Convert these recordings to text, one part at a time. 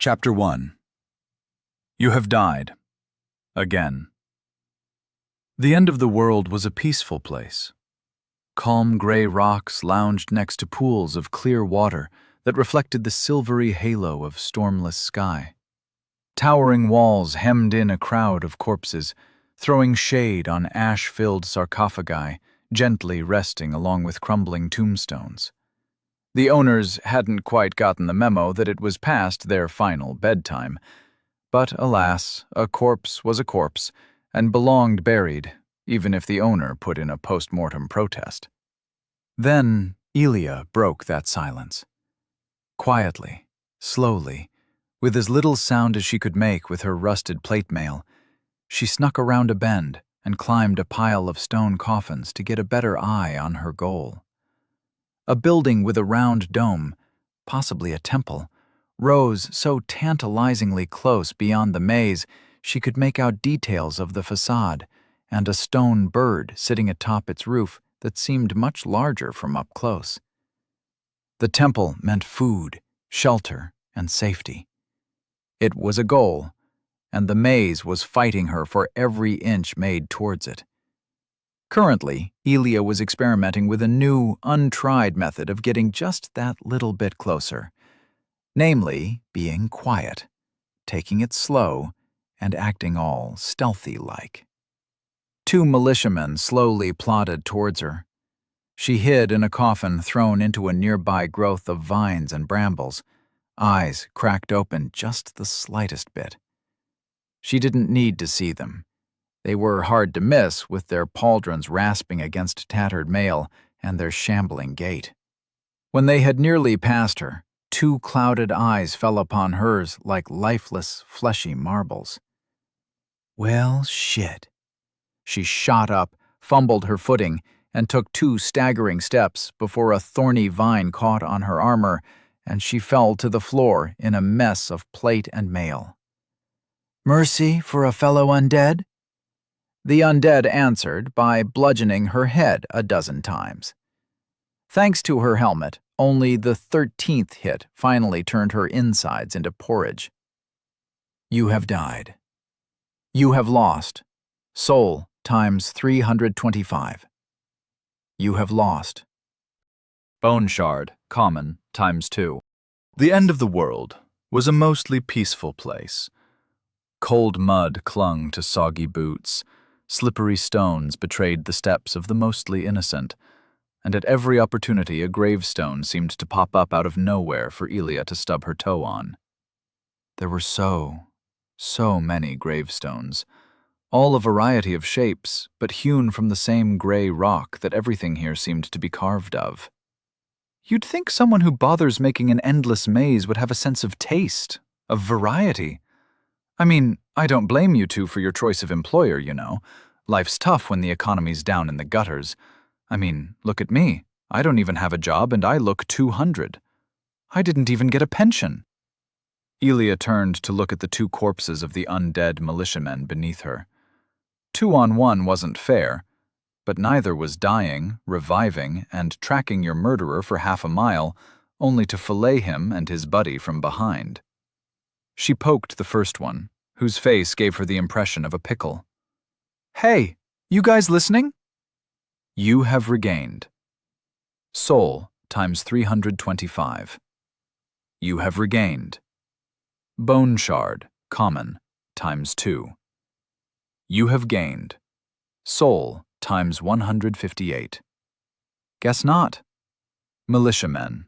Chapter 1. You have died. Again. The end of the world was a peaceful place. Calm gray rocks lounged next to pools of clear water that reflected the silvery halo of stormless sky. Towering walls hemmed in a crowd of corpses, throwing shade on ash-filled sarcophagi, gently resting along with crumbling tombstones. The owners hadn't quite gotten the memo that it was past their final bedtime. But alas, a corpse was a corpse, and belonged buried, even if the owner put in a post-mortem protest. Then Elia broke that silence. Quietly, slowly, with as little sound as she could make with her rusted plate mail, she snuck around a bend and climbed a pile of stone coffins to get a better eye on her goal. A building with a round dome, possibly a temple, rose so tantalizingly close beyond the maze she could make out details of the facade and a stone bird sitting atop its roof that seemed much larger from up close. The temple meant food, shelter, and safety. It was a goal, and the maze was fighting her for every inch made towards it. Currently, Elia was experimenting with a new, untried method of getting just that little bit closer. Namely, being quiet, taking it slow, and acting all stealthy-like. 2 militiamen slowly plodded towards her. She hid in a coffin thrown into a nearby growth of vines and brambles, eyes cracked open just the slightest bit. She didn't need to see them. They were hard to miss with their pauldrons rasping against tattered mail and their shambling gait. When they had nearly passed her, 2 clouded eyes fell upon hers like lifeless, fleshy marbles. Well, shit. She shot up, fumbled her footing, and took 2 staggering steps before a thorny vine caught on her armor, and she fell to the floor in a mess of plate and mail. "Mercy for a fellow undead?" The undead answered by bludgeoning her head a dozen times. Thanks to her helmet, only the 13th hit finally turned her insides into porridge. You have died. You have lost. Soul times 325. You have lost. Bone shard, common, times 2. The end of the world was a mostly peaceful place. Cold mud clung to soggy boots. Slippery stones betrayed the steps of the mostly innocent, and at every opportunity a gravestone seemed to pop up out of nowhere for Elia to stub her toe on. There were so many gravestones, all a variety of shapes, but hewn from the same gray rock that everything here seemed to be carved of. You'd think someone who bothers making an endless maze would have a sense of taste, of variety. I mean, I don't blame you two for your choice of employer, you know. Life's tough when the economy's down in the gutters. I mean, look at me. I don't even have a job and I look 200. I didn't even get a pension. Elia turned to look at the 2 corpses of the undead militiamen beneath her. 2-on-1 wasn't fair, but neither was dying, reviving, and tracking your murderer for half a mile, only to fillet him and his buddy from behind. She poked the first one, whose face gave her the impression of a pickle. "Hey, you guys listening?" You have regained. Soul times 325. You have regained. Bone shard, common, times 2. You have gained. Soul times 158. Guess not. Militiamen.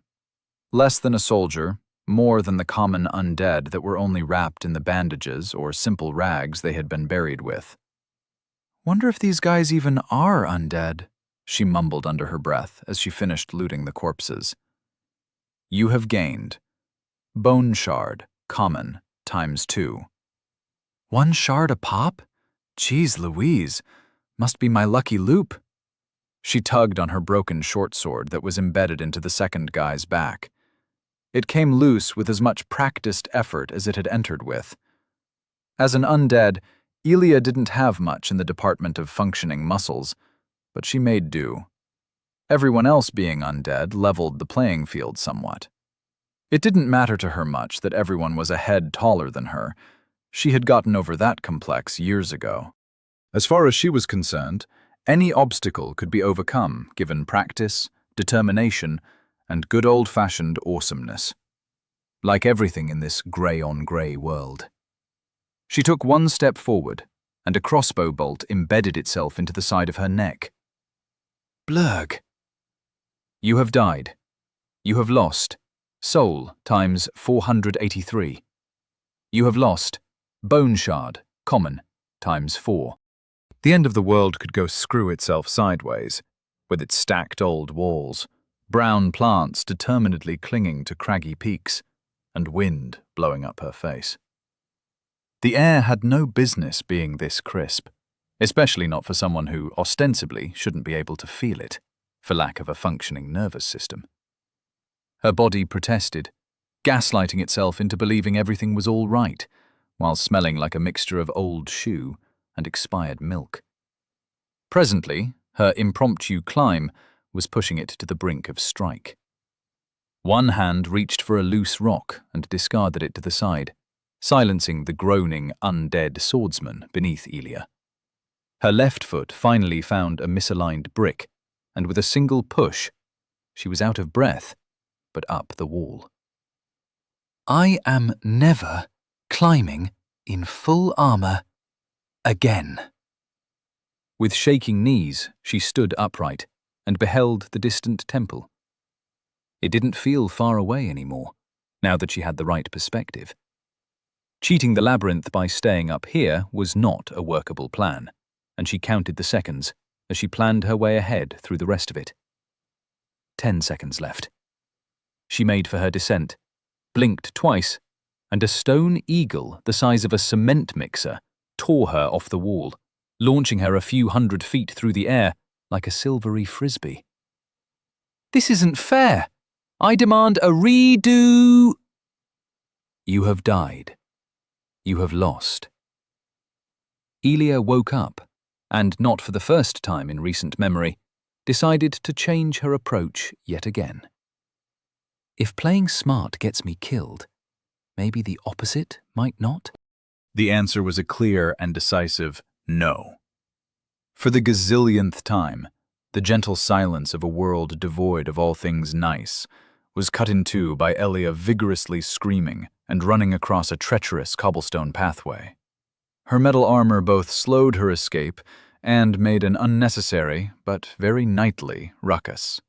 Less than a soldier, more than the common undead that were only wrapped in the bandages or simple rags they had been buried with. Wonder if these guys even are undead, she mumbled under her breath as she finished looting the corpses. You have gained. Bone shard, common, times 2. 1 shard a pop? Jeez Louise, must be my lucky loop. She tugged on her broken short sword that was embedded into the second guy's back. It came loose with as much practiced effort as it had entered with. As an undead, Elia didn't have much in the department of functioning muscles, but she made do. Everyone else being undead leveled the playing field somewhat. It didn't matter to her much that everyone was a head taller than her. She had gotten over that complex years ago. As far as she was concerned, any obstacle could be overcome given practice, determination, and good old-fashioned awesomeness. Like everything in this grey-on-grey world. She took one step forward, and a crossbow bolt embedded itself into the side of her neck. Blurg. You have died. You have lost. Soul times 483. You have lost. Bone shard, common, times 4. The end of the world could go screw itself sideways, with its stacked old walls, brown plants determinedly clinging to craggy peaks, and wind blowing up her face. The air had no business being this crisp, especially not for someone who ostensibly shouldn't be able to feel it, for lack of a functioning nervous system. Her body protested, gaslighting itself into believing everything was all right, while smelling like a mixture of old shoe and expired milk. Presently, her impromptu climb was pushing it to the brink of strike. One hand reached for a loose rock and discarded it to the side, silencing the groaning, undead swordsman beneath Elia. Her left foot finally found a misaligned brick, and with a single push, she was out of breath, but up the wall. I am never climbing in full armor again. With shaking knees, she stood upright and beheld the distant temple. It didn't feel far away anymore, now that she had the right perspective. Cheating the labyrinth by staying up here was not a workable plan, and she counted the seconds as she planned her way ahead through the rest of it. 10 seconds left. She made for her descent, blinked twice, and a stone eagle the size of a cement mixer tore her off the wall, launching her a few hundred feet through the air like a silvery frisbee. This isn't fair. I demand a redo. You have died. You have lost. Elia woke up, and not for the first time in recent memory, decided to change her approach yet again. If playing smart gets me killed, maybe the opposite might not? The answer was a clear and decisive no. For the gazillionth time, the gentle silence of a world devoid of all things nice was cut in two by Elia vigorously screaming and running across a treacherous cobblestone pathway. Her metal armor both slowed her escape and made an unnecessary, but very knightly, ruckus.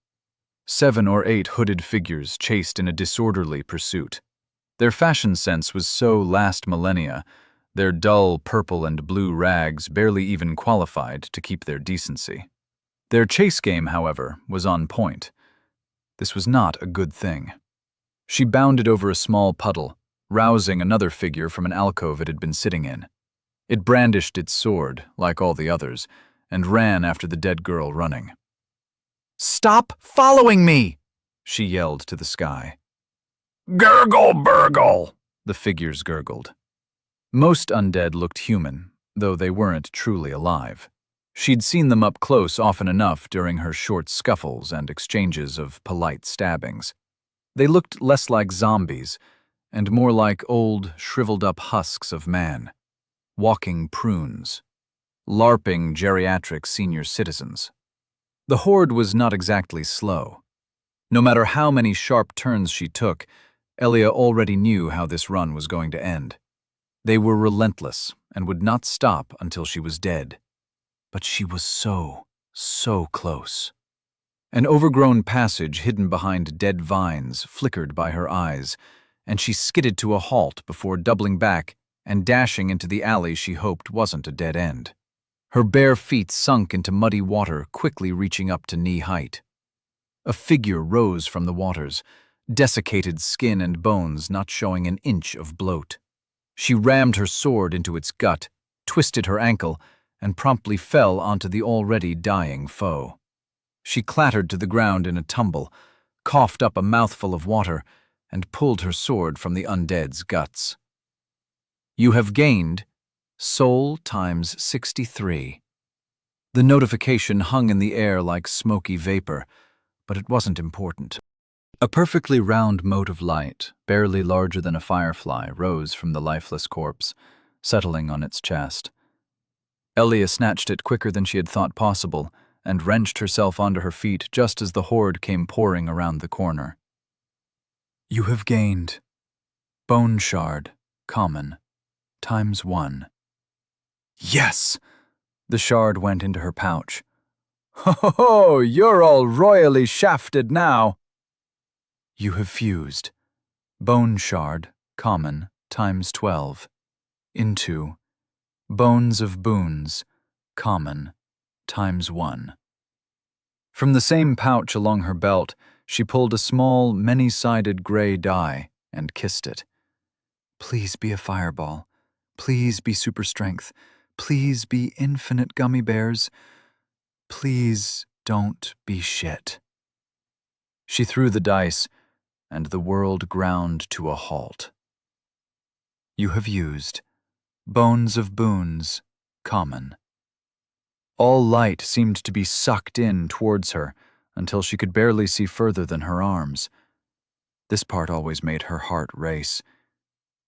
7 or 8 hooded figures chased in a disorderly pursuit. Their fashion sense was so last millennia, their dull purple and blue rags barely even qualified to keep their decency. Their chase game, however, was on point. This was not a good thing. She bounded over a small puddle, rousing another figure from an alcove it had been sitting in. It brandished its sword, like all the others, and ran after the dead girl running. "Stop following me!" she yelled to the sky. "Gurgle burgle!" the figures gurgled. Most undead looked human, though they weren't truly alive. She'd seen them up close often enough during her short scuffles and exchanges of polite stabbings. They looked less like zombies, and more like old, shriveled-up husks of man. Walking prunes. LARPing geriatric senior citizens. The horde was not exactly slow. No matter how many sharp turns she took, Elia already knew how this run was going to end. They were relentless and would not stop until she was dead. But she was so close. An overgrown passage hidden behind dead vines flickered by her eyes, and she skidded to a halt before doubling back and dashing into the alley she hoped wasn't a dead end. Her bare feet sunk into muddy water, quickly reaching up to knee height. A figure rose from the waters, desiccated skin and bones not showing an inch of bloat. She rammed her sword into its gut, twisted her ankle, and promptly fell onto the already dying foe. She clattered to the ground in a tumble, coughed up a mouthful of water, and pulled her sword from the undead's guts. You have gained Soul times 63. The notification hung in the air like smoky vapor, but it wasn't important. A perfectly round mote of light, barely larger than a firefly, rose from the lifeless corpse, settling on its chest. Elia snatched it quicker than she had thought possible and wrenched herself onto her feet just as the horde came pouring around the corner. You have gained Bone Shard, Common, ×1. Yes! The shard went into her pouch. Ho, you're all royally shafted now. You have fused Bone Shard, Common, ×12, into Bones of Boons, Common, ×1. From the same pouch along her belt, she pulled a small, many-sided gray die and kissed it. Please be a fireball. Please be super strength. Please be infinite gummy bears. Please don't be shit. She threw the dice, and the world ground to a halt. You have used Bones of Boons, Common. All light seemed to be sucked in towards her until she could barely see further than her arms. This part always made her heart race.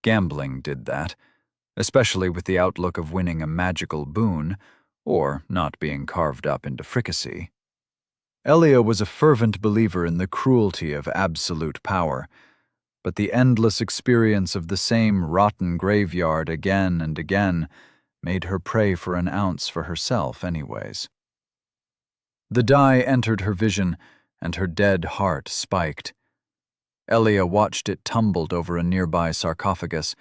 Gambling did that, especially with the outlook of winning a magical boon or not being carved up into fricassee. Elia was a fervent believer in the cruelty of absolute power, but the endless experience of the same rotten graveyard again and again made her pray for an ounce for herself anyways. The die entered her vision, and her dead heart spiked. Elia watched it tumbled over a nearby sarcophagus,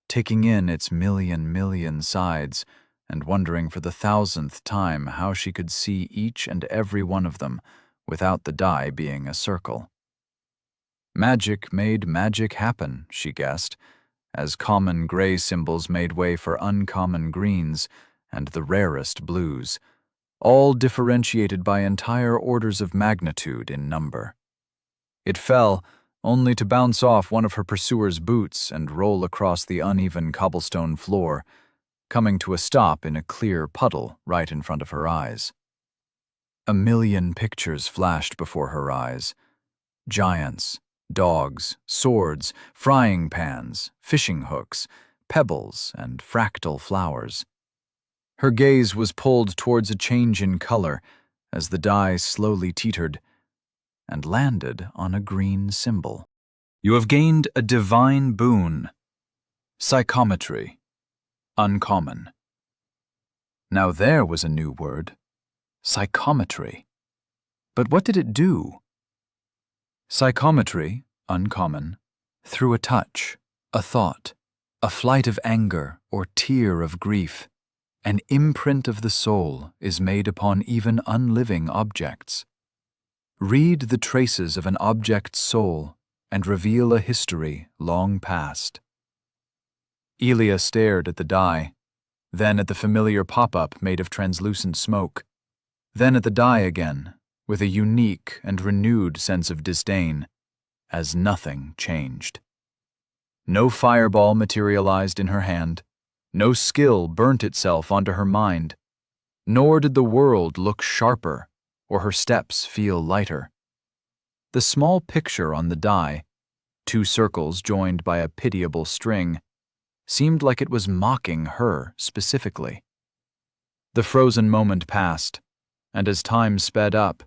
taking in its million sides and wondering for the 1,000th time how she could see each and every one of them without the die being a circle. Magic made magic happen, she guessed, as common gray symbols made way for uncommon greens and the rarest blues, all differentiated by entire orders of magnitude in number. It fell, only to bounce off one of her pursuer's boots and roll across the uneven cobblestone floor, coming to a stop in a clear puddle right in front of her eyes. A million pictures flashed before her eyes. Giants, dogs, swords, frying pans, fishing hooks, pebbles, and fractal flowers. Her gaze was pulled towards a change in color as the die slowly teetered and landed on a green symbol. You have gained a divine boon. Psychometry. Uncommon. Now there was a new word. Psychometry. But what did it do? Psychometry, uncommon, through a touch, a thought, a flight of anger or tear of grief, an imprint of the soul is made upon even unliving objects. Read the traces of an object's soul and reveal a history long past. Elia stared at the die, then at the familiar pop-up made of translucent smoke, then at the die again, with a unique and renewed sense of disdain, as nothing changed. No fireball materialized in her hand, no skill burnt itself onto her mind, nor did the world look sharper or her steps feel lighter. The small picture on the die, 2 circles joined by a pitiable string, seemed like it was mocking her specifically. The frozen moment passed, and as time sped up,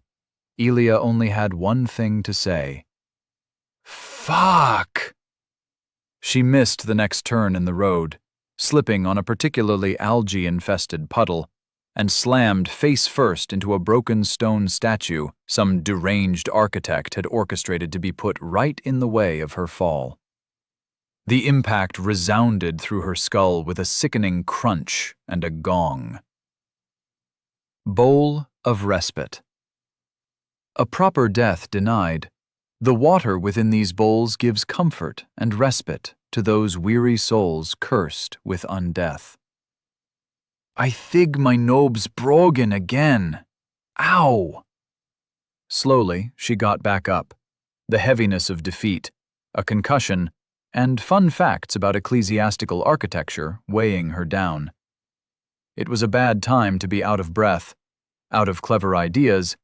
Elia only had one thing to say. Fuck! She missed the next turn in the road, slipping on a particularly algae-infested puddle, and slammed face first into a broken stone statue some deranged architect had orchestrated to be put right in the way of her fall. The impact resounded through her skull with a sickening crunch and a gong. Bowl of respite. A proper death denied, the water within these bowls gives comfort and respite to those weary souls cursed with undeath. I thig my nobs brogan again. Ow! Slowly, she got back up, the heaviness of defeat, a concussion, and fun facts about ecclesiastical architecture weighing her down. It was a bad time to be out of breath, out of clever ideas,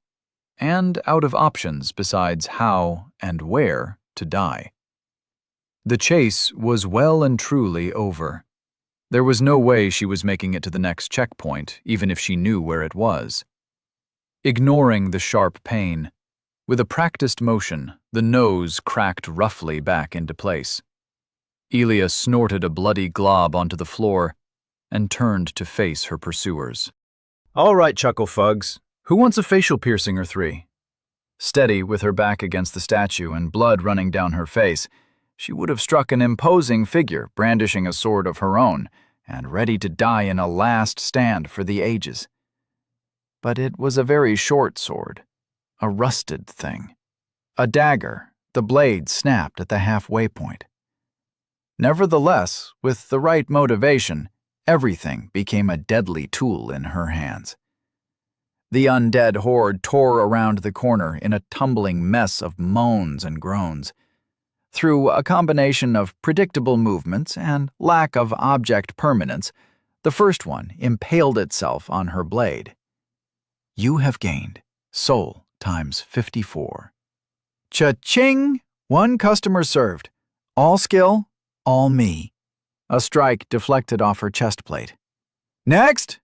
and out of options besides how and where to die. The chase was well and truly over. There was no way she was making it to the next checkpoint, even if she knew where it was. Ignoring the sharp pain, with a practiced motion, the nose cracked roughly back into place. Elia snorted a bloody glob onto the floor and turned to face her pursuers. All right, Chucklefugs. Who wants a facial piercing or three? Steady, with her back against the statue and blood running down her face, she would have struck an imposing figure brandishing a sword of her own and ready to die in a last stand for the ages. But it was a very short sword, a rusted thing. A dagger, the blade snapped at the halfway point. Nevertheless, with the right motivation, everything became a deadly tool in her hands. The undead horde tore around the corner in a tumbling mess of moans and groans. Through a combination of predictable movements and lack of object permanence, the first one impaled itself on her blade. You have gained soul times 54. Cha-ching! 1 customer served. All skill, all me. A strike deflected off her chest plate. Next!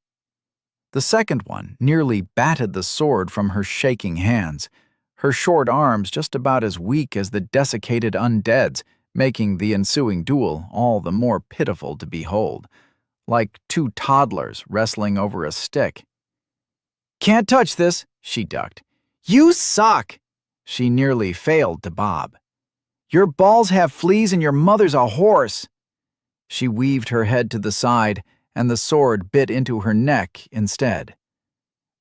The second one nearly batted the sword from her shaking hands, her short arms just about as weak as the desiccated undead's, making the ensuing duel all the more pitiful to behold, like 2 toddlers wrestling over a stick. Can't touch this, she ducked. You suck! She nearly failed to bob. Your balls have fleas and your mother's a horse. She weaved her head to the side, and the sword bit into her neck instead.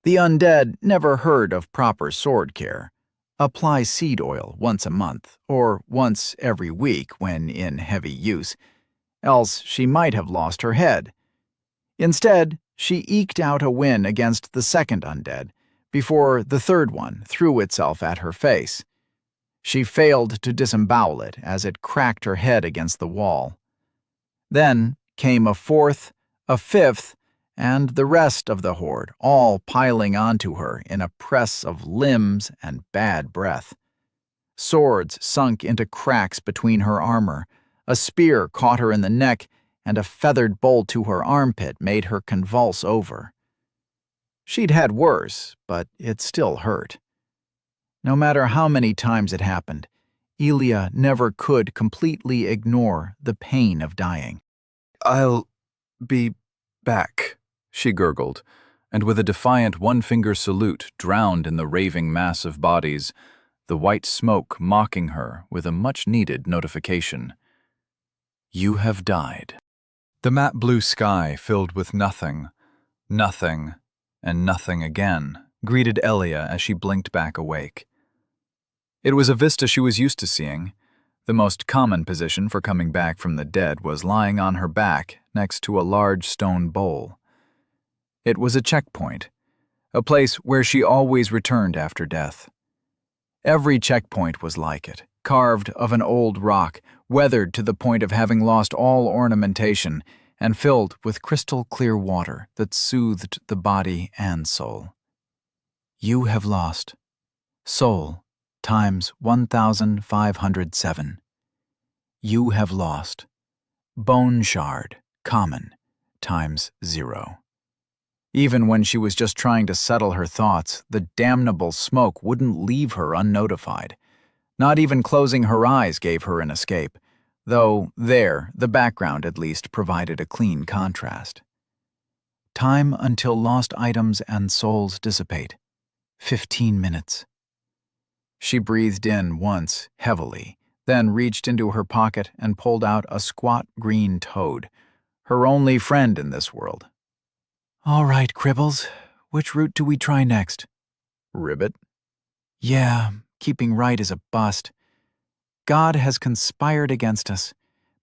The undead never heard of proper sword care. Apply seed oil once a month, or once every week when in heavy use, else she might have lost her head. Instead, she eked out a win against the second undead, before the third one threw itself at her face. She failed to disembowel it as it cracked her head against the wall. Then came a fourth, a fifth, and the rest of the horde, all piling onto her in a press of limbs and bad breath. Swords sunk into cracks between her armor, a spear caught her in the neck, and a feathered bolt to her armpit made her convulse over. She'd had worse, but it still hurt. No matter how many times it happened, Elia never could completely ignore the pain of dying. I'll be back, she gurgled, and with a defiant one-finger salute drowned in the raving mass of bodies, the white smoke mocking her with a much-needed notification. You have died. The matte blue sky filled with nothing, nothing, and nothing again, greeted Elia as she blinked back awake. It was a vista she was used to seeing. The most common position for coming back from the dead was lying on her back next to a large stone bowl. It was a checkpoint, a place where she always returned after death. Every checkpoint was like it, carved of an old rock, weathered to the point of having lost all ornamentation, and filled with crystal-clear water that soothed the body and soul. You have lost soul times 1,507. You have lost bone shard, common, times 0. Even when she was just trying to settle her thoughts, the damnable smoke wouldn't leave her unnotified. Not even closing her eyes gave her an escape, though there, the background at least provided a clean contrast. Time until lost items and souls dissipate. 15 minutes. She breathed in once, heavily, then reached into her pocket and pulled out a squat green toad, her only friend in this world. All right, Cribbles, which route do we try next? Ribbit? Yeah, keeping right is a bust. God has conspired against us,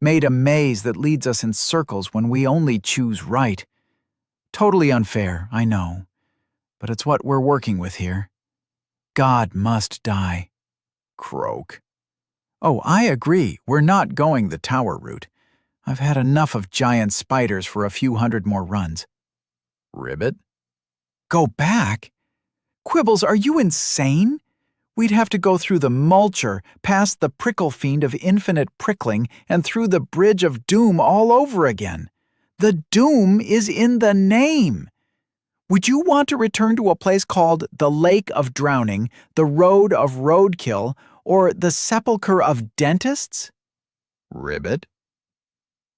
made a maze that leads us in circles when we only choose right. Totally unfair, I know, but it's what we're working with here. God must die. Croak. Oh, I agree, we're not going the tower route. I've had enough of giant spiders for a few hundred more runs. Ribbit? Go back? Quibbles, are you insane? We'd have to go through the mulcher, past the prickle fiend of infinite prickling, and through the bridge of doom all over again. The doom is in the name. Would you want to return to a place called the Lake of Drowning, the Road of Roadkill, or the Sepulchre of Dentists? Ribbit?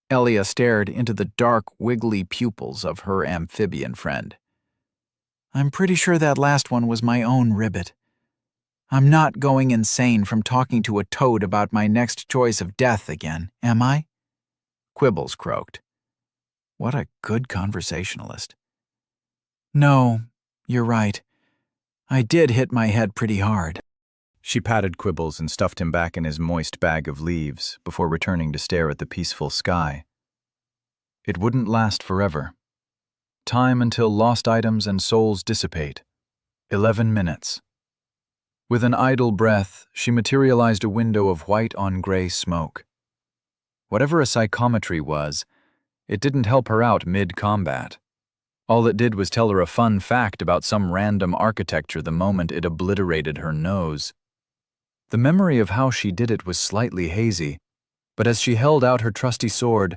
Elia stared into the dark, wiggly pupils of her amphibian friend. I'm pretty sure that last one was my own ribbit. I'm not going insane from talking to a toad about my next choice of death again, am I? Quibbles croaked. What a good conversationalist. No, you're right. I did hit my head pretty hard. She patted Quibbles and stuffed him back in his moist bag of leaves before returning to stare at the peaceful sky. It wouldn't last forever. Time until lost items and souls dissipate. 11 minutes. With an idle breath, she materialized a window of white on gray smoke. Whatever a psychometry was, it didn't help her out mid-combat. All it did was tell her a fun fact about some random architecture the moment it obliterated her nose. The memory of how she did it was slightly hazy, but as she held out her trusty sword,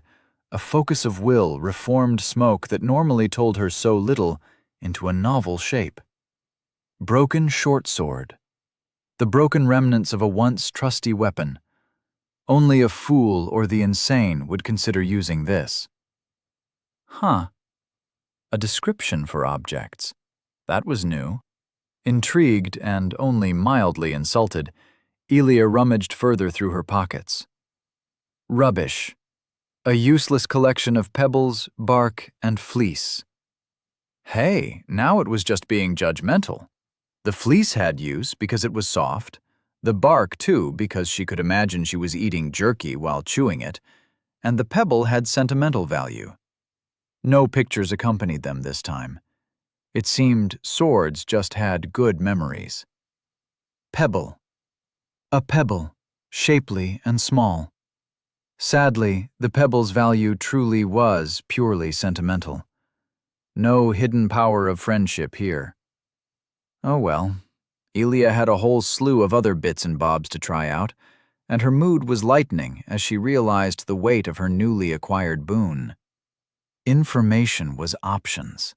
a focus of will reformed smoke that normally told her so little into a novel shape. Broken short sword. The broken remnants of a once trusty weapon. Only a fool or the insane would consider using this. Huh. A description for objects. That was new. Intrigued and only mildly insulted, Elia rummaged further through her pockets. Rubbish. A useless collection of pebbles, bark, and fleece. Hey, now it was just being judgmental. The fleece had use because it was soft, the bark too because she could imagine she was eating jerky while chewing it, and the pebble had sentimental value. No pictures accompanied them this time. It seemed swords just had good memories. Pebble. A pebble, shapely and small. Sadly, the pebble's value truly was purely sentimental. No hidden power of friendship here. Oh well, Elia had a whole slew of other bits and bobs to try out, and her mood was lightening as she realized the weight of her newly acquired boon. Information was options.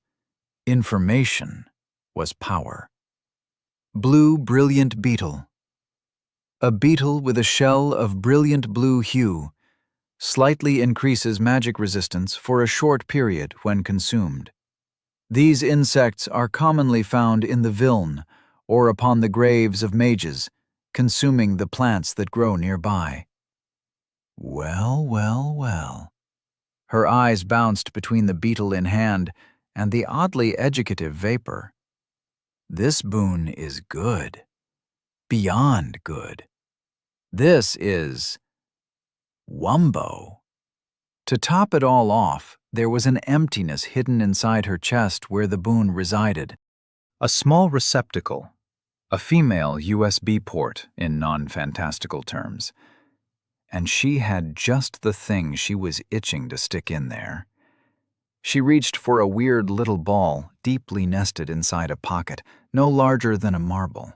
Information was power. Blue brilliant beetle. A beetle with a shell of brilliant blue hue slightly increases magic resistance for a short period when consumed. These insects are commonly found in the Viln or upon the graves of mages, consuming the plants that grow nearby. Well, well, well. Her eyes bounced between the beetle in hand and the oddly educative vapor. This boon is good. Beyond good. This is Wumbo. To top it all off, there was an emptiness hidden inside her chest where the boon resided. A small receptacle. A female USB port, in non-fantastical terms. And she had just the thing she was itching to stick in there. She reached for a weird little ball deeply nested inside a pocket, no larger than a marble.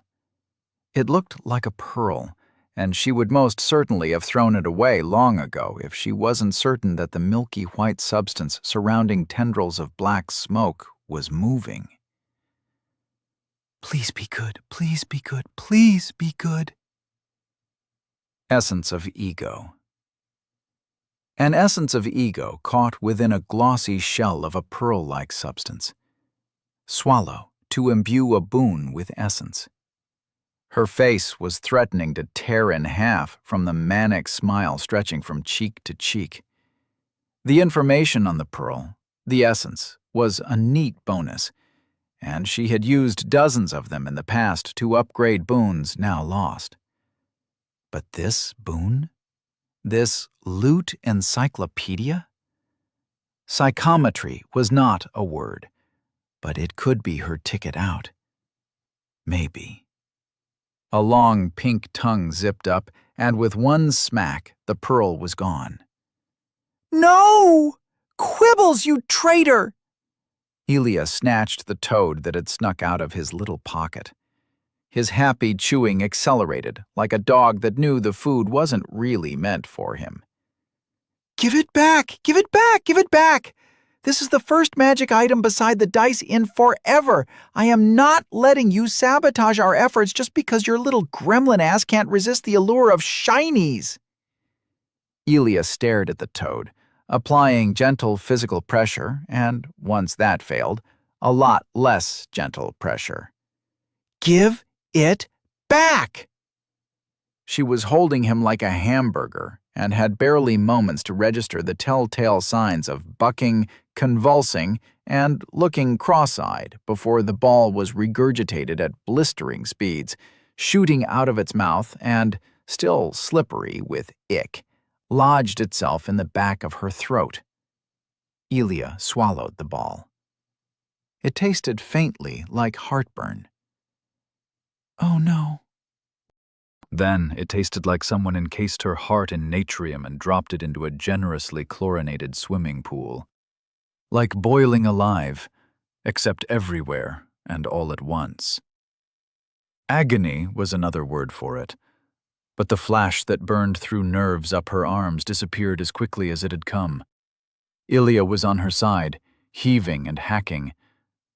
It looked like a pearl, and she would most certainly have thrown it away long ago if she wasn't certain that the milky white substance surrounding tendrils of black smoke was moving. Please be good, please be good, please be good. Essence of ego. An essence of ego caught within a glossy shell of a pearl-like substance. Swallow to imbue a boon with essence. Her face was threatening to tear in half from the manic smile stretching from cheek to cheek. The information on the pearl, the essence, was a neat bonus, and she had used dozens of them in the past to upgrade boons now lost. But this boon? This loot encyclopedia? Psychometry was not a word, but it could be her ticket out. Maybe. A long pink tongue zipped up, and with one smack, the pearl was gone. No! Quibbles, you traitor! Elia snatched the toad that had snuck out of his little pocket. His happy chewing accelerated, like a dog that knew the food wasn't really meant for him. "Give it back! Give it back! Give it back! This is the first magic item beside the dice in forever. I am not letting you sabotage our efforts just because your little gremlin ass can't resist the allure of shinies." Elia stared at the toad, applying gentle physical pressure and, once that failed, a lot less gentle pressure. "Give it back!" She was holding him like a hamburger and had barely moments to register the telltale signs of bucking, convulsing, and looking cross-eyed before the ball was regurgitated at blistering speeds, shooting out of its mouth and, still slippery with ick, lodged itself in the back of her throat. Elia swallowed the ball. It tasted faintly like heartburn. "Oh no." Then it tasted like someone encased her heart in natrium and dropped it into a generously chlorinated swimming pool. Like boiling alive, except everywhere and all at once. Agony was another word for it, but the flash that burned through nerves up her arms disappeared as quickly as it had come. Ilya was on her side, heaving and hacking,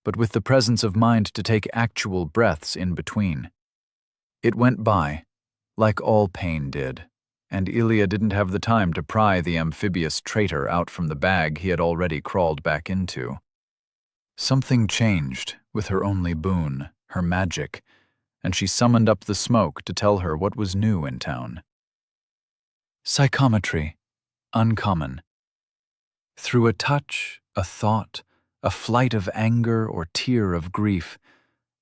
but with the presence of mind to take actual breaths in between. It went by, like all pain did, and Ilya didn't have the time to pry the amphibious traitor out from the bag he had already crawled back into. Something changed with her only boon, her magic, and she summoned up the smoke to tell her what was new in town. Psychometry, uncommon. Through a touch, a thought, a flight of anger or tear of grief,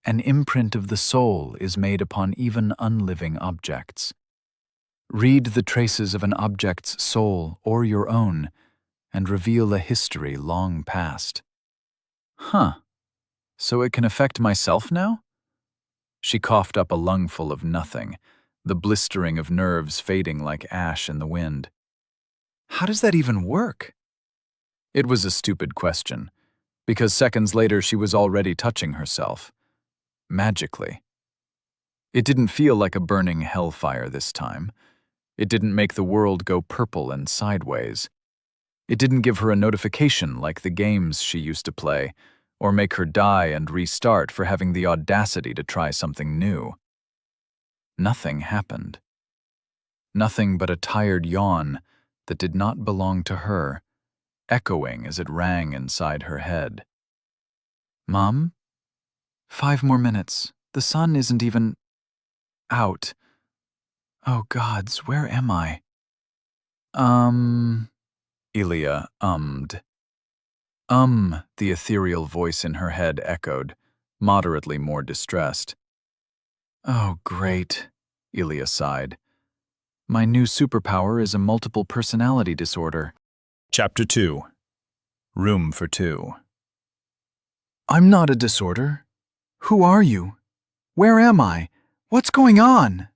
an imprint of the soul is made upon even unliving objects. Read the traces of an object's soul or your own, and reveal a history long past. Huh, so it can affect myself now? She coughed up a lungful of nothing, the blistering of nerves fading like ash in the wind. How does that even work? It was a stupid question, because seconds later she was already touching herself. Magically. It didn't feel like a burning hellfire this time. It didn't make the world go purple and sideways. It didn't give her a notification like the games she used to play, or make her die and restart for having the audacity to try something new. Nothing happened. Nothing but a tired yawn that did not belong to her, echoing as it rang inside her head. "Mom? 5 more minutes. The sun isn't even out. Oh gods, where am I?" Ilya ummed. The ethereal voice in her head echoed, moderately more distressed. "Oh, great," Ilya sighed. "My new superpower is a multiple personality disorder." Chapter 2. Room for Two. "I'm not a disorder. Who are you? Where am I? What's going on?"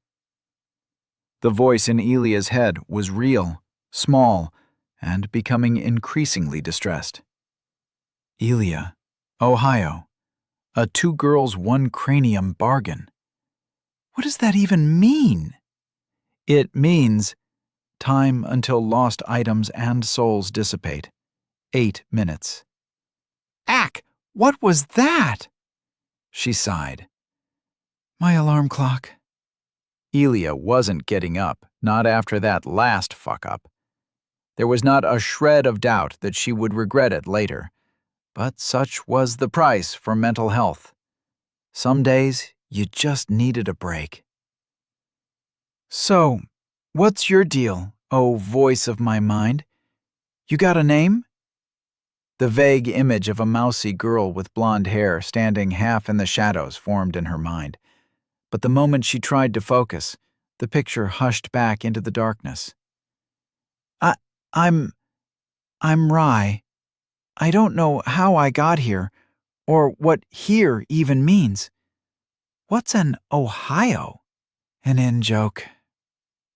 The voice in Ilya's head was real, small, and becoming increasingly distressed. "Ilya, Ohio. A 2 girls, 1 cranium bargain. What does that even mean?" "It means time until lost items and souls dissipate. 8 minutes. "Ack, what was that?" She sighed. "My alarm clock." Ilya wasn't getting up, not after that last fuck-up. There was not a shred of doubt that she would regret it later, but such was the price for mental health. Some days, you just needed a break. "So, what's your deal, oh voice of my mind? You got a name?" The vague image of a mousy girl with blonde hair standing half in the shadows formed in her mind. But the moment she tried to focus, the picture hushed back into the darkness. I'm Rye. I don't know how I got here, or what here even means. What's an Ohio?" "An in-joke."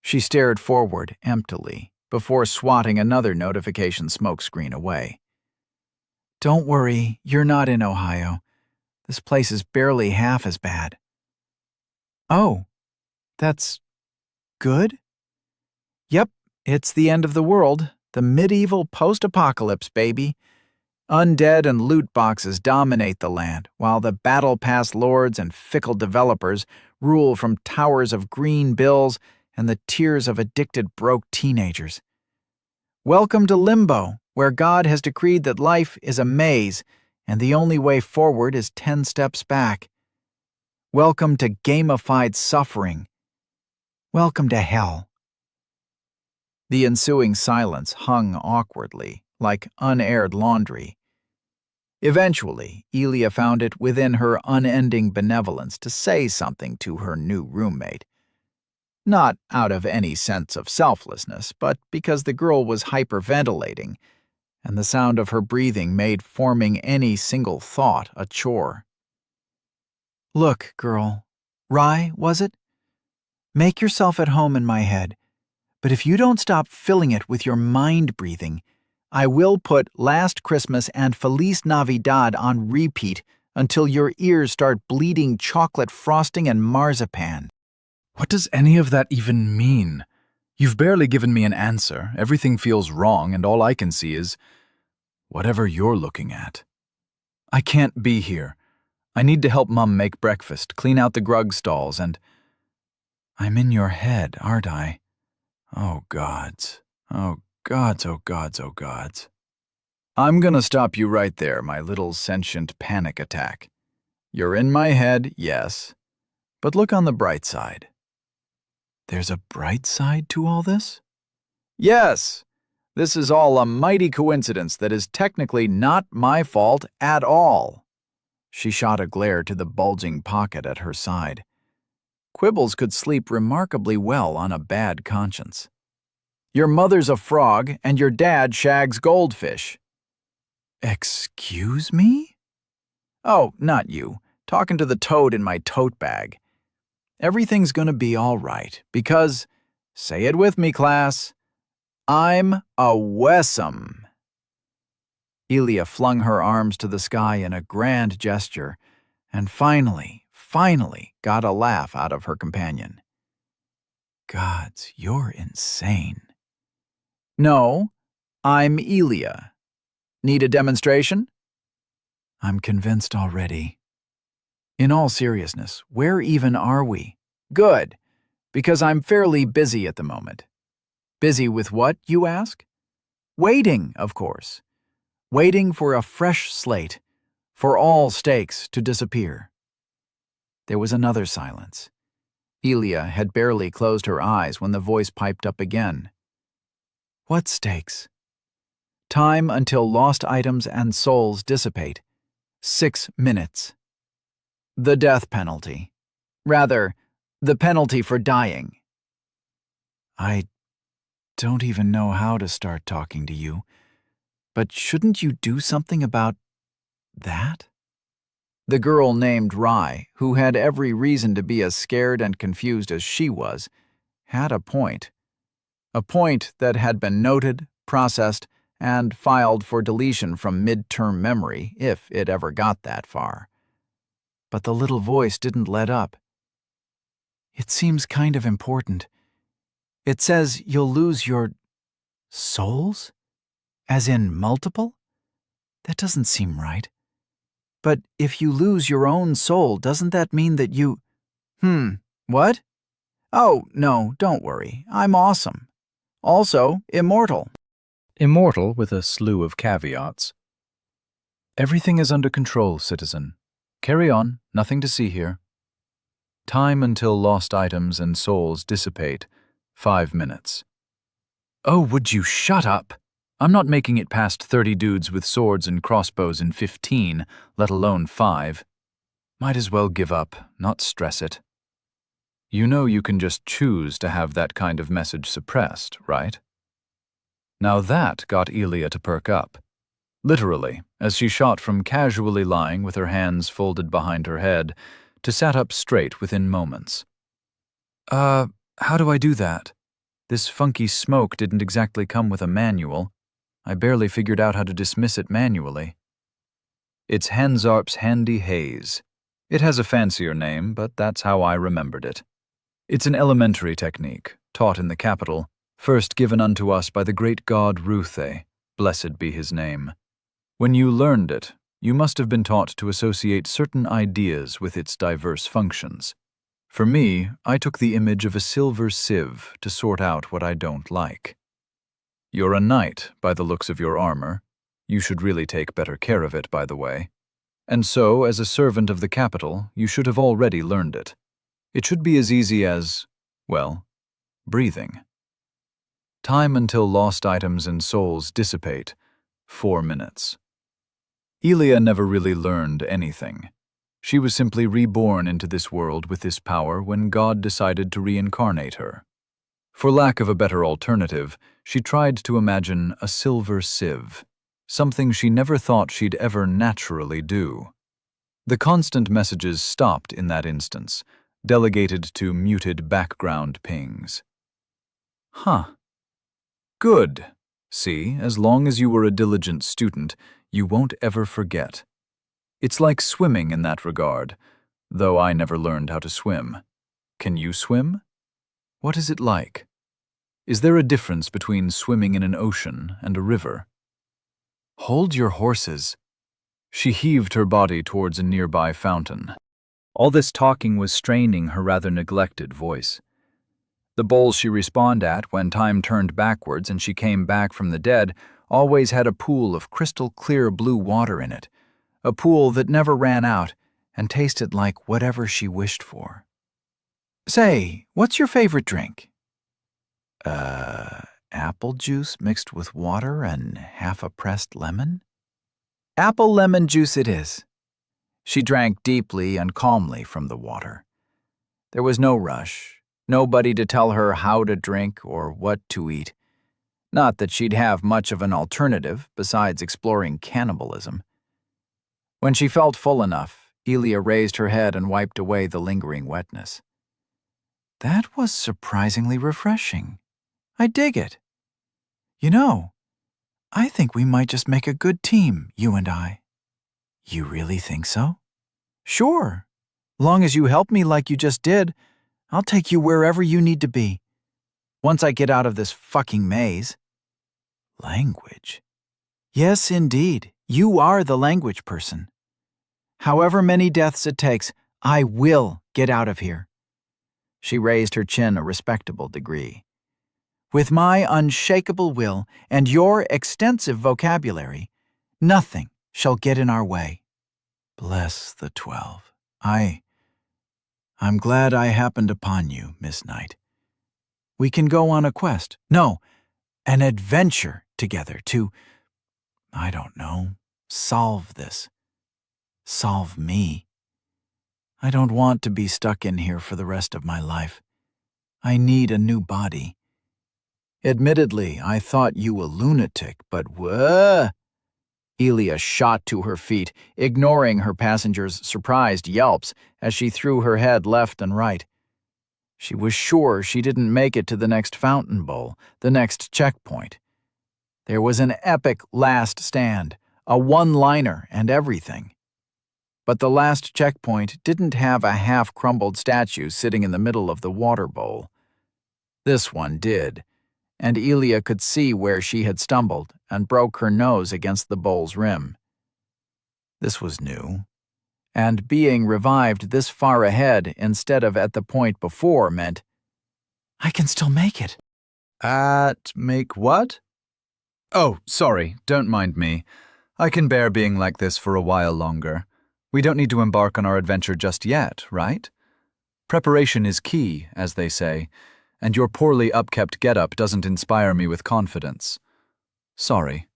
She stared forward emptily, before swatting another notification smokescreen away. Don't worry, you're not in Ohio. This place is barely half as bad. Oh, that's good? Yep, it's the end of the world. The medieval post-apocalypse, baby. Undead and loot boxes dominate the land, while the battle pass lords and fickle developers rule from towers of green bills and the tears of addicted broke teenagers. Welcome to Limbo, where God has decreed that life is a maze and the only way forward is 10 steps back. Welcome to gamified suffering. Welcome to hell. The ensuing silence hung awkwardly, like unaired laundry. Eventually, Elia found it within her unending benevolence to say something to her new roommate. Not out of any sense of selflessness, but because the girl was hyperventilating, and the sound of her breathing made forming any single thought a chore. Look, girl. Rye, was it? Make yourself at home in my head, but if you don't stop filling it with your mind breathing, I will put Last Christmas and Feliz Navidad on repeat until your ears start bleeding chocolate frosting and marzipan. What does any of that even mean? You've barely given me an answer. Everything feels wrong, and all I can see is whatever you're looking at. I can't be here. I need to help Mum make breakfast, clean out the grug stalls, and I'm in your head, aren't I? Oh, gods. Oh, gods, oh, gods, oh, gods. I'm gonna stop you right there, my little sentient panic attack. You're in my head, yes, but look on the bright side. There's a bright side to all this? Yes, this is all a mighty coincidence that is technically not my fault at all. She shot a glare to the bulging pocket at her side. Quibbles could sleep remarkably well on a bad conscience. Your mother's a frog, and your dad shags goldfish. Excuse me? Oh, not you. Talking to the toad in my tote bag. Everything's gonna be all right, because, say it with me, class, I'm a Wessam. Elia flung her arms to the sky in a grand gesture, and finally got a laugh out of her companion. Gods, you're insane. No, I'm Elia. Need a demonstration? I'm convinced already. In all seriousness, where even are we? Good, because I'm fairly busy at the moment. Busy with what, you ask? Waiting, of course. Waiting for a fresh slate, for all stakes to disappear. There was another silence. Elia had barely closed her eyes when the voice piped up again. What stakes? Time until lost items and souls dissipate. 6 minutes. The death penalty. Rather, the penalty for dying. I don't even know how to start talking to you, but shouldn't you do something about that? The girl named Rye, who had every reason to be as scared and confused as she was, had a point. A point that had been noted, processed, and filed for deletion from mid-term memory, if it ever got that far. But the little voice didn't let up. It seems kind of important. It says you'll lose your souls? As in multiple? That doesn't seem right. But if you lose your own soul, doesn't that mean that you... What? Oh, no, don't worry. I'm awesome. Also, immortal. Immortal with a slew of caveats. Everything is under control, citizen. Carry on, nothing to see here. Time until lost items and souls dissipate, 5 minutes. Oh, would you shut up? I'm not making it past 30 dudes with swords and crossbows in 15, let alone 5. Might as well give up, not stress it. You know you can just choose to have that kind of message suppressed, right? Now that got Elia to perk up. Literally, as she shot from casually lying with her hands folded behind her head to sat up straight within moments. How do I do that? This funky smoke didn't exactly come with a manual. I barely figured out how to dismiss it manually. It's Hansarp's Handy Haze. It has a fancier name, but that's how I remembered it. It's an elementary technique, taught in the capital, first given unto us by the great god Ruthe, blessed be his name. When you learned it, you must have been taught to associate certain ideas with its diverse functions. For me, I took the image of a silver sieve to sort out what I don't like. You're a knight, by the looks of your armor. You should really take better care of it, by the way. And so, as a servant of the capital, you should have already learned it. It should be as easy as, well, breathing. Time until lost items and souls dissipate, 4 minutes. Elia never really learned anything. She was simply reborn into this world with this power when God decided to reincarnate her. For lack of a better alternative, she tried to imagine a silver sieve, something she never thought she'd ever naturally do. The constant messages stopped in that instance, delegated to muted background pings. Huh. Good. See, as long as you were a diligent student, you won't ever forget. It's like swimming in that regard, though I never learned how to swim. Can you swim? What is it like? Is there a difference between swimming in an ocean and a river? Hold your horses. She heaved her body towards a nearby fountain. All this talking was straining her rather neglected voice. The bowl she respawned at when time turned backwards and she came back from the dead always had a pool of crystal clear blue water in it, a pool that never ran out and tasted like whatever she wished for. Say, what's your favorite drink? Apple juice mixed with water and half a pressed lemon? Apple lemon juice it is. She drank deeply and calmly from the water. There was no rush, nobody to tell her how to drink or what to eat. Not that she'd have much of an alternative besides exploring cannibalism. When she felt full enough, Elia raised her head and wiped away the lingering wetness. That was surprisingly refreshing. I dig it. You know, I think we might just make a good team, you and I. You really think so? Sure. Long as you help me like you just did, I'll take you wherever you need to be. Once I get out of this fucking maze. Language? Yes, indeed. You are the language person. However many deaths it takes, I will get out of here. She raised her chin a respectable degree. With my unshakable will and your extensive vocabulary, nothing shall get in our way. Bless the 12. I'm glad I happened upon you, Miss Knight. We can go on a quest. No, an adventure together to, I don't know, solve this. Solve me. I don't want to be stuck in here for the rest of my life. I need a new body. Admittedly, I thought you a lunatic, but whoa! Elia shot to her feet, ignoring her passenger's surprised yelps as she threw her head left and right. She was sure she didn't make it to the next fountain bowl, the next checkpoint. There was an epic last stand, a one-liner and everything. But the last checkpoint didn't have a half-crumbled statue sitting in the middle of the water bowl. This one did, and Elia could see where she had stumbled and broke her nose against the bowl's rim. This was new, and being revived this far ahead instead of at the point before meant, I can still make it. Make what? Oh, sorry, don't mind me. I can bear being like this for a while longer. We don't need to embark on our adventure just yet, right? Preparation is key, as they say, and your poorly upkept getup doesn't inspire me with confidence. Sorry.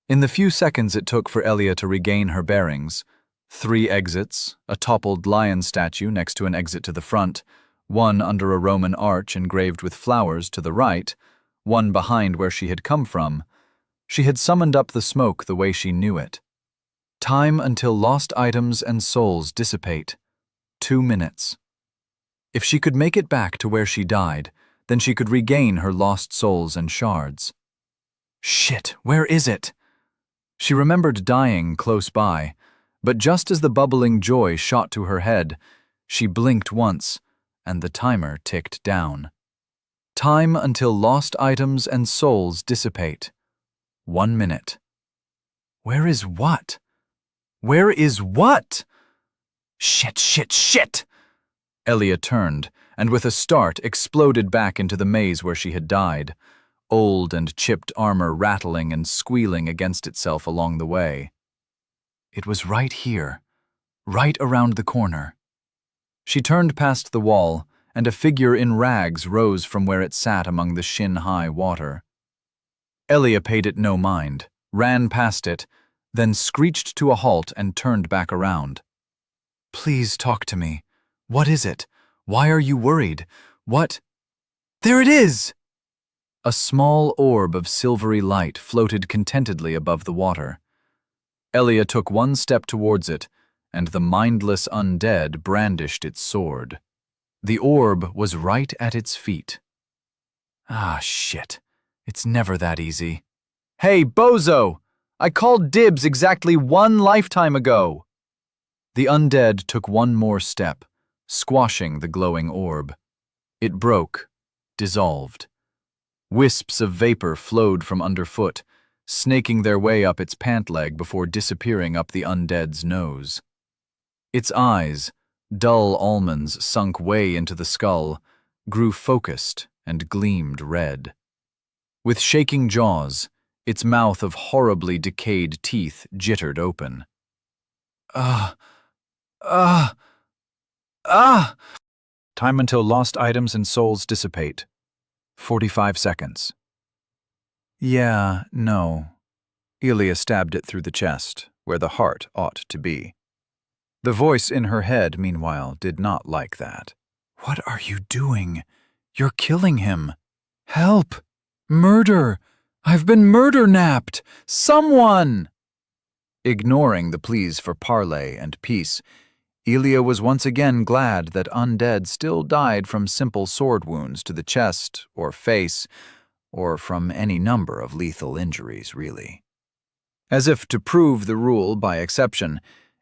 In the few seconds it took for Elia to regain her bearings, 3 exits, a toppled lion statue next to an exit to the front, one under a Roman arch engraved with flowers to the right, one behind where she had come from, she had summoned up the smoke the way she knew it. Time until lost items and souls dissipate. 2 minutes. If she could make it back to where she died, then she could regain her lost souls and shards. Shit, where is it? She remembered dying close by, But just as the bubbling joy shot to her head, she blinked once, and the timer ticked down. Time until lost items and souls dissipate. 1 minute. Where is what? Where is what? Shit! Elia turned, and with a start exploded back into the maze where she had died, old and chipped armor rattling and squealing against itself along the way. It was right here, right around the corner. She turned past the wall, and a figure in rags rose from where it sat among the shin-high water. Elia paid it no mind, ran past it, then screeched to a halt and turned back around. Please talk to me. What is it? Why are you worried? What? There it is! A small orb of silvery light floated contentedly above the water. Elia took 1 step towards it, and the mindless undead brandished its sword. The orb was right at its feet. Ah, shit. It's never that easy. Hey, bozo! I called dibs exactly 1 lifetime ago! The undead took 1 more step, squashing the glowing orb. It broke, dissolved. Wisps of vapor flowed from underfoot, snaking their way up its pant leg before disappearing up the undead's nose. Its eyes, dull almonds sunk way into the skull, grew focused and gleamed red. With shaking jaws, its mouth of horribly decayed teeth jittered open. Time until lost items and souls dissipate. 45 seconds. Yeah, no. Elia stabbed it through the chest, where the heart ought to be. The voice in her head, meanwhile, did not like that. What are you doing? You're killing him. Help! Murder! I've been murder-napped! Someone! Ignoring the pleas for parley and peace, Elia was once again glad that undead still died from simple sword wounds to the chest or face, or from any number of lethal injuries, really. As if to prove the rule by exception,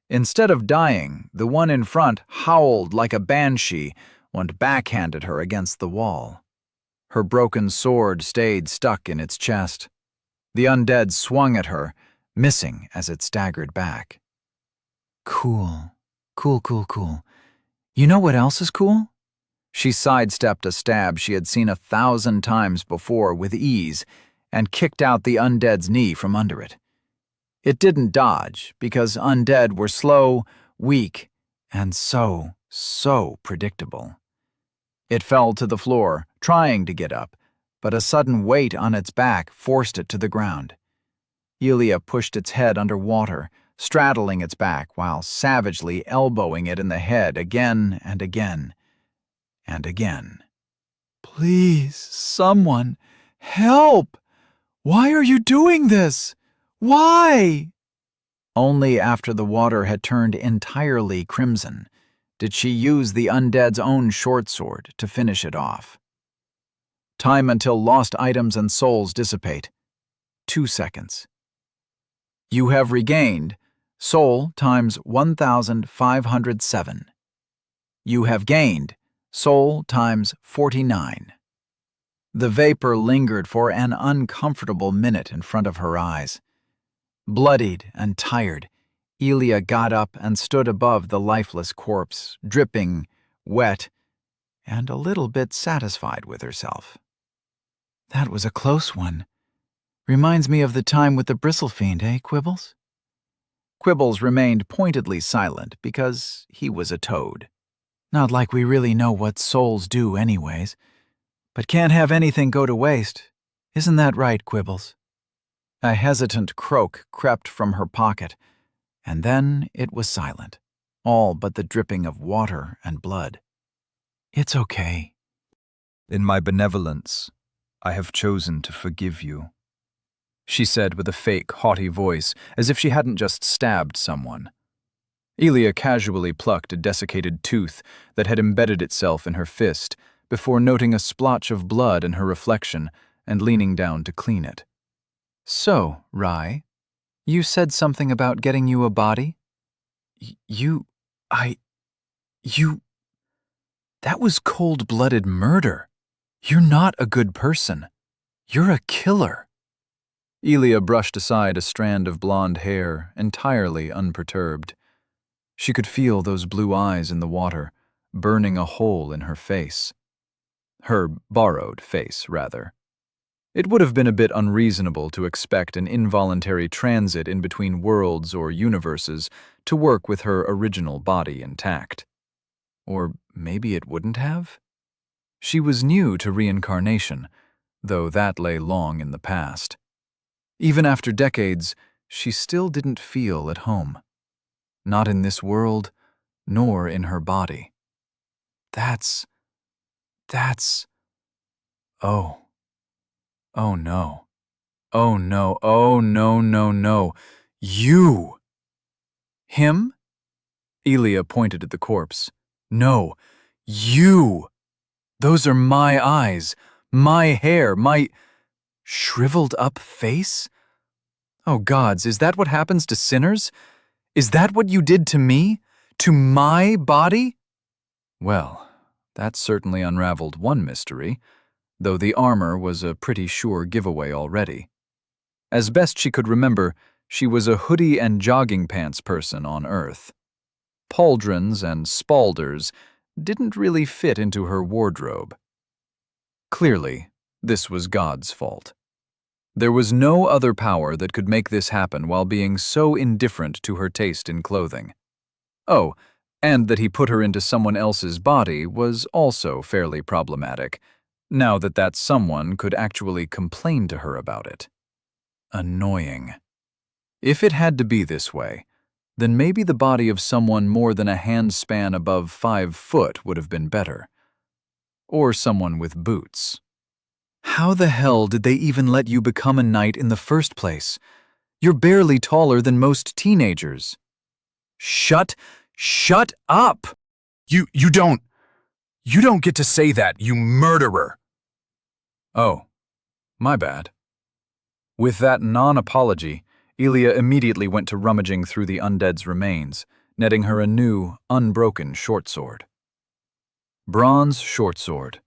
instead of dying, the one in front howled like a banshee and backhanded her against the wall. Her broken sword stayed stuck in its chest. The undead swung at her, missing as it staggered back. Cool. You know what else is cool? She sidestepped a stab she had seen 1,000 times before with ease and kicked out the undead's knee from under it. It didn't dodge because undead were slow, weak, and so predictable. It fell to the floor, trying to get up, but a sudden weight on its back forced it to the ground. Elia pushed its head under water, straddling its back while savagely elbowing it in the head again and again and again. Please, someone, help! Why are you doing this? Why? Only after the water had turned entirely crimson did she use the undead's own short sword to finish it off. Time until lost items and souls dissipate. 2 seconds. You have regained soul times 1,507. You have gained soul times 49. The vapor lingered for an uncomfortable minute in front of her eyes. Bloodied and tired, Elia got up and stood above the lifeless corpse, dripping, wet, and a little bit satisfied with herself. That was a close one. Reminds me of the time with the bristle fiend, eh, Quibbles? Quibbles remained pointedly silent because he was a toad. Not like we really know what souls do anyways, but can't have anything go to waste. Isn't that right, Quibbles? A hesitant croak crept from her pocket, and then it was silent, all but the dripping of water and blood. It's okay. In my benevolence, I have chosen to forgive you, she said with a fake, haughty voice, as if she hadn't just stabbed someone. Elia casually plucked a desiccated tooth that had embedded itself in her fist before noting a splotch of blood in her reflection and leaning down to clean it. So, Rai, you said something about getting you a body? You... I... You... That was cold-blooded murder. You're not a good person. You're a killer. Elia brushed aside a strand of blonde hair, entirely unperturbed. She could feel those blue eyes in the water, burning a hole in her face. Her borrowed face, rather. It would have been a bit unreasonable to expect an involuntary transit in between worlds or universes to work with her original body intact. Or maybe it wouldn't have? She was new to reincarnation, though that lay long in the past. Even after decades, she still didn't feel at home. Not in this world, nor in her body. That's... Oh. Oh no. Oh no, oh no, no, no. You! Him? Elia pointed at the corpse. No, you! Those are my eyes, my hair, my shriveled up face? Oh gods, is that what happens to sinners? Is that what you did to me? To my body? Well, that certainly unraveled one mystery, though the armor was a pretty sure giveaway already. As best she could remember, she was a hoodie and jogging pants person on Earth. Pauldrons and spalders didn't really fit into her wardrobe. Clearly, this was God's fault. There was no other power that could make this happen while being so indifferent to her taste in clothing. Oh, and that he put her into someone else's body was also fairly problematic, now that that someone could actually complain to her about it. Annoying. If it had to be this way, then maybe the body of someone more than a handspan above 5 foot would have been better. Or someone with boots. How the hell did they even let you become a knight in the first place? You're barely taller than most teenagers. Shut up! You don't get to say that, you murderer! Oh, my bad. With that non-apology, Elia immediately went to rummaging through the undead's remains, netting her a new, unbroken short sword. Bronze short sword.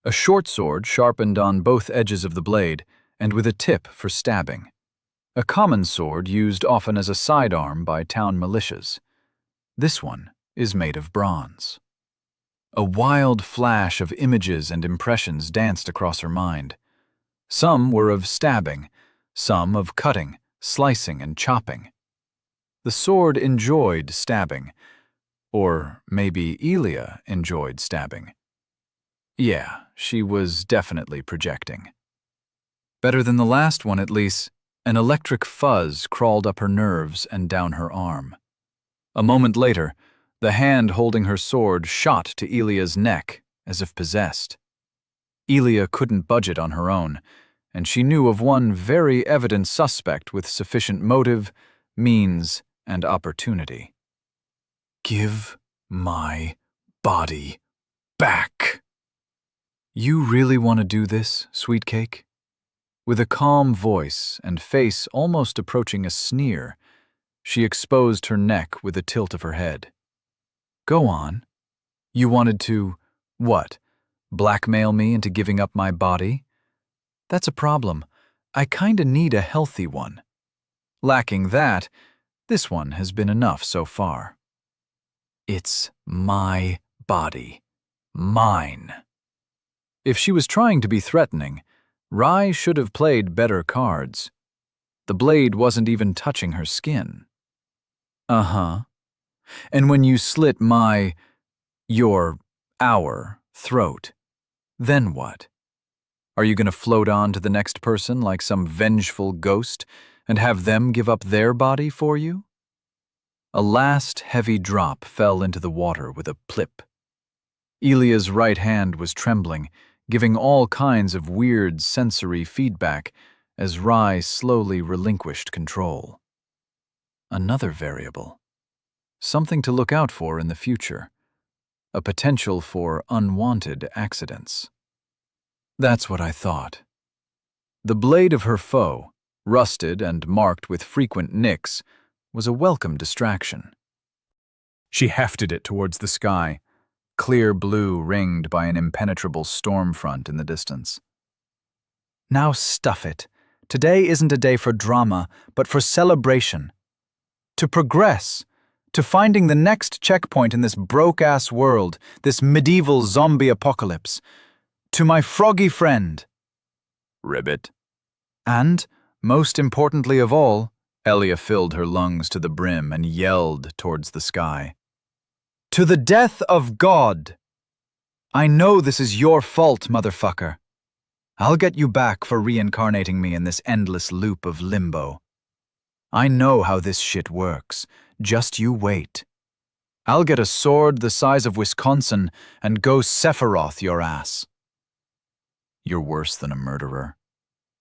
A short sword sharpened on both edges of the blade and with a tip for stabbing. A common sword used often as a sidearm by town militias. This one is made of bronze. A wild flash of images and impressions danced across her mind. Some were of stabbing, some of cutting, slicing, and chopping. The sword enjoyed stabbing. Or maybe Elia enjoyed stabbing. Yeah, she was definitely projecting. Better than the last one, at least. An electric fuzz crawled up her nerves and down her arm. A moment later, the hand holding her sword shot to Elia's neck as if possessed. Elia couldn't budge it on her own, and she knew of one very evident suspect with sufficient motive, means, and opportunity. Give my body back. You really want to do this, sweet cake? With a calm voice and face almost approaching a sneer, she exposed her neck with a tilt of her head. Go on. You wanted to, what, blackmail me into giving up my body? That's a problem. I kinda need a healthy one. Lacking that, this one has been enough so far. It's my body. Mine. If she was trying to be threatening, Rai should have played better cards. The blade wasn't even touching her skin. Uh-huh. And when you slit our throat, then what? Are you going to float on to the next person like some vengeful ghost and have them give up their body for you? A last heavy drop fell into the water with a plip. Elia's right hand was trembling, giving all kinds of weird sensory feedback as Rai slowly relinquished control. Another variable. Something to look out for in the future. A potential for unwanted accidents. That's what I thought. The blade of her foe, rusted and marked with frequent nicks, was a welcome distraction. She hefted it towards the sky, clear blue ringed by an impenetrable storm front in the distance. Now stuff it. Today isn't a day for drama, but for celebration. To progress. To finding the next checkpoint in this broke-ass world, this medieval zombie apocalypse. To my froggy friend. Ribbit. And, most importantly of all, Elia filled her lungs to the brim and yelled towards the sky. to the death of God. I know this is your fault, motherfucker. I'll get you back for reincarnating me in this endless loop of limbo. I know how this shit works. Just you wait. I'll get a sword the size of Wisconsin and go Sephiroth your ass. You're worse than a murderer.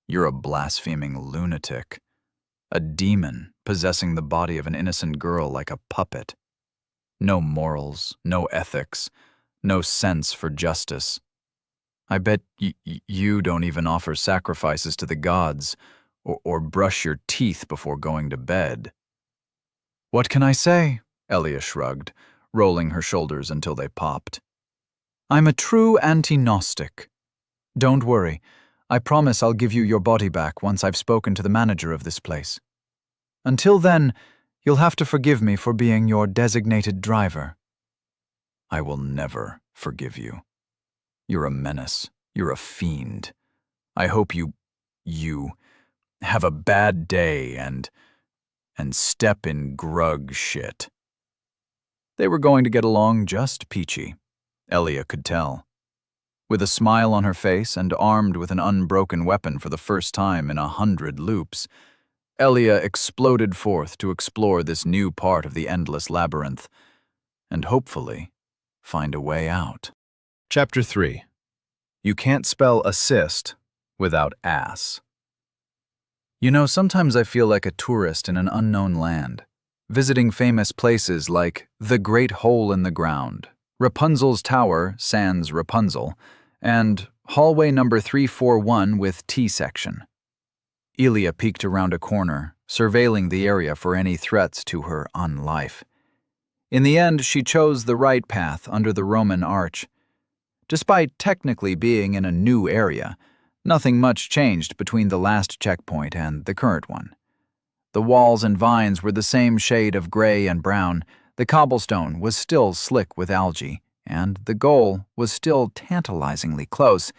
You're a blaspheming lunatic. A demon possessing the body of an innocent girl like a puppet. No morals, no ethics, no sense for justice. I bet you don't even offer sacrifices to the gods or brush your teeth before going to bed. What can I say? Elia shrugged, rolling her shoulders until they popped. I'm a true anti-Gnostic. Don't worry. I promise I'll give you your body back once I've spoken to the manager of this place. Until then, you'll have to forgive me for being your designated driver. I will never forgive you. You're a menace. You're a fiend. I hope you have a bad day and step in grug shit. They were going to get along just peachy. Elia could tell. With a smile on her face and armed with an unbroken weapon for the first time in 100 loops, Elia exploded forth to explore this new part of the endless labyrinth and hopefully find a way out. Chapter 3. You can't spell assist without ass. You know, sometimes I feel like a tourist in an unknown land, visiting famous places like the Great Hole in the Ground, Rapunzel's Tower sans Rapunzel, and hallway number 341 with T-section. Elia peeked around a corner, surveilling the area for any threats to her unlife. In the end, she chose the right path under the Roman arch. Despite technically being in a new area, nothing much changed between the last checkpoint and the current one. The walls and vines were the same shade of gray and brown, the cobblestone was still slick with algae, and the goal was still tantalizingly close,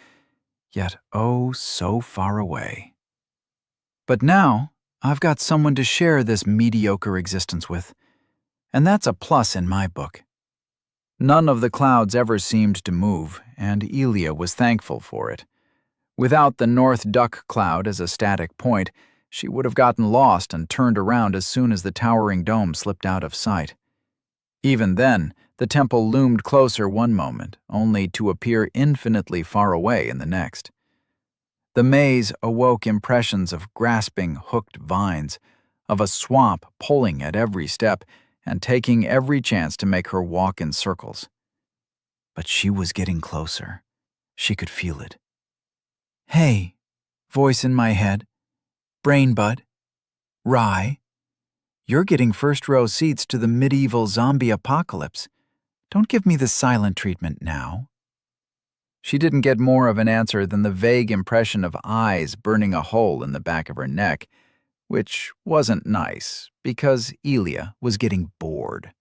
yet oh so far away. But now, I've got someone to share this mediocre existence with, and that's a plus in my book. None of the clouds ever seemed to move, and Elia was thankful for it. Without the North Duck cloud as a static point, she would have gotten lost and turned around as soon as the towering dome slipped out of sight. Even then, the temple loomed closer one moment, only to appear infinitely far away in the next. The maze awoke impressions of grasping hooked vines, of a swamp pulling at every step and taking every chance to make her walk in circles. But she was getting closer. She could feel it. Hey, voice in my head, brain bud, Rye, you're getting first-row seats to the medieval zombie apocalypse. Don't give me the silent treatment now. She didn't get more of an answer than the vague impression of eyes burning a hole in the back of her neck, which wasn't nice because Elia was getting bored.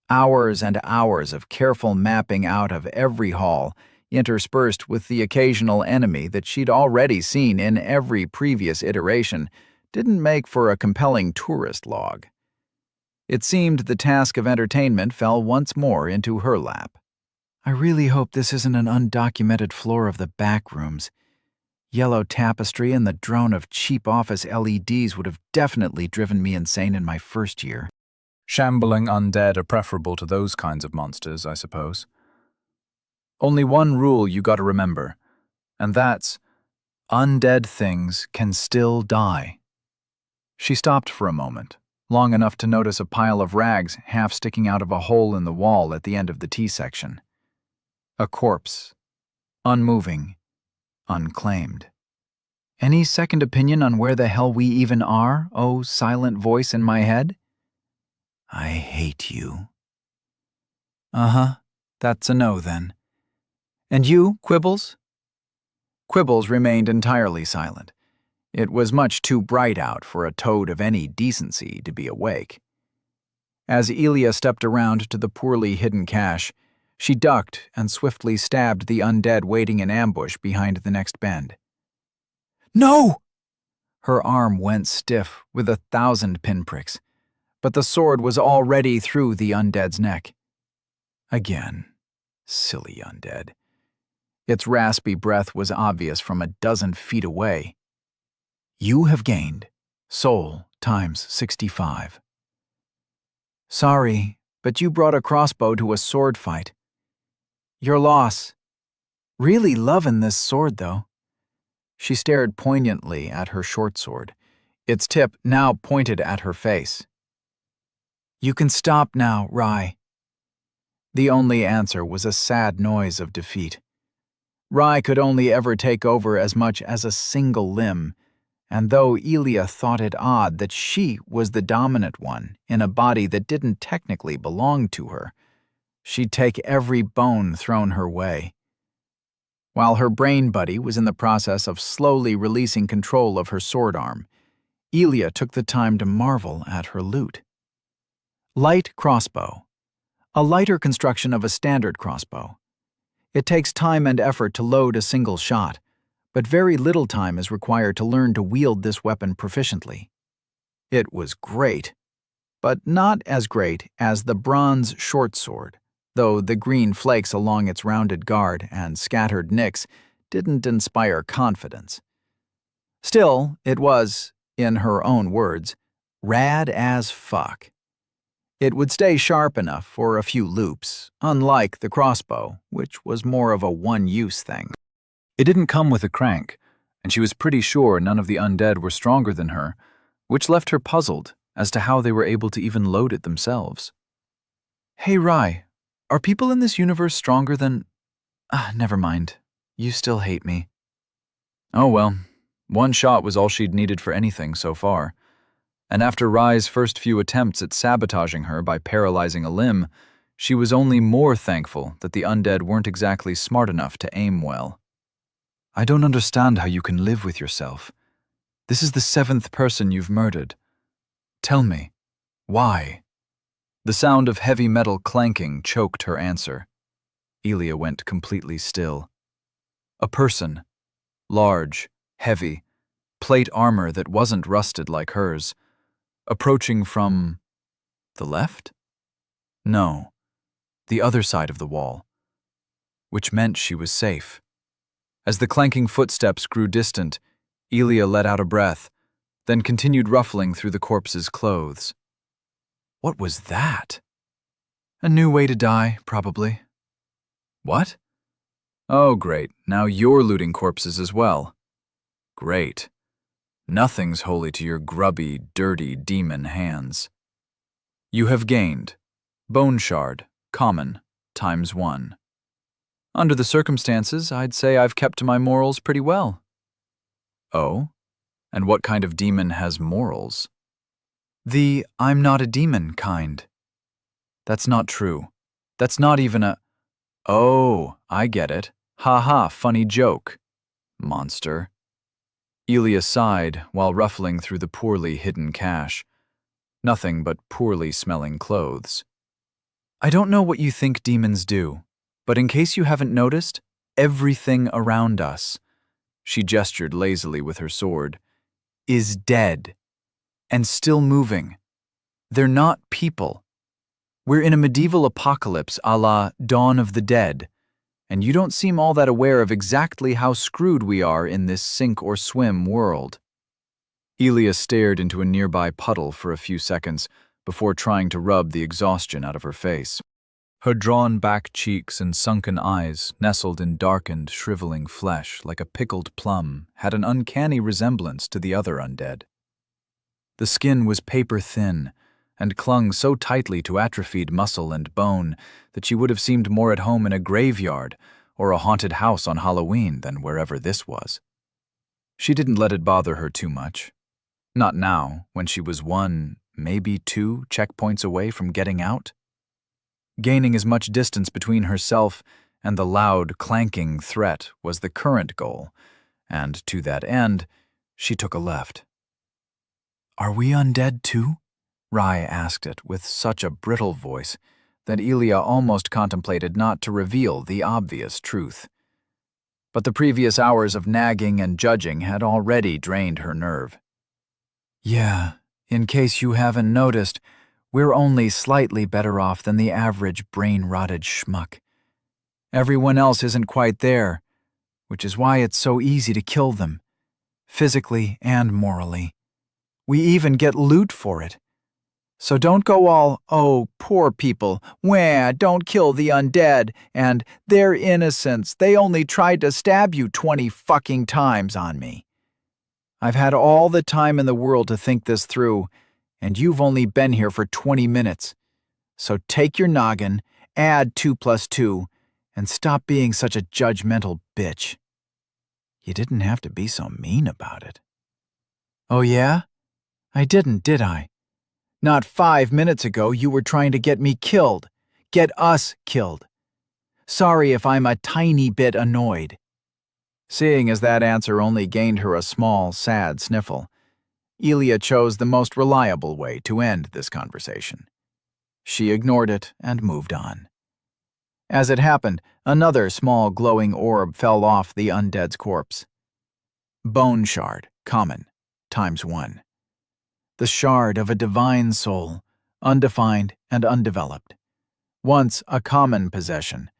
Hours and hours of careful mapping out of every hall, interspersed with the occasional enemy that she'd already seen in every previous iteration, didn't make for a compelling tourist log. It seemed the task of entertainment fell once more into her lap. I really hope this isn't an undocumented floor of the back rooms. Yellow tapestry and the drone of cheap office LEDs would have definitely driven me insane in my first year. Shambling undead are preferable to those kinds of monsters, I suppose. Only one rule you gotta remember, and that's, undead things can still die. She stopped for a moment, long enough to notice a pile of rags half sticking out of a hole in the wall at the end of the T-section. A corpse, unmoving, unclaimed. Any second opinion on where the hell we even are, oh silent voice in my head? I hate you. Uh-huh. That's a no, then. And you, Quibbles? Quibbles remained entirely silent. It was much too bright out for a toad of any decency to be awake. As Elia stepped around to the poorly hidden cache, she ducked and swiftly stabbed the undead waiting in ambush behind the next bend. No! Her arm went stiff with 1,000 pinpricks, but the sword was already through the undead's neck. Again, silly undead. Its raspy breath was obvious from 12 feet away. You have gained soul times 65. Sorry, but you brought a crossbow to a sword fight. Your loss. Really lovin' this sword, though. She stared poignantly at her short sword, its tip now pointed at her face. You can stop now, Rye. The only answer was a sad noise of defeat. Rye could only ever take over as much as a single limb, and though Elia thought it odd that she was the dominant one in a body that didn't technically belong to her, she'd take every bone thrown her way. While her brain buddy was in the process of slowly releasing control of her sword arm, Elia took the time to marvel at her loot. Light crossbow. A lighter construction of a standard crossbow. It takes time and effort to load a single shot, but very little time is required to learn to wield this weapon proficiently. It was great, but not as great as the bronze short sword, though the green flakes along its rounded guard and scattered nicks didn't inspire confidence. Still, it was, in her own words, rad as fuck. It would stay sharp enough for a few loops, unlike the crossbow, which was more of a one-use thing. It didn't come with a crank, and she was pretty sure none of the undead were stronger than her, which left her puzzled as to how they were able to even load it themselves. Hey, Rye, are people in this universe stronger than… never mind. You still hate me. Oh well, one shot was all she'd needed for anything so far. And after Rye's first few attempts at sabotaging her by paralyzing a limb, she was only more thankful that the undead weren't exactly smart enough to aim well. I don't understand how you can live with yourself. This is the 7th person you've murdered. Tell me, why? The sound of heavy metal clanking choked her answer. Elia went completely still. A person. Large, heavy, plate armor that wasn't rusted like hers. Approaching from… the left? No, the other side of the wall. Which meant she was safe. As the clanking footsteps grew distant, Elia let out a breath, then continued ruffling through the corpse's clothes. What was that? A new way to die, probably. What? Oh, great. Now you're looting corpses as well. Great. Nothing's holy to your grubby, dirty demon hands. You have gained Bone Shard, common, ×1. Under the circumstances, I'd say I've kept to my morals pretty well. Oh? And what kind of demon has morals? The I'm not a demon kind. That's not true. That's not even a… Oh, I get it. Ha ha, funny joke. Monster. Elia sighed while ruffling through the poorly hidden cache. Nothing but poorly smelling clothes. I don't know what you think demons do, but in case you haven't noticed, everything around us, she gestured lazily with her sword, is dead and still moving. They're not people. We're in a medieval apocalypse a la Dawn of the Dead, and you don't seem all that aware of exactly how screwed we are in this sink-or-swim world. Elia stared into a nearby puddle for a few seconds before trying to rub the exhaustion out of her face. Her drawn-back cheeks and sunken eyes, nestled in darkened, shriveling flesh like a pickled plum, had an uncanny resemblance to the other undead. The skin was paper-thin, and clung so tightly to atrophied muscle and bone that she would have seemed more at home in a graveyard or a haunted house on Halloween than wherever this was. She didn't let it bother her too much. Not now, when she was 1, maybe 2 checkpoints away from getting out. Gaining as much distance between herself and the loud, clanking threat was the current goal, and to that end, she took a left. "Are we undead too?" Rai asked it with such a brittle voice that Elia almost contemplated not to reveal the obvious truth. But the previous hours of nagging and judging had already drained her nerve. "Yeah, in case you haven't noticed, we're only slightly better off than the average brain-rotted schmuck. Everyone else isn't quite there, which is why it's so easy to kill them, physically and morally. We even get loot for it. So don't go all, 'Oh, poor people, wah, don't kill the undead,' and 'they're innocents, they only tried to stab you 20 fucking times' on me. I've had all the time in the world to think this through, and you've only been here for 20 minutes. So take your noggin, add 2 plus 2, and stop being such a judgmental bitch." You didn't have to be so mean about it. "Oh yeah? I didn't, did I? Not 5 minutes ago you were trying to get me killed. Get us killed. Sorry if I'm a tiny bit annoyed." Seeing as that answer only gained her a small, sad sniffle, Elia chose the most reliable way to end this conversation. She ignored it and moved on. As it happened, another small glowing orb fell off the undead's corpse. Bone shard, common, ×1. The shard of a divine soul, undefined and undeveloped. Once a common possession,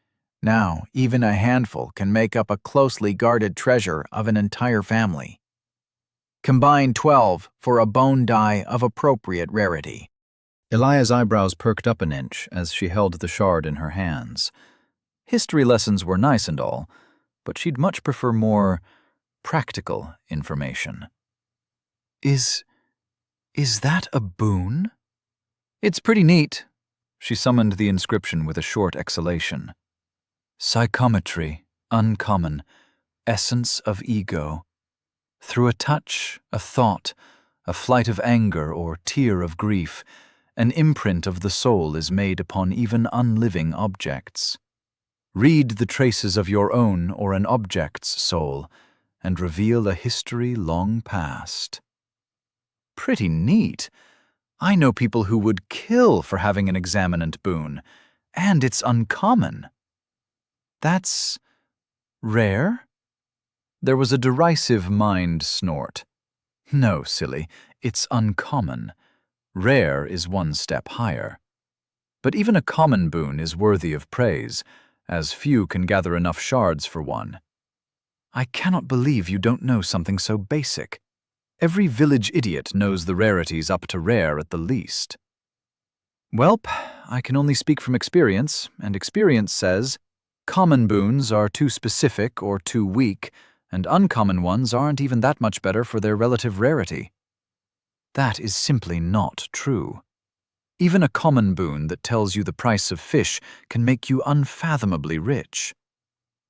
now even a handful can make up a closely guarded treasure of an entire family. Combine 12 for a bone die of appropriate rarity. Elia's eyebrows perked up an inch as she held the shard in her hands. History lessons were nice and all, but she'd much prefer more practical information. Is that a boon?" "It's pretty neat." She summoned the inscription with a short exhalation. "Psychometry, uncommon, essence of ego. Through a touch, a thought, a flight of anger or tear of grief, an imprint of the soul is made upon even unliving objects. Read the traces of your own or an object's soul, and reveal a history long past." Pretty neat. I know people who would kill for having an examinant boon, and it's uncommon. That's rare? There was a derisive mind snort. No, silly, it's uncommon. Rare is one step higher. But even a common boon is worthy of praise, as few can gather enough shards for one. I cannot believe you don't know something so basic. Every village idiot knows the rarities up to rare at the least. Welp, I can only speak from experience, and experience says, common boons are too specific or too weak, and uncommon ones aren't even that much better for their relative rarity. That is simply not true. Even a common boon that tells you the price of fish can make you unfathomably rich.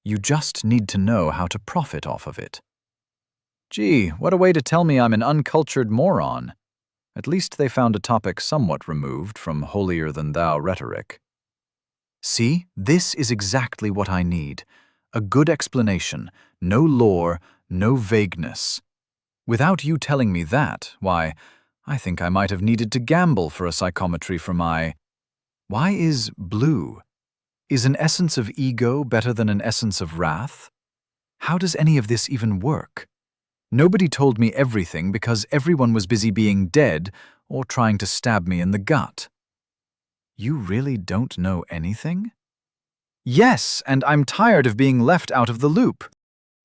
You just need to know how to profit off of it. Gee, what a way to tell me I'm an uncultured moron. At least they found a topic somewhat removed from holier-than-thou rhetoric. See, this is exactly what I need. A good explanation, no lore, no vagueness. Without you telling me that, why, I think I might have needed to gamble for a psychometry for my... Why is blue? Is an essence of ego better than an essence of wrath? How does any of this even work? Nobody told me everything because everyone was busy being dead or trying to stab me in the gut. You really don't know anything? Yes, and I'm tired of being left out of the loop.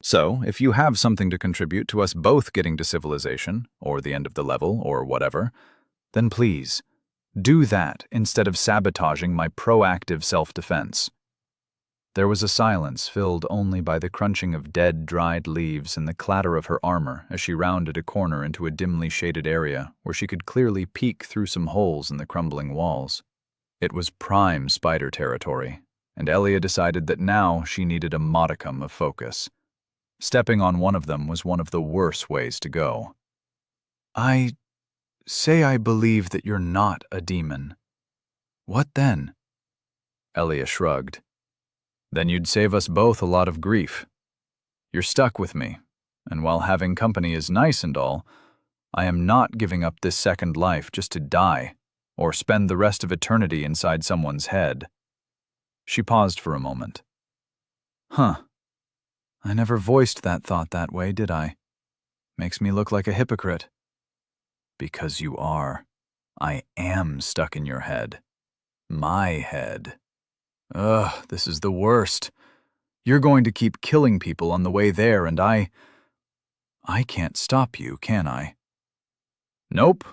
So, if you have something to contribute to us both getting to civilization, or the end of the level, or whatever, then please, do that instead of sabotaging my proactive self-defense. There was a silence filled only by the crunching of dead, dried leaves and the clatter of her armor as she rounded a corner into a dimly shaded area where she could clearly peek through some holes in the crumbling walls. It was prime spider territory, and Elia decided that now she needed a modicum of focus. Stepping on one of them was one of the worst ways to go. I say I believe that you're not a demon. What then? Elia shrugged. Then you'd save us both a lot of grief. You're stuck with me, and while having company is nice and all, I am not giving up this second life just to die, or spend the rest of eternity inside someone's head. She paused for a moment. Huh. I never voiced that thought that way, did I? Makes me look like a hypocrite. Because you are. I am stuck in your head. My head. Ugh, this is the worst. You're going to keep killing people on the way there, and I can't stop you, can I? Nope.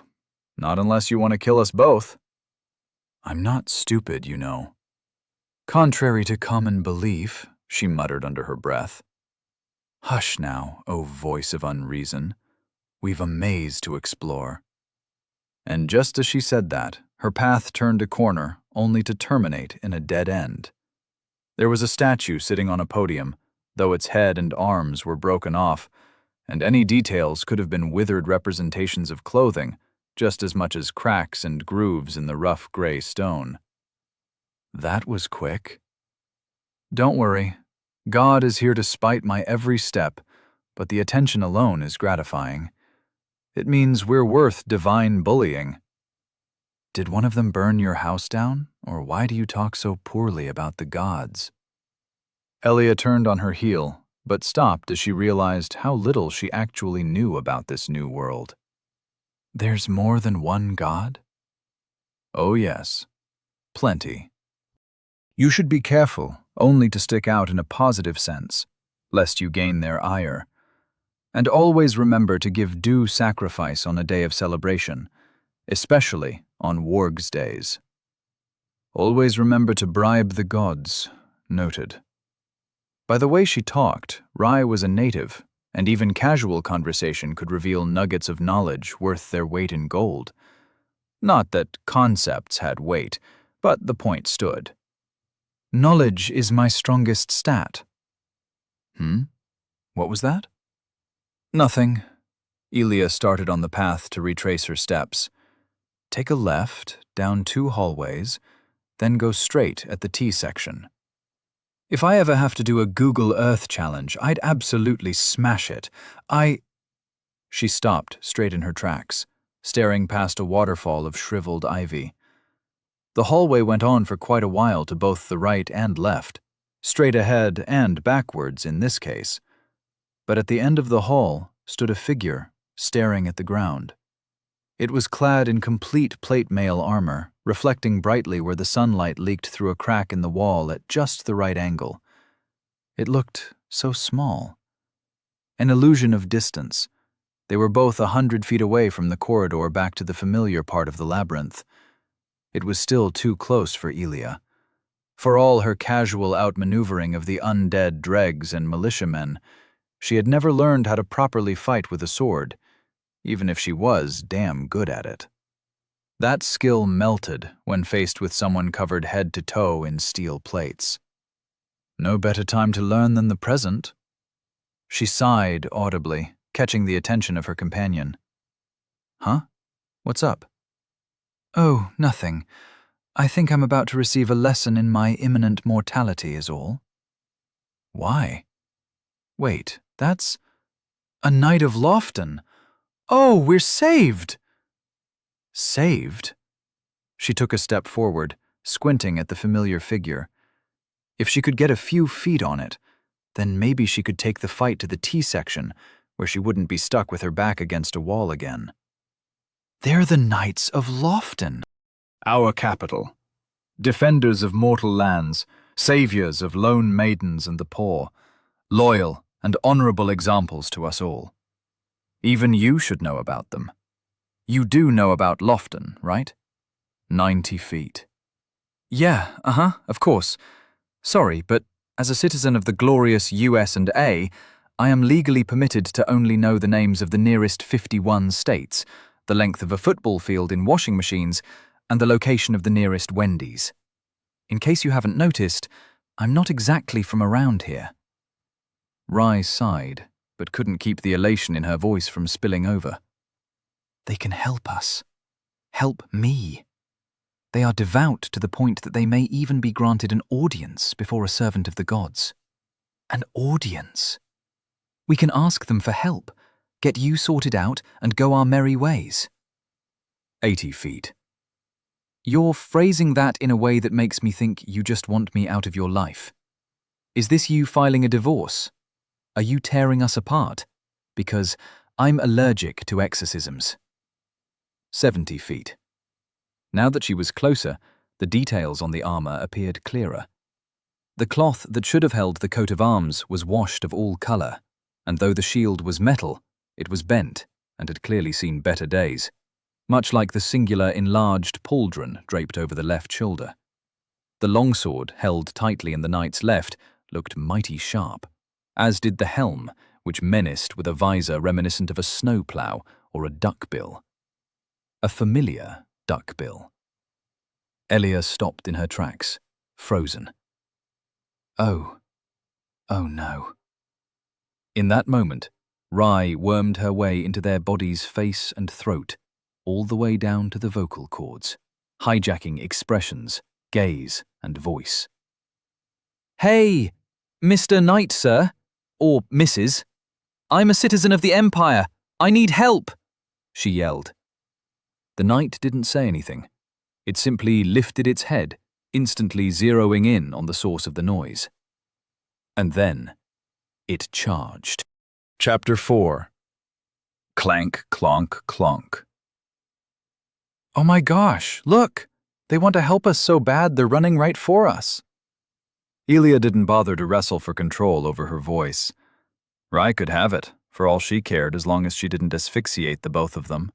Not unless you want to kill us both. I'm not stupid, you know. Contrary to common belief, she muttered under her breath. Hush now, O voice of unreason. We've a maze to explore. And just as she said that, her path turned a corner, only to terminate in a dead end. There was a statue sitting on a podium, though its head and arms were broken off, and any details could have been withered representations of clothing, just as much as cracks and grooves in the rough gray stone. That was quick. Don't worry. God is here to spite my every step, but the attention alone is gratifying. It means we're worth divine bullying. Did one of them burn your house down, or why do you talk so poorly about the gods? Elia turned on her heel, but stopped as she realized how little she actually knew about this new world. There's more than one god? Oh yes, plenty. You should be careful, only to stick out in a positive sense, lest you gain their ire. And always remember to give due sacrifice on a day of celebration, especially on wargs days. Always remember to bribe the gods. Noted. By the way she talked, Rai was a native, and even casual conversation could reveal nuggets of knowledge worth their weight in gold. Not that concepts had weight, but the point stood. Knowledge is my strongest stat. What was that? Nothing. Elia started on the path to retrace her steps. Take a left, down 2 hallways, then go straight at the T section. If I ever have to do a Google Earth challenge, I'd absolutely smash it. She stopped straight in her tracks, staring past a waterfall of shriveled ivy. The hallway went on for quite a while to both the right and left, straight ahead and backwards in this case. But at the end of the hall stood a figure, staring at the ground. It was clad in complete plate mail armor, reflecting brightly where the sunlight leaked through a crack in the wall at just the right angle. It looked so small. An illusion of distance. They were both 100 feet away from the corridor back to the familiar part of the labyrinth. It was still too close for Elia. For all her casual outmaneuvering of the undead dregs and militiamen, she had never learned how to properly fight with a sword, even if she was damn good at it. That skill melted when faced with someone covered head to toe in steel plates. No better time to learn than the present. She sighed audibly, catching the attention of her companion. Huh? What's up? Oh, nothing. I think I'm about to receive a lesson in my imminent mortality is all. Why? Wait, that's a Knight of Lofton. Oh, we're saved! Saved? She took a step forward, squinting at the familiar figure. If she could get a few feet on it, then maybe she could take the fight to the T section, where she wouldn't be stuck with her back against a wall again. They're the Knights of Lofton. Our capital. Defenders of mortal lands, saviors of lone maidens and the poor, loyal and honorable examples to us all. Even you should know about them. You do know about Lofton, right? 90 feet. Yeah, of course. Sorry, but as a citizen of the glorious US&A, I am legally permitted to only know the names of the nearest 51 states, the length of a football field in washing machines, and the location of the nearest Wendy's. In case you haven't noticed, I'm not exactly from around here. Rai sighed, but couldn't keep the elation in her voice from spilling over. They can help us. Help me. They are devout to the point that they may even be granted an audience before a servant of the gods. An audience. We can ask them for help, get you sorted out, and go our merry ways. 80 feet. You're phrasing that in a way that makes me think you just want me out of your life. Is this you filing a divorce? Are you tearing us apart? Because I'm allergic to exorcisms. 70 feet. Now that she was closer, the details on the armor appeared clearer. The cloth that should have held the coat of arms was washed of all color, and though the shield was metal, it was bent and had clearly seen better days, much like the singular enlarged pauldron draped over the left shoulder. The longsword, held tightly in the knight's left, looked mighty sharp, as did the helm, which menaced with a visor reminiscent of a snowplow or a duckbill. A familiar duckbill. Elia stopped in her tracks, frozen. Oh no. In that moment, Rye wormed her way into their body's face and throat, all the way down to the vocal cords, hijacking expressions, gaze, and voice. Hey, Mr. Knight, sir, or Mrs. I'm a citizen of the Empire. I need help, she yelled. The knight didn't say anything. It simply lifted its head, instantly zeroing in on the source of the noise. And then, it charged. Chapter 4. Clank, clonk, clonk. Oh my gosh, look! They want to help us so bad they're running right for us. Elia didn't bother to wrestle for control over her voice. Rye could have it, for all she cared, as long as she didn't asphyxiate the both of them.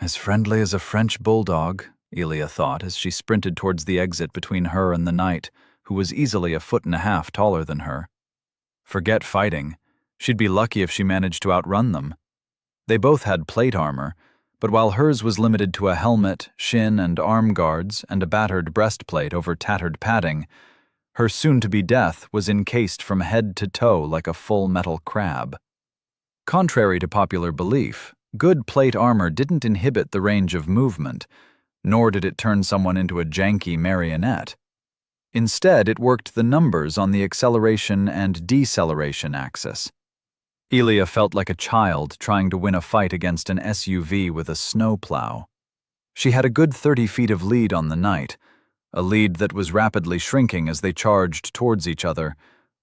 As friendly as a French bulldog, Elia thought as she sprinted towards the exit between her and the knight, who was easily 1.5 feet taller than her. Forget fighting. She'd be lucky if she managed to outrun them. They both had plate armor, but while hers was limited to a helmet, shin and arm guards, and a battered breastplate over tattered padding, her soon-to-be death was encased from head to toe like a full metal crab. Contrary to popular belief, good plate armor didn't inhibit the range of movement, nor did it turn someone into a janky marionette. Instead, it worked the numbers on the acceleration and deceleration axis. Elia felt like a child trying to win a fight against an SUV with a snowplow. She had a good 30 feet of lead on the knight, a lead that was rapidly shrinking as they charged towards each other,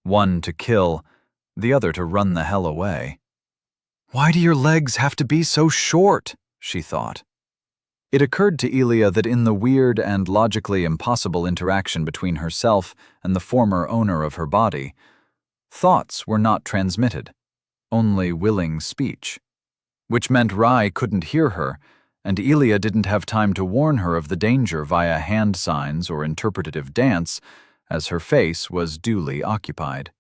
one to kill, the other to run the hell away. Why do your legs have to be so short? She thought. It occurred to Elia that in the weird and logically impossible interaction between herself and the former owner of her body, thoughts were not transmitted, only willing speech, which meant Rye couldn't hear her, and Elia didn't have time to warn her of the danger via hand signs or interpretative dance, as her face was duly occupied.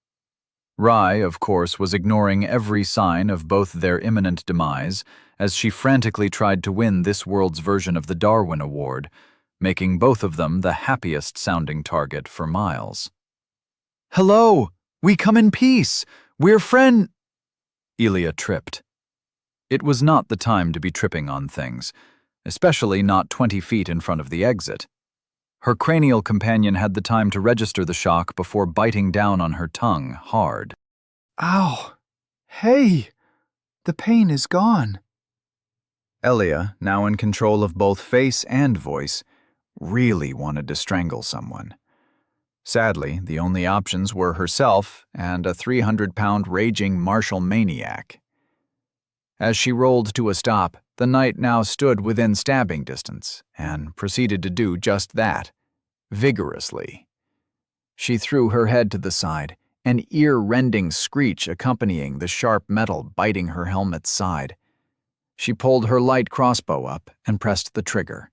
Rye, of course, was ignoring every sign of both their imminent demise as she frantically tried to win this world's version of the Darwin Award, making both of them the happiest-sounding target for miles. Hello! We come in peace! We're friend— Elia tripped. It was not the time to be tripping on things, especially not 20 feet in front of the exit. Her cranial companion had the time to register the shock before biting down on her tongue hard. Ow! Hey! The pain is gone. Elia, now in control of both face and voice, really wanted to strangle someone. Sadly, the only options were herself and a 300-pound raging martial maniac. As she rolled to a stop, the knight now stood within stabbing distance and proceeded to do just that, vigorously. She threw her head to the side, an ear-rending screech accompanying the sharp metal biting her helmet's side. She pulled her light crossbow up and pressed the trigger.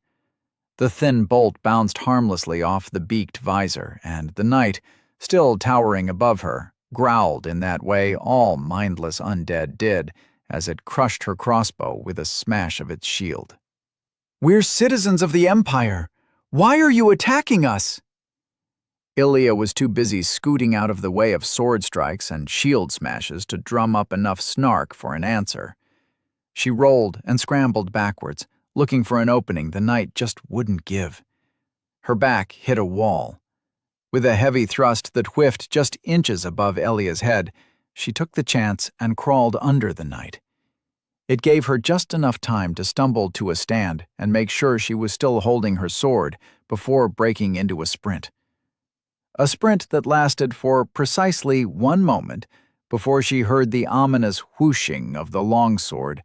The thin bolt bounced harmlessly off the beaked visor, and the knight, still towering above her, growled in that way all mindless undead did as it crushed her crossbow with a smash of its shield. We're citizens of the Empire. Why are you attacking us? Elia was too busy scooting out of the way of sword strikes and shield smashes to drum up enough snark for an answer. She rolled and scrambled backwards, looking for an opening the knight just wouldn't give. Her back hit a wall. With a heavy thrust that whiffed just inches above Elia's head, she took the chance and crawled under the knight. It gave her just enough time to stumble to a stand and make sure she was still holding her sword before breaking into a sprint. A sprint that lasted for precisely 1 moment before she heard the ominous whooshing of the longsword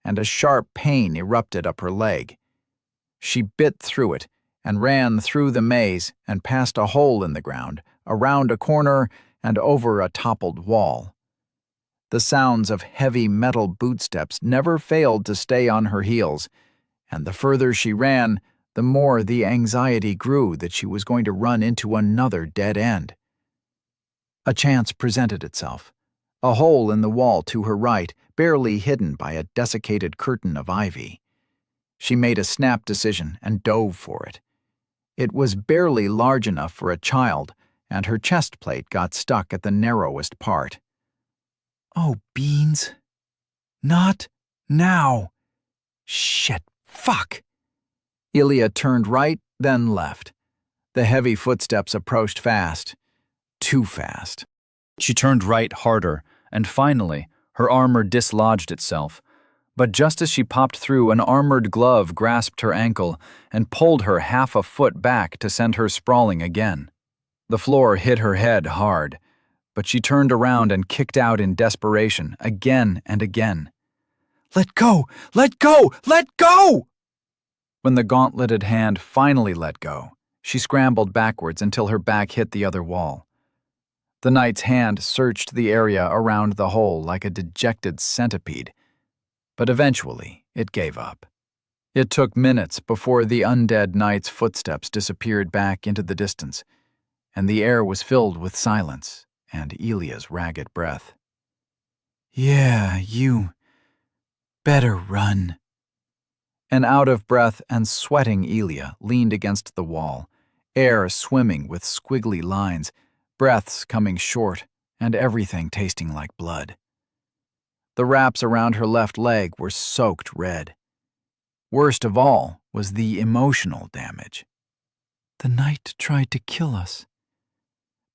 and a sharp pain erupted up her leg. She bit through it and ran through the maze and past a hole in the ground, around a corner, and over a toppled wall. The sounds of heavy metal bootsteps never failed to stay on her heels, and the further she ran, the more the anxiety grew that she was going to run into another dead end. A chance presented itself. A hole in the wall to her right, barely hidden by a desiccated curtain of ivy. She made a snap decision and dove for it. It was barely large enough for a child, and her chest plate got stuck at the narrowest part. Oh, beans. Not now. Shit, fuck. Ilya turned right, then left. The heavy footsteps approached fast. Too fast. She turned right harder, and finally, her armor dislodged itself. But just as she popped through, an armored glove grasped her ankle and pulled her half a foot back to send her sprawling again. The floor hit her head hard, but she turned around and kicked out in desperation, again and again. Let go! Let go! Let go! When the gauntleted hand finally let go, she scrambled backwards until her back hit the other wall. The knight's hand searched the area around the hole like a dejected centipede, but eventually it gave up. It took minutes before the undead knight's footsteps disappeared back into the distance, and the air was filled with silence and Ilya's ragged breath. Yeah, you better run. An out-of-breath and sweating Ilya leaned against the wall, air swimming with squiggly lines, breaths coming short, and everything tasting like blood. The wraps around her left leg were soaked red. Worst of all was the emotional damage. The knight tried to kill us.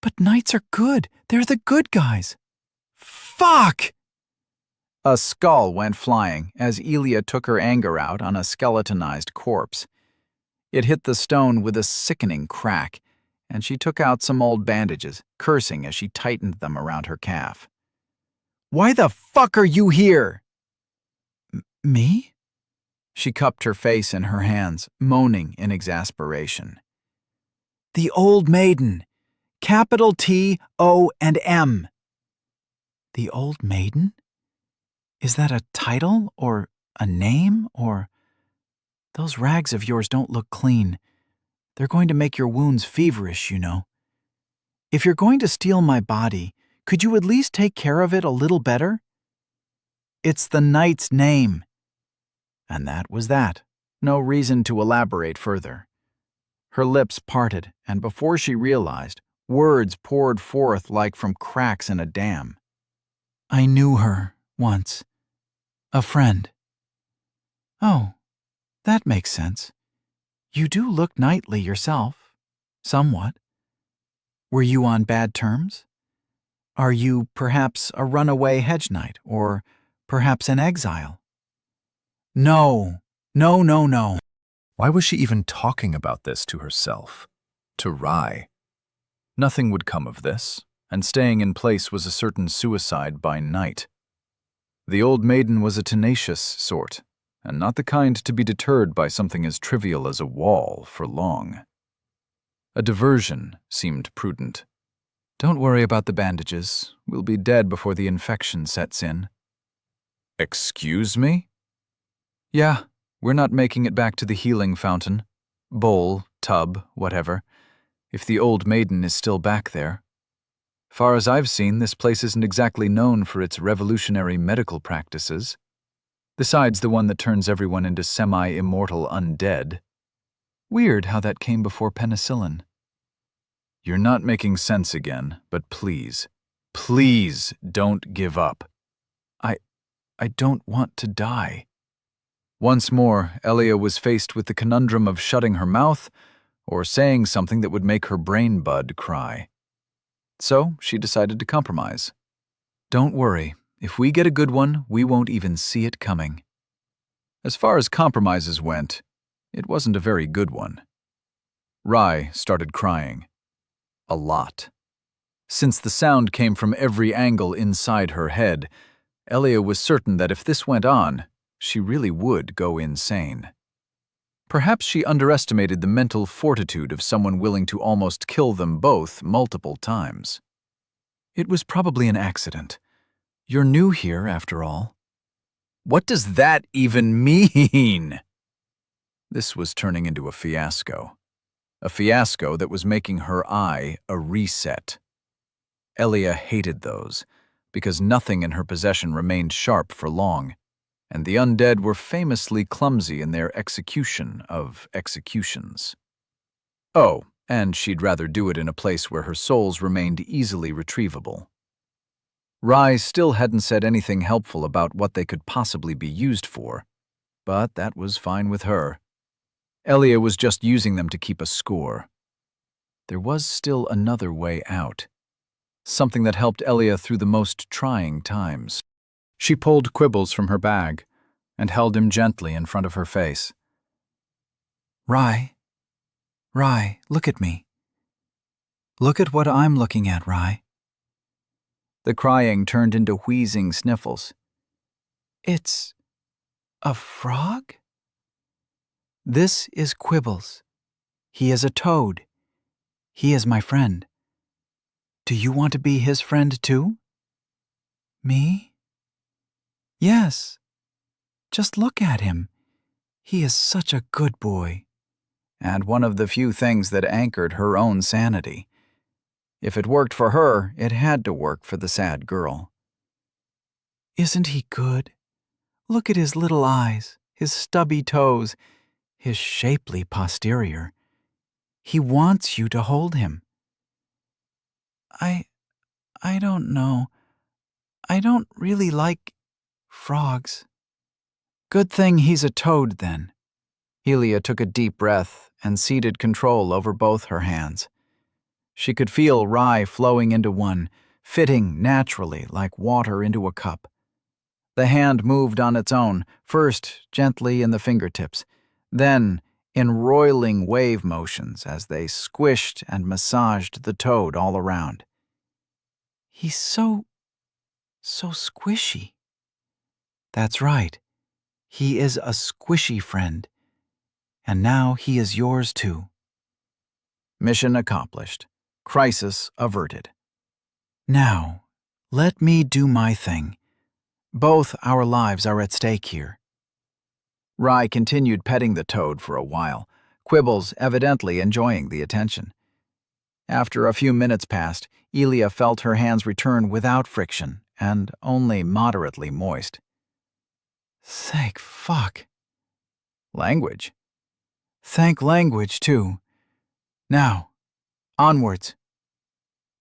But knights are good. They're the good guys. Fuck! A skull went flying as Ilya took her anger out on a skeletonized corpse. It hit the stone with a sickening crack, and she took out some old bandages, cursing as she tightened them around her calf. Why the fuck are you here? Me? She cupped her face in her hands, moaning in exasperation. The Old Maiden. Capital T-O-M. The Old Maiden? Is that a title or a name or... Those rags of yours don't look clean. They're going to make your wounds feverish, you know. If you're going to steal my body, could you at least take care of it a little better? It's the knight's name. And that was that. No reason to elaborate further. Her lips parted, and before she realized, words poured forth like from cracks in a dam. I knew her once. A friend. Oh, that makes sense. You do look knightly yourself. Somewhat. Were you on bad terms? Are you perhaps a runaway hedge knight, or perhaps an exile? No. No. Why was she even talking about this to herself? To Rai? Nothing would come of this, and staying in place was a certain suicide by night. The Old Maiden was a tenacious sort, and not the kind to be deterred by something as trivial as a wall for long. A diversion seemed prudent. Don't worry about the bandages. We'll be dead before the infection sets in. Excuse me? Yeah, we're not making it back to the healing fountain. Bowl, tub, whatever. If the Old Maiden is still back there. Far as I've seen, this place isn't exactly known for its revolutionary medical practices. Besides the one that turns everyone into semi-immortal undead. Weird how that came before penicillin. You're not making sense again, but please don't give up. I don't want to die. Once more, Elia was faced with the conundrum of shutting her mouth or saying something that would make her brain bud cry. So she decided to compromise. Don't worry, if we get a good one, we won't even see it coming. As far as compromises went, it wasn't a very good one. Rai started crying. A lot. Since the sound came from every angle inside her head, Elia was certain that if this went on, she really would go insane. Perhaps she underestimated the mental fortitude of someone willing to almost kill them both multiple times. It was probably an accident. You're new here, after all. What does that even mean? This was turning into a fiasco. A fiasco that was making her eye a reset. Elia hated those, because nothing in her possession remained sharp for long, and the undead were famously clumsy in their execution of executions. Oh, and she'd rather do it in a place where her souls remained easily retrievable. Rai still hadn't said anything helpful about what they could possibly be used for, but that was fine with her. Elia was just using them to keep a score. There was still another way out. Something that helped Elia through the most trying times. She pulled Quibbles from her bag and held him gently in front of her face. Rai, look at me. Look at what I'm looking at, Rai. The crying turned into wheezing sniffles. It's a frog? This is Quibbles. He is a toad. He is my friend. Do you want to be his friend too? Me? Yes. Just look at him. He is such a good boy. And one of the few things that anchored her own sanity. If it worked for her, it had to work for the sad girl. Isn't he good? Look at his little eyes, his stubby toes, his shapely posterior. He wants you to hold him. I don't know. I don't really like frogs. Good thing he's a toad, then. Elia took a deep breath and ceded control over both her hands. She could feel Rai flowing into one, fitting naturally like water into a cup. The hand moved on its own, first gently in the fingertips, then in roiling wave motions as they squished and massaged the toad all around. He's so squishy. That's right. He is a squishy friend. And now he is yours too. Mission accomplished. Crisis averted. Now, let me do my thing. Both our lives are at stake here. Rai continued petting the toad for a while, Quibbles evidently enjoying the attention. After a few minutes passed, Elia felt her hands return without friction and only moderately moist. Thank fuck. Language. Thank language, too. Now, onwards.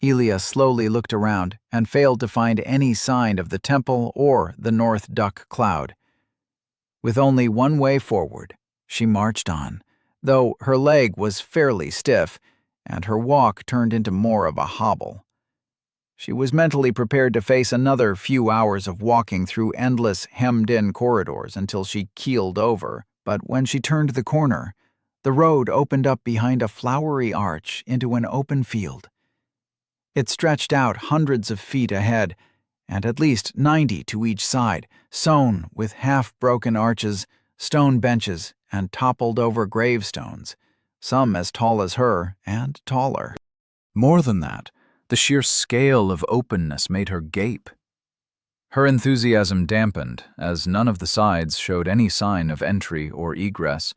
Elia slowly looked around and failed to find any sign of the temple or the North Duck Cloud. With only one way forward, she marched on, though her leg was fairly stiff and her walk turned into more of a hobble. She was mentally prepared to face another few hours of walking through endless, hemmed-in corridors until she keeled over, but when she turned the corner, the road opened up behind a flowery arch into an open field. It stretched out hundreds of feet ahead, and at least 90 to each side, sown with half-broken arches, stone benches, and toppled-over gravestones, some as tall as her and taller. More than that, the sheer scale of openness made her gape. Her enthusiasm dampened as none of the sides showed any sign of entry or egress,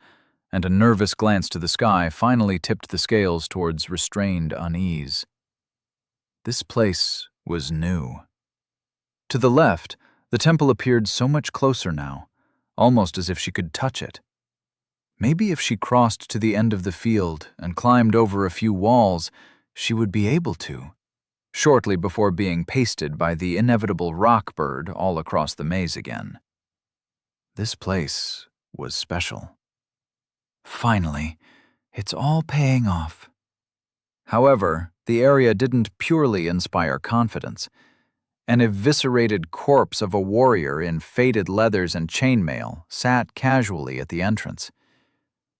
and a nervous glance to the sky finally tipped the scales towards restrained unease. This place was new. To the left, the temple appeared so much closer now, almost as if she could touch it. Maybe if she crossed to the end of the field and climbed over a few walls, she would be able to, shortly before being pasted by the inevitable rock bird all across the maze again. This place was special. Finally, It's all paying off. However, the area didn't purely inspire confidence. An eviscerated corpse of a warrior in faded leathers and chainmail sat casually at the entrance.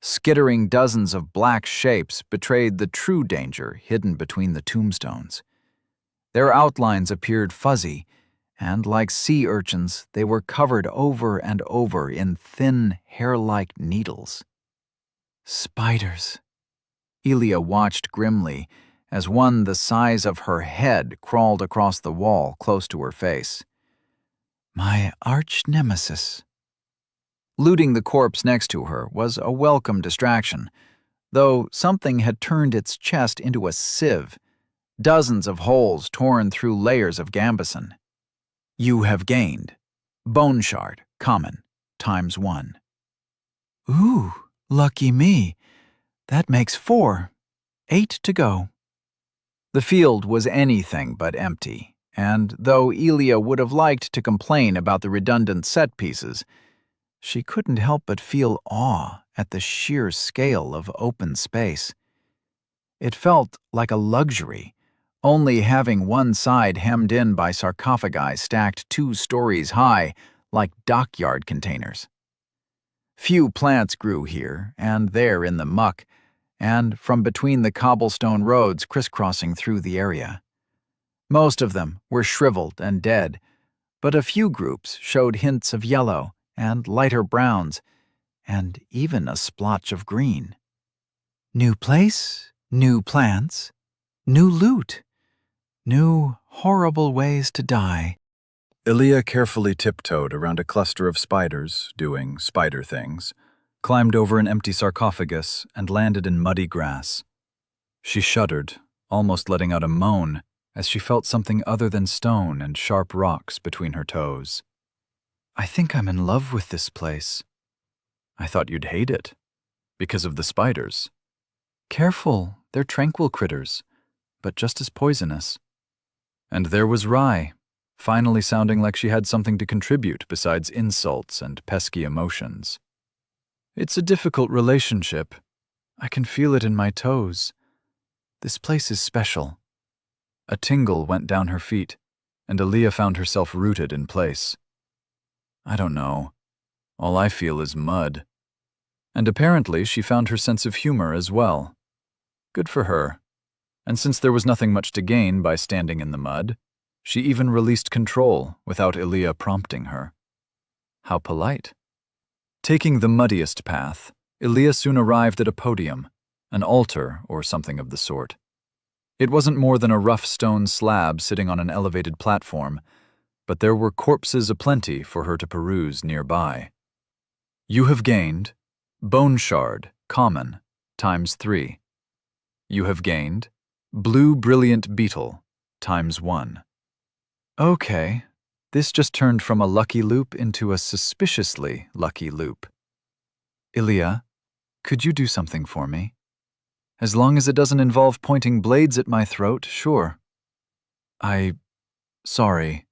Skittering dozens of black shapes betrayed the true danger hidden between the tombstones. Their outlines appeared fuzzy, and like sea urchins, they were covered over and over in thin, hair-like needles. Spiders. Elia watched grimly as one the size of her head crawled across the wall close to her face. My arch-nemesis. Looting the corpse next to her was a welcome distraction, though something had turned its chest into a sieve, dozens of holes torn through layers of gambeson. You have gained. Bone shard, common, ×1. Ooh, lucky me. That makes 4. 8 to go. The field was anything but empty, and though Elia would have liked to complain about the redundant set pieces, she couldn't help but feel awe at the sheer scale of open space. It felt like a luxury, only having one side hemmed in by sarcophagi stacked 2 stories high like dockyard containers. Few plants grew here and there in the muck, and from between the cobblestone roads crisscrossing through the area. Most of them were shriveled and dead, but a few groups showed hints of yellow and lighter browns, and even a splotch of green. New place, new plants, new loot, new horrible ways to die. Elia carefully tiptoed around a cluster of spiders, doing spider things, climbed over an empty sarcophagus, and landed in muddy grass. She shuddered, almost letting out a moan, as she felt something other than stone and sharp rocks between her toes. I think I'm in love with this place. I thought you'd hate it, because of the spiders. Careful, they're tranquil critters, but just as poisonous. And there was Rye, finally sounding like she had something to contribute besides insults and pesky emotions. It's a difficult relationship. I can feel it in my toes. This place is special. A tingle went down her feet, and Elia found herself rooted in place. I don't know. All I feel is mud. And apparently she found her sense of humor as well. Good for her. And since there was nothing much to gain by standing in the mud, she even released control without Elia prompting her. How polite. Taking the muddiest path, Elia soon arrived at a podium, an altar or something of the sort. It wasn't more than a rough stone slab sitting on an elevated platform, but there were corpses aplenty for her to peruse nearby. You have gained Bone Shard, common, ×3. You have gained Blue Brilliant Beetle, ×1. Okay, this just turned from a lucky loop into a suspiciously lucky loop. Elia, could you do something for me? As long as it doesn't involve pointing blades at my throat, sure. Sorry.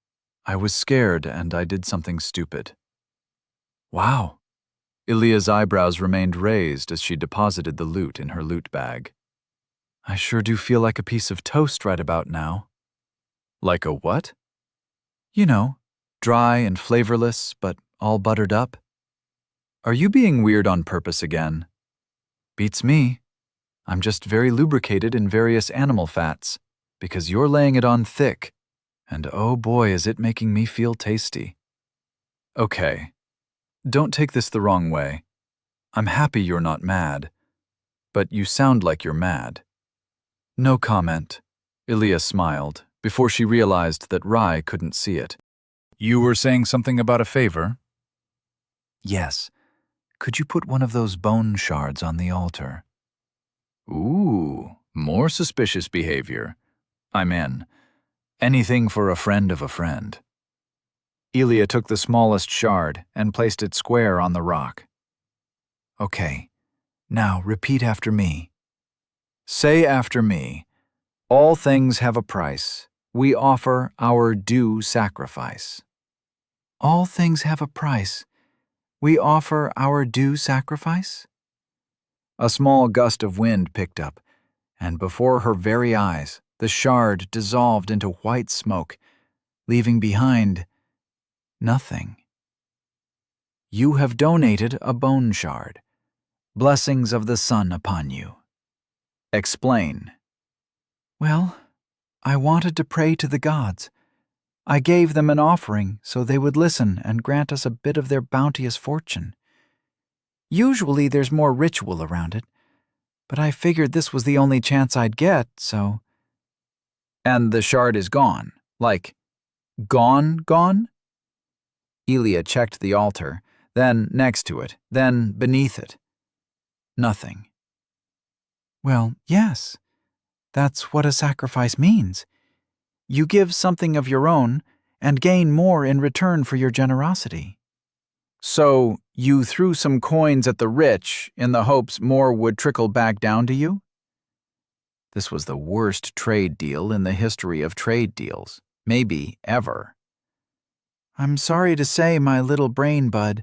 I was scared and I did something stupid. Wow. Elia's eyebrows remained raised as she deposited the loot in her loot bag. I sure do feel like a piece of toast right about now. Like a what? You know, dry and flavorless, but all buttered up. Are you being weird on purpose again? Beats me. I'm just very lubricated in various animal fats, because you're laying it on thick, and oh boy is it making me feel tasty. Okay, don't take this the wrong way. I'm happy you're not mad, but you sound like you're mad. No comment. Elia smiled, before she realized that Rye couldn't see it. You were saying something about a favor? Yes. Could you put one of those bone shards on the altar? Ooh, more suspicious behavior. I'm in. Anything for a friend of a friend. Elia took the smallest shard and placed it square on the rock. Okay, now repeat after me. Say after me, all things have a price. We offer our due sacrifice. All things have a price. We offer our due sacrifice? A small gust of wind picked up, and before her very eyes, the shard dissolved into white smoke, leaving behind nothing. You have donated a bone shard. Blessings of the sun upon you. Explain. Well, I wanted to pray to the gods. I gave them an offering so they would listen and grant us a bit of their bounteous fortune. Usually there's more ritual around it, but I figured this was the only chance I'd get, so... And the shard is gone. Like, gone? Elia checked the altar, then next to it, then beneath it. Nothing. Well, yes. That's what a sacrifice means. You give something of your own and gain more in return for your generosity. So, you threw some coins at the rich in the hopes more would trickle back down to you? This was the worst trade deal in the history of trade deals, maybe ever. I'm sorry to say, my little brain bud,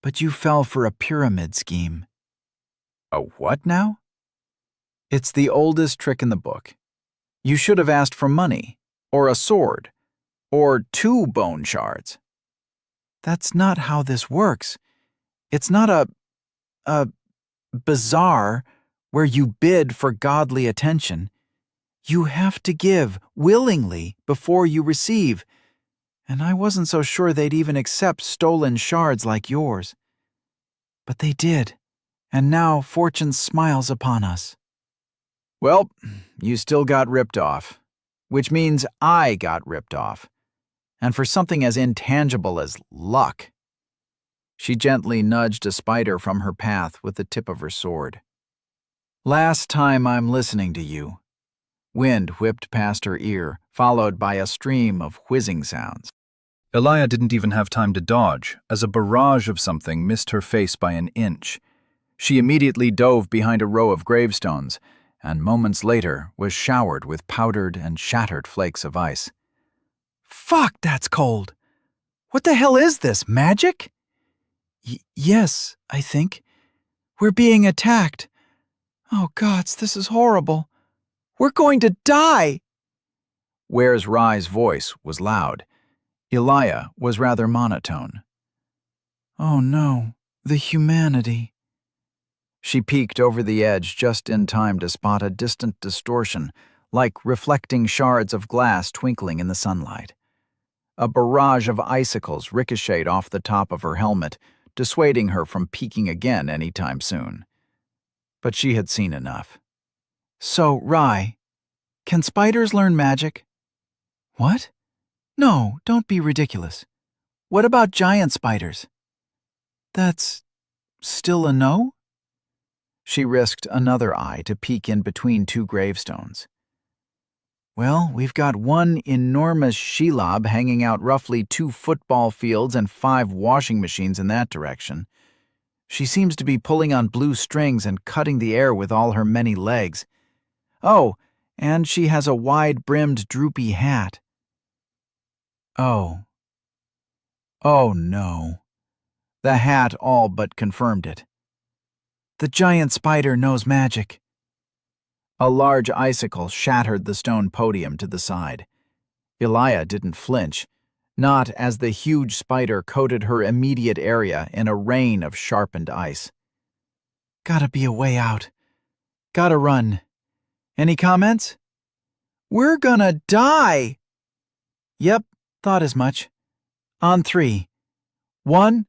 but you fell for a pyramid scheme. A what now? It's the oldest trick in the book. You should have asked for money, or a sword, or 2 bone shards. That's not how this works. It's not a bazaar where you bid for godly attention. You have to give willingly before you receive, and I wasn't so sure they'd even accept stolen shards like yours. But they did, and now fortune smiles upon us. Well, you still got ripped off, which means I got ripped off, and for something as intangible as luck. She gently nudged a spider from her path with the tip of her sword. Last time I'm listening to you. Wind whipped past her ear, followed by a stream of whizzing sounds. Elia didn't even have time to dodge, as a barrage of something missed her face by an inch. She immediately dove behind a row of gravestones, and moments later was showered with powdered and shattered flakes of ice. Fuck, that's cold! What the hell is this, magic? Yes, I think. We're being attacked. Oh gods, this is horrible. We're going to die! Where's Rye's voice was loud. Elia was rather monotone. Oh no, the humanity. She peeked over the edge just in time to spot a distant distortion, like reflecting shards of glass twinkling in the sunlight. A barrage of icicles ricocheted off the top of her helmet, dissuading her from peeking again any time soon. But she had seen enough. So, Rye, can spiders learn magic? What? No, don't be ridiculous. What about giant spiders? That's still a no? She risked another eye to peek in between 2 gravestones. Well, we've got one enormous shelob hanging out roughly 2 football fields and 5 washing machines in that direction. She seems to be pulling on blue strings and cutting the air with all her many legs. Oh, and she has a wide-brimmed, droopy hat. Oh. Oh, no. The hat all but confirmed it. The giant spider knows magic. A large icicle shattered the stone podium to the side. Elia didn't flinch, not as the huge spider coated her immediate area in a rain of sharpened ice. Gotta be a way out. Gotta run. Any comments? We're gonna die! Yep, thought as much. On 3. 1.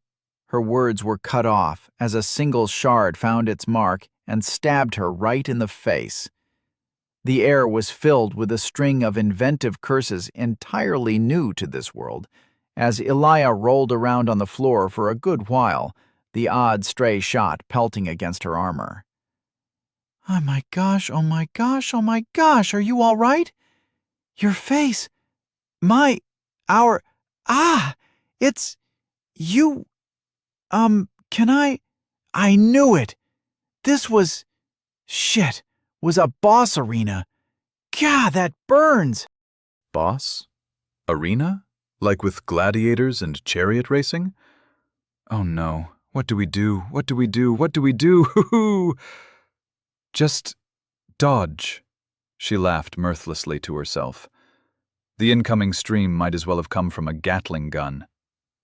Her words were cut off as a single shard found its mark and stabbed her right in the face. The air was filled with a string of inventive curses entirely new to this world, as Elia rolled around on the floor for a good while, the odd stray shot pelting against her armor. Oh my gosh, oh my gosh, oh my gosh, are you all right? Your face. It's... you... can I knew it. This was... shit, was a boss arena. God, that burns. Boss? Arena? Like with gladiators and chariot racing? Oh no, What do we do? What do we do? What do we do? Hoo-hoo! Just dodge, she laughed mirthlessly to herself. The incoming stream might as well have come from a Gatling gun.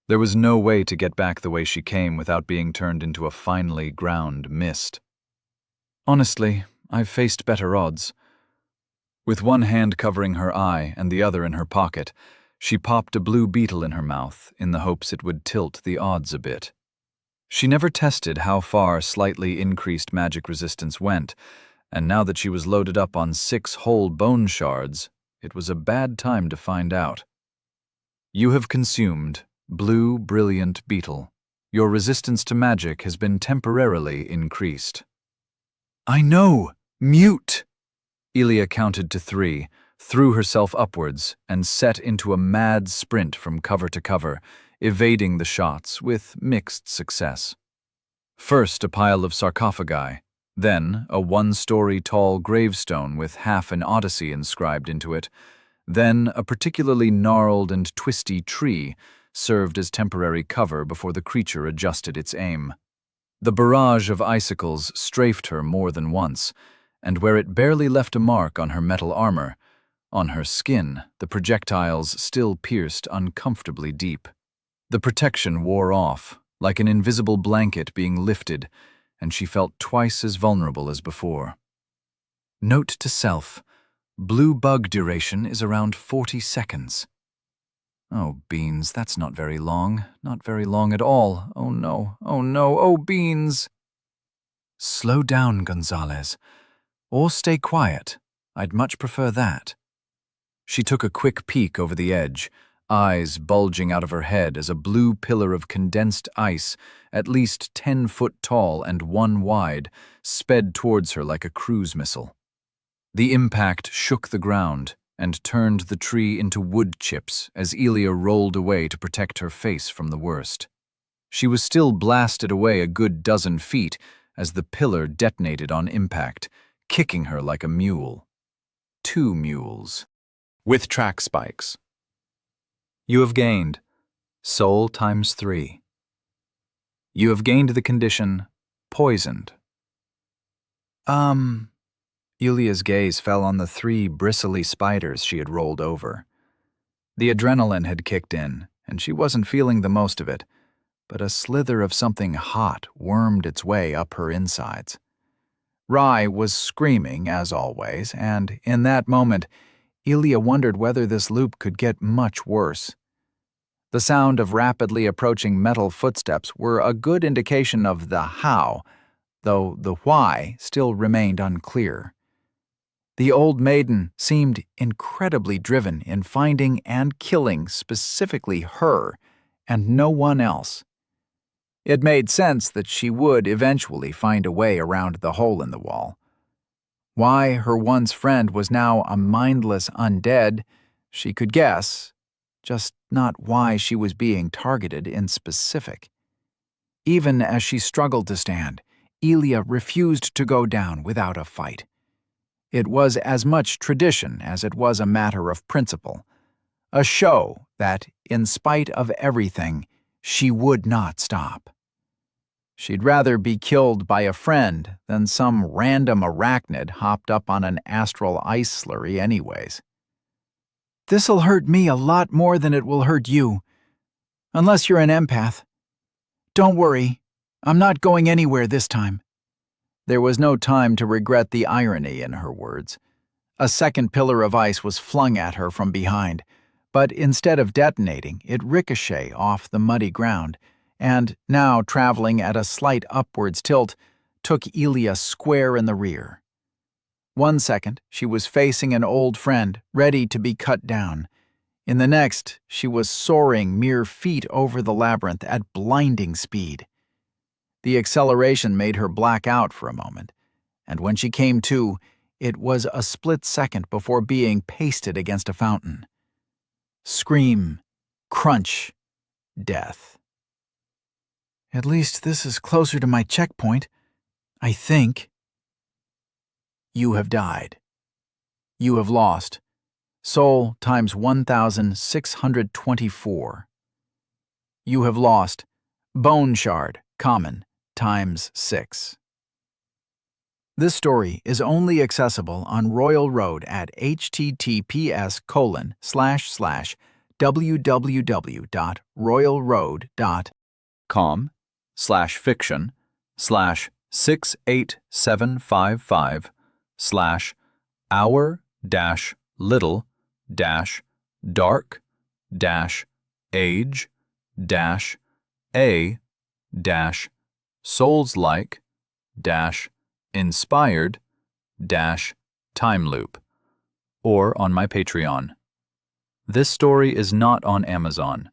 There was no way to get back the way she came without being turned into a finely ground mist. Honestly, I've faced better odds. With one hand covering her eye and the other in her pocket, she popped a blue beetle in her mouth in the hopes it would tilt the odds a bit. She never tested how far slightly increased magic resistance went, and now that she was loaded up on 6 whole bone shards, it was a bad time to find out. You have consumed Blue Brilliant Beetle. Your resistance to magic has been temporarily increased. I know! Mute! Elia counted to 3, threw herself upwards, and set into a mad sprint from cover to cover, evading the shots with mixed success. First a pile of sarcophagi, then a 1-story tall gravestone with half an Odyssey inscribed into it, then a particularly gnarled and twisty tree served as temporary cover before the creature adjusted its aim. The barrage of icicles strafed her more than once, and where it barely left a mark on her metal armor, on her skin the projectiles still pierced uncomfortably deep. The protection wore off, like an invisible blanket being lifted, and she felt twice as vulnerable as before. Note to self: blue bug duration is around 40 seconds. Oh, beans, that's not very long. Not very long at all. Oh no, oh no, oh beans! Slow down, Gonzalez. Or stay quiet. I'd much prefer that. She took a quick peek over the edge, eyes bulging out of her head as a blue pillar of condensed ice, at least 10 foot tall and 1 wide, sped towards her like a cruise missile. The impact shook the ground and turned the tree into wood chips as Elia rolled away to protect her face from the worst. She was still blasted away a good dozen feet as the pillar detonated on impact, kicking her like a mule. 2 mules. With track spikes. You have gained soul times 3. You have gained the condition poisoned. Elia's gaze fell on the 3 bristly spiders she had rolled over. The adrenaline had kicked in, and she wasn't feeling the most of it, but a slither of something hot wormed its way up her insides. Rye was screaming, as always, and in that moment, Elia wondered whether this loop could get much worse. The sound of rapidly approaching metal footsteps were a good indication of the how, though the why still remained unclear. The old maiden seemed incredibly driven in finding and killing specifically her and no one else. It made sense that she would eventually find a way around the hole in the wall. Why her once friend was now a mindless undead, she could guess, just not why she was being targeted in specific. Even as she struggled to stand, Elia refused to go down without a fight. It was as much tradition as it was a matter of principle, a show that, in spite of everything, she would not stop. She'd rather be killed by a friend than some random arachnid hopped up on an astral ice slurry anyways. This'll hurt me a lot more than it will hurt you, unless you're an empath. Don't worry, I'm not going anywhere this time. There was no time to regret the irony in her words. A second pillar of ice was flung at her from behind, but instead of detonating, it ricocheted off the muddy ground, and, now traveling at a slight upwards tilt, took Elia square in the rear. 1 second, she was facing an old friend, ready to be cut down. In the next, she was soaring mere feet over the labyrinth at blinding speed. The acceleration made her black out for a moment, and when she came to, it was a split second before being pasted against a fountain. Scream, crunch, death. At least this is closer to my checkpoint, I think. You have died. You have lost. Soul times 1,624. You have lost. Bone shard, common, times 6. This story is only accessible on Royal Road at https://www.royalroad.com/68755/hour-little-dark-age-souls-like-time loop, or on my Patreon. This story is not on Amazon.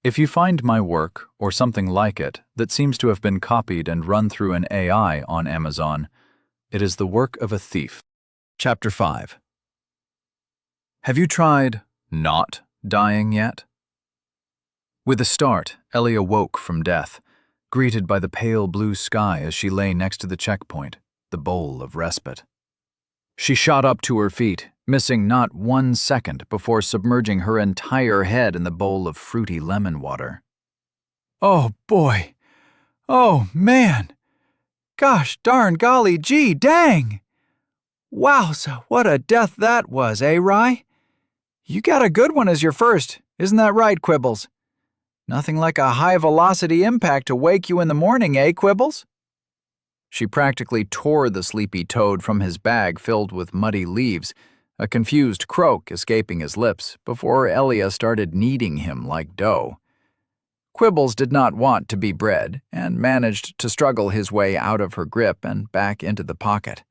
If you find my work, or something like it, that seems to have been copied and run through an AI on Amazon, it is the work of a thief. Chapter 5. Have you tried not dying yet? With a start, Ellie awoke from death, greeted by the pale blue sky as she lay next to the checkpoint, the bowl of respite. She shot up to her feet, missing not 1 second before submerging her entire head in the bowl of fruity lemon water. Oh boy. Oh man. Gosh darn golly gee dang. Wowza, what a death that was, eh, Rye? You got a good one as your first, isn't that right, Quibbles? Nothing like a high-velocity impact to wake you in the morning, eh, Quibbles? She practically tore the sleepy toad from his bag filled with muddy leaves, a confused croak escaping his lips before Elia started kneading him like dough. Quibbles did not want to be bread and managed to struggle his way out of her grip and back into the pocket.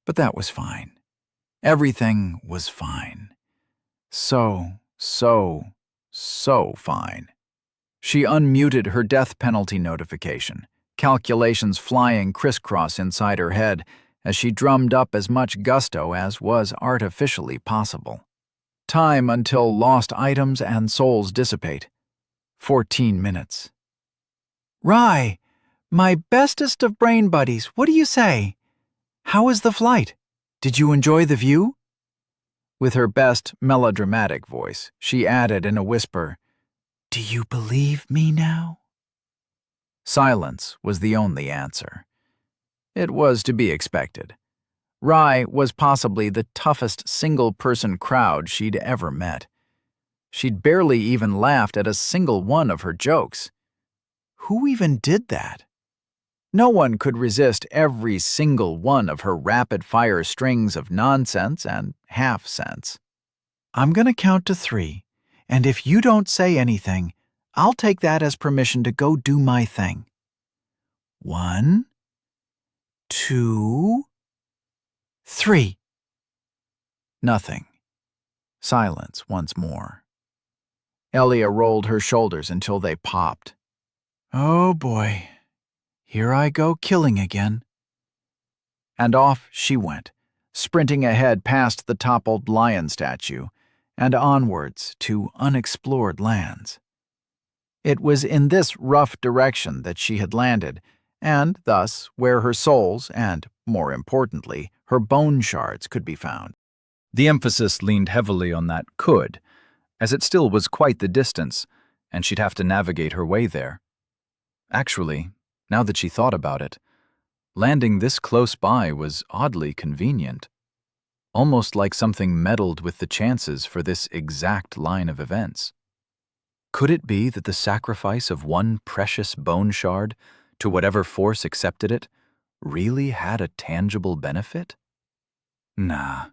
But that was fine. Everything was fine. So fine. She unmuted her death penalty notification, calculations flying crisscross inside her head as she drummed up as much gusto as was artificially possible. Time until lost items and souls dissipate. 14 minutes. Rye, my bestest of brain buddies, what do you say? How was the flight? Did you enjoy the view? With her best melodramatic voice, she added in a whisper, Do you believe me now? Silence was the only answer. It was to be expected. Rye was possibly the toughest single-person crowd she'd ever met. She'd barely even laughed at a single one of her jokes. Who even did that? No one could resist every single one of her rapid-fire strings of nonsense and half-sense. I'm going to count to 3, and if you don't say anything, I'll take that as permission to go do my thing. 1, 2, 3. Nothing. Silence once more. Elia rolled her shoulders until they popped. Oh boy. Here I go killing again. And off she went, sprinting ahead past the toppled lion statue and onwards to unexplored lands. It was in this rough direction that she had landed, and thus where her souls and, more importantly, her bone shards could be found. The emphasis leaned heavily on that could, as it still was quite the distance, and she'd have to navigate her way there. Actually, now that she thought about it, landing this close by was oddly convenient, almost like something meddled with the chances for this exact line of events. Could it be that the sacrifice of one precious bone shard to whatever force accepted it really had a tangible benefit? Nah.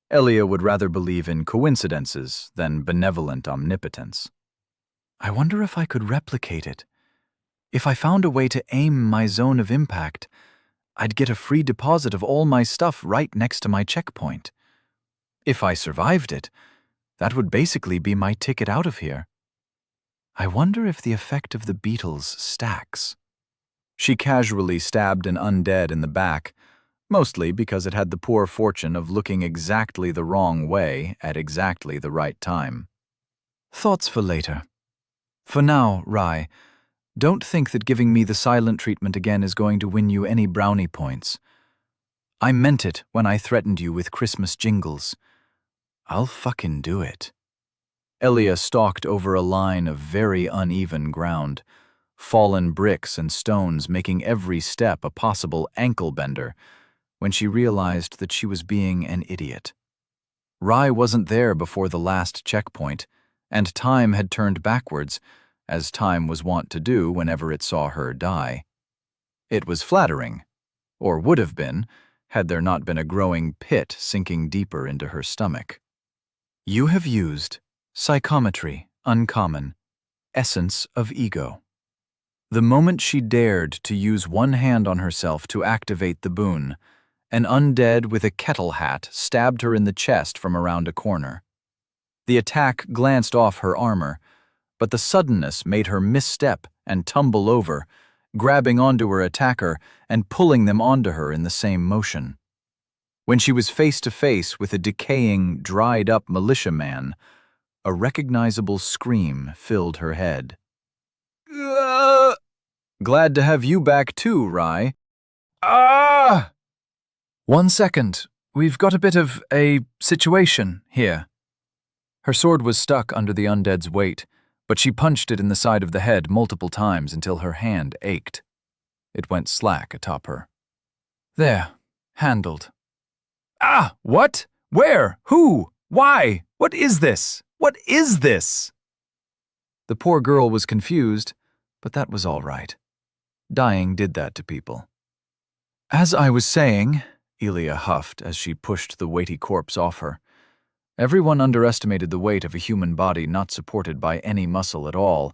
Elia would rather believe in coincidences than benevolent omnipotence. I wonder if I could replicate it. If I found a way to aim my zone of impact, I'd get a free deposit of all my stuff right next to my checkpoint. If I survived it, that would basically be my ticket out of here. I wonder if the effect of the beetles stacks. She casually stabbed an undead in the back, mostly because it had the poor fortune of looking exactly the wrong way at exactly the right time. Thoughts for later. For now, Rye, don't think that giving me the silent treatment again is going to win you any brownie points. I meant it when I threatened you with Christmas jingles. I'll fucking do it. Elia stalked over a line of very uneven ground, fallen bricks and stones making every step a possible ankle-bender, when she realized that she was being an idiot. Rai wasn't there before the last checkpoint, and time had turned backwards, as time was wont to do whenever it saw her die. It was flattering, or would have been, had there not been a growing pit sinking deeper into her stomach. You have used psychometry, uncommon, essence of ego. The moment she dared to use one hand on herself to activate the boon, an undead with a kettle hat stabbed her in the chest from around a corner. The attack glanced off her armor, but the suddenness made her misstep and tumble over, grabbing onto her attacker and pulling them onto her in the same motion. When she was face to face with a decaying, dried-up militiaman, a recognizable scream filled her head. Glad to have you back too, Rai. Ah! 1 second. We've got a bit of a situation here. Her sword was stuck under the undead's weight, but she punched it in the side of the head multiple times until her hand ached. It went slack atop her. There. Handled. Ah! What? Where? Who? Why? What is this? What is this? The poor girl was confused, but that was all right. Dying did that to people. As I was saying, Elia huffed as she pushed the weighty corpse off her. Everyone underestimated the weight of a human body not supported by any muscle at all,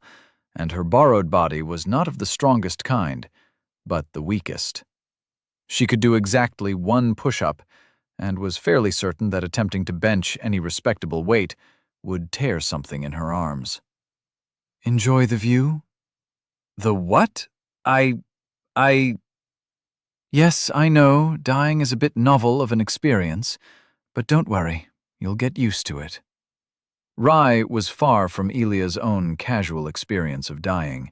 and her borrowed body was not of the strongest kind, but the weakest. She could do exactly one push-up, and was fairly certain that attempting to bench any respectable weight would tear something in her arms. Enjoy the view? The what? Yes, I know, dying is a bit novel of an experience, but don't worry, you'll get used to it. Rai was far from Elia's own casual experience of dying,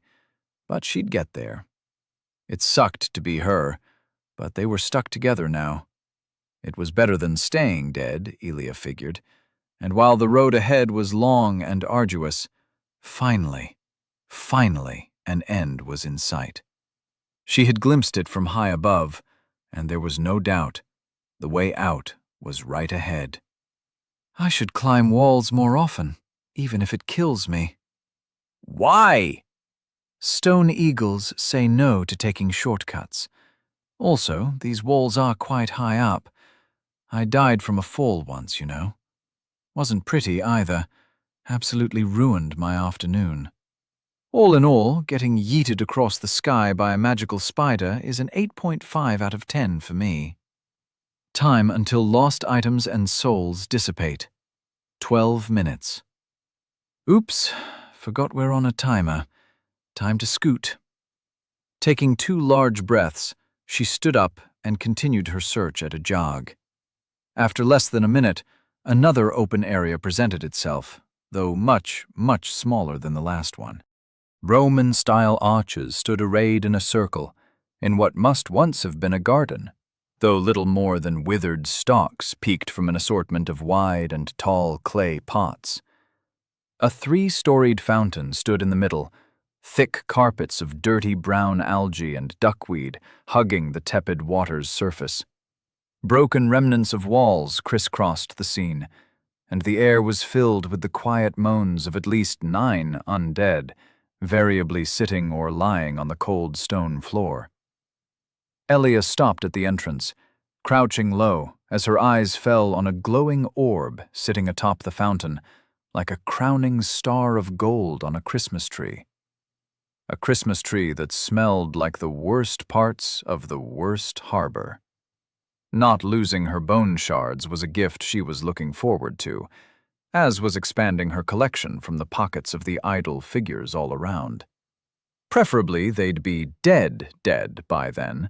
but she'd get there. It sucked to be her, but they were stuck together now. It was better than staying dead, Elia figured, and while the road ahead was long and arduous, finally, an end was in sight. She had glimpsed it from high above, and there was no doubt the way out was right ahead. I should climb walls more often, even if it kills me. Why? Stone eagles say no to taking shortcuts. Also, these walls are quite high up. I died from a fall once, you know. Wasn't pretty either. Absolutely ruined my afternoon. All in all, getting yeeted across the sky by a magical spider is an 8.5 out of 10 for me. Time until lost items and souls dissipate. 12 minutes. Oops, forgot we're on a timer. Time to scoot. Taking 2 large breaths, she stood up and continued her search at a jog. After less than a minute, another open area presented itself, though much, much smaller than the last one. Roman-style arches stood arrayed in a circle, in what must once have been a garden, though little more than withered stalks peeked from an assortment of wide and tall clay pots. A 3-storied fountain stood in the middle, thick carpets of dirty brown algae and duckweed hugging the tepid water's surface. Broken remnants of walls crisscrossed the scene, and the air was filled with the quiet moans of at least 9 undead, variably sitting or lying on the cold stone floor. Elia stopped at the entrance, crouching low as her eyes fell on a glowing orb sitting atop the fountain, like a crowning star of gold on a Christmas tree. A Christmas tree that smelled like the worst parts of the worst harbor. Not losing her bone shards was a gift she was looking forward to, as was expanding her collection from the pockets of the idol figures all around. Preferably they'd be dead by then,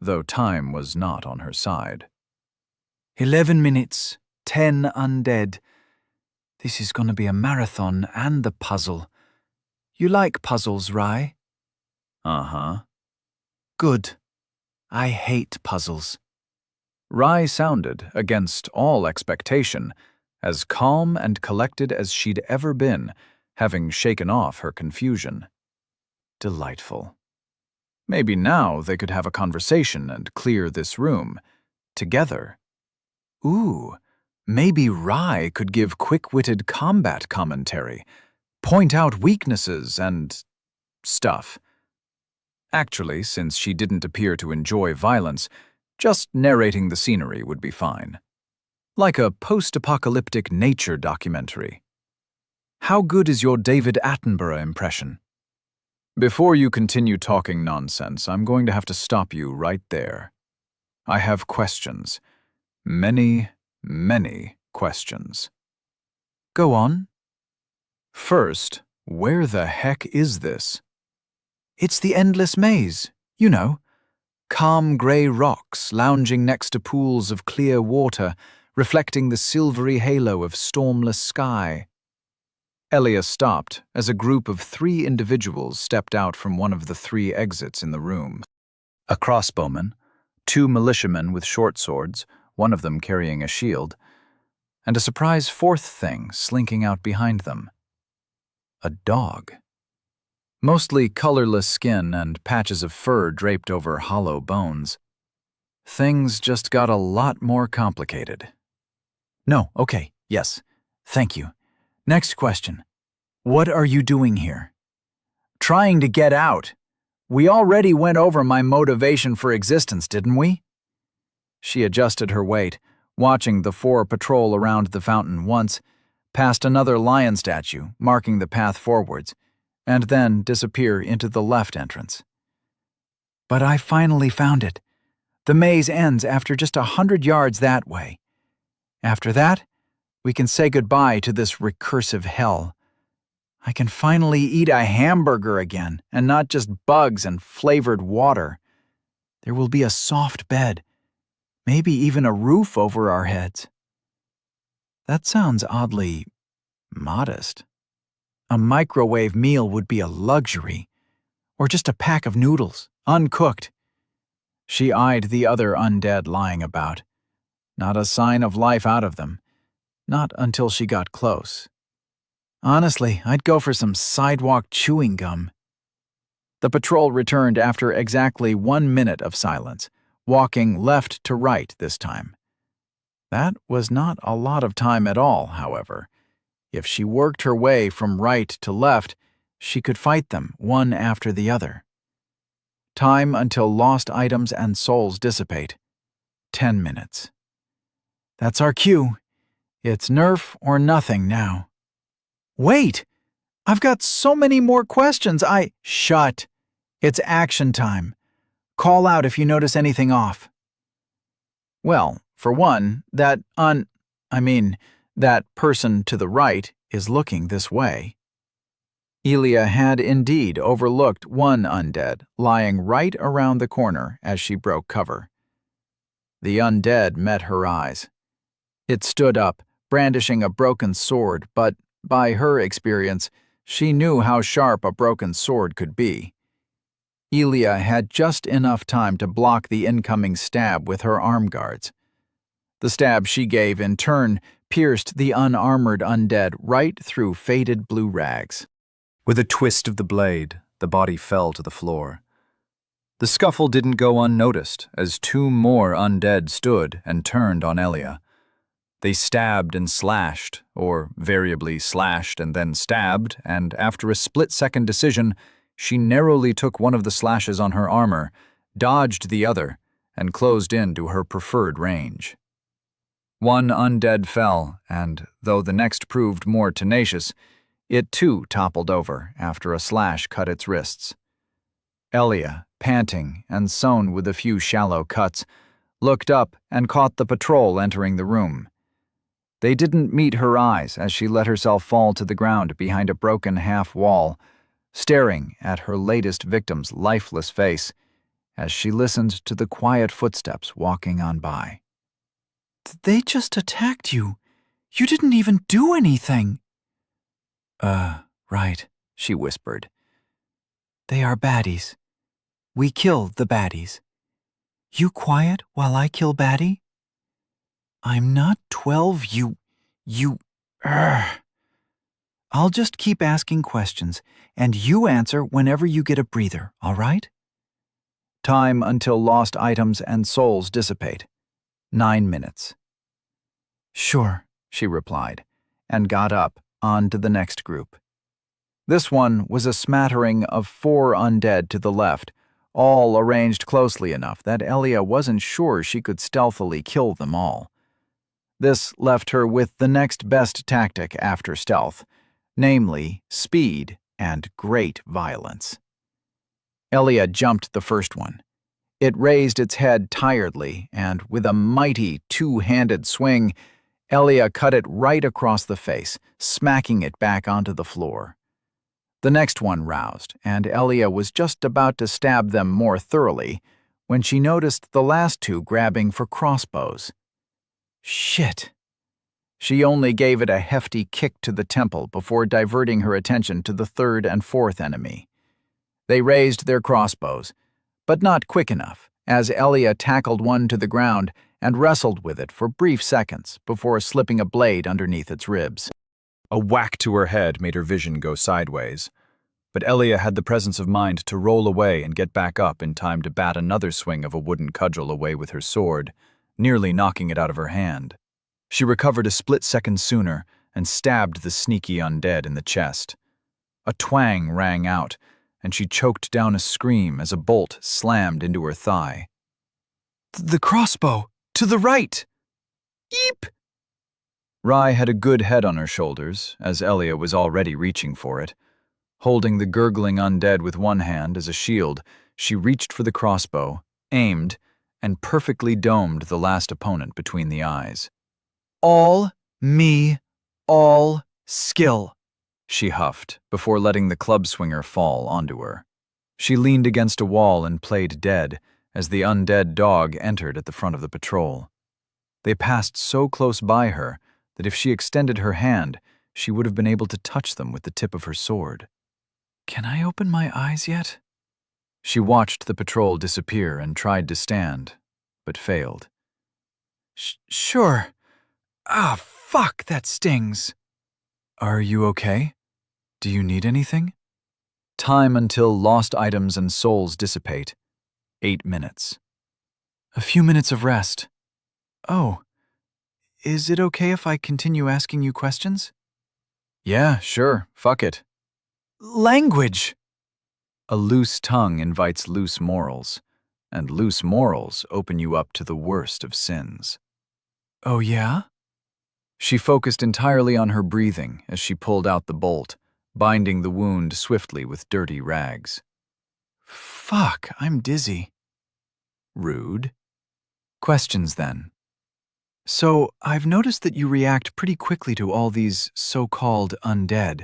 though time was not on her side. 11 minutes, 10 undead. This is going to be a marathon and the puzzle. You like puzzles, Rai? Uh-huh. Good. I hate puzzles. Rai sounded, against all expectation, as calm and collected as she'd ever been, having shaken off her confusion. Delightful. Maybe now they could have a conversation and clear this room. Together. Ooh, maybe Rai could give quick-witted combat commentary, point out weaknesses and stuff. Actually, since she didn't appear to enjoy violence, just narrating the scenery would be fine. Like a post-apocalyptic nature documentary. How good is your David Attenborough impression? Before you continue talking nonsense, I'm going to have to stop you right there. I have questions. Many, many questions. Go on. First, where the heck is this? It's the endless maze, you know. Calm gray rocks lounging next to pools of clear water, reflecting the silvery halo of stormless sky. Elia stopped as a group of 3 individuals stepped out from one of the 3 exits in the room. A crossbowman, 2 militiamen with short swords, one of them carrying a shield, and a surprise 4th thing slinking out behind them. A dog. Mostly colorless skin and patches of fur draped over hollow bones. Things just got a lot more complicated. No, okay, yes, thank you. Next question. What are you doing here? Trying to get out. We already went over my motivation for existence, didn't we? She adjusted her weight, watching the 4 patrol around the fountain once, past another lion statue, marking the path forwards, and then disappear into the left entrance. But I finally found it. The maze ends after just 100 yards that way. After that, we can say goodbye to this recursive hell. I can finally eat a hamburger again, and not just bugs and flavored water. There will be a soft bed, maybe even a roof over our heads. That sounds oddly modest. A microwave meal would be a luxury, or just a pack of noodles, uncooked. She eyed the other undead lying about. Not a sign of life out of them. Not until she got close. Honestly, I'd go for some sidewalk chewing gum. The patrol returned after exactly 1 minute of silence, walking left to right this time. That was not a lot of time at all, however. If she worked her way from right to left, she could fight them one after the other. Time until lost items and souls dissipate. 10 minutes. That's our cue. It's nerf or nothing now. Wait! I've got so many more questions. Shut. It's action time. Call out if you notice anything off. Well, for one, that person to the right is looking this way. Elia had indeed overlooked one undead lying right around the corner as she broke cover. The undead met her eyes. It stood up, brandishing a broken sword, but by her experience, she knew how sharp a broken sword could be. Elia had just enough time to block the incoming stab with her arm guards. The stab she gave, in turn, pierced the unarmored undead right through faded blue rags. With a twist of the blade, the body fell to the floor. The scuffle didn't go unnoticed as 2 more undead stood and turned on Elia. They stabbed and slashed, or variably slashed and then stabbed, and after a split-second decision, she narrowly took one of the slashes on her armor, dodged the other, and closed into her preferred range. 1 undead fell, and, though the next proved more tenacious, it too toppled over after a slash cut its wrists. Elia, panting and sewn with a few shallow cuts, looked up and caught the patrol entering the room. They didn't meet her eyes as she let herself fall to the ground behind a broken half-wall, staring at her latest victim's lifeless face as she listened to the quiet footsteps walking on by. They just attacked you. You didn't even do anything. Right, she whispered. They are baddies. We kill the baddies. You quiet while I kill baddie? I'm not 12, you... I'll just keep asking questions, and you answer whenever you get a breather, all right? Time until lost items and souls dissipate. 9 minutes. Sure, she replied, and got up on to the next group. This one was a smattering of 4 undead to the left, all arranged closely enough that Elia wasn't sure she could stealthily kill them all. This left her with the next best tactic after stealth, namely speed and great violence. Elia jumped the first one. It raised its head tiredly, and with a mighty two-handed swing, Elia cut it right across the face, smacking it back onto the floor. The next one roused, and Elia was just about to stab them more thoroughly when she noticed the last two grabbing for crossbows. Shit! She only gave it a hefty kick to the temple before diverting her attention to the third and fourth enemy. They raised their crossbows, but not quick enough, as Elia tackled one to the ground and wrestled with it for brief seconds before slipping a blade underneath its ribs. A whack to her head made her vision go sideways, but Elia had the presence of mind to roll away and get back up in time to bat another swing of a wooden cudgel away with her sword, nearly knocking it out of her hand. She recovered a split second sooner and stabbed the sneaky undead in the chest. A twang rang out, and she choked down a scream as a bolt slammed into her thigh. The crossbow! To the right! Eep! Rye had a good head on her shoulders, as Elia was already reaching for it. Holding the gurgling undead with one hand as a shield, she reached for the crossbow, aimed, and perfectly domed the last opponent between the eyes. All me, all skill, she huffed, before letting the club swinger fall onto her. She leaned against a wall and played dead as the undead dog entered at the front of the patrol. They passed so close by her that if she extended her hand, she would have been able to touch them with the tip of her sword. Can I open my eyes yet? She watched the patrol disappear and tried to stand, but failed. Sure. Ah, fuck, that stings. Are you okay? Do you need anything? Time until lost items and souls dissipate. 8 minutes. A few minutes of rest. Oh, is it okay if I continue asking you questions? Yeah, sure, fuck it. Language! A loose tongue invites loose morals, and loose morals open you up to the worst of sins. Oh yeah? She focused entirely on her breathing as she pulled out the bolt, binding the wound swiftly with dirty rags. Fuck, I'm dizzy. Rude. Questions then. So, I've noticed that you react pretty quickly to all these so-called undead,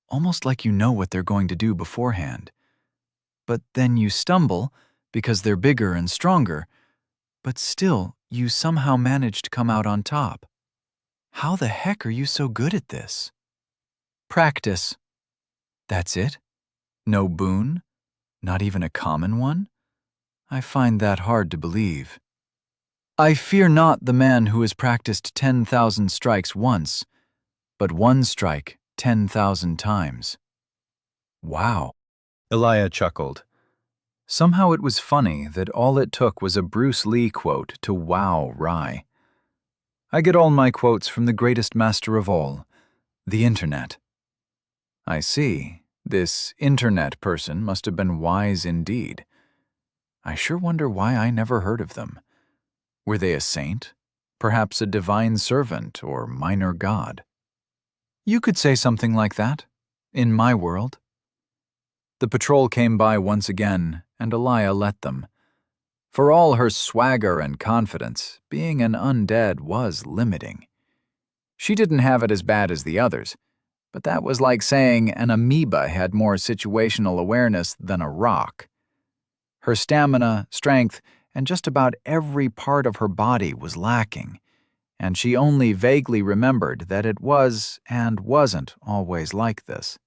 almost like you know what they're going to do beforehand. But then you stumble, because they're bigger and stronger, but still, you somehow manage to come out on top. How the heck are you so good at this? Practice. That's it? No boon? Not even a common one? I find that hard to believe. I fear not the man who has practiced 10,000 strikes once, but one strike 10,000 times. Wow. Elia chuckled. Somehow it was funny that all it took was a Bruce Lee quote to wow Rye. I get all my quotes from the greatest master of all, the Internet. I see. This Internet person must have been wise indeed. I sure wonder why I never heard of them. Were they a saint? Perhaps a divine servant or minor god? You could say something like that, in my world. The patrol came by once again, and Elia let them. For all her swagger and confidence, being an undead was limiting. She didn't have it as bad as the others, but that was like saying an amoeba had more situational awareness than a rock. Her stamina, strength, and just about every part of her body was lacking, and she only vaguely remembered that it was and wasn't always like this.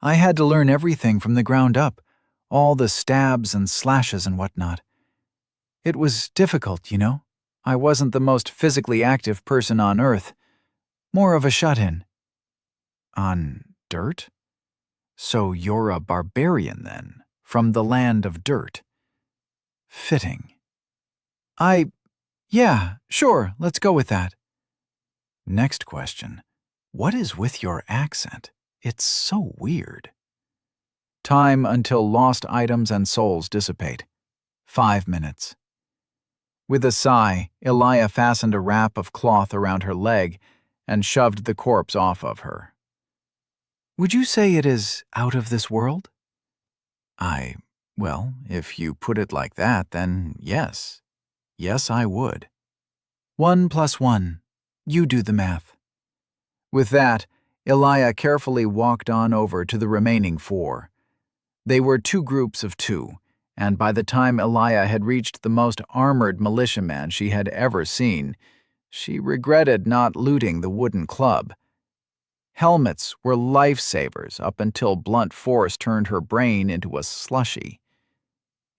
I had to learn everything from the ground up, all the stabs and slashes and whatnot. It was difficult, you know. I wasn't the most physically active person on Earth, more of a shut-in. On dirt? So you're a barbarian, then, from the land of dirt. Fitting. Yeah, sure, let's go with that. Next question. What is with your accent? It's so weird. Time until lost items and souls dissipate. 5 minutes. With a sigh, Elia fastened a wrap of cloth around her leg and shoved the corpse off of her. Would you say it is out of this world? Well, if you put it like that, then yes. Yes, I would. 1 + 1. You do the math. With that, Elia carefully walked on over to the remaining 4. They were 2 groups of 2, and by the time Elia had reached the most armored militiaman she had ever seen, she regretted not looting the wooden club. Helmets were lifesavers up until blunt force turned her brain into a slushy.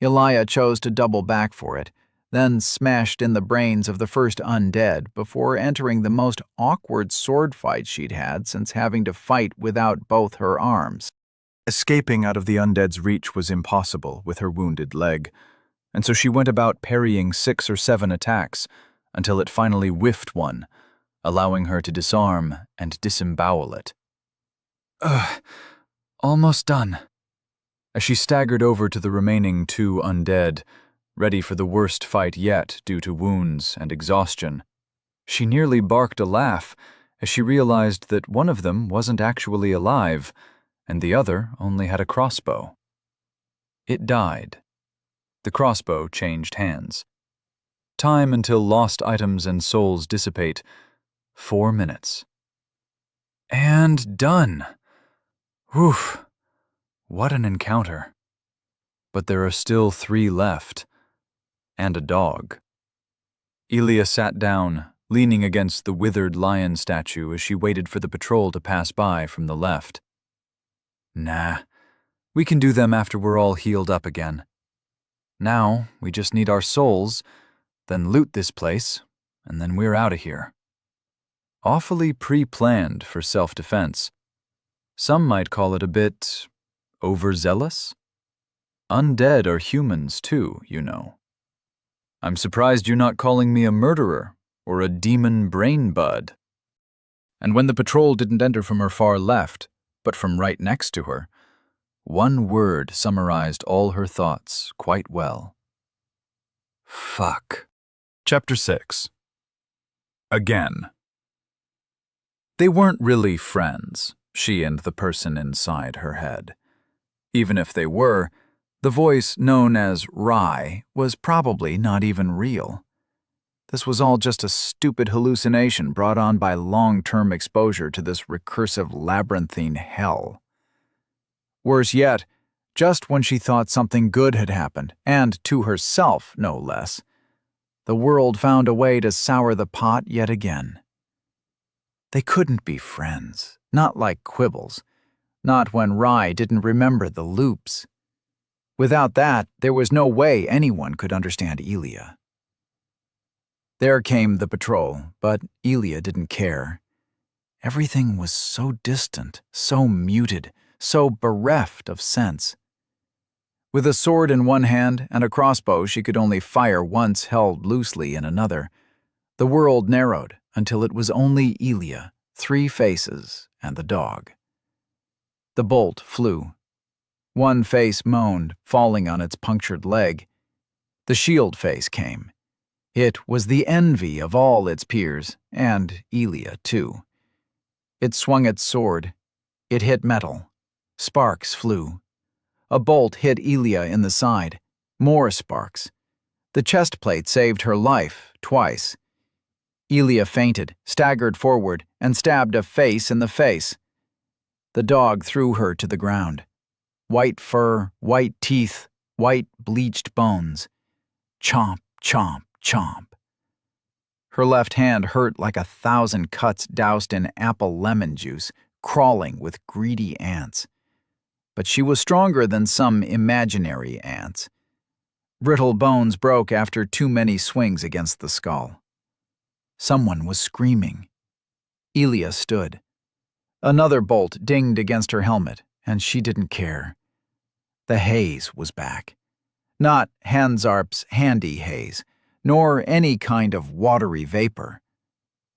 Elia chose to double back for it, then smashed in the brains of the first undead before entering the most awkward sword fight she'd had since having to fight without both her arms. Escaping out of the undead's reach was impossible with her wounded leg, and so she went about parrying 6 or 7 attacks until it finally whiffed one, allowing her to disarm and disembowel it. Almost done. As she staggered over to the remaining 2 undead, ready for the worst fight yet due to wounds and exhaustion, she nearly barked a laugh as she realized that one of them wasn't actually alive, and the other only had a crossbow. It died. The crossbow changed hands. Time until lost items and souls dissipate. 4 minutes. And done. Whew. What an encounter. But there are still 3 left. And a dog. Elia sat down, leaning against the withered lion statue as she waited for the patrol to pass by from the left. Nah, we can do them after we're all healed up again. Now, we just need our souls, then loot this place, and then we're out of here. Awfully pre-planned for self-defense. Some might call it a bit overzealous. Undead are humans too, you know. I'm surprised you're not calling me a murderer or a demon brain bud. And when the patrol didn't enter from her far left, but from right next to her, one word summarized all her thoughts quite well. Fuck. Chapter 6. Again. They weren't really friends, she and the person inside her head. Even if they were, the voice known as Rye was probably not even real. This was all just a stupid hallucination brought on by long-term exposure to this recursive labyrinthine hell. Worse yet, just when she thought something good had happened, and to herself, no less, the world found a way to sour the pot yet again. They couldn't be friends, not like quibbles, not when Rye didn't remember the loops. Without that, there was no way anyone could understand Elia. There came the patrol, but Elia didn't care. Everything was so distant, so muted, so bereft of sense. With a sword in one hand and a crossbow she could only fire once held loosely in another, the world narrowed until it was only Elia, 3 faces, and the dog. The bolt flew. One face moaned, falling on its punctured leg. The shield face came. It was the envy of all its peers, and Elia, too. It swung its sword. It hit metal. Sparks flew. A bolt hit Elia in the side. More sparks. The chest plate saved her life twice. Elia fainted, staggered forward, and stabbed a face in the face. The dog threw her to the ground. White fur, white teeth, white bleached bones. Chomp, chomp, chomp. Her left hand hurt like 1,000 cuts doused in apple lemon juice, crawling with greedy ants. But she was stronger than some imaginary ants. Brittle bones broke after too many swings against the skull. Someone was screaming. Elia stood. Another bolt dinged against her helmet, and she didn't care. The haze was back. Not Hansarp's handy haze, nor any kind of watery vapor.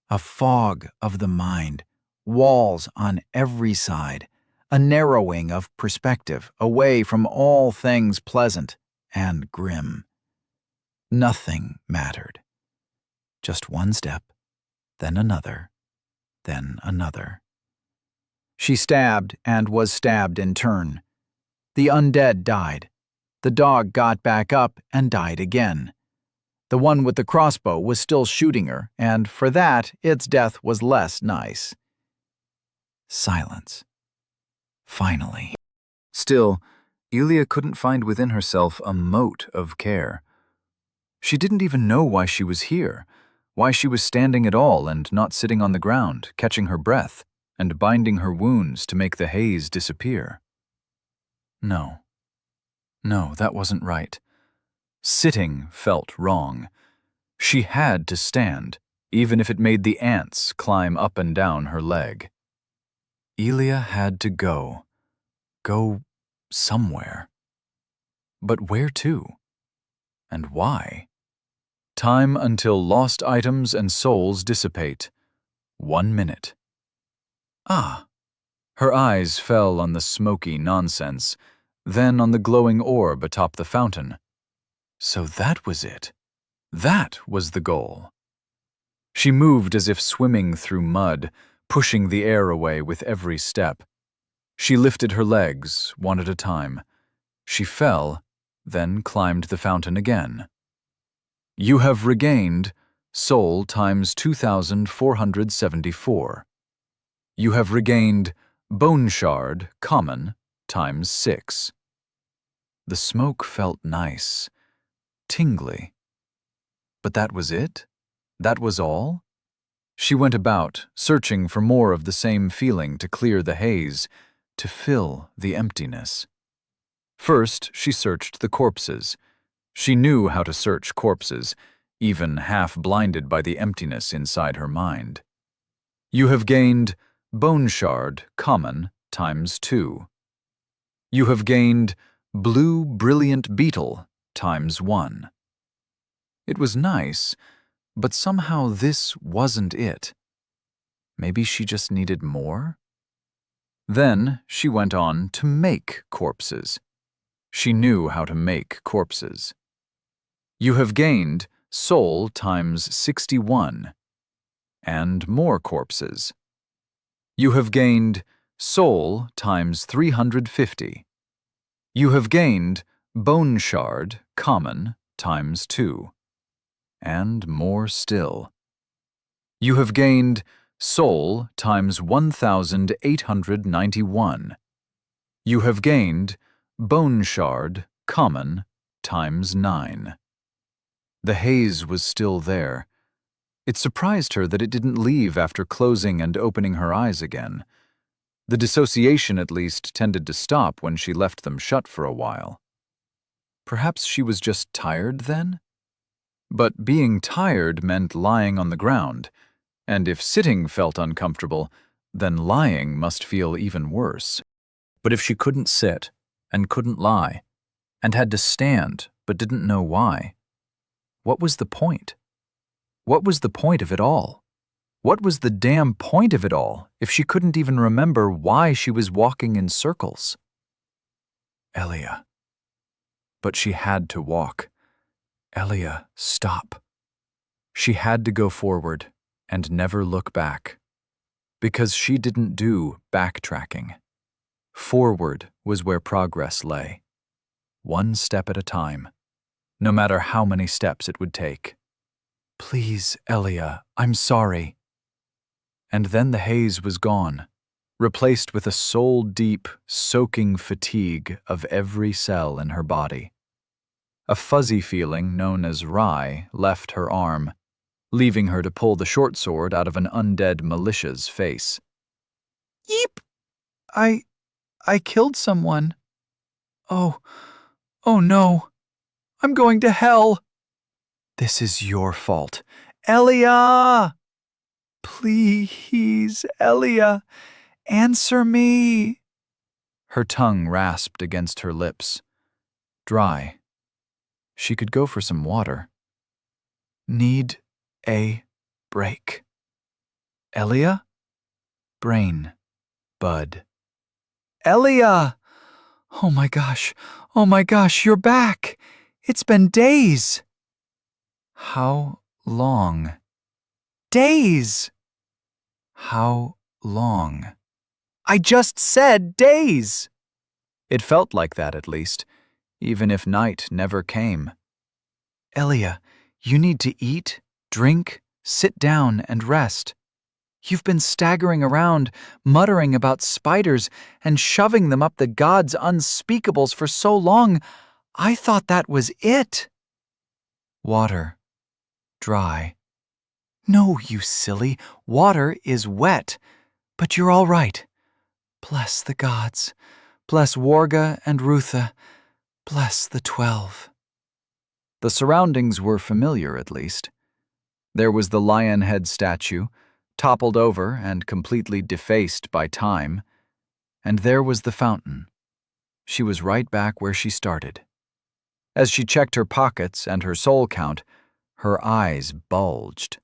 A fog of the mind, walls on every side, a narrowing of perspective away from all things pleasant and grim. Nothing mattered. Just one step, then another, then another. She stabbed and was stabbed in turn. The undead died. The dog got back up and died again. The one with the crossbow was still shooting her, and for that, its death was less nice. Silence. Finally. Still, Elia couldn't find within herself a mote of care. She didn't even know why she was here, why she was standing at all and not sitting on the ground, catching her breath, and binding her wounds to make the haze disappear. No, that wasn't right. Sitting felt wrong. She had to stand, even if it made the ants climb up and down her leg. Elia had to go. Go somewhere. But where to? And why? Time until lost items and souls dissipate. 1 minute. Ah! Her eyes fell on the smoky nonsense, then on the glowing orb atop the fountain. So that was it. That was the goal. She moved as if swimming through mud, pushing the air away with every step. She lifted her legs, one at a time. She fell, then climbed the fountain again. You have regained soul times 2,474. You have regained bone shard, common, times 6. The smoke felt nice, tingly. But that was it? That was all? She went about, searching for more of the same feeling to clear the haze, to fill the emptiness. First, she searched the corpses. She knew how to search corpses, even half-blinded by the emptiness inside her mind. You have gained bone shard, common, times 2. You have gained blue brilliant beetle, times 1. It was nice, but somehow this wasn't it. Maybe she just needed more? Then she went on to make corpses. She knew how to make corpses. You have gained soul times 61. And more corpses. You have gained soul times 350. You have gained bone shard, common, times 2. And more still. You have gained soul times 1,891. You have gained bone shard, common, times 9. The haze was still there. It surprised her that it didn't leave after closing and opening her eyes again. The dissociation, at least, tended to stop when she left them shut for a while. Perhaps she was just tired then? But being tired meant lying on the ground, and if sitting felt uncomfortable, then lying must feel even worse. But if she couldn't sit, and couldn't lie, and had to stand but didn't know why, what was the point? What was the point of it all? What was the damn point of it all if she couldn't even remember why she was walking in circles? Elia. But she had to walk. Elia, stop. She had to go forward and never look back. Because she didn't do backtracking. Forward was where progress lay. 1 step at a time, no matter how many steps it would take. Please, Elia, I'm sorry. And then the haze was gone, replaced with a soul-deep, soaking fatigue of every cell in her body. A fuzzy feeling known as rye left her arm, leaving her to pull the short sword out of an undead militia's face. Yeep! I killed someone. Oh no. I'm going to hell. This is your fault. Elia! Please, Elia. Answer me! Her tongue rasped against her lips. Dry. She could go for some water. Need a break. Elia? Brain. Bud. Elia! Oh my gosh, you're back! It's been days! How long? Days! How long? I just said days! It felt like that, at least, even if night never came. Elia, you need to eat, drink, sit down, and rest. You've been staggering around, muttering about spiders and shoving them up the gods' unspeakables for so long, I thought that was it. Water. Dry. No, you silly, water is wet. But you're all right. Bless the gods. Bless Warga and Rutha. Bless the 12. The surroundings were familiar, at least. There was the lion head statue, toppled over and completely defaced by time, and there was the fountain. She was right back where she started. As she checked her pockets and her soul count, her eyes bulged.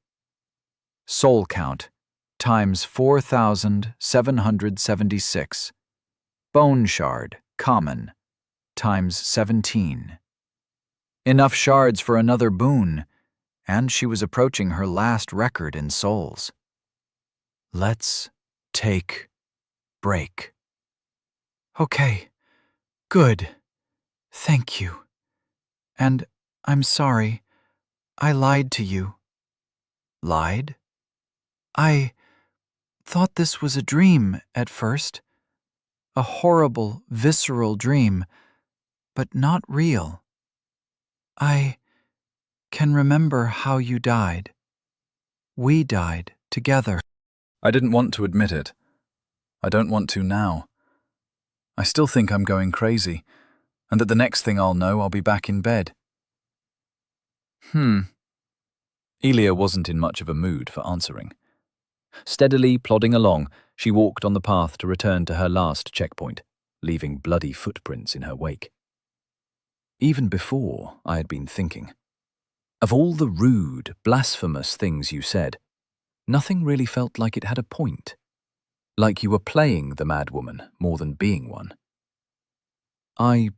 Soul count times 4,776. Bone shard, common, times 17. Enough shards for another boon, and she was approaching her last record in souls. Let's take break. Okay, good. Thank you. And I'm sorry. I lied to you. Lied? I thought this was a dream at first. A horrible, visceral dream, but not real. I can remember how you died. We died together. I didn't want to admit it. I don't want to now. I still think I'm going crazy, and that the next thing I'll know, I'll be back in bed. Elia wasn't in much of a mood for answering. Steadily plodding along, she walked on the path to return to her last checkpoint, leaving bloody footprints in her wake. Even before, I had been thinking, of all the rude, blasphemous things you said, nothing really felt like it had a point. Like you were playing the madwoman more than being one. I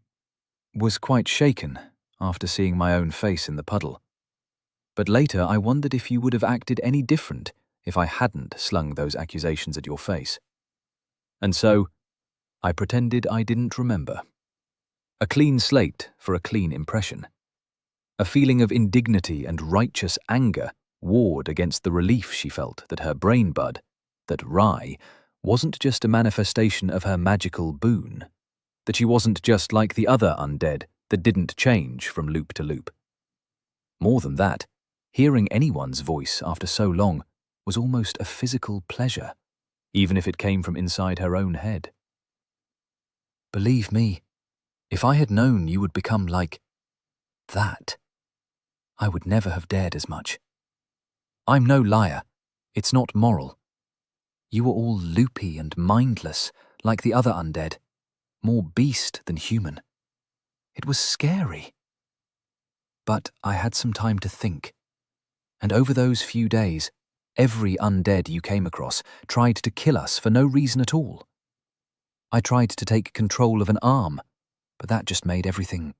was quite shaken after seeing my own face in the puddle. But later I wondered if you would have acted any different if I hadn't slung those accusations at your face. And so, I pretended I didn't remember. A clean slate for a clean impression. A feeling of indignity and righteous anger warred against the relief she felt that her brain bud, that Rye, wasn't just a manifestation of her magical boon, that she wasn't just like the other undead that didn't change from loop to loop. More than that, hearing anyone's voice after so long was almost a physical pleasure, even if it came from inside her own head. Believe me, if I had known you would become like that, I would never have dared as much. I'm no liar. It's not moral. You were all loopy and mindless, like the other undead, more beast than human. It was scary. But I had some time to think, and over those few days, every undead you came across tried to kill us for no reason at all. I tried to take control of an arm, but that just made everything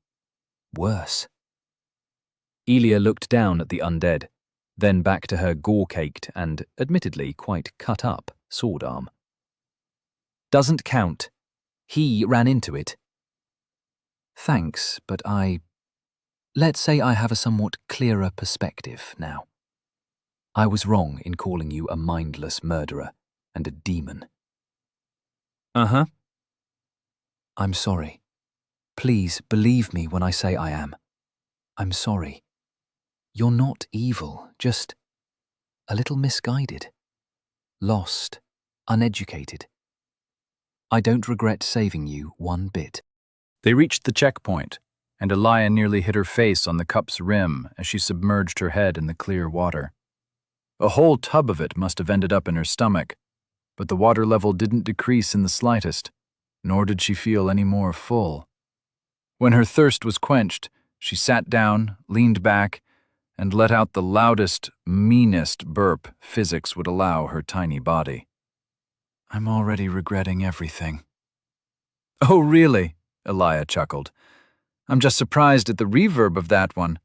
worse. Elia looked down at the undead, then back to her gore-caked and, admittedly, quite cut-up sword arm. Doesn't count. He ran into it. Thanks, but let's say I have a somewhat clearer perspective now. I was wrong in calling you a mindless murderer and a demon. Uh-huh. I'm sorry. Please believe me when I say I am. I'm sorry. You're not evil, just a little misguided. Lost, uneducated. I don't regret saving you one bit. They reached the checkpoint, and a lion nearly hit her face on the cup's rim as she submerged her head in the clear water. A whole tub of it must have ended up in her stomach. but the water level didn't decrease in the slightest, nor did she feel any more full. When her thirst was quenched, she sat down, leaned back, and let out the loudest, meanest burp physics would allow her tiny body. I'm already regretting everything. Oh, really? Elia chuckled. I'm just surprised at the reverb of that one.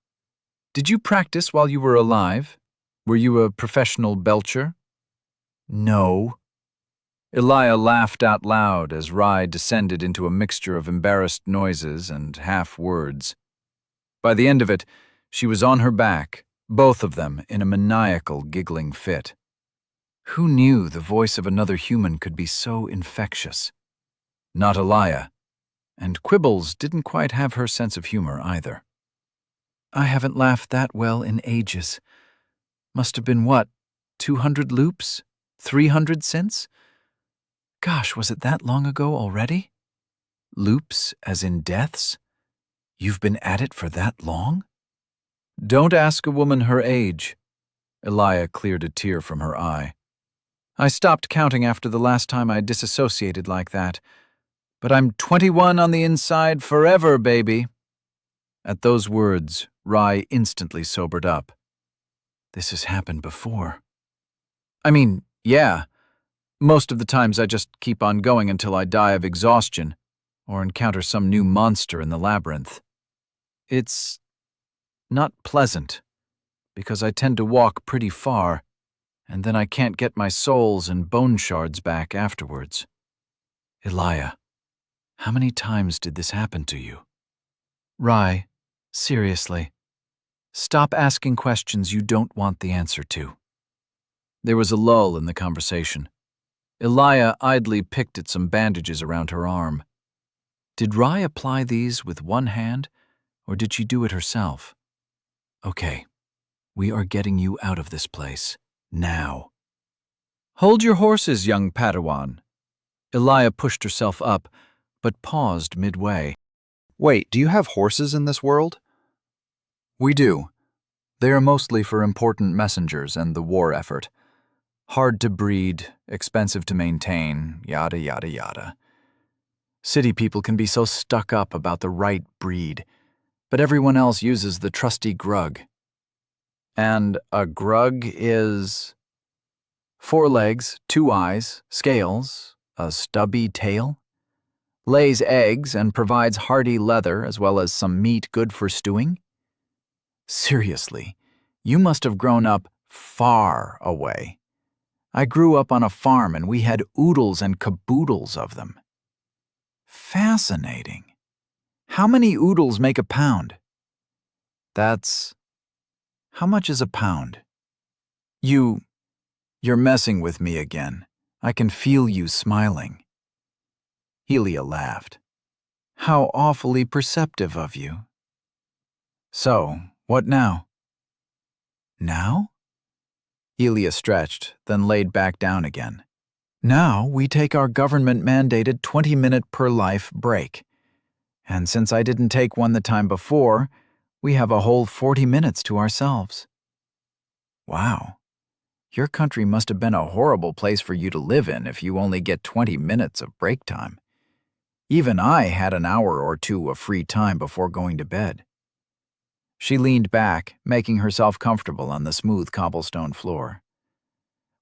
Did you practice while you were alive? Were you a professional belcher? No. Elia laughed out loud as Rai descended into a mixture of embarrassed noises and half-words. By the end of it, she was on her back, both of them in a maniacal giggling fit. Who knew the voice of another human could be so infectious? Not Elia, and Quibbles didn't quite have her sense of humor either. I haven't laughed that well in ages. Must have been what, 200 loops? 300 since? Gosh, was it that long ago already? Loops as in deaths? You've been at it for that long? Don't ask a woman her age. Elia cleared a tear from her eye. I stopped counting after the last time I disassociated like that. But I'm 21 on the inside forever, baby. At those words, Rai instantly sobered up. This has happened before. I mean, yeah. Most of the times I just keep on going until I die of exhaustion or encounter some new monster in the labyrinth. It's not pleasant, because I tend to walk pretty far, and then I can't get my souls and bone shards back afterwards. Elia, how many times did this happen to you? Rai, seriously, stop asking questions you don't want the answer to. There was a lull in the conversation. Elia idly picked at some bandages around her arm. Did Rai apply these with one hand, or did she do it herself? Okay, we are getting you out of this place, now. Hold your horses, young Padawan. Elia pushed herself up, but paused midway. Wait, do you have horses in this world? We do. They are mostly for important messengers and the war effort. Hard to breed, expensive to maintain, yada yada yada. City people can be so stuck up about the right breed, but everyone else uses the trusty grug. And a grug is 4 legs, 2 eyes, scales, a stubby tail, lays eggs and provides hardy leather as well as some meat good for stewing. Seriously, you must have grown up far away. I grew up on a farm and we had oodles and caboodles of them. Fascinating. How many oodles make a pound? How much is a pound? You're messing with me again. I can feel you smiling. Helia laughed. How awfully perceptive of you. So, what now? Now? Helia stretched, then laid back down again. Now we take our government-mandated 20-minute per life break. And since I didn't take one the time before, we have a whole 40 minutes to ourselves. Wow. Your country must have been a horrible place for you to live in if you only get 20 minutes of break time. Even I had an hour or two of free time before going to bed. She leaned back, making herself comfortable on the smooth cobblestone floor.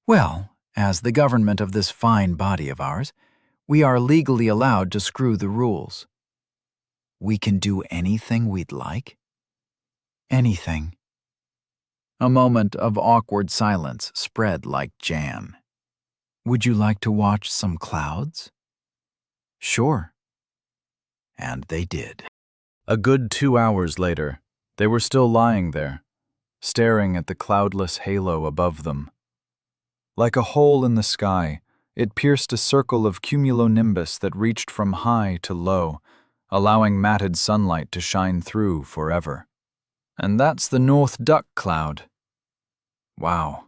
Well, as the government of this fine body of ours, we are legally allowed to screw the rules. We can do anything we'd like? Anything. A moment of awkward silence spread like jam. Would you like to watch some clouds? Sure. And they did. A good 2 hours later, they were still lying there, staring at the cloudless halo above them. Like a hole in the sky, it pierced a circle of cumulonimbus that reached from high to low, allowing matted sunlight to shine through forever. And that's the North Duck Cloud. Wow,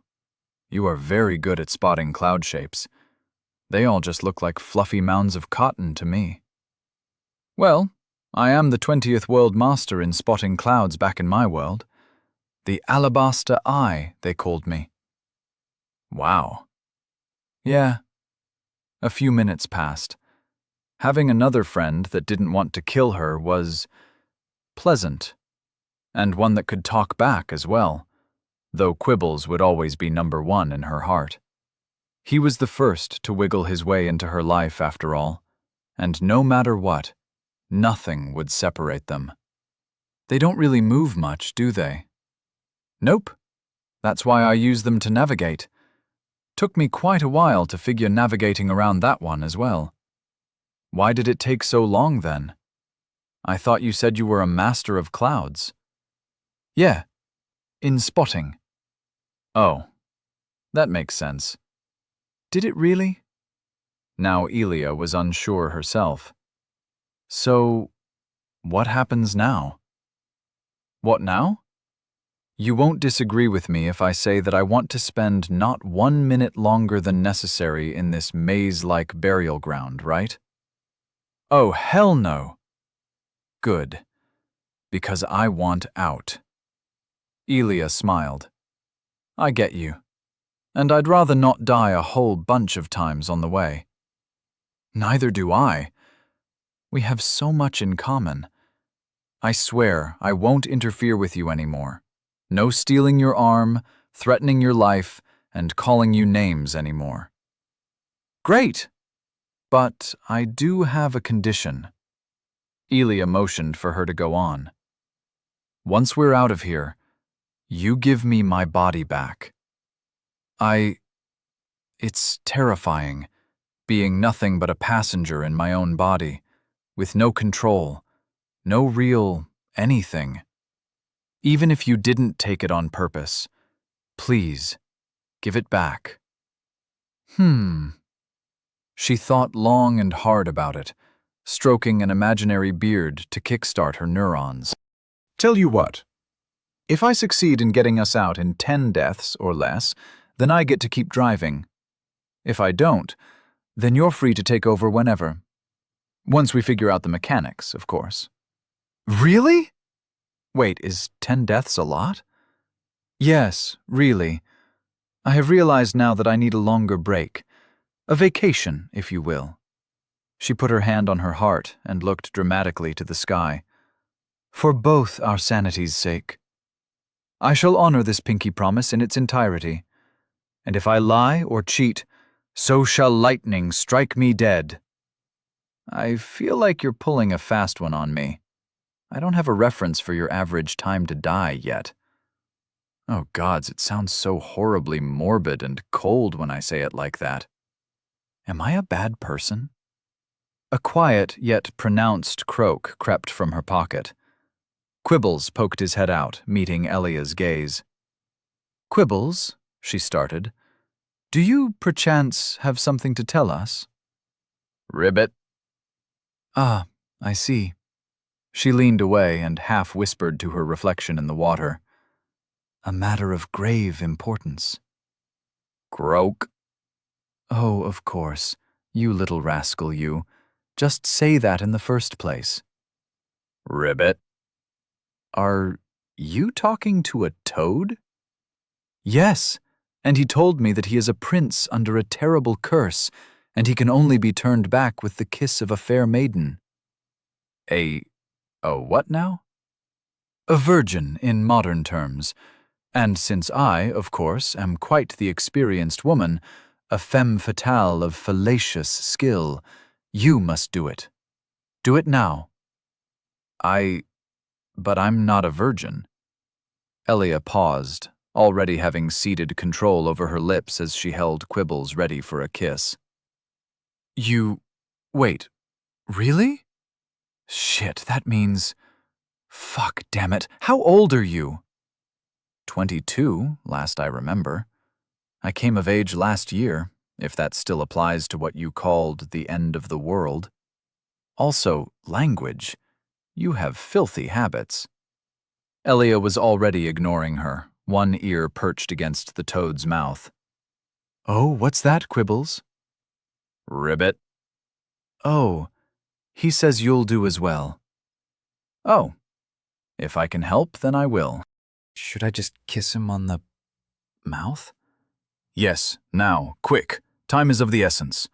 you are very good at spotting cloud shapes. They all just look like fluffy mounds of cotton to me. Well, I am the 20th world master in spotting clouds back in my world. The Alabaster Eye, they called me. Wow. Yeah, A few minutes passed. Having another friend that didn't want to kill her was pleasant, and one that could talk back as well, though Quibbles would always be number one in her heart. He was the first to wiggle his way into her life after all, and no matter what, nothing would separate them. They don't really move much, do they? Nope. That's why I use them to navigate. Took me quite a while to figure navigating around that one as well. Why did it take so long then? I thought you said you were a master of clouds. Yeah, in spotting. Oh, that makes sense. Did it really? Now Elia was unsure herself. So, what happens now? What now? You won't disagree with me if I say that I want to spend not 1 minute longer than necessary in this maze-like burial ground, right? Oh, hell no. Good. Because I want out. Elia smiled. I get you. And I'd rather not die a whole bunch of times on the way. Neither do I. We have so much in common. I swear I won't interfere with you anymore. No stealing your arm, threatening your life, and calling you names anymore. Great! But I do have a condition. Elia motioned for her to go on. Once we're out of here, you give me my body back. It's terrifying, being nothing but a passenger in my own body, with no control, no real anything. Even if you didn't take it on purpose, please, give it back. She thought long and hard about it, stroking an imaginary beard to kickstart her neurons. Tell you what, if I succeed in getting us out in 10 deaths or less, then I get to keep driving. If I don't, then you're free to take over whenever. Once we figure out the mechanics, of course. Really? Wait, is 10 deaths a lot? Yes, really. I have realized now that I need a longer break. A vacation, if you will. She put her hand on her heart and looked dramatically to the sky. For both our sanity's sake. I shall honor this pinky promise in its entirety. And if I lie or cheat, so shall lightning strike me dead. I feel like you're pulling a fast one on me. I don't have a reference for your average time to die yet. Oh gods, it sounds so horribly morbid and cold when I say it like that. Am I a bad person? A quiet yet pronounced croak crept from her pocket. Quibbles poked his head out, meeting Elia's gaze. Quibbles, she started, do you perchance have something to tell us? Ribbit. Ah, I see. She leaned away and half whispered to her reflection in the water. A matter of grave importance. Croak. Oh, of course. You little rascal, you. Just say that in the first place. Ribbit. Are you talking to a toad? Yes, and he told me that he is a prince under a terrible curse, and he can only be turned back with the kiss of a fair maiden. A what now? A virgin in modern terms. And since I, of course, am quite the experienced woman, a femme fatale of fallacious skill, you must do it. Do it now. But I'm not a virgin. Elia paused, already having ceded control over her lips as she held Quibbles ready for a kiss. Wait, really? Shit, that means... Fuck, damn it, how old are you? 22, last I remember. I came of age last year, if that still applies to what you called the end of the world. Also, language. You have filthy habits. Elia was already ignoring her, one ear perched against the toad's mouth. Oh, what's that, Quibbles? Ribbit. Oh, he says you'll do as well. Oh, if I can help, then I will. Should I just kiss him on the mouth? Yes, now, quick. Time is of the essence.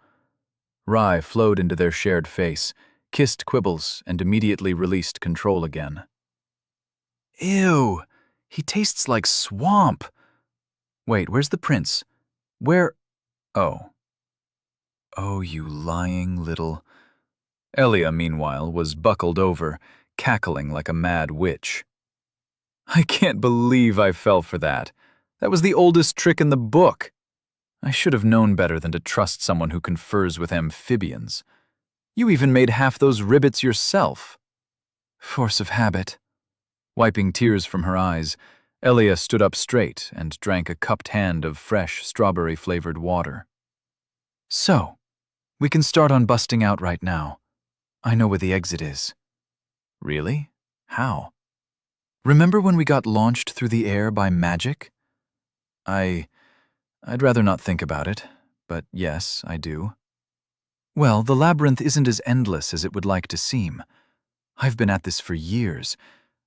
Rye flowed into their shared face, kissed Quibbles, and immediately released control again. Ew! He tastes like swamp! Wait, where's the prince? Where? Oh. Oh, you lying little... Elia, meanwhile, was buckled over, cackling like a mad witch. I can't believe I fell for that. That was the oldest trick in the book. I should have known better than to trust someone who confers with amphibians. You even made half those ribbits yourself. Force of habit. Wiping tears from her eyes, Elia stood up straight and drank a cupped hand of fresh, strawberry-flavored water. So, we can start on busting out right now. I know where the exit is. Really? How? Remember when we got launched through the air by magic? I'd rather not think about it, but yes, I do. Well, the labyrinth isn't as endless as it would like to seem. I've been at this for years,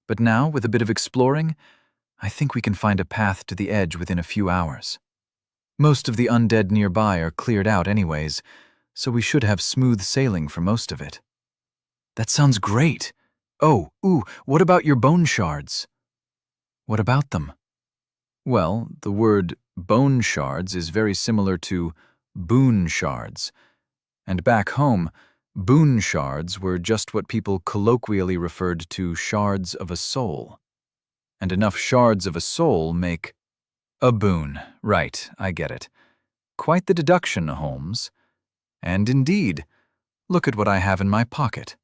but now, with a bit of exploring, I think we can find a path to the edge within a few hours. Most of the undead nearby are cleared out anyways, so we should have smooth sailing for most of it. That sounds great. Oh, what about your bone shards? What about them? Well, the word bone shards is very similar to boon shards. And back home, boon shards were just what people colloquially referred to shards of a soul. And enough shards of a soul make a boon. Right, I get it. Quite the deduction, Holmes. And indeed, look at what I have in my pocket.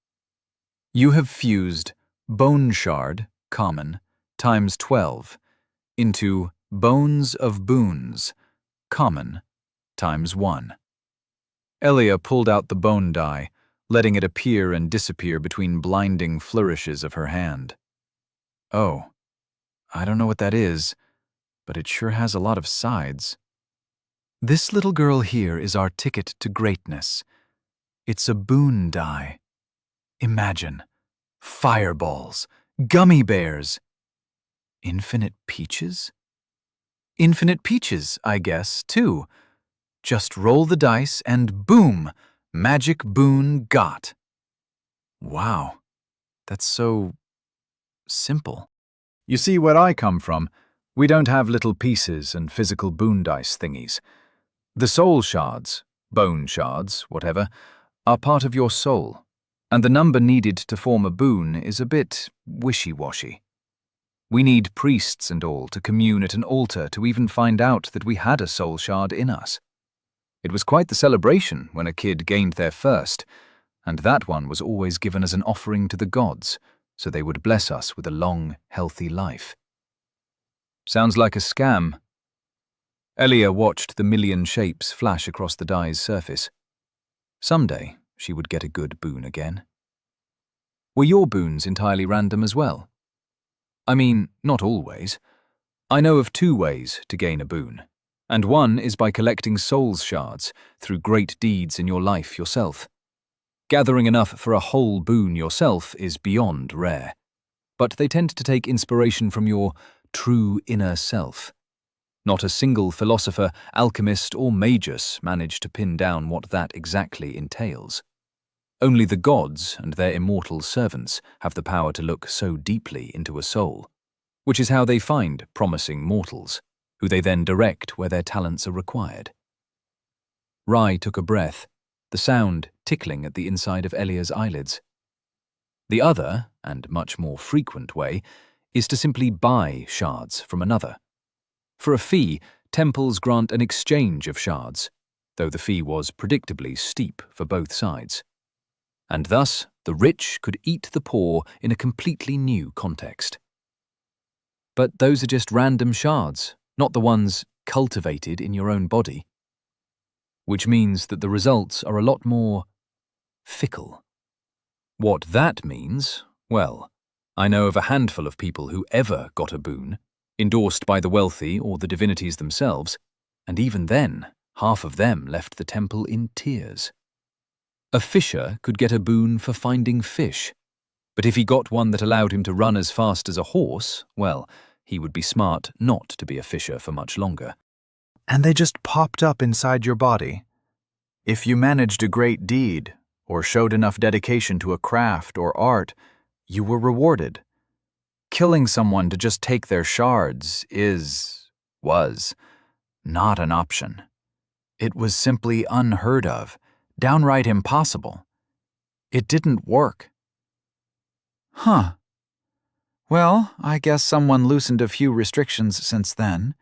You have fused bone shard, common, times 12, into bones of boons, common, times 1. Elia pulled out the bone die, letting it appear and disappear between blinding flourishes of her hand. Oh, I don't know what that is, but it sure has a lot of sides. This little girl here is our ticket to greatness. It's a boon die. Imagine. Fireballs. Gummy bears. Infinite peaches? Infinite peaches, I guess, too. Just roll the dice and boom! Magic boon got. Wow. That's so... simple. You see, where I come from, we don't have little pieces and physical boon dice thingies. The soul shards, bone shards, whatever, are part of your soul, and the number needed to form a boon is a bit wishy-washy. We need priests and all to commune at an altar to even find out that we had a soul shard in us. It was quite the celebration when a kid gained their first, and that one was always given as an offering to the gods, so they would bless us with a long, healthy life. Sounds like a scam. Elia watched the million shapes flash across the die's surface. Someday, she would get a good boon again. Were your boons entirely random as well? I mean, not always. I know of 2 ways to gain a boon, and one is by collecting souls shards through great deeds in your life yourself. Gathering enough for a whole boon yourself is beyond rare, but they tend to take inspiration from your true inner self. Not a single philosopher, alchemist, or magus managed to pin down what that exactly entails. Only the gods and their immortal servants have the power to look so deeply into a soul, which is how they find promising mortals, who they then direct where their talents are required. Rye took a breath, the sound tickling at the inside of Elia's eyelids. The other, and much more frequent way, is to simply buy shards from another. For a fee, temples grant an exchange of shards, though the fee was predictably steep for both sides. And thus, the rich could eat the poor in a completely new context. But those are just random shards, not the ones cultivated in your own body. Which means that the results are a lot more fickle. What that means, well, I know of a handful of people who ever got a boon, endorsed by the wealthy or the divinities themselves, and even then, half of them left the temple in tears. A fisher could get a boon for finding fish, but if he got one that allowed him to run as fast as a horse, well, he would be smart not to be a fisher for much longer. And they just popped up inside your body. If you managed a great deed, or showed enough dedication to a craft or art, you were rewarded. Killing someone to just take their shards was not an option. It was simply unheard of, downright impossible. It didn't work. Huh. Well, I guess someone loosened a few restrictions since then.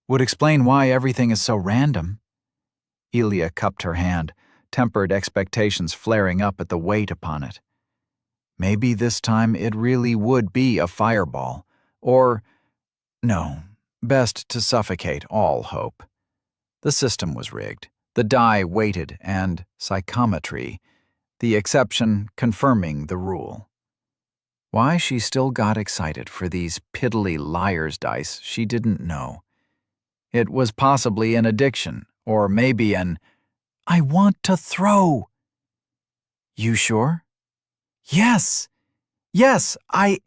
Would explain why everything is so random. Elia cupped her hand, tempered expectations flaring up at the weight upon it. Maybe this time it really would be a fireball, or, no, best to suffocate all hope. The system was rigged, the die weighted, and psychometry, the exception confirming the rule. Why she still got excited for these piddly liar's dice, she didn't know. It was possibly an addiction, or maybe an, "I want to throw." You sure? Yes. Yes, I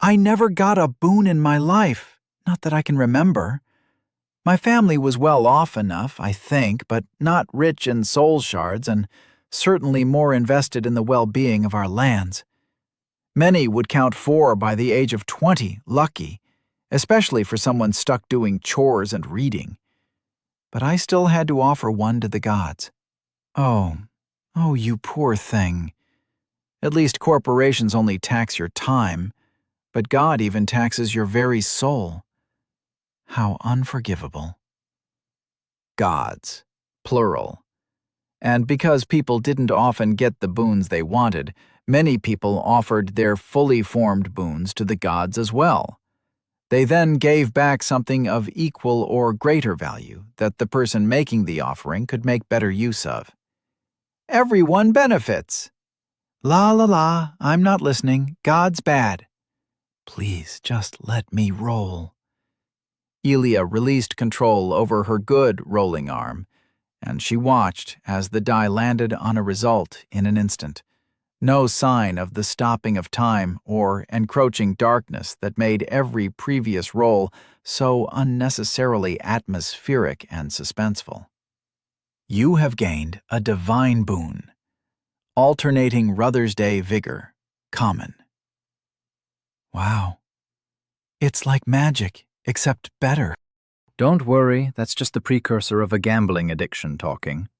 never got a boon in my life, not that I can remember. My family was well off enough, I think, but not rich in soul shards and certainly more invested in the well-being of our lands. Many would count 4 by the age of 20 lucky, especially for someone stuck doing chores and reading. But I still had to offer one to the gods. Oh, you poor thing. At least corporations only tax your time, but God even taxes your very soul. How unforgivable. Gods, plural. And because people didn't often get the boons they wanted, many people offered their fully formed boons to the gods as well. They then gave back something of equal or greater value that the person making the offering could make better use of. Everyone benefits. La la la, I'm not listening. God's bad. Please just let me roll. Elia released control over her good rolling arm, and she watched as the die landed on a result in an instant. No sign of the stopping of time or encroaching darkness that made every previous roll so unnecessarily atmospheric and suspenseful. You have gained a divine boon. Alternating Ruther's Day vigor, common. Wow. It's like magic, except better. Don't worry, that's just the precursor of a gambling addiction talking.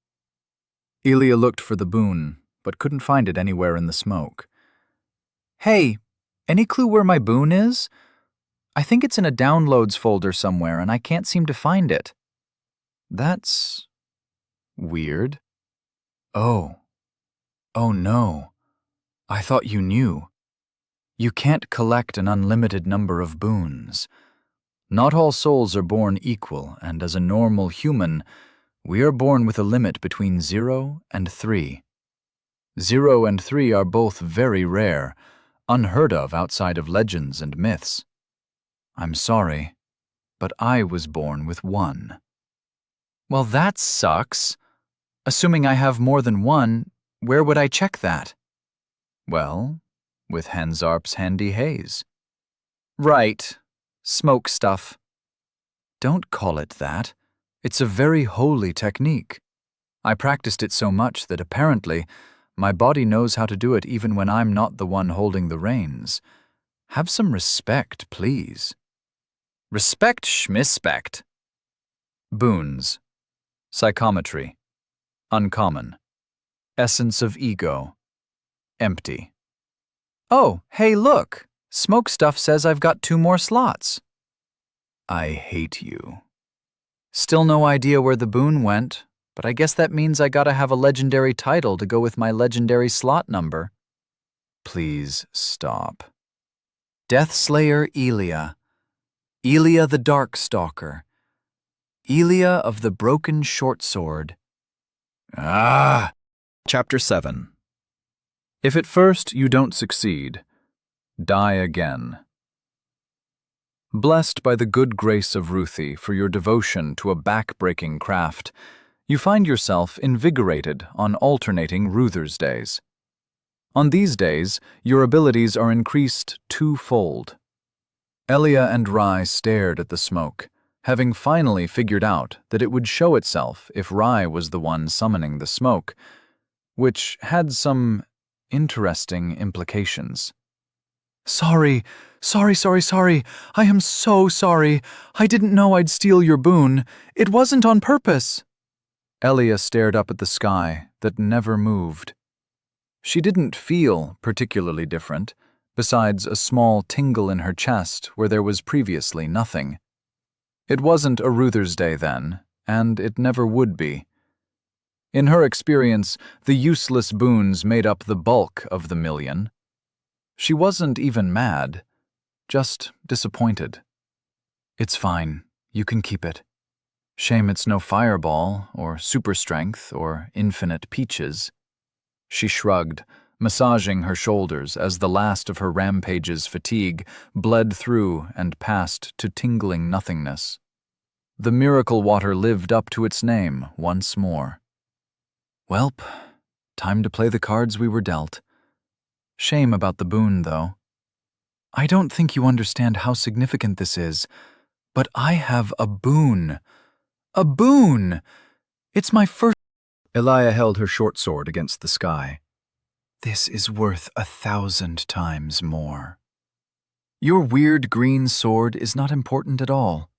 Elia looked for the boon, but couldn't find it anywhere in the smoke. Hey, any clue where my boon is? I think it's in a downloads folder somewhere, and I can't seem to find it. That's weird. Oh no. I thought you knew. You can't collect an unlimited number of boons. Not all souls are born equal, and as a normal human, we are born with a limit between 0 and 3. 0 and 3 are both very rare, unheard of outside of legends and myths. I'm sorry, but I was born with 1. Well, that sucks. Assuming I have more than 1, where would I check that? Well, with Hansarp's handy haze. Right. Smoke stuff. Don't call it that. It's a very holy technique. I practiced it so much that apparently my body knows how to do it even when I'm not the one holding the reins. Have some respect, please. Respect schmispect. Boons. Psychometry. Uncommon. Essence of ego. Empty. Oh, hey, look. Smoke stuff says I've got 2 more slots. I hate you. Still no idea where the boon went, but I guess that means I gotta have a legendary title to go with my legendary slot number. Please stop. Deathslayer Elia. Elia the Darkstalker. Elia of the Broken Short Sword. Ah! Chapter 7. If at first you don't succeed, die again. Blessed by the good grace of Ruthie for your devotion to a back-breaking craft, you find yourself invigorated on alternating Ruther's days. On these days, your abilities are increased 2-fold. Elia and Rai stared at the smoke, having finally figured out that it would show itself if Rai was the one summoning the smoke, which had some interesting implications. Sorry. I am so sorry. I didn't know I'd steal your boon. It wasn't on purpose. Elia stared up at the sky that never moved. She didn't feel particularly different, besides a small tingle in her chest where there was previously nothing. It wasn't a Ruther's Day then, and it never would be. In her experience, the useless boons made up the bulk of the million. She wasn't even mad, just disappointed. It's fine, you can keep it. Shame it's no fireball, or super strength, or infinite peaches. She shrugged, massaging her shoulders as the last of her rampage's fatigue bled through and passed to tingling nothingness. The miracle water lived up to its name once more. Welp, time to play the cards we were dealt. Shame about the boon, though. I don't think you understand how significant this is, but I have a boon. A boon! It's my first— Elia held her short sword against the sky. This is worth 1,000 times more. Your weird green sword is not important at all.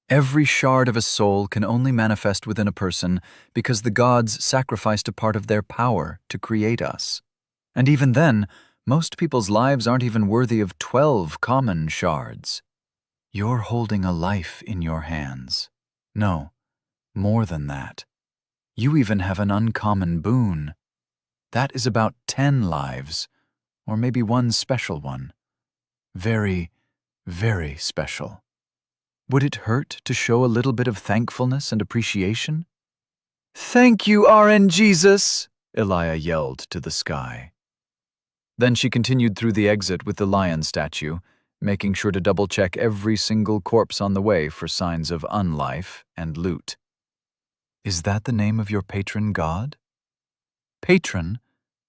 Every shard of a soul can only manifest within a person because the gods sacrificed a part of their power to create us. And even then, most people's lives aren't even worthy of 12 common shards. You're holding a life in your hands. No, more than that. You even have an uncommon boon. That is about 10 lives, or maybe one special one. Very, very special. Would it hurt to show a little bit of thankfulness and appreciation? Thank you, RN Jesus, Elia yelled to the sky. Then she continued through the exit with the lion statue, making sure to double-check every single corpse on the way for signs of unlife and loot. Is that the name of your patron god? Patron?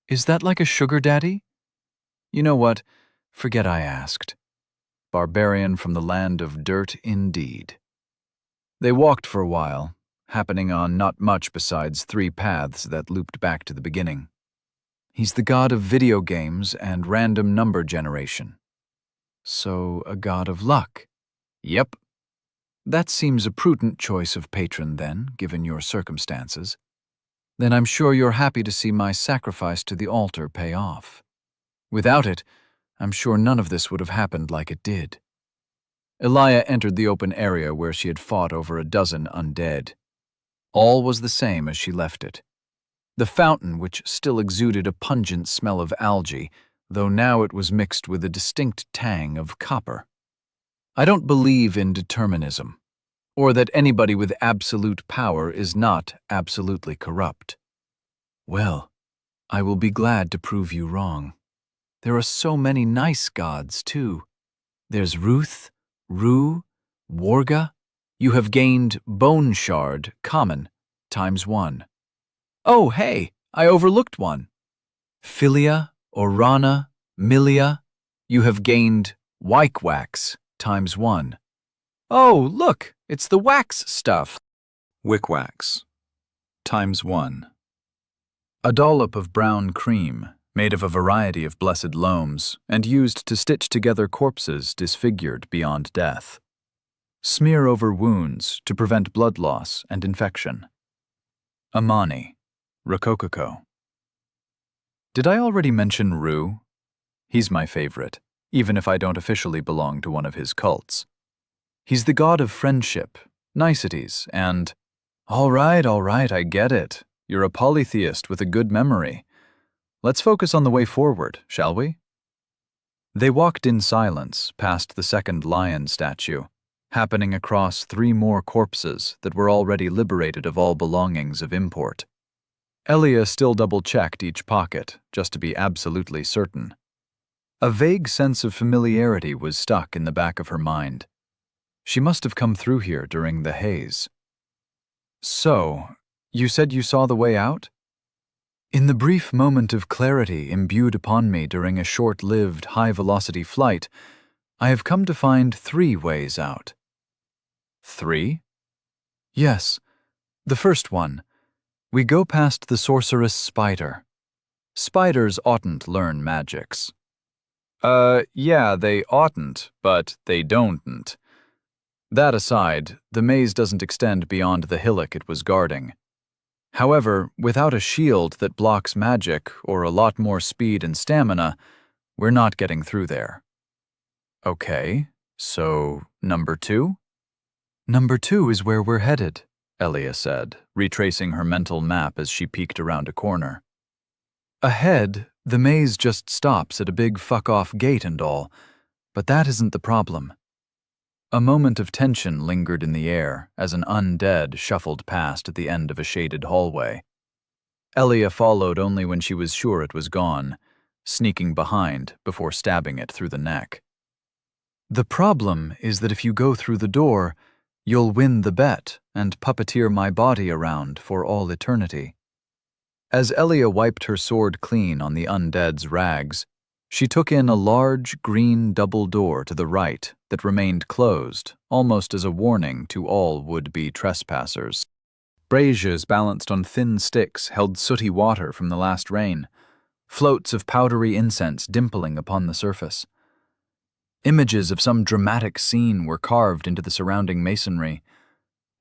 Is that like a sugar daddy? You know what? Forget I asked. Barbarian from the land of dirt indeed. They walked for a while, happening on not much besides 3 paths that looped back to the beginning. He's the god of video games and random number generation. So, a god of luck? Yep. That seems a prudent choice of patron then, given your circumstances. Then I'm sure you're happy to see my sacrifice to the altar pay off. Without it, I'm sure none of this would have happened like it did. Elia entered the open area where she had fought over a dozen undead. All was the same as she left it. The fountain, which still exuded a pungent smell of algae, though now it was mixed with a distinct tang of copper. I don't believe in determinism, or that anybody with absolute power is not absolutely corrupt. Well, I will be glad to prove you wrong. There are so many nice gods, too. There's Ruth, Ru, Warga. You have gained Bone Shard, common, ×1. Oh, hey, I overlooked one. Philia, Orana, Milia. You have gained Wyk-Wax, ×1. Oh, look, it's the wax stuff. Wick-wax, ×1. A dollop of brown cream, made of a variety of blessed loams and used to stitch together corpses disfigured beyond death. Smear over wounds to prevent blood loss and infection. Amani, Rococo. Did I already mention Ru? He's my favorite, even if I don't officially belong to one of his cults. He's the god of friendship, niceties, and— All right, I get it. You're a polytheist with a good memory. Let's focus on the way forward, shall we? They walked in silence past the second lion statue, happening across 3 more corpses that were already liberated of all belongings of import. Elia still double-checked each pocket, just to be absolutely certain. A vague sense of familiarity was stuck in the back of her mind. She must have come through here during the haze. So, you said you saw the way out? In the brief moment of clarity imbued upon me during a short-lived, high-velocity flight, I have come to find 3 ways out. 3? Yes, the first one. We go past the sorceress spider. Spiders oughtn't learn magics. Yeah, they oughtn't, but they don'tn't. That aside, the maze doesn't extend beyond the hillock it was guarding. However, without a shield that blocks magic or a lot more speed and stamina, we're not getting through there. Okay, so number 2? Number 2 is where we're headed, Elia said, retracing her mental map as she peeked around a corner. Ahead, the maze just stops at a big fuck-off gate and all, but that isn't the problem. A moment of tension lingered in the air as an undead shuffled past at the end of a shaded hallway. Elia followed only when she was sure it was gone, sneaking behind before stabbing it through the neck. The problem is that if you go through the door, you'll win the bet and puppeteer my body around for all eternity. As Elia wiped her sword clean on the undead's rags, she took in a large green double door to the right that remained closed, almost as a warning to all would-be trespassers. Braziers balanced on thin sticks held sooty water from the last rain, floats of powdery incense dimpling upon the surface. Images of some dramatic scene were carved into the surrounding masonry,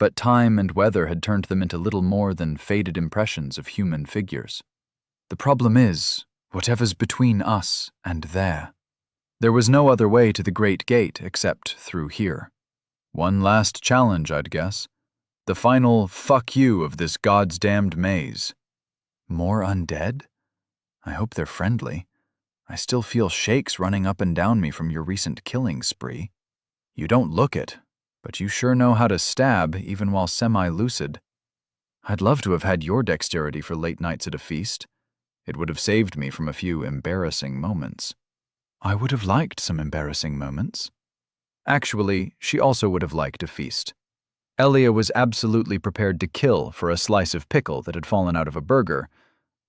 but time and weather had turned them into little more than faded impressions of human figures. The problem is, whatever's between us and there. There was no other way to the Great Gate except through here. One last challenge, I'd guess. The final fuck you of this goddamned maze. More undead? I hope they're friendly. I still feel shakes running up and down me from your recent killing spree. You don't look it, but you sure know how to stab even while semi-lucid. I'd love to have had your dexterity for late nights at a feast. It would have saved me from a few embarrassing moments. I would have liked some embarrassing moments. Actually, she also would have liked a feast. Elia was absolutely prepared to kill for a slice of pickle that had fallen out of a burger,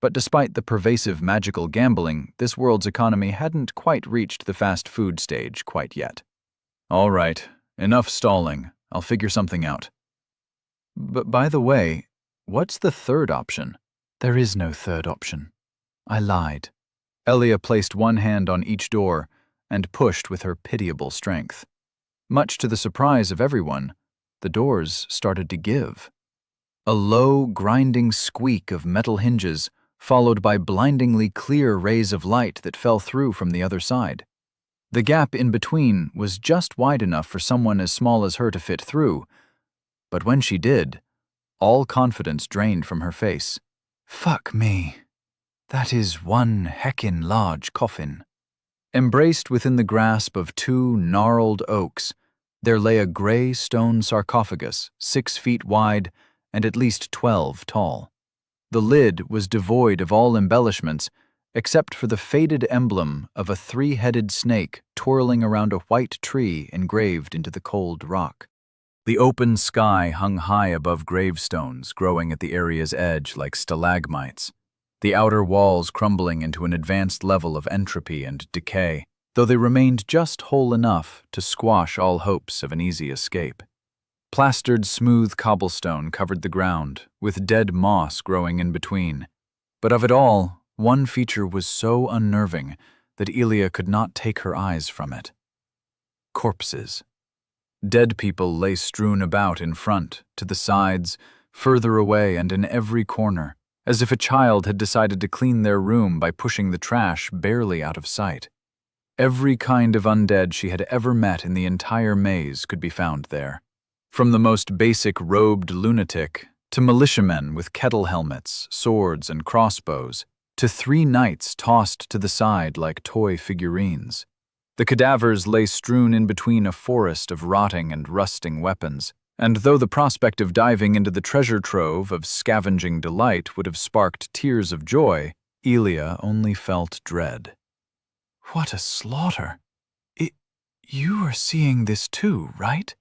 but despite the pervasive magical gambling, this world's economy hadn't quite reached the fast food stage quite yet. All right, enough stalling. I'll figure something out. But by the way, what's the third option? There is no third option. I lied. Elia placed one hand on each door and pushed with her pitiable strength. Much to the surprise of everyone, the doors started to give. A low, grinding squeak of metal hinges, followed by blindingly clear rays of light that fell through from the other side. The gap in between was just wide enough for someone as small as her to fit through, but when she did, all confidence drained from her face. Fuck me. That is one heckin' large coffin. Embraced within the grasp of two gnarled oaks, there lay a gray stone sarcophagus, 6 feet wide and at least 12 tall. The lid was devoid of all embellishments except for the faded emblem of a 3-headed snake twirling around a white tree engraved into the cold rock. The open sky hung high above gravestones growing at the area's edge like stalagmites, the outer walls crumbling into an advanced level of entropy and decay, though they remained just whole enough to squash all hopes of an easy escape. Plastered smooth cobblestone covered the ground, with dead moss growing in between. But of it all, one feature was so unnerving that Elia could not take her eyes from it. Corpses. Dead people lay strewn about in front, to the sides, further away and in every corner, as if a child had decided to clean their room by pushing the trash barely out of sight. Every kind of undead she had ever met in the entire maze could be found there. From the most basic robed lunatic, to militiamen with kettle helmets, swords, and crossbows, to 3 knights tossed to the side like toy figurines. The cadavers lay strewn in between a forest of rotting and rusting weapons, and though the prospect of diving into the treasure trove of scavenging delight would have sparked tears of joy, Elia only felt dread. What a slaughter! You are seeing this too, right?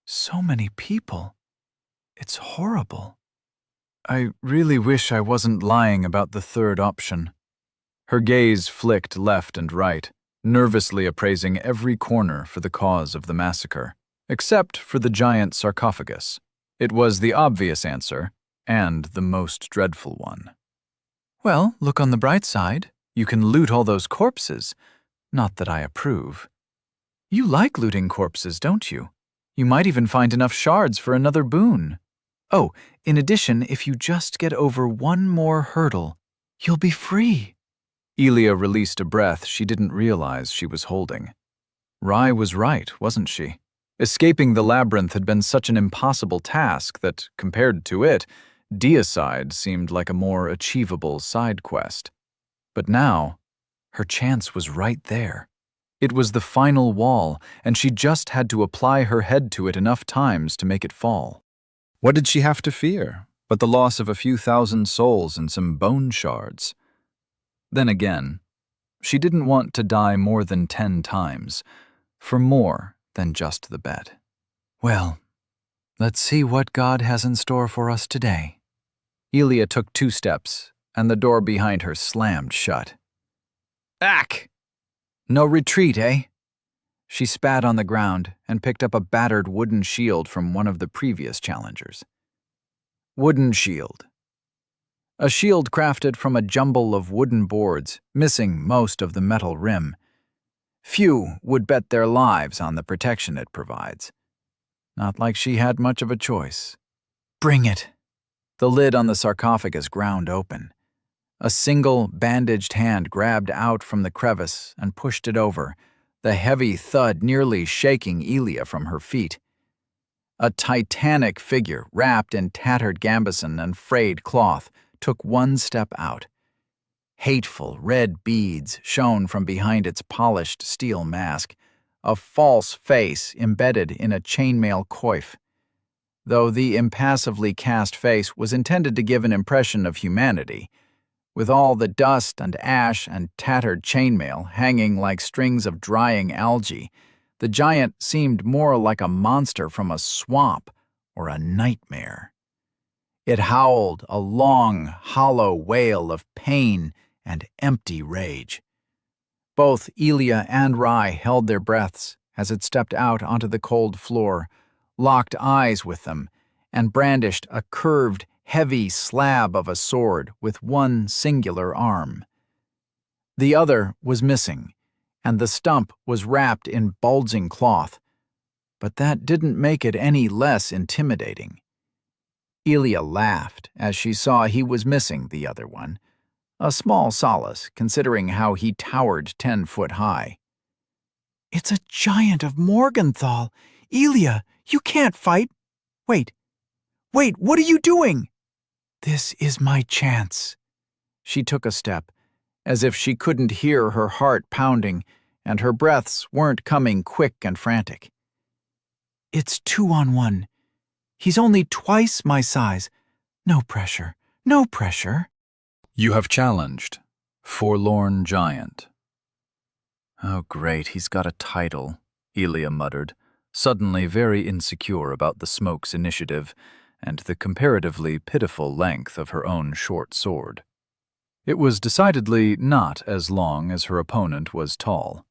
So many people. It's horrible. I really wish I wasn't lying about the third option. Her gaze flicked left and right, nervously appraising every corner for the cause of the massacre. Except for the giant sarcophagus. It was the obvious answer, and the most dreadful one. Well, look on the bright side. You can loot all those corpses. Not that I approve. You like looting corpses, don't you? You might even find enough shards for another boon. Oh, in addition, if you just get over one more hurdle, you'll be free. Elia released a breath she didn't realize she was holding. Rai was right, wasn't she? Escaping the labyrinth had been such an impossible task that, compared to it, deicide seemed like a more achievable side quest. But now, her chance was right there. It was the final wall, and she just had to apply her head to it enough times to make it fall. What did she have to fear but the loss of a few thousand souls and some bone shards? Then again, she didn't want to die more than 10 times, for more than just the bet. Well, let's see what God has in store for us today. Elia took 2 steps, and the door behind her slammed shut. Ack! No retreat, eh? She spat on the ground and picked up a battered wooden shield from one of the previous challengers. Wooden shield. A shield crafted from a jumble of wooden boards, missing most of the metal rim. Few would bet their lives on the protection it provides. Not like she had much of a choice. Bring it. The lid on the sarcophagus ground open. A single, bandaged hand grabbed out from the crevice and pushed it over, the heavy thud nearly shaking Elia from her feet. A titanic figure, wrapped in tattered gambeson and frayed cloth, took one step out. Hateful red beads shone from behind its polished steel mask, a false face embedded in a chainmail coif. Though the impassively cast face was intended to give an impression of humanity, with all the dust and ash and tattered chainmail hanging like strings of drying algae, the giant seemed more like a monster from a swamp or a nightmare. It howled a long, hollow wail of pain and empty rage. Both Elia and Rai held their breaths as it stepped out onto the cold floor, locked eyes with them, and brandished a curved, heavy slab of a sword with one singular arm. The other was missing, and the stump was wrapped in bulging cloth, but that didn't make it any less intimidating. Elia laughed as she saw he was missing the other one, a small solace considering how he towered 10 foot high. It's a giant of Morgenthau! Elia, you can't fight! Wait, what are you doing? This is my chance. She took a step, as if she couldn't hear her heart pounding and her breaths weren't coming quick and frantic. It's 2-on-1. He's only twice my size. No pressure, no pressure. You have challenged Forlorn Giant. Oh, great, he's got a title, Elia muttered, suddenly very insecure about the Smoke's initiative and the comparatively pitiful length of her own short sword. It was decidedly not as long as her opponent was tall.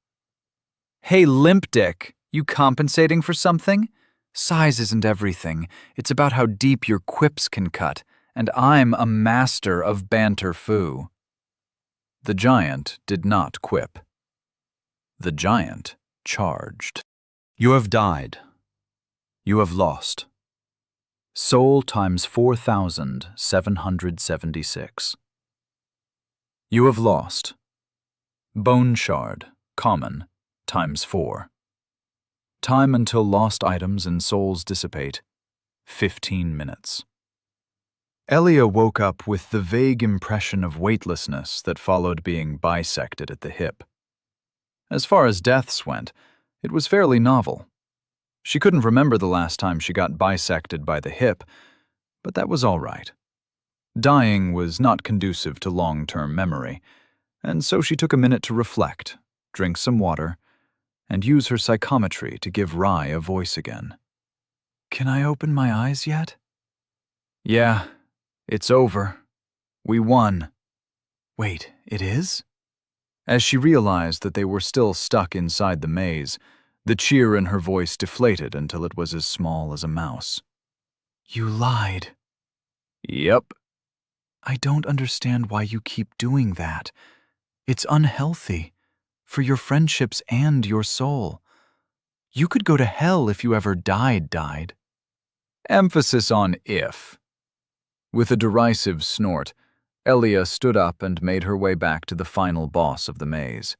Hey, Limp Dick, you compensating for something? Size isn't everything. It's about how deep your quips can cut, and I'm a master of banter foo. The giant did not quip. The giant charged. You have died. You have lost. Soul times 4,776. You have lost. Bone shard, common, times 4. Time until lost items and souls dissipate, 15 minutes. Elia woke up with the vague impression of weightlessness that followed being bisected at the hip. As far as deaths went, it was fairly novel. She couldn't remember the last time she got bisected by the hip, but that was all right. Dying was not conducive to long-term memory, and so she took a minute to reflect, drink some water, and use her psychometry to give Rai a voice again. Can I open my eyes yet? Yeah, it's over. We won. Wait, it is? As she realized that they were still stuck inside the maze, The cheer in her voice deflated until it was as small as a mouse. You lied. Yep. I don't understand why you keep doing that. It's unhealthy. For your friendships and your soul. You could go to hell if you ever died. Emphasis on if. With a derisive snort, Elia stood up and made her way back to the final boss of the maze.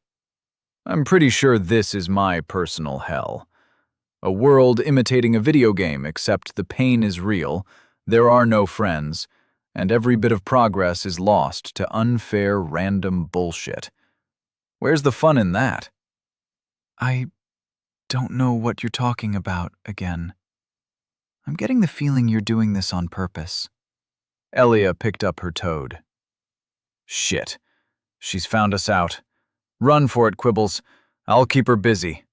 I'm pretty sure this is my personal hell. A world imitating a video game, except the pain is real, there are no friends, and every bit of progress is lost to unfair random bullshit. Where's the fun in that? I don't know what you're talking about again. I'm getting the feeling you're doing this on purpose. Elia picked up her toad. Shit. She's found us out. Run for it, Quibbles. I'll keep her busy.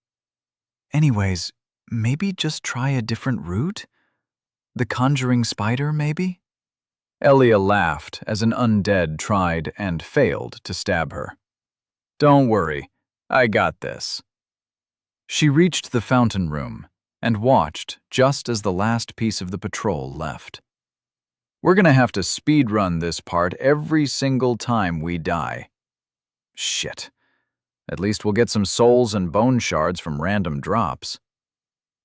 Anyways, maybe just try a different route? The conjuring spider, maybe? Elia laughed as an undead tried and failed to stab her. Don't worry, I got this. She reached the fountain room and watched just as the last piece of the patrol left. We're gonna have to speedrun this part every single time we die. Shit. At least we'll get some souls and bone shards from random drops.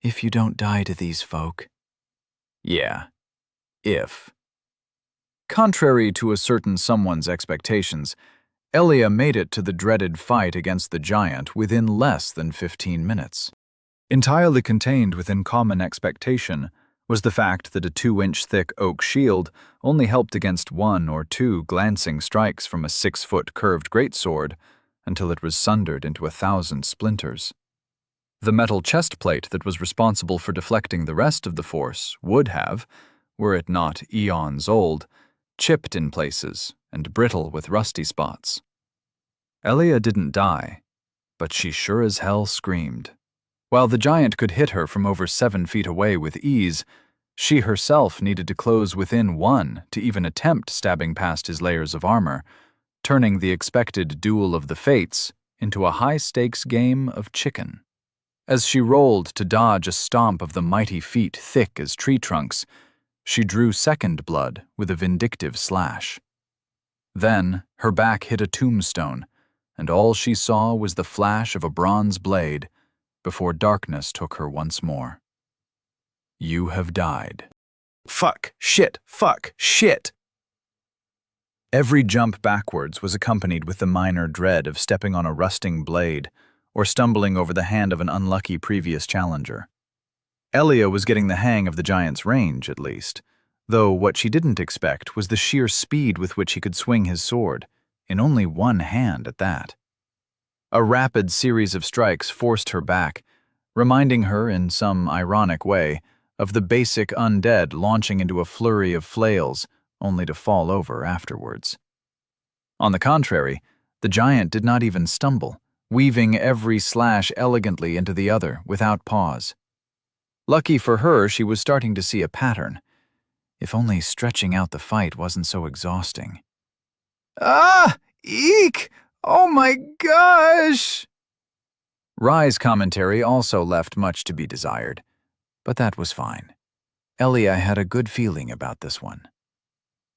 If you don't die to these folk. Yeah. If. Contrary to a certain someone's expectations, Elia made it to the dreaded fight against the giant within less than 15 minutes. Entirely contained within common expectation was the fact that a 2-inch thick oak shield only helped against 1 or 2 glancing strikes from a 6-foot curved greatsword until it was sundered into 1,000 splinters. The metal chest plate that was responsible for deflecting the rest of the force would have, were it not eons old, chipped in places and brittle with rusty spots. Elia didn't die, but she sure as hell screamed. While the giant could hit her from over 7 feet away with ease, she herself needed to close within 1 to even attempt stabbing past his layers of armor, turning the expected duel of the fates into a high-stakes game of chicken. As she rolled to dodge a stomp of the mighty feet thick as tree trunks, she drew second blood with a vindictive slash. Then her back hit a tombstone, and all she saw was the flash of a bronze blade before darkness took her once more. You have died. Fuck, shit, fuck, shit. Every jump backwards was accompanied with the minor dread of stepping on a rusting blade or stumbling over the hand of an unlucky previous challenger. Elia was getting the hang of the giant's range, at least, though what she didn't expect was the sheer speed with which he could swing his sword, in only one hand at that. A rapid series of strikes forced her back, reminding her in some ironic way of the basic undead launching into a flurry of flails only to fall over afterwards. On the contrary, the giant did not even stumble, weaving every slash elegantly into the other without pause. Lucky for her, she was starting to see a pattern. If only stretching out the fight wasn't so exhausting. Ah! Eek! Oh my gosh! Rye's commentary also left much to be desired, but that was fine. Elia had a good feeling about this one.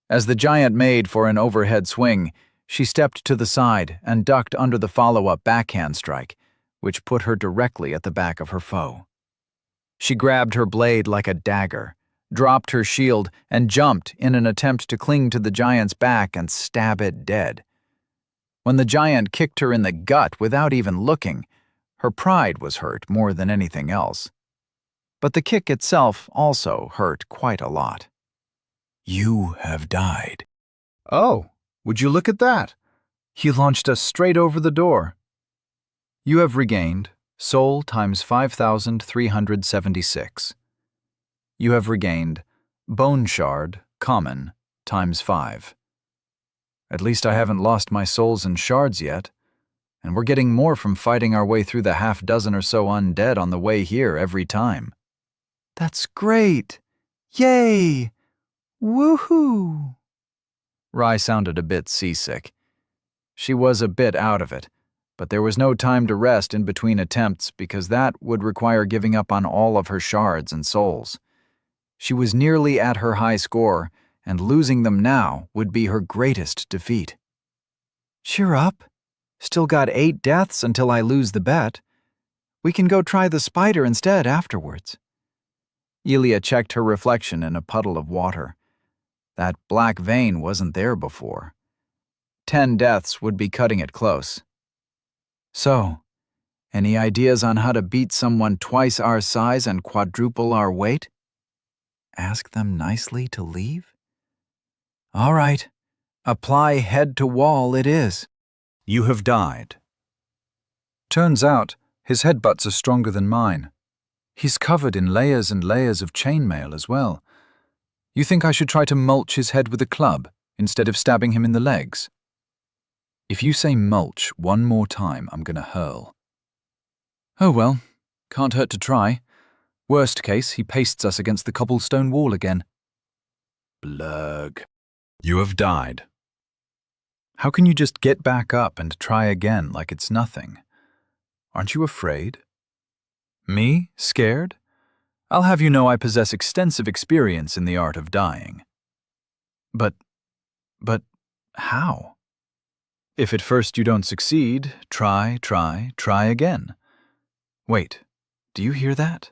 As the giant made for an overhead swing, she stepped to the side and ducked under the follow-up backhand strike, which put her directly at the back of her foe. She grabbed her blade like a dagger, dropped her shield, and jumped in an attempt to cling to the giant's back and stab it dead. When the giant kicked her in the gut without even looking, her pride was hurt more than anything else. But the kick itself also hurt quite a lot. You have died. Oh, would you look at that? He launched us straight over the door. You have regained soul times 5,376. You have regained bone shard, common, times 5. At least I haven't lost my souls and shards yet, and we're getting more from fighting our way through the half-dozen or so undead on the way here every time. That's great! Yay! Woohoo! Rye sounded a bit seasick. She was a bit out of it, But there was no time to rest in between attempts because that would require giving up on all of her shards and souls. She was nearly at her high score, and losing them now would be her greatest defeat. Cheer up. Still got 8 deaths until I lose the bet. We can go try the spider instead afterwards. Elia checked her reflection in a puddle of water. That black vein wasn't there before. 10 deaths would be cutting it close. So, any ideas on how to beat someone twice our size and quadruple our weight? Ask them nicely to leave? All right. Apply head to wall it is. You have died. Turns out, his headbutts are stronger than mine. He's covered in layers and layers of chainmail as well. You think I should try to mulch his head with a club instead of stabbing him in the legs? If you say mulch one more time, I'm gonna hurl. Oh well, can't hurt to try. Worst case, he pastes us against the cobblestone wall again. Blurg. You have died. How can you just get back up and try again like it's nothing? Aren't you afraid? Me? Scared? I'll have you know I possess extensive experience in the art of dying. But how? If at first you don't succeed, try again. Wait, do you hear that?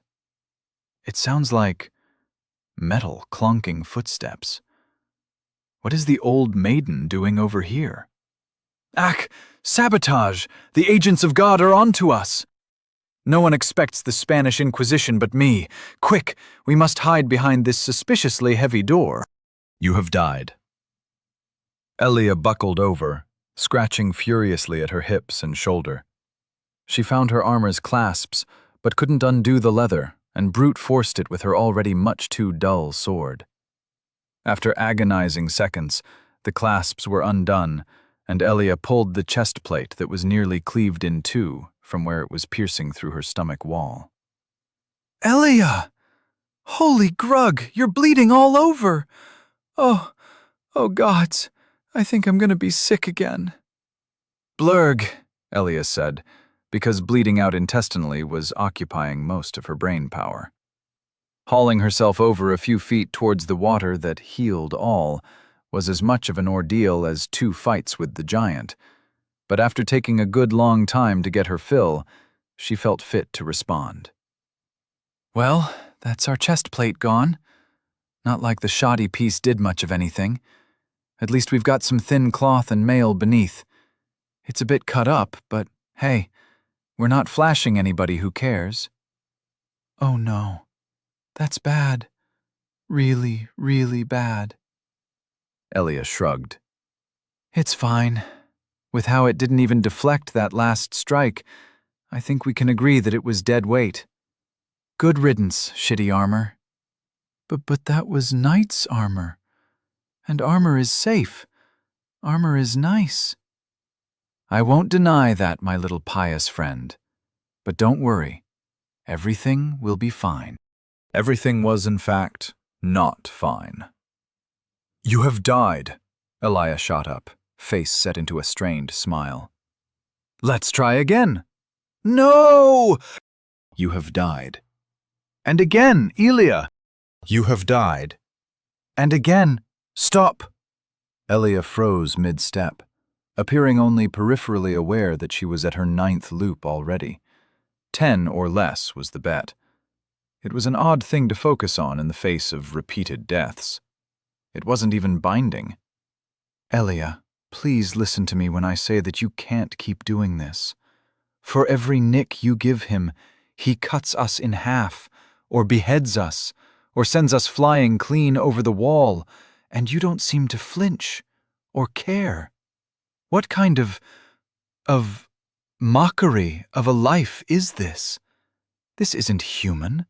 It sounds like metal clunking footsteps. What is the old maiden doing over here? Ach, sabotage! The agents of God are onto us! No one expects the Spanish Inquisition but me. Quick, we must hide behind this suspiciously heavy door. You have died. Elia buckled over, scratching furiously at her hips and shoulder. She found her armor's clasps, but couldn't undo the leather, and brute forced it with her already much too dull sword. After agonizing seconds, the clasps were undone, and Elia pulled the chest plate that was nearly cleaved in two from where it was piercing through her stomach wall. Elia! Holy grug, you're bleeding all over! Oh gods, I think I'm gonna be sick again. Blurg, Elia said, because bleeding out intestinally was occupying most of her brain power. Hauling herself over a few feet towards the water that healed all was as much of an ordeal as 2 fights with the giant, but after taking a good long time to get her fill, she felt fit to respond. Well, that's our chest plate gone. Not like the shoddy piece did much of anything. At least we've got some thin cloth and mail beneath. It's a bit cut up, but hey, we're not flashing anybody who cares. Oh no. That's bad. Really, really bad. Elia shrugged. It's fine. With how it didn't even deflect that last strike, I think we can agree that it was dead weight. Good riddance, shitty armor. But that was knight's armor. And armor is safe. Armor is nice. I won't deny that, my little pious friend. But don't worry. Everything will be fine. Everything was, in fact, not fine. You have died, Elia shot up, face set into a strained smile. Let's try again. No! You have died. And again, Elia. You have died. And again, stop. Elia froze mid-step, appearing only peripherally aware that she was at her 9th loop already. 10 or less was the bet. It was an odd thing to focus on in the face of repeated deaths. It wasn't even binding. Elia, please listen to me when I say that you can't keep doing this. For every nick you give him, he cuts us in half, or beheads us, or sends us flying clean over the wall, and you don't seem to flinch or care. What kind of mockery of a life is this? This isn't human.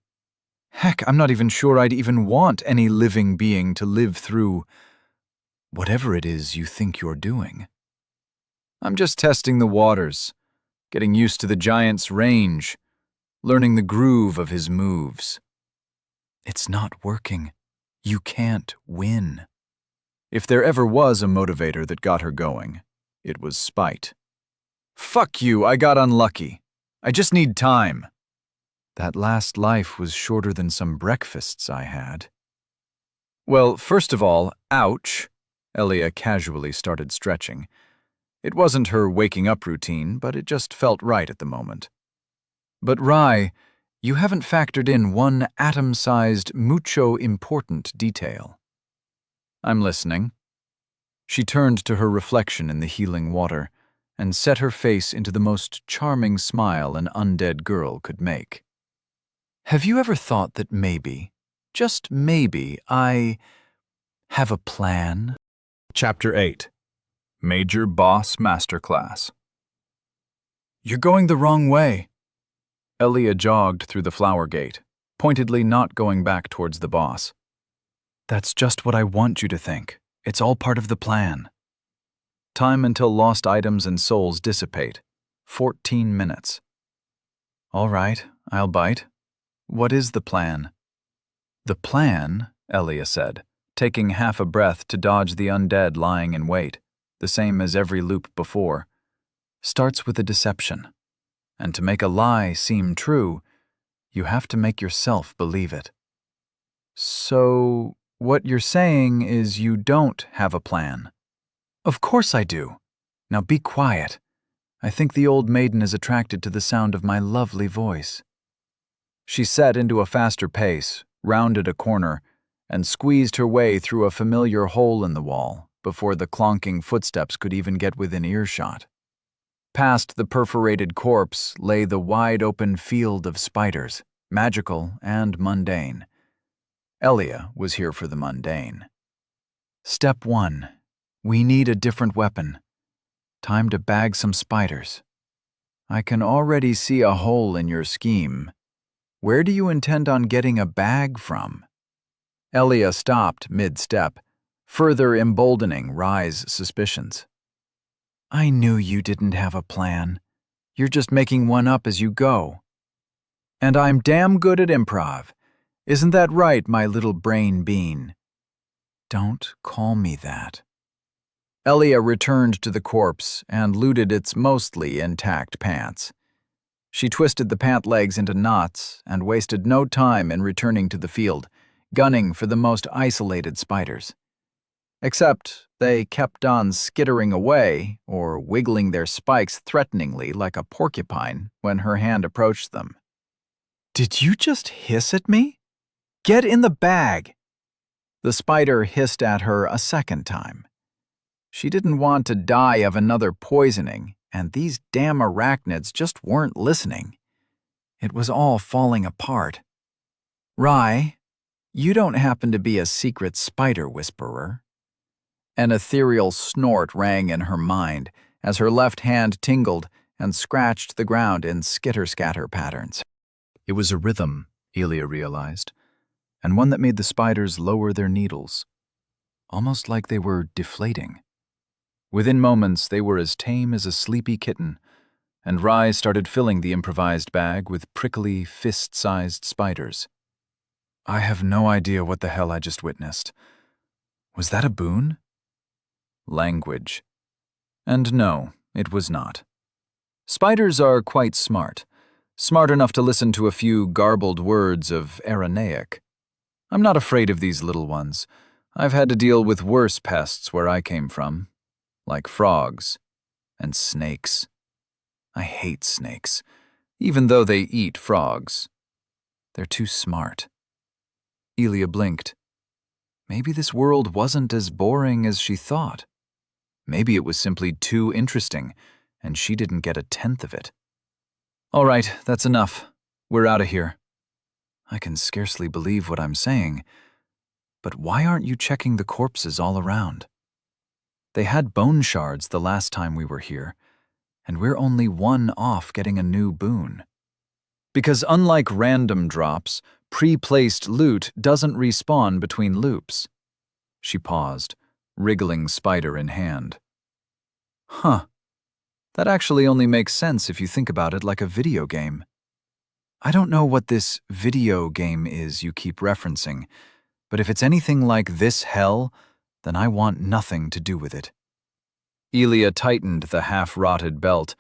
Heck, I'm not even sure I'd even want any living being to live through whatever it is you think you're doing. I'm just testing the waters, getting used to the giant's range, learning the groove of his moves. It's not working. You can't win. If there ever was a motivator that got her going, it was spite. Fuck you, I got unlucky. I just need time. That last life was shorter than some breakfasts I had. Well, first of all, ouch. Elia casually started stretching. It wasn't her waking up routine, but it just felt right at the moment. But Rai, you haven't factored in one atom-sized, mucho important detail. I'm listening. She turned to her reflection in the healing water and set her face into the most charming smile an undead girl could make. Have you ever thought that maybe, just maybe, I have a plan? Chapter 8. Major Boss Masterclass. You're going the wrong way. Elia jogged through the flower gate, pointedly not going back towards the boss. That's just what I want you to think. It's all part of the plan. Time until lost items and souls dissipate. 14 minutes. All right, I'll bite. What is the plan? The plan, Elia said, taking half a breath to dodge the undead lying in wait, the same as every loop before, starts with a deception. And to make a lie seem true, you have to make yourself believe it. So, what you're saying is you don't have a plan. Of course I do. Now be quiet. I think the old maiden is attracted to the sound of my lovely voice. She set into a faster pace, rounded a corner, and squeezed her way through a familiar hole in the wall before the clonking footsteps could even get within earshot. Past the perforated corpse lay the wide-open field of spiders, magical and mundane. Elia was here for the mundane. Step 1. We need a different weapon. Time to bag some spiders. I can already see a hole in your scheme. Where do you intend on getting a bag from? Elia stopped mid-step, further emboldening Rai's suspicions. I knew you didn't have a plan. You're just making one up as you go. And I'm damn good at improv. Isn't that right, my little brain bean? Don't call me that. Elia returned to the corpse and looted its mostly intact pants. She twisted the pant legs into knots and wasted no time in returning to the field, gunning for the most isolated spiders. Except they kept on skittering away or wiggling their spikes threateningly like a porcupine when her hand approached them. Did you just hiss at me? Get in the bag! The spider hissed at her a second time. She didn't want to die of another poisoning, and these damn arachnids just weren't listening. It was all falling apart. Rai, you don't happen to be a secret spider whisperer? An ethereal snort rang in her mind as her left hand tingled and scratched the ground in skitter-scatter patterns. It was a rhythm, Elia realized, and one that made the spiders lower their needles, almost like they were deflating. Within moments, they were as tame as a sleepy kitten, and Rai started filling the improvised bag with prickly, fist-sized spiders. I have no idea what the hell I just witnessed. Was that a boon? Language. And no, it was not. Spiders are quite smart enough to listen to a few garbled words of Aramaic. I'm not afraid of these little ones. I've had to deal with worse pests where I came from, like frogs and snakes. I hate snakes, even though they eat frogs. They're too smart. Elia blinked. Maybe this world wasn't as boring as she thought. Maybe it was simply too interesting, and she didn't get a tenth of it. All right, that's enough. We're out of here. I can scarcely believe what I'm saying, but why aren't you checking the corpses all around? They had bone shards the last time we were here, and we're only one off getting a new boon. Because unlike random drops, pre-placed loot doesn't respawn between loops. She paused, wriggling spider in hand. Huh. That actually only makes sense if you think about it like a video game. I don't know what this video game is you keep referencing, but if it's anything like this hell, then I want nothing to do with it. Elia tightened the half-rotted belt,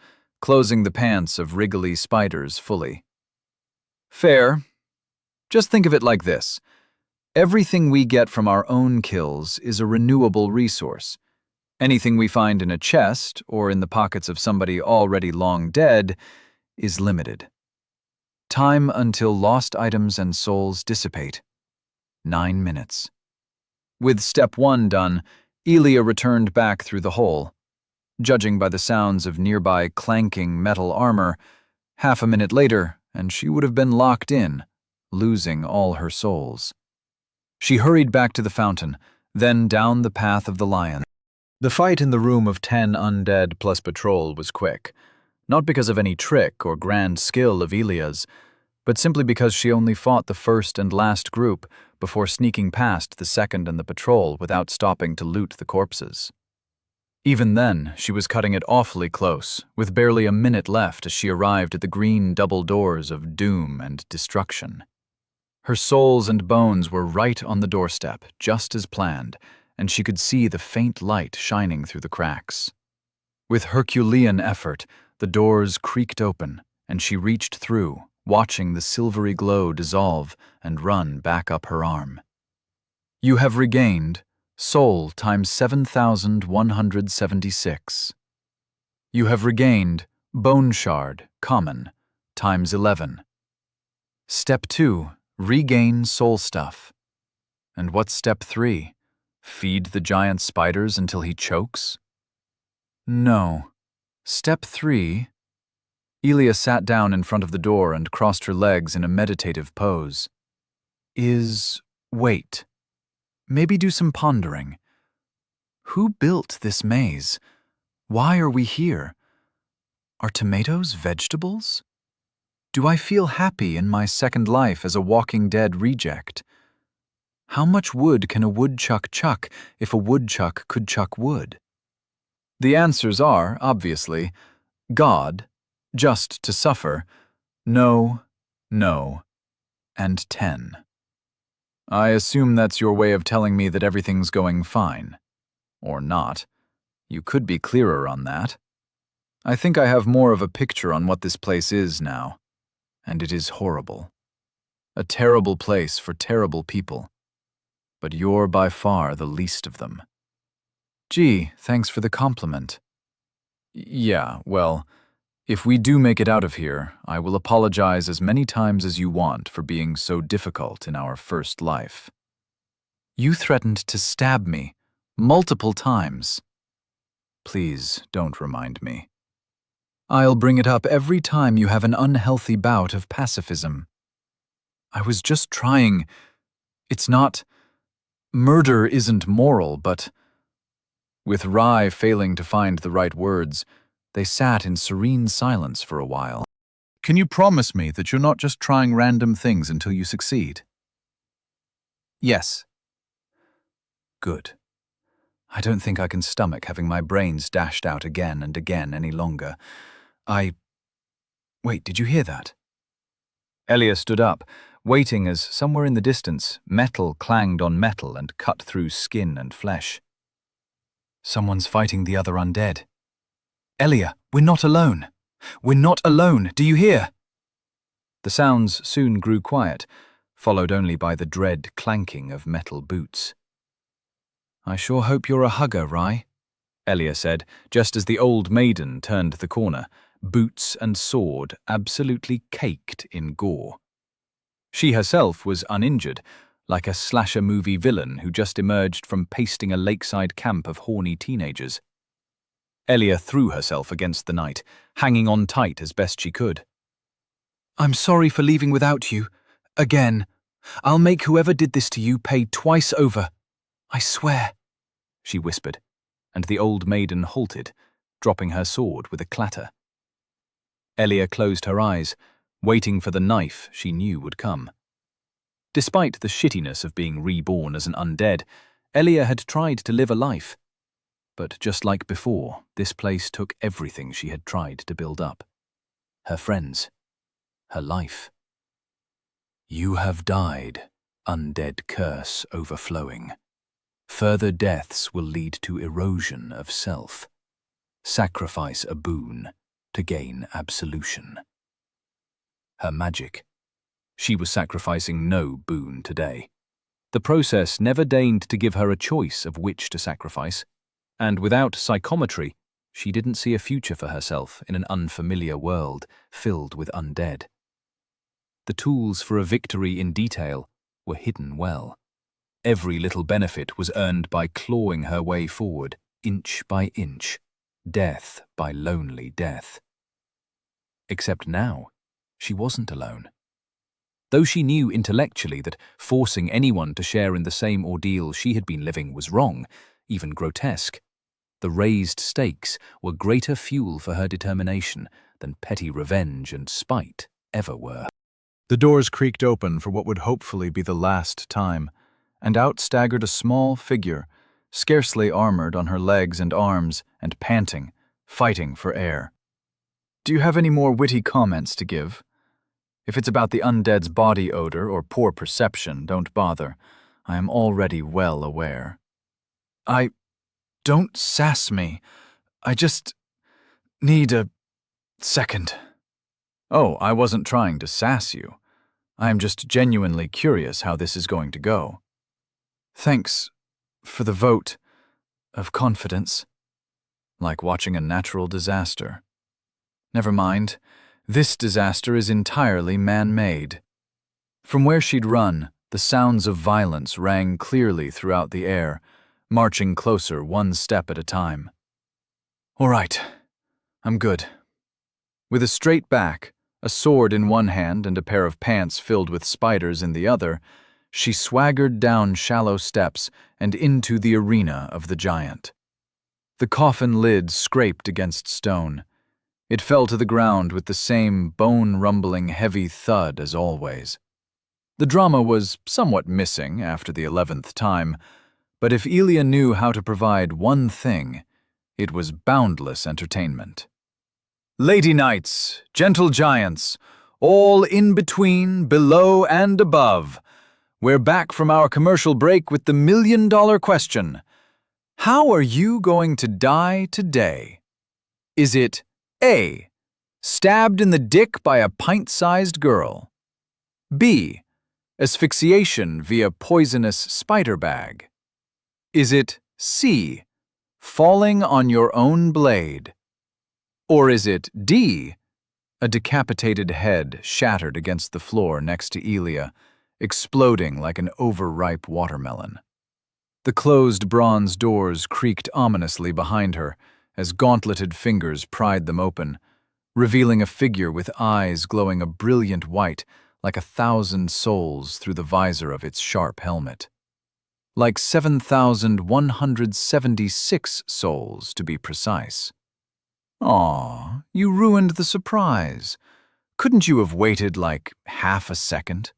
closing the pants of wriggly spiders fully. Fair. Just think of it like this. Everything we get from our own kills is a renewable resource. Anything we find in a chest or in the pockets of somebody already long dead is limited. Time until lost items and souls dissipate. 9 minutes. With step 1 done, Elia returned back through the hole. Judging by the sounds of nearby clanking metal armor, half a minute later, and she would have been locked in, losing all her souls. She hurried back to the fountain, then down the path of the lion. The fight in the room of 10 undead plus patrol was quick, not because of any trick or grand skill of Elia's, but simply because she only fought the first and last group before sneaking past the second and the patrol without stopping to loot the corpses. Even then, she was cutting it awfully close, with barely a minute left as she arrived at the green double doors of doom and destruction. Her souls and bones were right on the doorstep, just as planned, and she could see the faint light shining through the cracks. With Herculean effort, the doors creaked open, and she reached through, watching the silvery glow dissolve and run back up her arm. You have regained soul times 7,176. You have regained bone shard, common, times 11. Step 2, regain soul stuff. And what's step 3? Feed the giant spiders until he chokes? No. Step 3. Elia sat down in front of the door and crossed her legs in a meditative pose. Wait. Maybe do some pondering. Who built this maze? Why are we here? Are tomatoes vegetables? Do I feel happy in my second life as a Walking Dead reject? How much wood can a woodchuck chuck if a woodchuck could chuck wood? The answers are, obviously, God, just to suffer, no, and 10. I assume that's your way of telling me that everything's going fine. Or not. You could be clearer on that. I think I have more of a picture on what this place is now. And it is horrible. A terrible place for terrible people. But you're by far the least of them. Gee, thanks for the compliment. Yeah, well, if we do make it out of here, I will apologize as many times as you want for being so difficult in our first life. You threatened to stab me, multiple times. Please don't remind me. I'll bring it up every time you have an unhealthy bout of pacifism. I was just trying. It's not. Murder isn't moral, but. With Rye failing to find the right words, they sat in serene silence for a while. Can you promise me that you're not just trying random things until you succeed? Yes. Good. I don't think I can stomach having my brains dashed out again and again any longer. Wait, did you hear that? Elia stood up, waiting as, somewhere in the distance, metal clanged on metal and cut through skin and flesh. Someone's fighting the other undead. Elia, we're not alone. We're not alone, do you hear? The sounds soon grew quiet, followed only by the dread clanking of metal boots. I sure hope you're a hugger, Rye, Elia said, just as the old maiden turned the corner, boots and sword absolutely caked in gore. She herself was uninjured, like a slasher movie villain who just emerged from pasting a lakeside camp of horny teenagers. Elia threw herself against the knight, hanging on tight as best she could. I'm sorry for leaving without you. Again. I'll make whoever did this to you pay twice over. I swear, she whispered, and the old maiden halted, dropping her sword with a clatter. Elia closed her eyes, waiting for the knife she knew would come. Despite the shittiness of being reborn as an undead, Elia had tried to live a life. But just like before, this place took everything she had tried to build up. Her friends. Her life. You have died, undead curse overflowing. Further deaths will lead to erosion of self. Sacrifice a boon to gain absolution. Her magic. She was sacrificing no boon today. The process never deigned to give her a choice of which to sacrifice, and without psychometry, she didn't see a future for herself in an unfamiliar world filled with undead. The tools for a victory in detail were hidden well. Every little benefit was earned by clawing her way forward, inch by inch, death by lonely death. Except now, she wasn't alone. Though she knew intellectually that forcing anyone to share in the same ordeal she had been living was wrong, even grotesque, the raised stakes were greater fuel for her determination than petty revenge and spite ever were. The doors creaked open for what would hopefully be the last time, and out staggered a small figure, scarcely armored on her legs and arms, and panting, fighting for air. "Do you have any more witty comments to give? If it's about the undead's body odor or poor perception, don't bother. I am already well aware." Don't sass me. I just need a second." "Oh, I wasn't trying to sass you. I am just genuinely curious how this is going to go." "Thanks for the vote of confidence." "Like watching a natural disaster." "Never mind. This disaster is entirely man-made." From where she'd run, the sounds of violence rang clearly throughout the air, marching closer one step at a time. "All right, I'm good." With a straight back, a sword in one hand and a pair of pants filled with spiders in the other, she swaggered down shallow steps and into the arena of the giant. The coffin lid scraped against stone. It fell to the ground with the same bone-rumbling heavy thud as always. The drama was somewhat missing after the 11th time, but if Elia knew how to provide one thing, it was boundless entertainment. "Lady knights, gentle giants, all in between, below, and above, we're back from our commercial break with the million-dollar question. How are you going to die today? Is it A. Stabbed in the dick by a pint-sized girl? B. Asphyxiation via poisonous spider bag? Is it C. Falling on your own blade? Or is it D. A decapitated head shattered against the floor next to Elia, exploding like an overripe watermelon?" The closed bronze doors creaked ominously behind her as gauntleted fingers pried them open, revealing a figure with eyes glowing a brilliant white like 1,000 souls through the visor of its sharp helmet. Like 7,176 souls, to be precise. "Aw, you ruined the surprise. Couldn't you have waited like half a second?"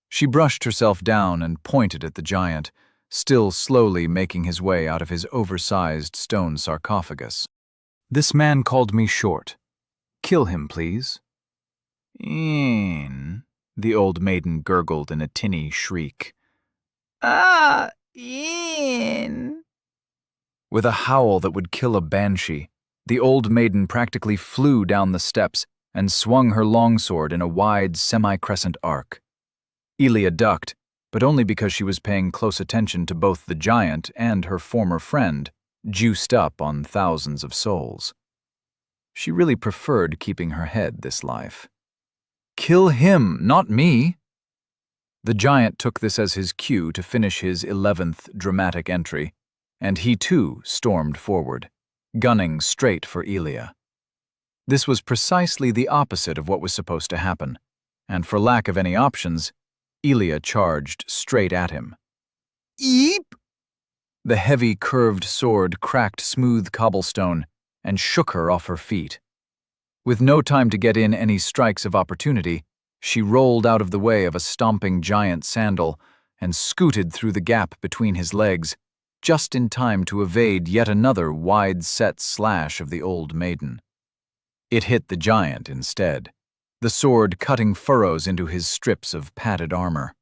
She brushed herself down and pointed at the giant, still slowly making his way out of his oversized stone sarcophagus. "This man called me short. Kill him, please." "In," the old maiden gurgled in a tinny shriek. In." With a howl that would kill a banshee, the old maiden practically flew down the steps and swung her longsword in a wide semi-crescent arc. Elia ducked, but only because she was paying close attention to both the giant and her former friend, juiced up on thousands of souls. She really preferred keeping her head this life. "Kill him, not me." The giant took this as his cue to finish his 11th dramatic entry, and he too stormed forward, gunning straight for Elia. This was precisely the opposite of what was supposed to happen, and for lack of any options, Elia charged straight at him. "Eep!" The heavy, curved sword cracked smooth cobblestone and shook her off her feet. With no time to get in any strikes of opportunity, she rolled out of the way of a stomping giant sandal and scooted through the gap between his legs, just in time to evade yet another wide-set slash of the old maiden. It hit the giant instead, the sword cutting furrows into his strips of padded armor.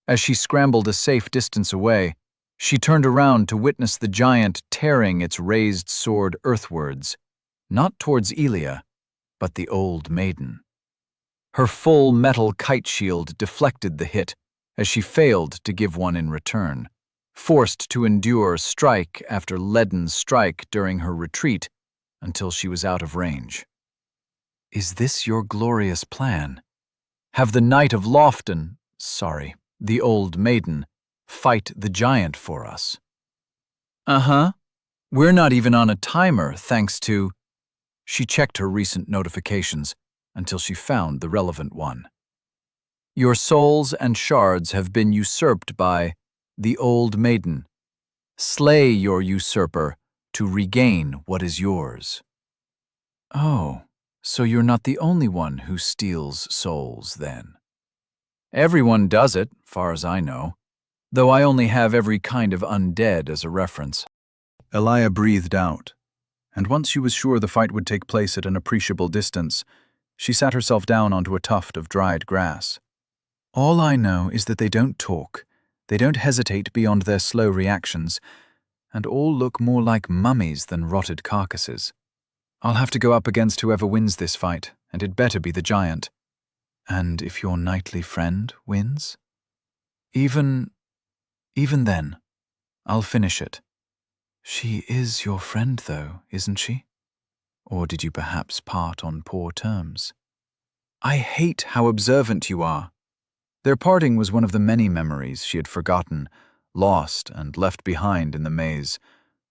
As she scrambled a safe distance away, she turned around to witness the giant tearing its raised sword earthwards, not towards Elia, but the old maiden. Her full metal kite shield deflected the hit as she failed to give one in return, forced to endure strike after leaden strike during her retreat until she was out of range. "Is this your glorious plan? Have the Knight of the old maiden, fight the giant for us?" "Uh-huh. We're not even on a timer, thanks to—" She checked her recent notifications until she found the relevant one. "Your souls and shards have been usurped by the old maiden. Slay your usurper to regain what is yours." "Oh, so you're not the only one who steals souls, then?" "Everyone does it, far as I know, though I only have every kind of undead as a reference." Elia breathed out, and once she was sure the fight would take place at an appreciable distance, she sat herself down onto a tuft of dried grass. "All I know is that they don't talk, they don't hesitate beyond their slow reactions, and all look more like mummies than rotted carcasses. I'll have to go up against whoever wins this fight, and it better be the giant. And if your knightly friend wins? Even then, I'll finish it. She is your friend, though, isn't she? Or did you perhaps part on poor terms? I hate how observant you are." Their parting was one of the many memories she had forgotten, lost and left behind in the maze,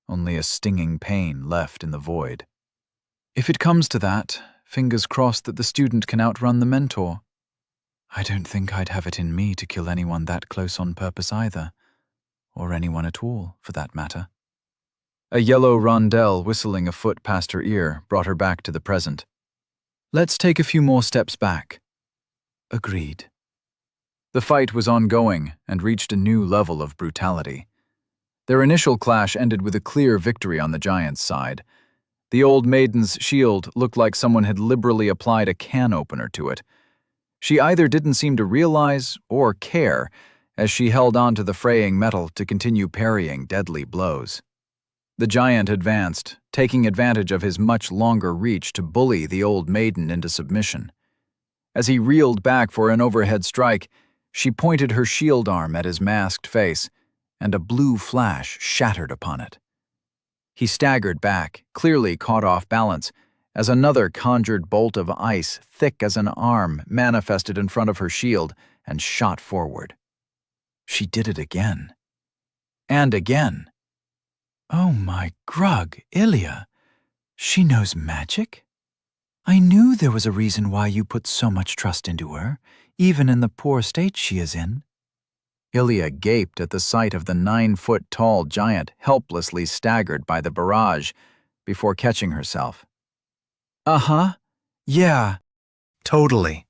only a stinging pain left in the void. "If it comes to that, fingers crossed that the student can outrun the mentor. I don't think I'd have it in me to kill anyone that close on purpose either, or anyone at all, for that matter." A yellow rondelle whistling a foot past her ear brought her back to the present. "Let's take a few more steps back." "Agreed." The fight was ongoing and reached a new level of brutality. Their initial clash ended with a clear victory on the giant's side. The old maiden's shield looked like someone had liberally applied a can opener to it. She either didn't seem to realize or care as she held onto the fraying metal to continue parrying deadly blows. The giant advanced, taking advantage of his much longer reach to bully the old maiden into submission. As he reeled back for an overhead strike, she pointed her shield arm at his masked face, and a blue flash shattered upon it. He staggered back, clearly caught off balance, as another conjured bolt of ice, thick as an arm, manifested in front of her shield and shot forward. She did it again. And again. "Oh my grug, Ilia! She knows magic? I knew there was a reason why you put so much trust into her, even in the poor state she is in." Ilia gaped at the sight of the 9-foot-tall giant helplessly staggered by the barrage before catching herself. "Uh-huh. Yeah. Totally."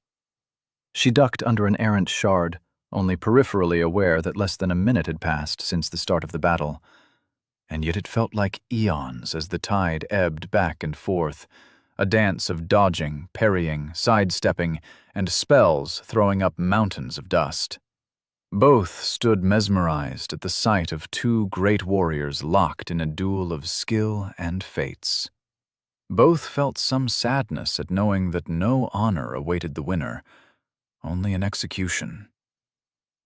She ducked under an errant shard, only peripherally aware that less than a minute had passed since the start of the battle. And yet it felt like eons as the tide ebbed back and forth, a dance of dodging, parrying, sidestepping, and spells throwing up mountains of dust. Both stood mesmerized at the sight of two great warriors locked in a duel of skill and fates. Both felt some sadness at knowing that no honor awaited the winner, only an execution.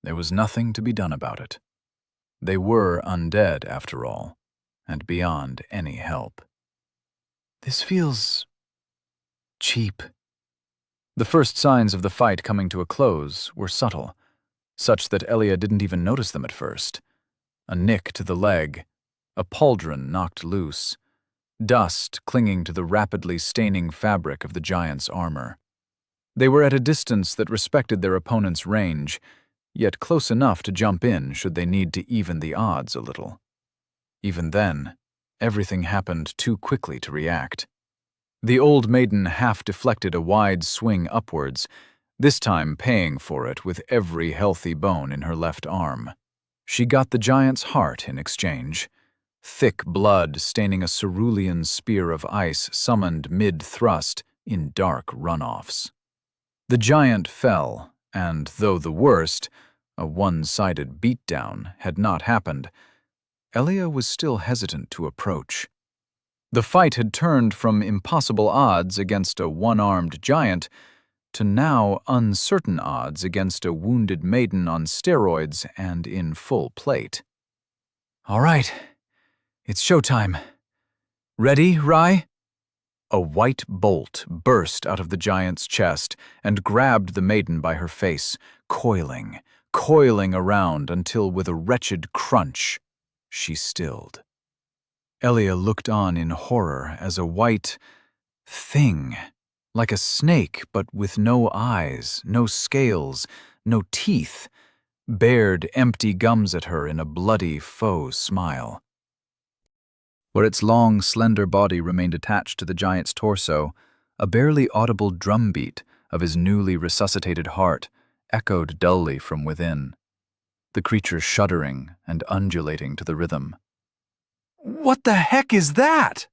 There was nothing to be done about it. They were undead, after all, and beyond any help. This feels cheap. The first signs of the fight coming to a close were subtle, such that Elia didn't even notice them at first. A nick to the leg, a pauldron knocked loose, dust clinging to the rapidly staining fabric of the giant's armor. They were at a distance that respected their opponent's range, yet close enough to jump in should they need to even the odds a little. Even then, everything happened too quickly to react. The old maiden half deflected a wide swing upwards, this time paying for it with every healthy bone in her left arm. She got the giant's heart in exchange, thick blood staining a cerulean spear of ice summoned mid-thrust in dark runoffs. The giant fell, and though the worst, a one-sided beatdown, had not happened, Elia was still hesitant to approach. The fight had turned from impossible odds against a one-armed giant to now uncertain odds against a wounded maiden on steroids and in full plate. "All right, it's showtime. Ready, Rai?" A white bolt burst out of the giant's chest and grabbed the maiden by her face, coiling around until with a wretched crunch, she stilled. Elia looked on in horror as a white thing, like a snake but with no eyes, no scales, no teeth, bared empty gums at her in a bloody faux smile. Where its long, slender body remained attached to the giant's torso, a barely audible drumbeat of his newly resuscitated heart echoed dully from within, the creature shuddering and undulating to the rhythm. "What the heck is that?"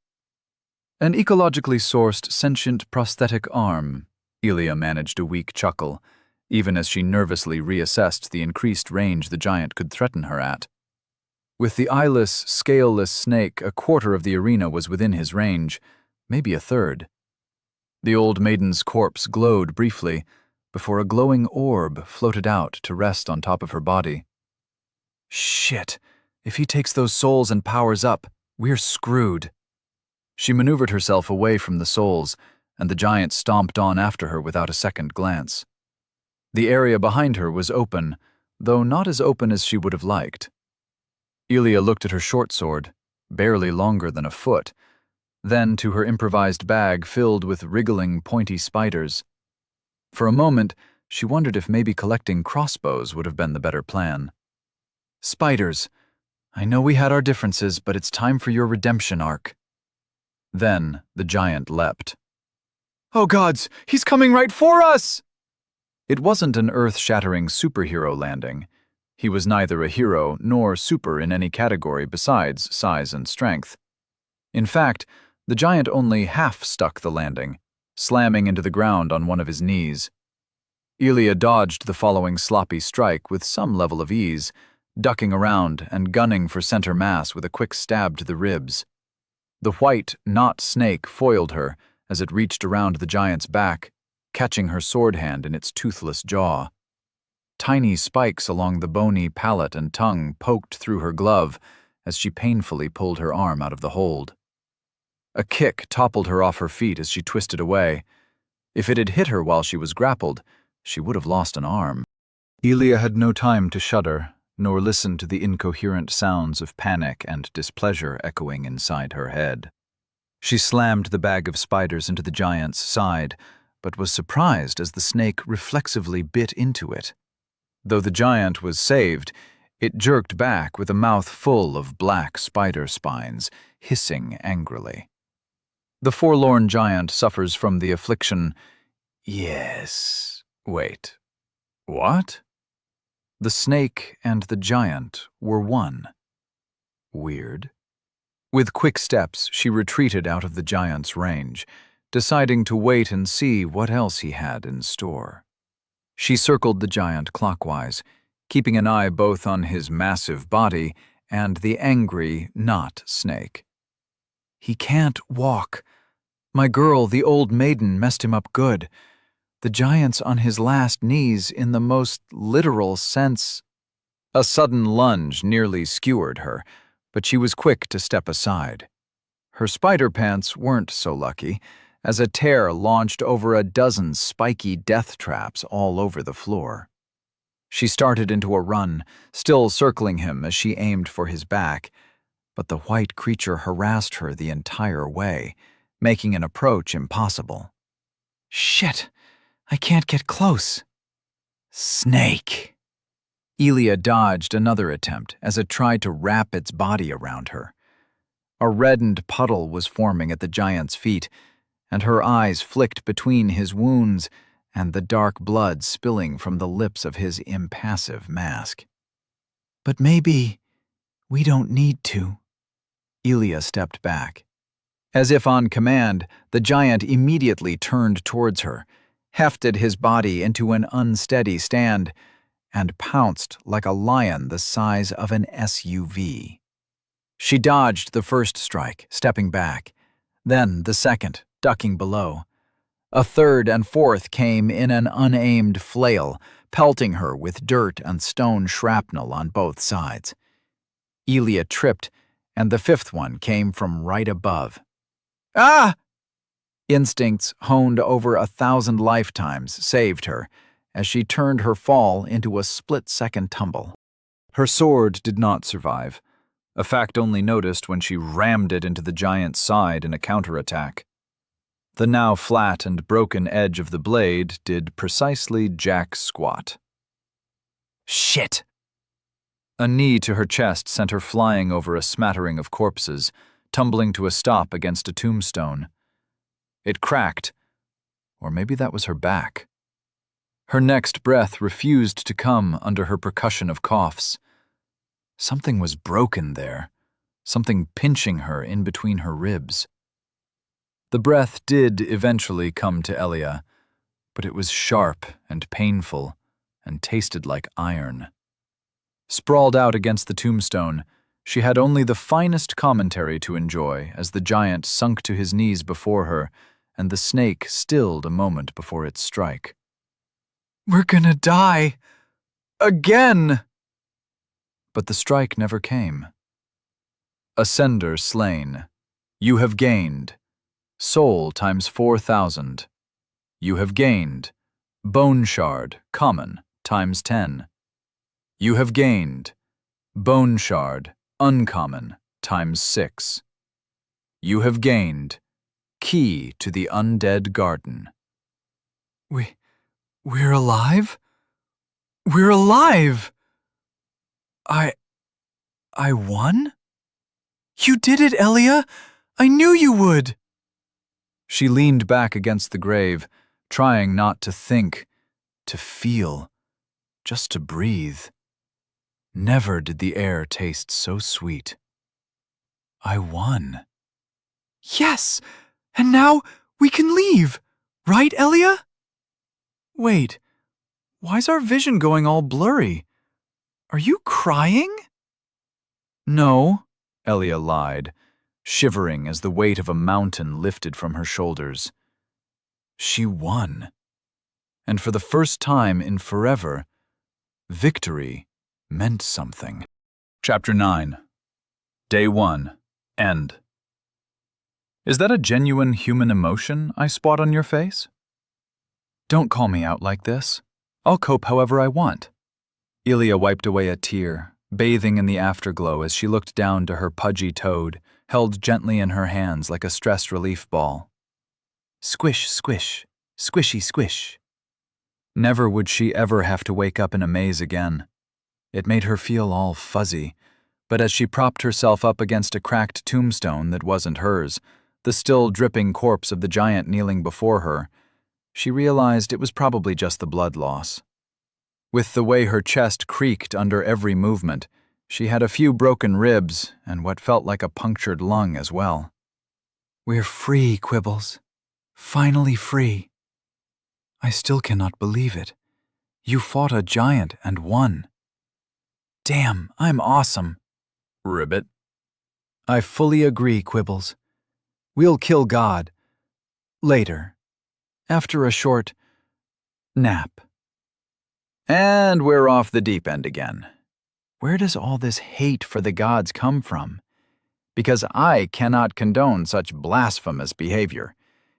An ecologically sourced sentient prosthetic arm, Elia managed a weak chuckle, even as she nervously reassessed the increased range the giant could threaten her at. With the eyeless, scaleless snake, a quarter of the arena was within his range, maybe a third. The old maiden's corpse glowed briefly, before a glowing orb floated out to rest on top of her body. "Shit, if he takes those souls and powers up, we're screwed." She maneuvered herself away from the souls, and the giant stomped on after her without a second glance. The area behind her was open, though not as open as she would have liked. Elia looked at her short sword, barely longer than a foot, then to her improvised bag filled with wriggling, pointy spiders. For a moment, she wondered if maybe collecting crossbows would have been the better plan. "Spiders, I know we had our differences, but it's time for your redemption arc." Then the giant leapt. "Oh gods, he's coming right for us!" It wasn't an earth-shattering superhero landing. He was neither a hero nor super in any category besides size and strength. In fact, the giant only half stuck the landing, slamming into the ground on one of his knees. Elia dodged the following sloppy strike with some level of ease, ducking around and gunning for center mass with a quick stab to the ribs. The white, not snake foiled her as it reached around the giant's back, catching her sword hand in its toothless jaw. Tiny spikes along the bony palate and tongue poked through her glove as she painfully pulled her arm out of the hold. A kick toppled her off her feet as she twisted away. If it had hit her while she was grappled, she would have lost an arm. Elia had no time to shudder, nor listen to the incoherent sounds of panic and displeasure echoing inside her head. She slammed the bag of spiders into the giant's side, but was surprised as the snake reflexively bit into it. Though the giant was saved, it jerked back with a mouth full of black spider spines, hissing angrily. The forlorn giant suffers from the affliction. Yes. Wait. What? The snake and the giant were one. Weird. With quick steps, she retreated out of the giant's range, deciding to wait and see what else he had in store. She circled the giant clockwise, keeping an eye both on his massive body and the angry, not snake. "He can't walk. My girl, the old maiden, messed him up good. The giant's on his last knees in the most literal sense." A sudden lunge nearly skewered her, but she was quick to step aside. Her spider pants weren't so lucky, as a tear launched over a dozen spiky death traps all over the floor. She started into a run, still circling him as she aimed for his back, but the white creature harassed her the entire way, making an approach impossible. "Shit, I can't get close." "Snake!" Elia dodged another attempt as it tried to wrap its body around her. A reddened puddle was forming at the giant's feet, and her eyes flicked between his wounds and the dark blood spilling from the lips of his impassive mask. "But maybe we don't need to." Elia stepped back. As if on command, the giant immediately turned towards her, hefted his body into an unsteady stand, and pounced like a lion the size of an SUV. She dodged the first strike, stepping back, Then the second, ducking below. A third and fourth came in an unaimed flail, pelting her with dirt and stone shrapnel on both sides. Elia tripped, and the fifth one came from right above. Ah! Instincts honed over 1,000 lifetimes saved her, as she turned her fall into a split-second tumble. Her sword did not survive, a fact only noticed when she rammed it into the giant's side in a counterattack. The now flat and broken edge of the blade did precisely jack squat. Shit! A knee to her chest sent her flying over a smattering of corpses, tumbling to a stop against a tombstone. It cracked, or maybe that was her back. Her next breath refused to come under her percussion of coughs. Something was broken there, something pinching her in between her ribs. The breath did eventually come to Elia, but it was sharp and painful and tasted like iron. Sprawled out against the tombstone, she had only the finest commentary to enjoy as the giant sunk to his knees before her and the snake stilled a moment before its strike. We're gonna die. Again! But the strike never came. Ascender slain. You have gained. Soul times 4,000. You have gained. Bone shard, common, times 10. You have gained. Bone shard, uncommon, times 6. You have gained. Key to the undead garden. We're alive? We're alive! I won? You did it, Elia! I knew you would! She leaned back against the grave, trying not to think, to feel, just to breathe. Never did the air taste so sweet. I won. Yes! And now we can leave, right, Elia? Wait, why's our vision going all blurry? Are you crying? No, Elia lied, shivering as the weight of a mountain lifted from her shoulders. She won. And for the first time in forever, victory meant something. Chapter 9. Day 1. End. Is that a genuine human emotion I spot on your face? Don't call me out like this. I'll cope however I want. Elia wiped away a tear, bathing in the afterglow as she looked down to her pudgy toad, held gently in her hands like a stress relief ball. Squish, squish, squishy, squish. Never would she ever have to wake up in a maze again. It made her feel all fuzzy, but as she propped herself up against a cracked tombstone that wasn't hers, the still dripping corpse of the giant kneeling before her, she realized it was probably just the blood loss. With the way her chest creaked under every movement, she had a few broken ribs and what felt like a punctured lung as well. We're free, Quibbles. Finally free. I still cannot believe it. You fought a giant and won. Damn, I'm awesome. Ribbit. I fully agree, Quibbles. We'll kill God. Later. After a short nap. And we're off the deep end again. Where does all this hate for the gods come from? Because I cannot condone such blasphemous behavior.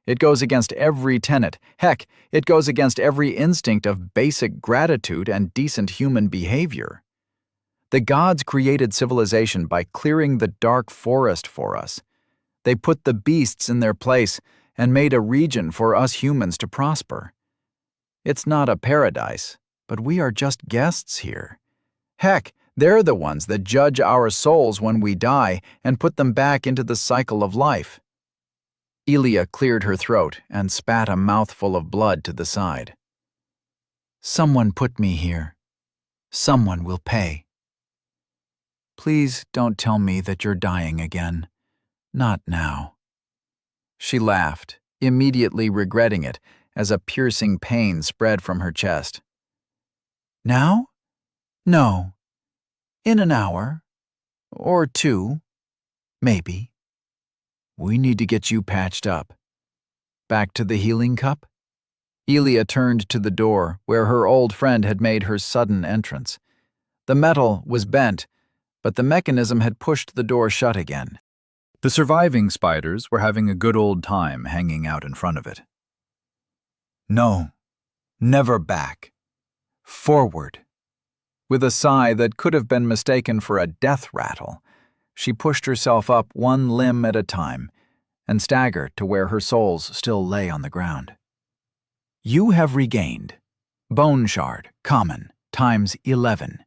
It goes against every tenet. Heck, it goes against every instinct of basic gratitude and decent human behavior. The gods created civilization by clearing the dark forest for us. They put the beasts in their place and made a region for us humans to prosper. It's not a paradise, but we are just guests here. Heck, they're the ones that judge our souls when we die and put them back into the cycle of life. Elia cleared her throat and spat a mouthful of blood to the side. Someone put me here. Someone will pay. Please don't tell me that you're dying again. Not now. She laughed, immediately regretting it as a piercing pain spread from her chest. Now? No. In an hour. Or 2. Maybe. We need to get you patched up. Back to the healing cup? Elia turned to the door where her old friend had made her sudden entrance. The metal was bent, but the mechanism had pushed the door shut again. The surviving spiders were having a good old time hanging out in front of it. No, never back. Forward. With a sigh that could have been mistaken for a death rattle, she pushed herself up one limb at a time and staggered to where her souls still lay on the ground. You have regained Bone Shard, Common, times 11.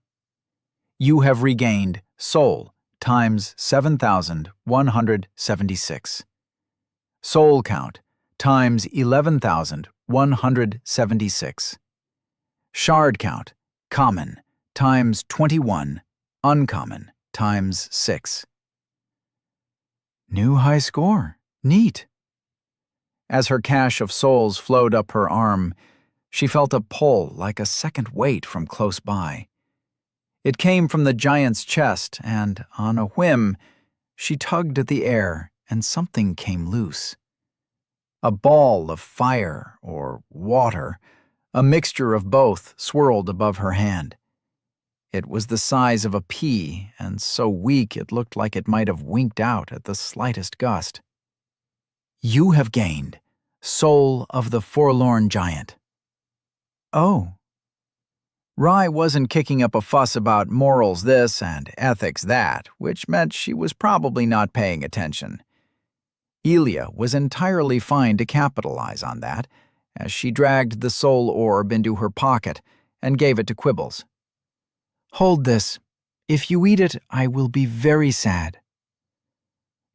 You have regained Soul, times 7,176. Soul count, times 11,176. Shard count, Common, times 21, Uncommon, times 6. New high score. Neat. As her cache of souls flowed up her arm, she felt a pull like a second weight from close by. It came from the giant's chest, and, on a whim, she tugged at the air, and something came loose. A ball of fire or water, a mixture of both, swirled above her hand. It was the size of a pea, and so weak it looked like it might have winked out at the slightest gust. You have gained Soul of the Forlorn Giant. Oh. Rye wasn't kicking up a fuss about morals this and ethics that, which meant she was probably not paying attention. Elia was entirely fine to capitalize on that, as she dragged the soul orb into her pocket and gave it to Quibbles. Hold this. If you eat it, I will be very sad.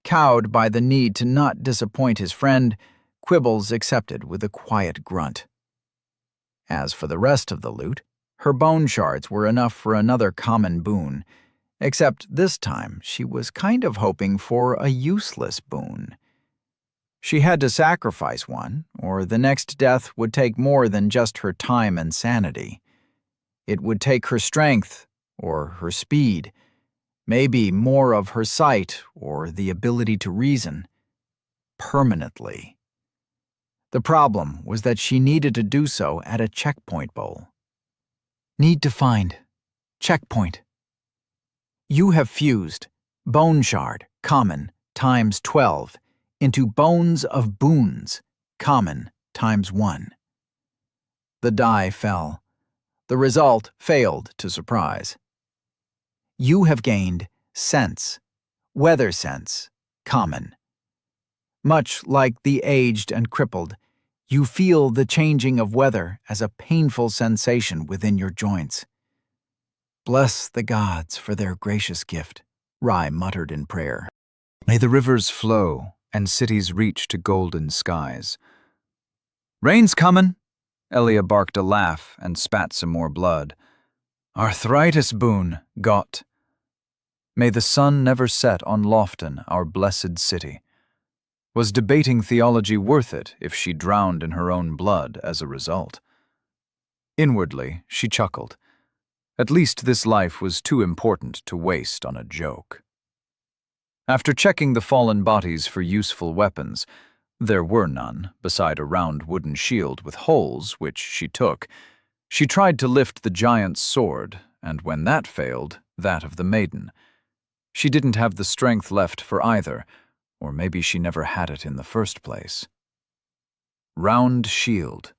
Cowed by the need to not disappoint his friend, Quibbles accepted with a quiet grunt. As for the rest of the loot, her bone shards were enough for another common boon, except this time she was kind of hoping for a useless boon. She had to sacrifice one, or the next death would take more than just her time and sanity. It would take her strength, or her speed, maybe more of her sight or the ability to reason. Permanently. The problem was that she needed to do so at a checkpoint bowl. Need to find. Checkpoint. You have fused Bone Shard, Common, times 12, into Bones of Boons, Common, times 1. The die fell. The result failed to surprise. You have gained Sense, Weather Sense, Common. Much like the aged and crippled, you feel the changing of weather as a painful sensation within your joints. Bless the gods for their gracious gift, Rye muttered in prayer. May the rivers flow and cities reach to golden skies. Rain's comin', Elia barked a laugh and spat some more blood. Arthritis boon, got. May the sun never set on Lofton, our blessed city. Was debating theology worth it if she drowned in her own blood as a result? Inwardly, she chuckled. At least this life was too important to waste on a joke. After checking the fallen bodies for useful weapons, there were none beside a round wooden shield with holes, which she took. She tried to lift the giant's sword, and when that failed, that of the maiden. She didn't have the strength left for either, or maybe she never had it in the first place. Round shield.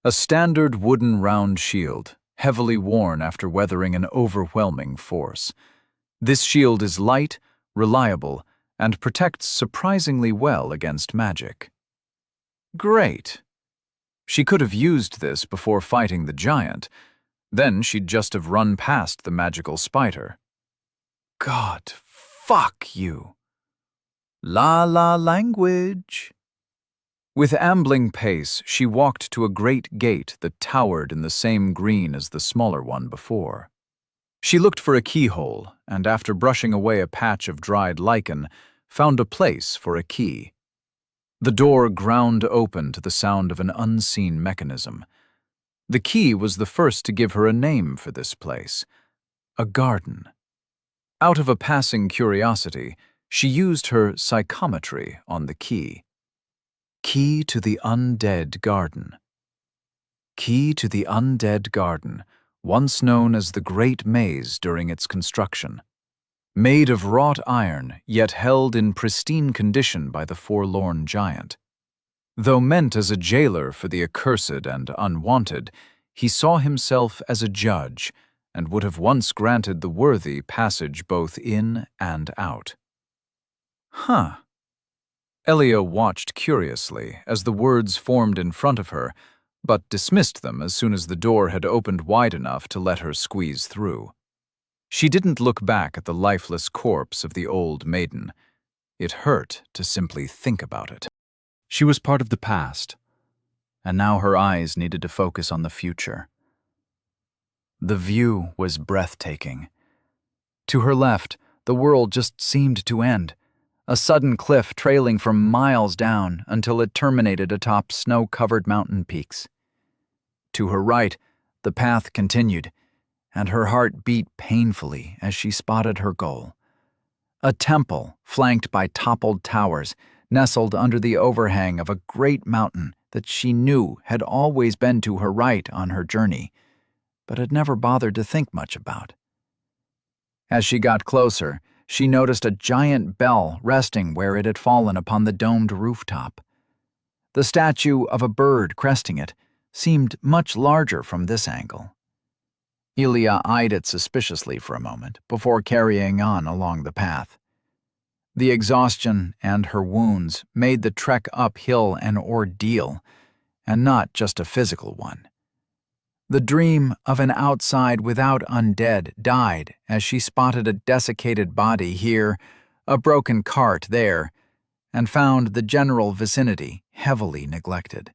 A standard wooden round shield, heavily worn after weathering an overwhelming force. This shield is light, reliable, and protects surprisingly well against magic. Great. She could have used this before fighting the giant. Then she'd just have run past the magical spider. God, fuck you. La language. With ambling pace, she walked to a great gate that towered in the same green as the smaller one before. She looked for a keyhole, and after brushing away a patch of dried lichen, found a place for a key. The door ground open to the sound of an unseen mechanism. The key was the first to give her a name for this place. A garden. Out of a passing curiosity, She used her psychometry on the key. Key to the undead garden. Key to the undead garden, once known as the Great Maze during its construction. Made of wrought iron, yet held in pristine condition by the forlorn giant. Though meant as a jailer for the accursed and unwanted, he saw himself as a judge, and would have once granted the worthy passage both in and out. Huh. Elia watched curiously as the words formed in front of her, but dismissed them as soon as the door had opened wide enough to let her squeeze through. She didn't look back at the lifeless corpse of the old maiden. It hurt to simply think about it. She was part of the past, and now her eyes needed to focus on the future. The view was breathtaking. To her left, the world just seemed to end, a sudden cliff trailing for miles down until it terminated atop snow-covered mountain peaks. To her right, the path continued, and her heart beat painfully as she spotted her goal. A temple flanked by toppled towers, nestled under the overhang of a great mountain that she knew had always been to her right on her journey, but had never bothered to think much about. As she got closer, she noticed a giant bell resting where it had fallen upon the domed rooftop. The statue of a bird cresting it seemed much larger from this angle. Elia eyed it suspiciously for a moment before carrying on along the path. The exhaustion and her wounds made the trek uphill an ordeal, and not just a physical one. The dream of an outside without undead died as she spotted a desiccated body here, a broken cart there, and found the general vicinity heavily neglected.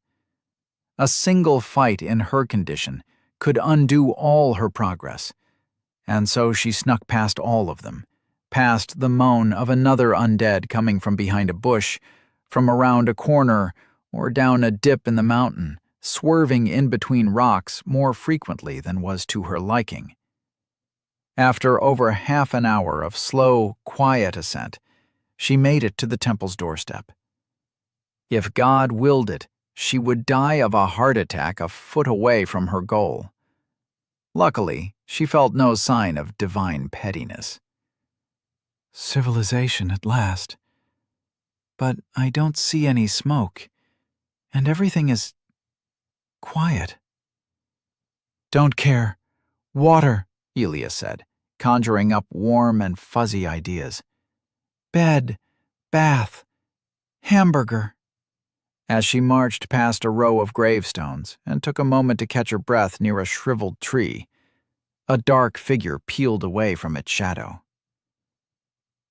A single fight in her condition could undo all her progress, and so she snuck past all of them, past the moan of another undead coming from behind a bush, from around a corner, or down a dip in the mountain, swerving in between rocks more frequently than was to her liking. After over half an hour of slow, quiet ascent, she made it to the temple's doorstep. If God willed it, she would die of a heart attack a foot away from her goal. Luckily, she felt no sign of divine pettiness. Civilization at last. But I don't see any smoke, and everything is quiet. Don't care. Water, Elia said, conjuring up warm and fuzzy ideas. Bed, bath, hamburger. As she marched past a row of gravestones and took a moment to catch her breath near a shriveled tree, a dark figure peeled away from its shadow.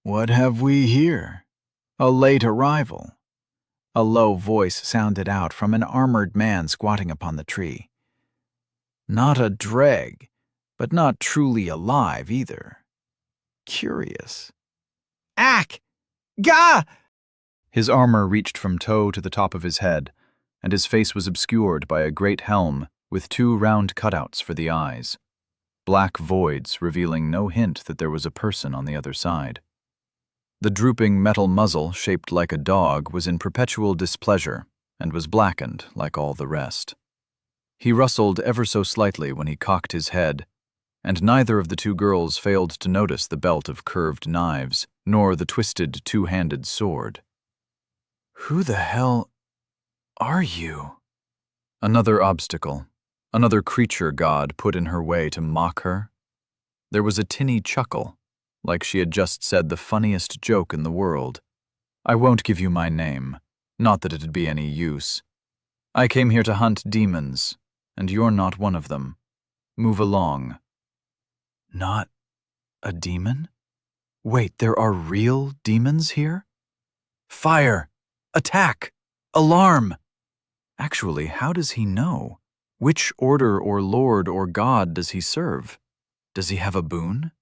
What have we here? A late arrival. A low voice sounded out from an armored man squatting upon the tree. Not a dreg, but not truly alive either. Curious. Ack! Gah! His armor reached from toe to the top of his head, and his face was obscured by a great helm with two round cutouts for the eyes, black voids revealing no hint that there was a person on the other side. The drooping metal muzzle, shaped like a dog, was in perpetual displeasure and was blackened like all the rest. He rustled ever so slightly when he cocked his head, and neither of the two girls failed to notice the belt of curved knives, nor the twisted two-handed sword. Who the hell are you? Another obstacle, another creature God put in her way to mock her. There was a tinny chuckle, like she had just said the funniest joke in the world. I won't give you my name, not that it'd be any use. I came here to hunt demons, and you're not one of them. Move along. Not a demon? Wait, there are real demons here? Fire! Attack! Alarm! Actually, how does he know? Which order or lord or god does he serve? Does he have a boon?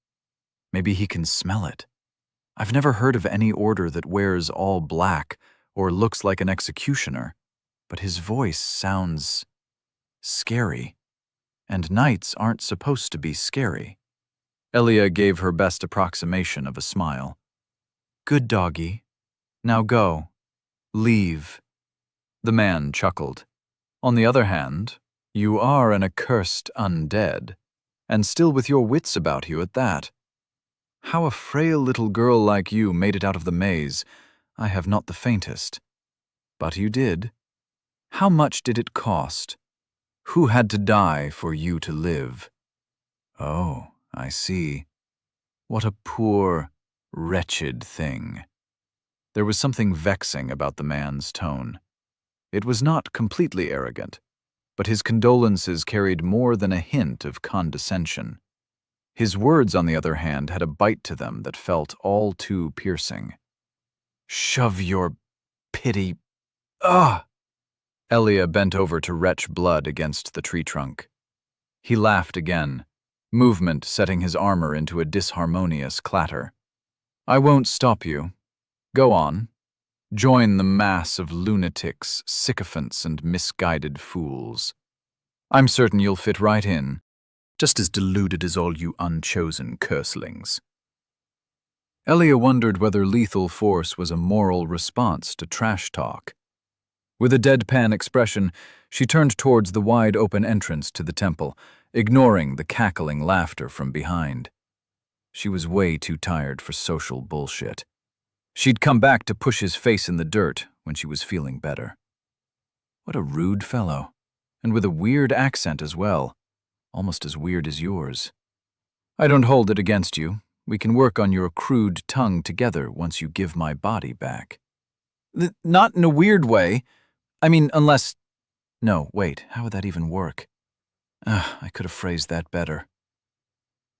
Maybe he can smell it. I've never heard of any order that wears all black or looks like an executioner, but his voice sounds scary, and knights aren't supposed to be scary. Elia gave her best approximation of a smile. Good doggy. Now go. Leave. The man chuckled. On the other hand, you are an accursed undead, and still with your wits about you at that. How a frail little girl like you made it out of the maze, I have not the faintest. But you did. How much did it cost? Who had to die for you to live? Oh, I see. What a poor, wretched thing. There was something vexing about the man's tone. It was not completely arrogant, but his condolences carried more than a hint of condescension. His words, on the other hand, had a bite to them that felt all too piercing. Shove your pity. Ah! Elia bent over to retch blood against the tree trunk. He laughed again, movement setting his armor into a disharmonious clatter. I won't stop you. Go on. Join the mass of lunatics, sycophants, and misguided fools. I'm certain you'll fit right in, just as deluded as all you unchosen curselings. Elia wondered whether lethal force was a moral response to trash talk. With a deadpan expression, she turned towards the wide-open entrance to the temple, ignoring the cackling laughter from behind. She was way too tired for social bullshit. She'd come back to push his face in the dirt when she was feeling better. What a rude fellow, and with a weird accent as well, almost as weird as yours. I don't hold it against you. We can work on your crude tongue together once you give my body back. Not in a weird way. I mean, unless... No, wait, how would that even work? I could have phrased that better.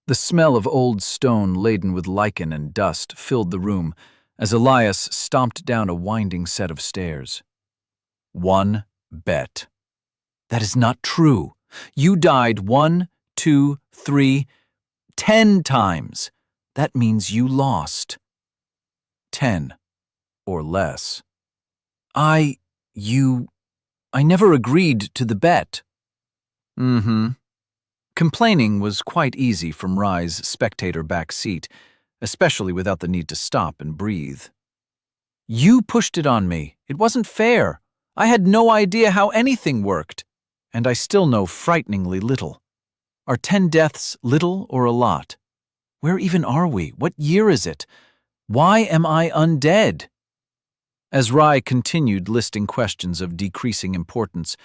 The smell of old stone laden with lichen and dust filled the room as Elias stomped down a winding set of stairs. 1 bet. That is not true. You died 1, 2, 3, 10 times. That means you lost. 10 or less. I never agreed to the bet. Complaining was quite easy from Rye's spectator back seat, especially without the need to stop and breathe. You pushed it on me. It wasn't fair. I had no idea how anything worked. And I still know frighteningly little. Are 10 deaths little or a lot? Where even are we? What year is it? Why am I undead? As Rye continued listing questions of decreasing importance,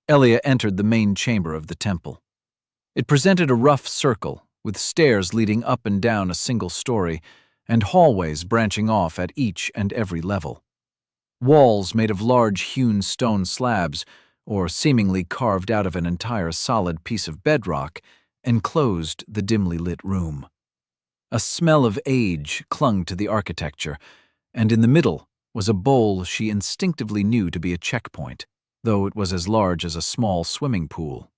Elia entered the main chamber of the temple. It presented a rough circle, with stairs leading up and down a single story, and hallways branching off at each and every level. Walls made of large hewn stone slabs, or seemingly carved out of an entire solid piece of bedrock, enclosed the dimly lit room. A smell of age clung to the architecture, and in the middle was a bowl she instinctively knew to be a checkpoint, though it was as large as a small swimming pool.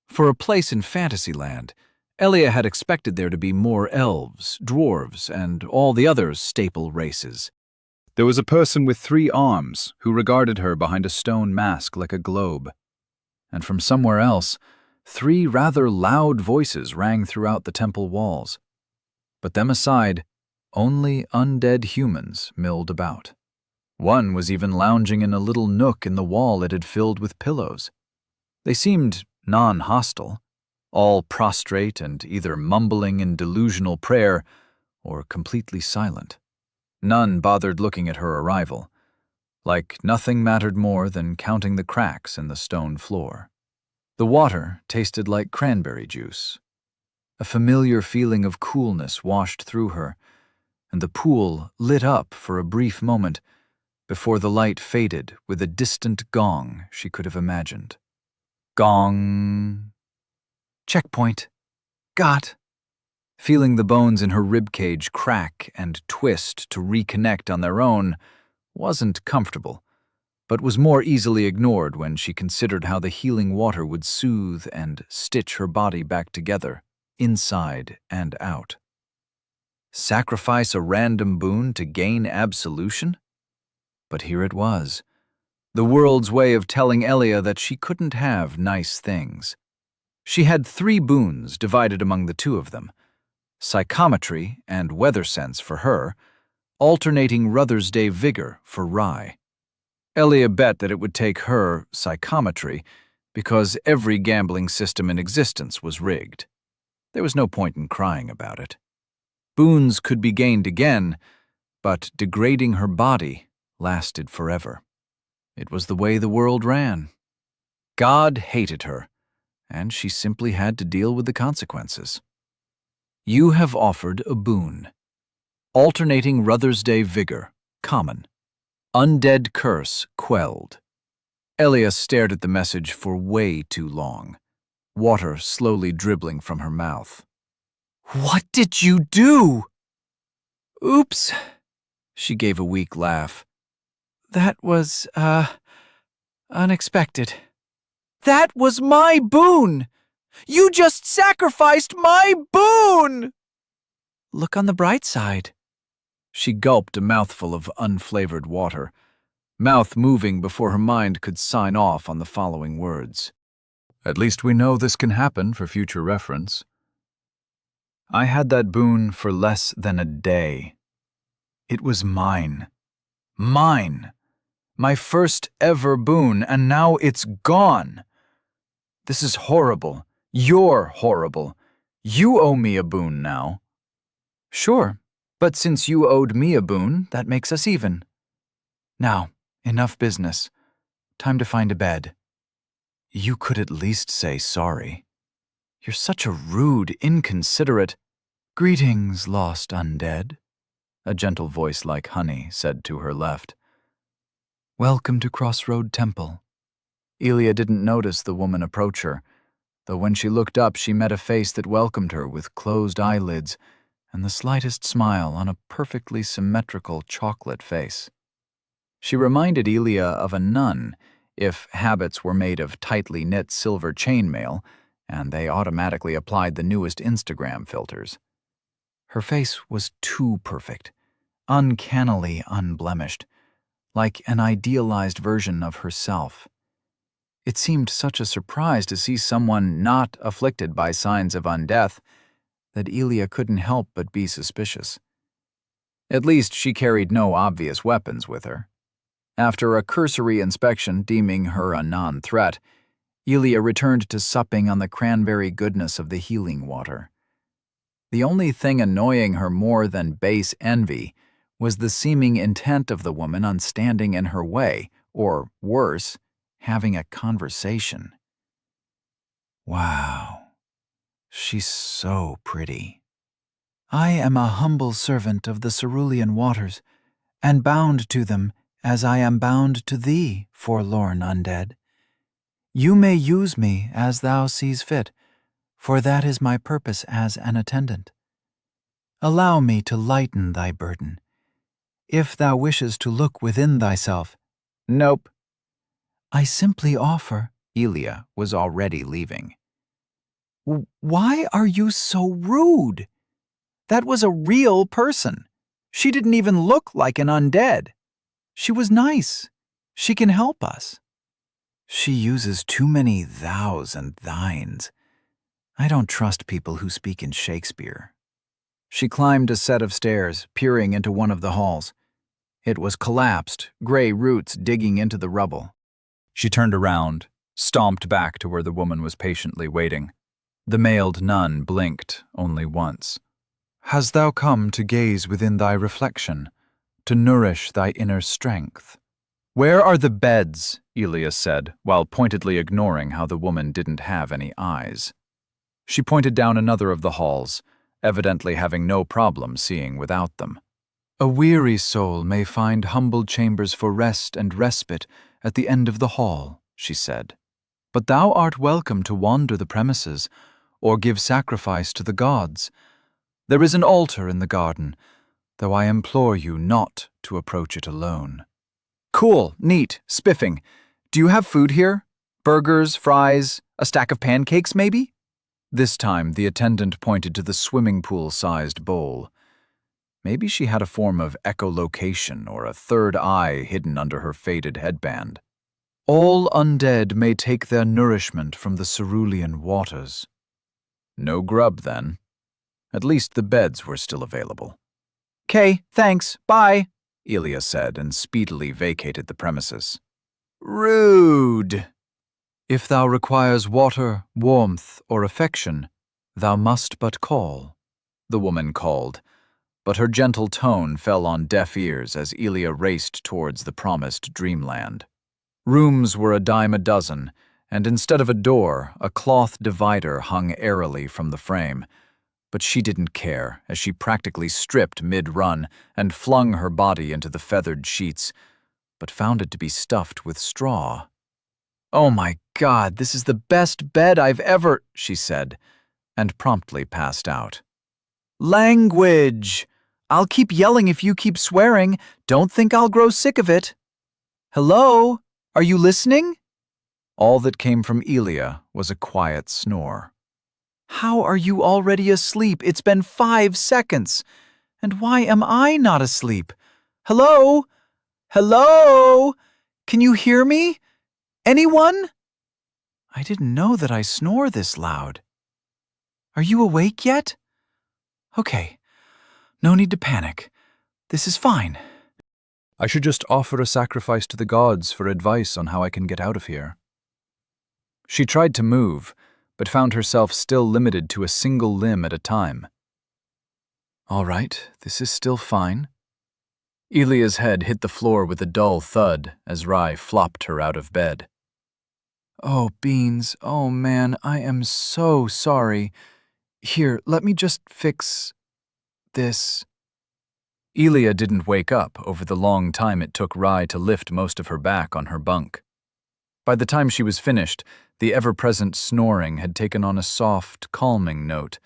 For a place in Fantasyland, Elia had expected there to be more elves, dwarves, and all the other staple races. There was a person with 3 arms who regarded her behind a stone mask like a globe. And from somewhere else, 3 rather loud voices rang throughout the temple walls. But them aside, only undead humans milled about. One was even lounging in a little nook in the wall it had filled with pillows. They seemed non-hostile, all prostrate and either mumbling in delusional prayer or completely silent. None bothered looking at her arrival, like nothing mattered more than counting the cracks in the stone floor. The water tasted like cranberry juice. A familiar feeling of coolness washed through her, and the pool lit up for a brief moment before the light faded with a distant gong she could have imagined. Gong. Checkpoint. Got. Feeling the bones in her ribcage crack and twist to reconnect on their own wasn't comfortable, but was more easily ignored when she considered how the healing water would soothe and stitch her body back together, inside and out. Sacrifice a random boon to gain absolution? But here it was, the world's way of telling Elia that she couldn't have nice things. She had 3 boons divided among the 2 of them, psychometry and weather sense for her, alternating Ruther's Day vigor for rye. Elia bet that it would take her psychometry because every gambling system in existence was rigged. There was no point in crying about it. Boons could be gained again, but degrading her body lasted forever. It was the way the world ran. God hated her, and she simply had to deal with the consequences. You have offered a boon. Alternating Ruther's Day vigor, common. Undead curse, quelled. Elia stared at the message for way too long, water slowly dribbling from her mouth. What did you do? Oops, she gave a weak laugh. That was, unexpected. That was my boon! You just sacrificed my boon! Look on the bright side. She gulped a mouthful of unflavored water, mouth moving before her mind could sign off on the following words. At least we know this can happen for future reference. I had that boon for less than a day. It was mine. Mine. My first ever boon, and now it's gone. This is horrible. You're horrible. You owe me a boon now. Sure, but since you owed me a boon, that makes us even. Now, enough business. Time to find a bed. You could at least say sorry. You're such a rude, inconsiderate— Greetings, lost undead, a gentle voice like honey said to her left. Welcome to Crossroad Temple. Elia didn't notice the woman approach her, though when she looked up she met a face that welcomed her with closed eyelids and the slightest smile on a perfectly symmetrical chocolate face. She reminded Elia of a nun, if habits were made of tightly knit silver chainmail, and they automatically applied the newest Instagram filters. Her face was too perfect, uncannily unblemished, like an idealized version of herself. It seemed such a surprise to see someone not afflicted by signs of undeath that Elia couldn't help but be suspicious. At least she carried no obvious weapons with her. After a cursory inspection deeming her a non-threat, Elia returned to supping on the cranberry goodness of the healing water. The only thing annoying her more than base envy was the seeming intent of the woman on standing in her way, or worse, having a conversation. Wow, she's so pretty. I am a humble servant of the cerulean waters, and bound to them as I am bound to thee, forlorn undead. You may use me as thou sees fit, for that is my purpose as an attendant. Allow me to lighten thy burden. If thou wishes to look within thyself— Nope. I simply offer— Elia was already leaving. Why are you so rude? That was a real person. She didn't even look like an undead. She was nice. She can help us. She uses too many thous and thines. I don't trust people who speak in Shakespeare. She climbed a set of stairs, peering into one of the halls. It was collapsed, gray roots digging into the rubble. She turned around, stomped back to where the woman was patiently waiting. The mailed nun blinked only once. Hast thou come to gaze within thy reflection, to nourish thy inner strength? Where are the beds? Elia said, while pointedly ignoring how the woman didn't have any eyes. She pointed down another of the halls, evidently having no problem seeing without them. A weary soul may find humble chambers for rest and respite at the end of the hall, she said. But thou art welcome to wander the premises, or give sacrifice to the gods. There is an altar in the garden, though I implore you not to approach it alone. Cool, neat, spiffing. Do you have food here? Burgers, fries, a stack of pancakes, maybe? This time, the attendant pointed to the swimming pool-sized bowl. Maybe she had a form of echolocation or a third eye hidden under her faded headband. All undead may take their nourishment from the cerulean waters. No grub, then. At least the beds were still available. "'Kay, thanks, bye," Elia said and speedily vacated the premises. Rude! If thou requires water, warmth, or affection, thou must but call, the woman called, but her gentle tone fell on deaf ears as Elia raced towards the promised dreamland. Rooms were a dime a dozen, and instead of a door, a cloth divider hung airily from the frame. But she didn't care as she practically stripped mid-run and flung her body into the feathered sheets, but found it to be stuffed with straw. "Oh my God, this is the best bed I've ever," she said, and promptly passed out. "Language! I'll keep yelling if you keep swearing. Don't think I'll grow sick of it. Hello? Are you listening?" All that came from Elia was a quiet snore. "How are you already asleep? It's been 5 seconds. And why am I not asleep? Hello? Hello? Can you hear me? Anyone? I didn't know that I snore this loud. Are you awake yet? Okay, no need to panic. This is fine." I should just offer a sacrifice to the gods for advice on how I can get out of here. She tried to move, but found herself still limited to a single limb at a time. All right, this is still fine. Elia's head hit the floor with a dull thud as Rai flopped her out of bed. "Oh, Beans, oh man, I am so sorry. Here, let me just fix this." Elia didn't wake up over the long time it took Rai to lift most of her back on her bunk. By the time she was finished, the ever-present snoring had taken on a soft, calming note,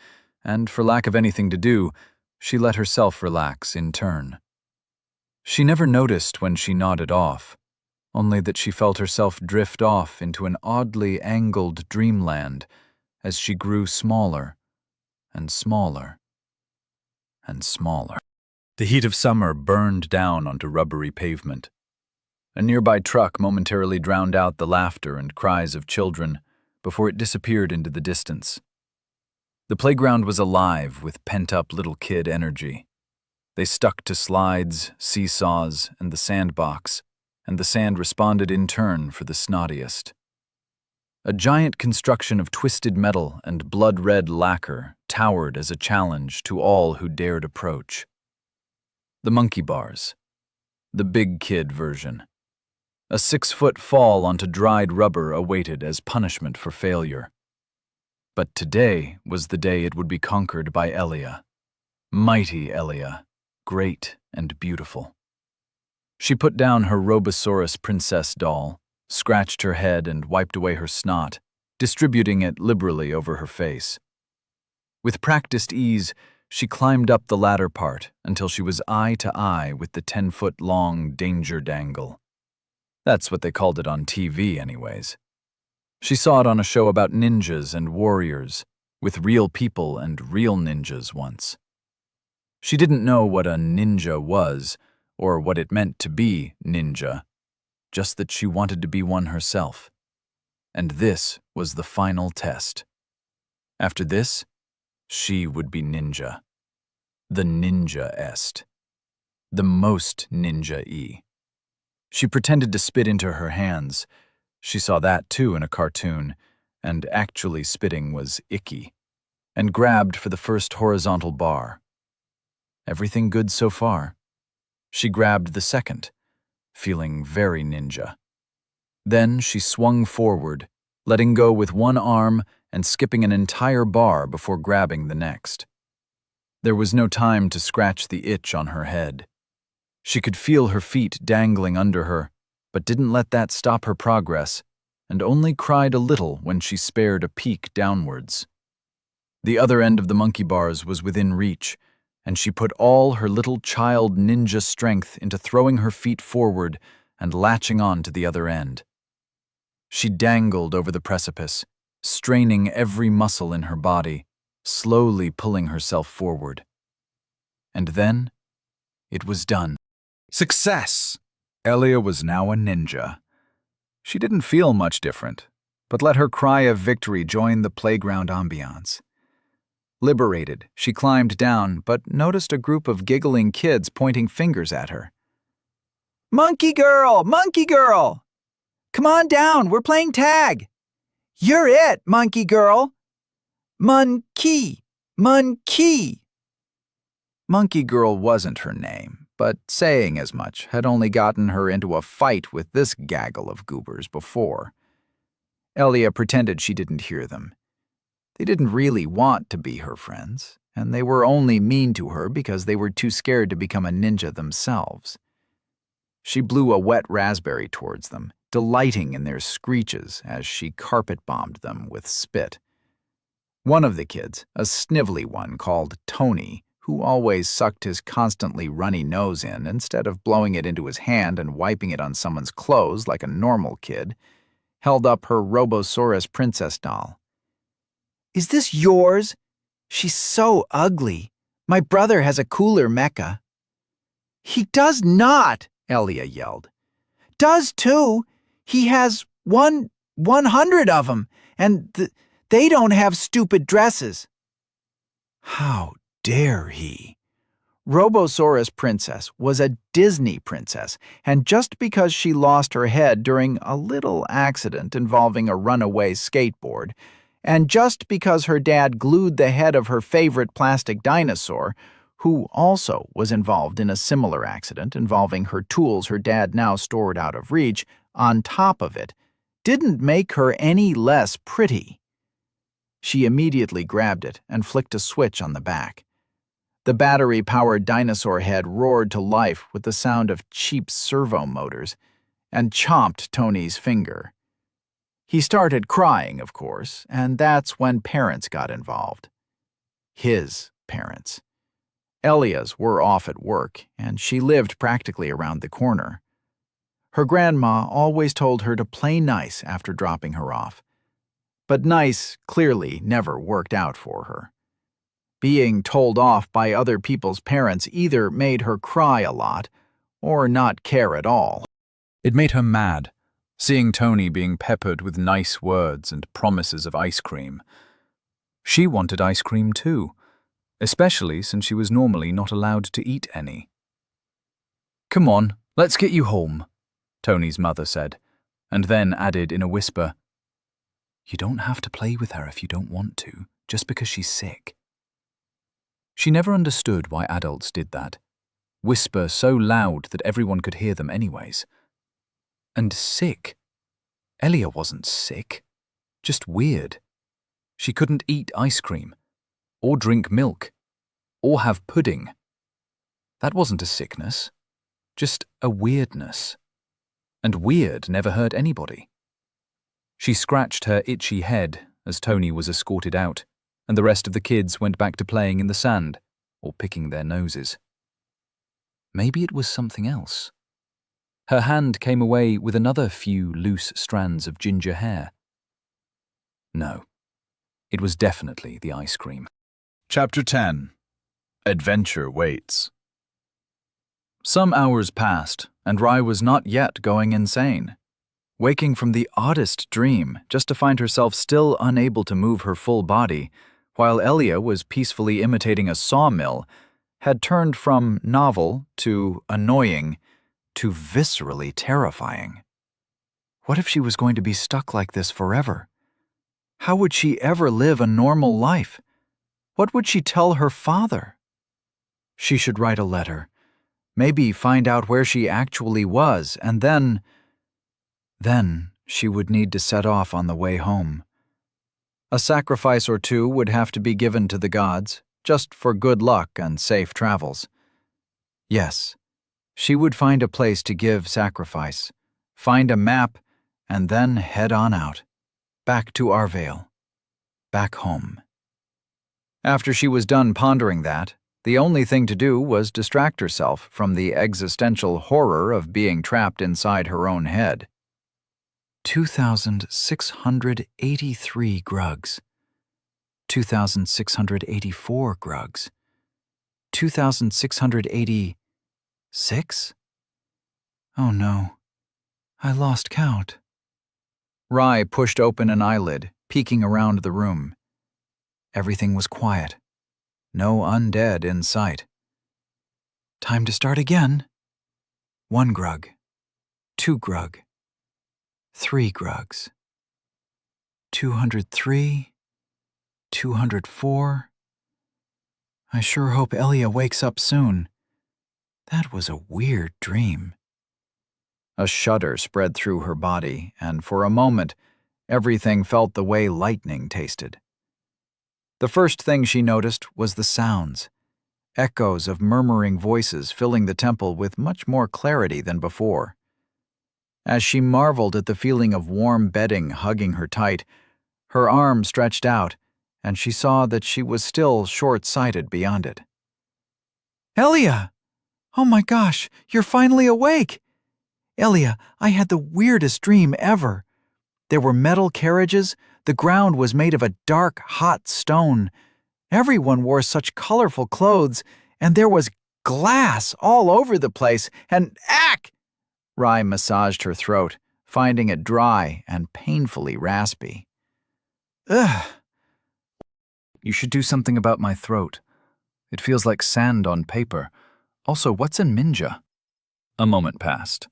and for lack of anything to do, she let herself relax in turn. She never noticed when she nodded off, only that she felt herself drift off into an oddly angled dreamland as she grew smaller and smaller and smaller. The heat of summer burned down onto rubbery pavement. A nearby truck momentarily drowned out the laughter and cries of children before it disappeared into the distance. The playground was alive with pent-up little kid energy. They stuck to slides, seesaws, and the sandbox, and the sand responded in turn for the snottiest. A giant construction of twisted metal and blood-red lacquer towered as a challenge to all who dared approach. The monkey bars. The big kid version. A 6-foot fall onto dried rubber awaited as punishment for failure. But today was the day it would be conquered by Elia. Mighty Elia, great and beautiful. She put down her Robosaurus princess doll, scratched her head and wiped away her snot, distributing it liberally over her face. With practiced ease, she climbed up the ladder part until she was eye to eye with the 10-foot-long danger dangle. That's what they called it on TV anyways. She saw it on a show about ninjas and warriors, with real people and real ninjas once. She didn't know what a ninja was, or what it meant to be ninja, just that she wanted to be one herself. And this was the final test. After this, she would be ninja. The ninja-est. The most ninja-y. She pretended to spit into her hands. She saw that too in a cartoon, and actually spitting was icky, and grabbed for the first horizontal bar. Everything good so far. She grabbed the second, feeling very ninja. Then she swung forward, letting go with one arm and skipping an entire bar before grabbing the next. There was no time to scratch the itch on her head. She could feel her feet dangling under her, but didn't let that stop her progress, and only cried a little when she spared a peek downwards. The other end of the monkey bars was within reach, and she put all her little child ninja strength into throwing her feet forward and latching on to the other end. She dangled over the precipice, straining every muscle in her body, slowly pulling herself forward. And then, it was done. Success! Elia was now a ninja. She didn't feel much different, but let her cry of victory join the playground ambiance. Liberated, she climbed down, but noticed a group of giggling kids pointing fingers at her. "Monkey girl! Monkey girl! Come on down, we're playing tag! You're it, monkey girl! Monkey! Monkey!" Monkey Girl wasn't her name, but saying as much had only gotten her into a fight with this gaggle of goobers before. Elia pretended she didn't hear them. They didn't really want to be her friends, and they were only mean to her because they were too scared to become a ninja themselves. She blew a wet raspberry towards them, delighting in their screeches as she carpet-bombed them with spit. One of the kids, a snivelly one called Tony, who always sucked his constantly runny nose in instead of blowing it into his hand and wiping it on someone's clothes like a normal kid, held up her Robosaurus princess doll. "Is this yours? She's so ugly. My brother has a cooler mecha." "He does not," Elia yelled. "Does too. He has 100 of them, and they don't have stupid dresses." How dare he? Robosaurus Princess was a Disney princess, and just because she lost her head during a little accident involving a runaway skateboard, and just because her dad glued the head of her favorite plastic dinosaur, who also was involved in a similar accident involving her tools her dad now stored out of reach, on top of it, didn't make her any less pretty. She immediately grabbed it and flicked a switch on the back. The battery-powered dinosaur head roared to life with the sound of cheap servo motors and chomped Tony's finger. He started crying, of course, and that's when parents got involved. His parents. Elia's were off at work, and she lived practically around the corner. Her grandma always told her to play nice after dropping her off. But nice clearly never worked out for her. Being told off by other people's parents either made her cry a lot or not care at all. It made her mad, seeing Tony being peppered with nice words and promises of ice cream. She wanted ice cream too, especially since she was normally not allowed to eat any. "Come on, let's get you home," Tony's mother said, and then added in a whisper, "You don't have to play with her if you don't want to, just because she's sick." She never understood why adults did that, whisper so loud that everyone could hear them anyways. And sick. Elia wasn't sick, just weird. She couldn't eat ice cream, or drink milk, or have pudding. That wasn't a sickness, just a weirdness. And weird never hurt anybody. She scratched her itchy head as Tony was escorted out, and the rest of the kids went back to playing in the sand or picking their noses. Maybe it was something else. Her hand came away with another few loose strands of ginger hair. No, it was definitely the ice cream. Chapter 10. Adventure Waits. Some hours passed, and Rai was not yet going insane. Waking from the oddest dream just to find herself still unable to move her full body, while Elia was peacefully imitating a sawmill, had turned from novel to annoying to viscerally terrifying. What if she was going to be stuck like this forever? How would she ever live a normal life? What would she tell her father? She should write a letter, maybe find out where she actually was, and then she would need to set off on the way home. A sacrifice or two would have to be given to the gods, just for good luck and safe travels. Yes, she would find a place to give sacrifice, find a map, and then head on out, back to Arvale, back home. After she was done pondering that, the only thing to do was distract herself from the existential horror of being trapped inside her own head. 2,683 grugs. 2,684 grugs. 2,686? Oh no, I lost count. Rai pushed open an eyelid, peeking around the room. Everything was quiet, No undead in sight. Time to start again. 1 grug. 2 grug. 3 grugs. 203. 204. I sure hope Elia wakes up soon. That was a weird dream. A shudder spread through her body, and for a moment, everything felt the way lightning tasted. The first thing she noticed was the sounds, echoes of murmuring voices filling the temple with much more clarity than before. As she marveled at the feeling of warm bedding hugging her tight, her arm stretched out, and she saw that she was still short-sighted beyond it. Elia! Oh my gosh, you're finally awake! Elia, I had the weirdest dream ever. There were metal carriages, the ground was made of a dark, hot stone. Everyone wore such colorful clothes, and there was glass all over the place, and ack! Rai massaged her throat, finding it dry and painfully raspy. Ugh. You should do something about my throat. It feels like sand on paper. Also, what's in Minja? A moment passed.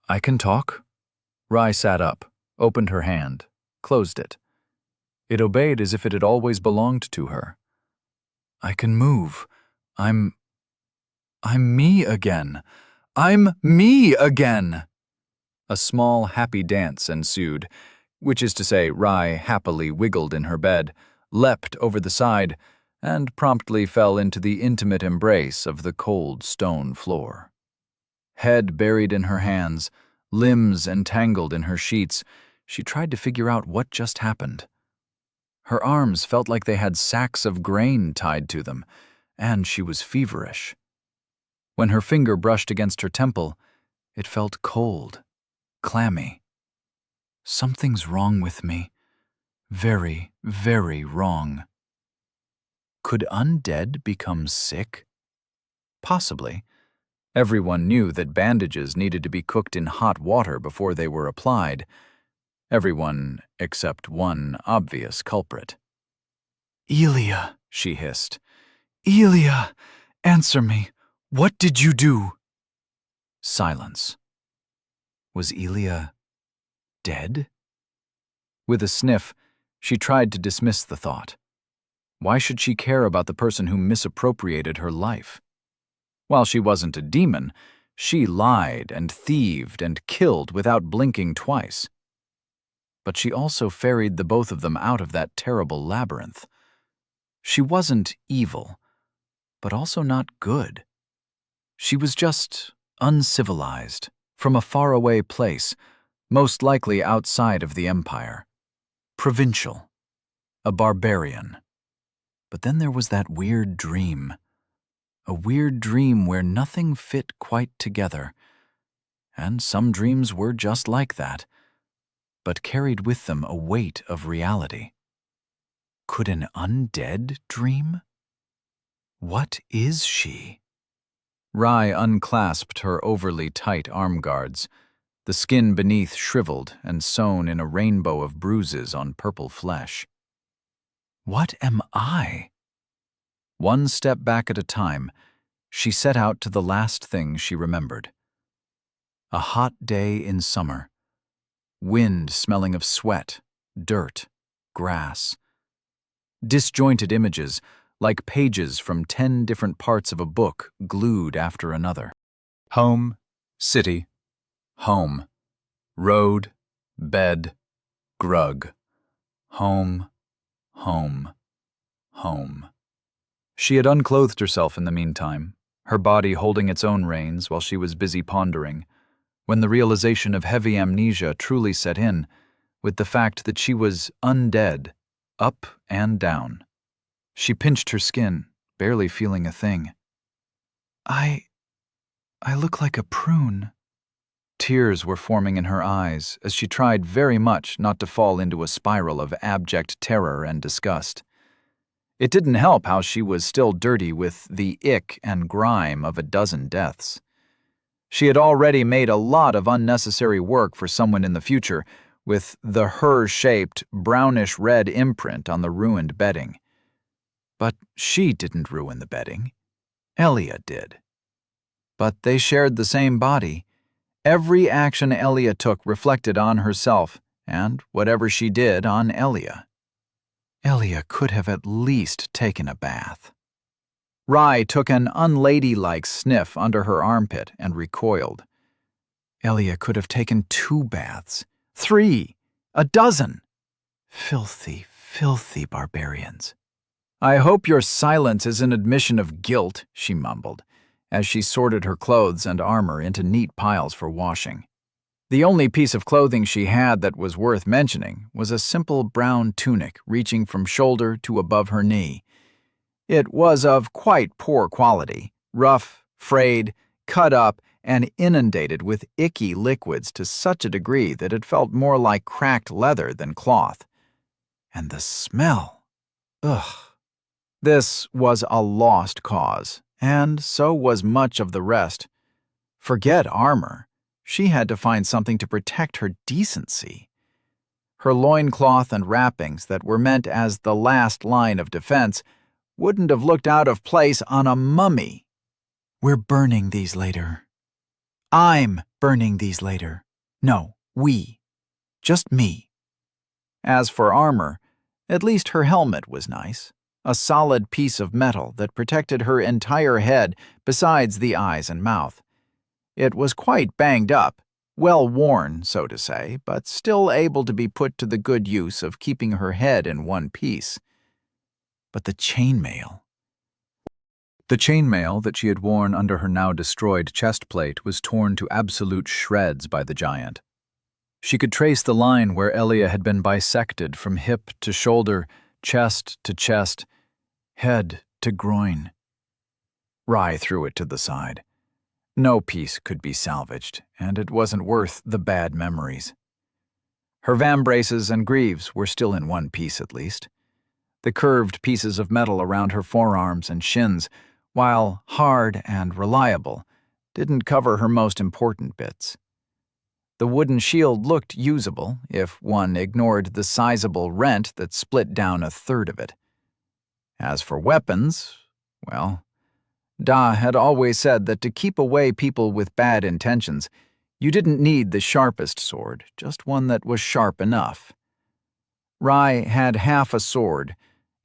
I can talk? Rai sat up, opened her hand, closed it. It obeyed as if it had always belonged to her. I can move. I'm me again. I'm me again! A small, happy dance ensued, which is to say, Rai happily wiggled in her bed, leapt over the side, and promptly fell into the intimate embrace of the cold stone floor. Head buried in her hands, limbs entangled in her sheets, she tried to figure out what just happened. Her arms felt like they had sacks of grain tied to them, and she was feverish. When her finger brushed against her temple, it felt cold, clammy. Something's wrong with me. Very, very wrong. Could undead become sick? Possibly. Everyone knew that bandages needed to be cooked in hot water before they were applied. Everyone except one obvious culprit. Elia, she hissed. Elia, answer me. What did you do? Silence. Was Elia dead? With a sniff, she tried to dismiss the thought. Why should she care about the person who misappropriated her life? While she wasn't a demon, she lied and thieved and killed without blinking twice. But she also ferried the both of them out of that terrible labyrinth. She wasn't evil, but also not good. She was just uncivilized, from a faraway place, most likely outside of the Empire. Provincial. A barbarian. But then there was that weird dream. A weird dream where nothing fit quite together. And some dreams were just like that, but carried with them a weight of reality. Could an undead dream? What is she? Rai unclasped her overly tight arm guards, the skin beneath shriveled and sewn in a rainbow of bruises on purple flesh. What am I? One step back at a time, she set out to the last thing she remembered. A hot day in summer. Wind smelling of sweat, dirt, grass. Disjointed images, like pages from 10 different parts of a book glued after another. Home, city, home, road, bed, grug. Home, home, home. She had unclothed herself in the meantime, her body holding its own reins while she was busy pondering, when the realization of heavy amnesia truly set in, with the fact that she was undead, up and down. She pinched her skin, barely feeling a thing. I look like a prune. Tears were forming in her eyes as she tried very much not to fall into a spiral of abject terror and disgust. It didn't help how she was still dirty with the ick and grime of a dozen deaths. She had already made a lot of unnecessary work for someone in the future, with the her-shaped, brownish-red imprint on the ruined bedding. But she didn't ruin the bedding. Elia did. But they shared the same body. Every action Elia took reflected on herself, and whatever she did on Elia. Elia could have at least taken a bath. Rye took an unladylike sniff under her armpit and recoiled. Elia could have taken 2 baths, 3, a dozen. Filthy, filthy barbarians. I hope your silence is an admission of guilt, she mumbled, as she sorted her clothes and armor into neat piles for washing. The only piece of clothing she had that was worth mentioning was a simple brown tunic reaching from shoulder to above her knee. It was of quite poor quality, rough, frayed, cut up, and inundated with icky liquids to such a degree that it felt more like cracked leather than cloth. And the smell! Ugh! This was a lost cause, and so was much of the rest. Forget armor. She had to find something to protect her decency. Her loincloth and wrappings that were meant as the last line of defense wouldn't have looked out of place on a mummy. We're burning these later. I'm burning these later. No, we. Just me. As for armor, at least her helmet was nice. A solid piece of metal that protected her entire head besides the eyes and mouth. It was quite banged up, well worn, so to say, but still able to be put to the good use of keeping her head in one piece. But the chainmail. The chainmail that she had worn under her now destroyed chestplate was torn to absolute shreds by the giant. She could trace the line where Elia had been bisected from hip to shoulder, chest to chest, head to groin. Rye threw it to the side. No piece could be salvaged, and it wasn't worth the bad memories. Her vambraces and greaves were still in one piece at least. The curved pieces of metal around her forearms and shins, while hard and reliable, didn't cover her most important bits. The wooden shield looked usable if one ignored the sizable rent that split down a third of it. As for weapons, well, Da had always said that to keep away people with bad intentions, you didn't need the sharpest sword, just one that was sharp enough. Rye had half a sword,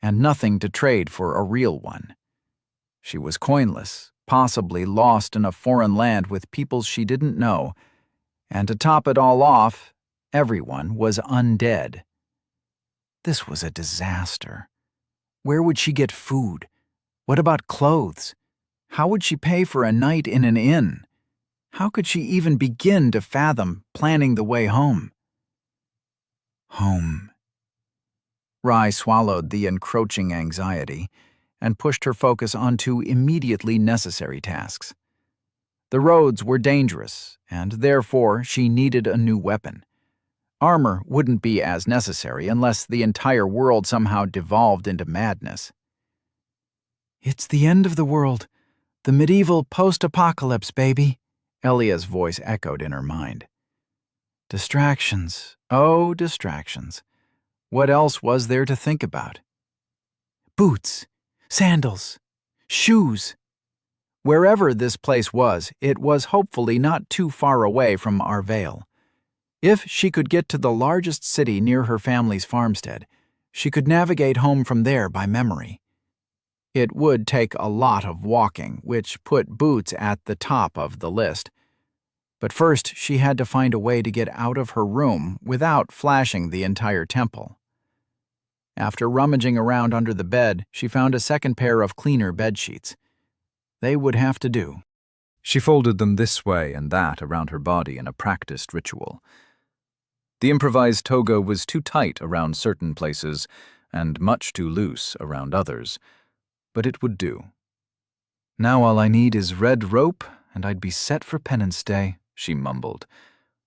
and nothing to trade for a real one. She was coinless, possibly lost in a foreign land with peoples she didn't know, and to top it all off, everyone was undead. This was a disaster. Where would she get food? What about clothes? How would she pay for a night in an inn? How could she even begin to fathom planning the way home? Home. Rye swallowed the encroaching anxiety and pushed her focus onto immediately necessary tasks. The roads were dangerous, and therefore she needed a new weapon. Armor wouldn't be as necessary unless the entire world somehow devolved into madness. It's the end of the world. The medieval post-apocalypse, baby, Elia's voice echoed in her mind. Distractions. Oh, distractions. What else was there to think about? Boots, sandals, shoes. Wherever this place was, it was hopefully not too far away from Arvale. If she could get to the largest city near her family's farmstead, she could navigate home from there by memory. It would take a lot of walking, which put boots at the top of the list. But first, she had to find a way to get out of her room without flashing the entire temple. After rummaging around under the bed, she found a second pair of cleaner bedsheets. They would have to do. She folded them this way and that around her body in a practiced ritual. The improvised toga was too tight around certain places and much too loose around others, but it would do. Now all I need is red rope, and I'd be set for penance day, she mumbled.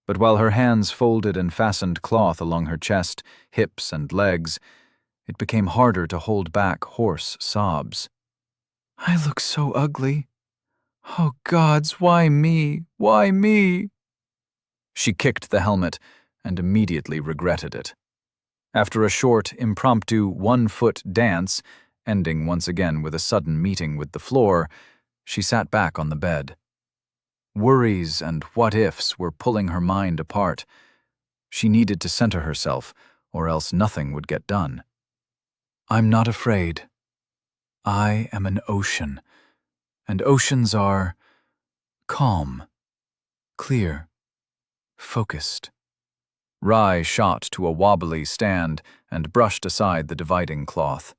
But while her hands folded and fastened cloth along her chest, hips, and legs, it became harder to hold back hoarse sobs. I look so ugly. Oh, gods, why me? Why me? She kicked the helmet and immediately regretted it. After a short, impromptu, one-foot dance, ending once again with a sudden meeting with the floor, she sat back on the bed. Worries and what-ifs were pulling her mind apart. She needed to center herself, or else nothing would get done. I'm not afraid. I am an ocean, and oceans are calm, clear, focused. Rai shot to a wobbly stand and brushed aside the dividing cloth.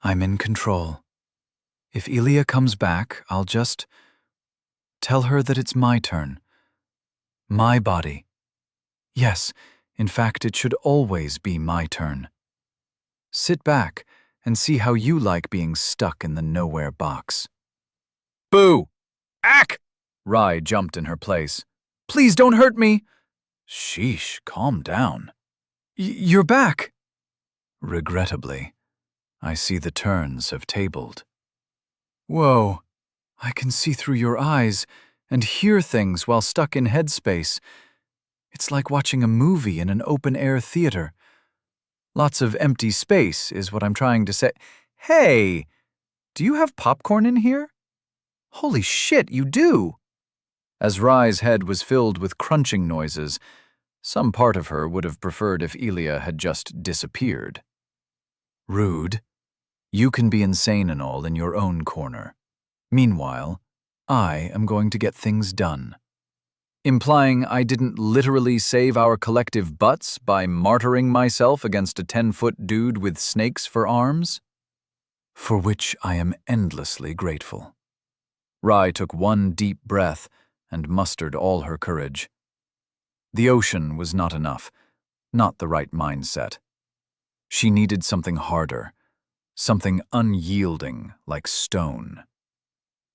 I'm in control. If Elia comes back, I'll just tell her that it's my turn. My body. Yes, in fact, it should always be my turn. Sit back and see how you like being stuck in the nowhere box. Boo! Ack! Rai jumped in her place. Please don't hurt me! Sheesh, calm down. You're back! Regrettably, I see the turns have tabled. Whoa, I can see through your eyes and hear things while stuck in headspace. It's like watching a movie in an open-air theater. Lots of empty space is what I'm trying to say. Hey, do you have popcorn in here? Holy shit, you do! As Rai's head was filled with crunching noises, some part of her would have preferred if Elia had just disappeared. Rude. You can be insane and all in your own corner. Meanwhile, I am going to get things done. Implying I didn't literally save our collective butts by martyring myself against a 10-foot dude with snakes for arms? For which I am endlessly grateful. Rai took one deep breath and mustered all her courage. The ocean was not enough, not the right mindset. She needed something harder, something unyielding like stone.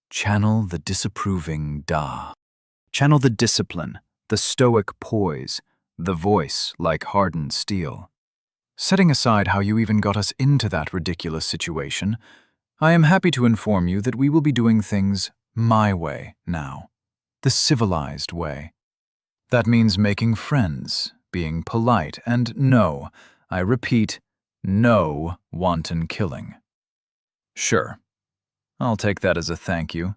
Channel the disapproving Da. Channel the discipline, the stoic poise, the voice like hardened steel. Setting aside how you even got us into that ridiculous situation, I am happy to inform you that we will be doing things my way now, the civilized way. That means making friends, being polite, and no, I repeat, no wanton killing. Sure, I'll take that as a thank you.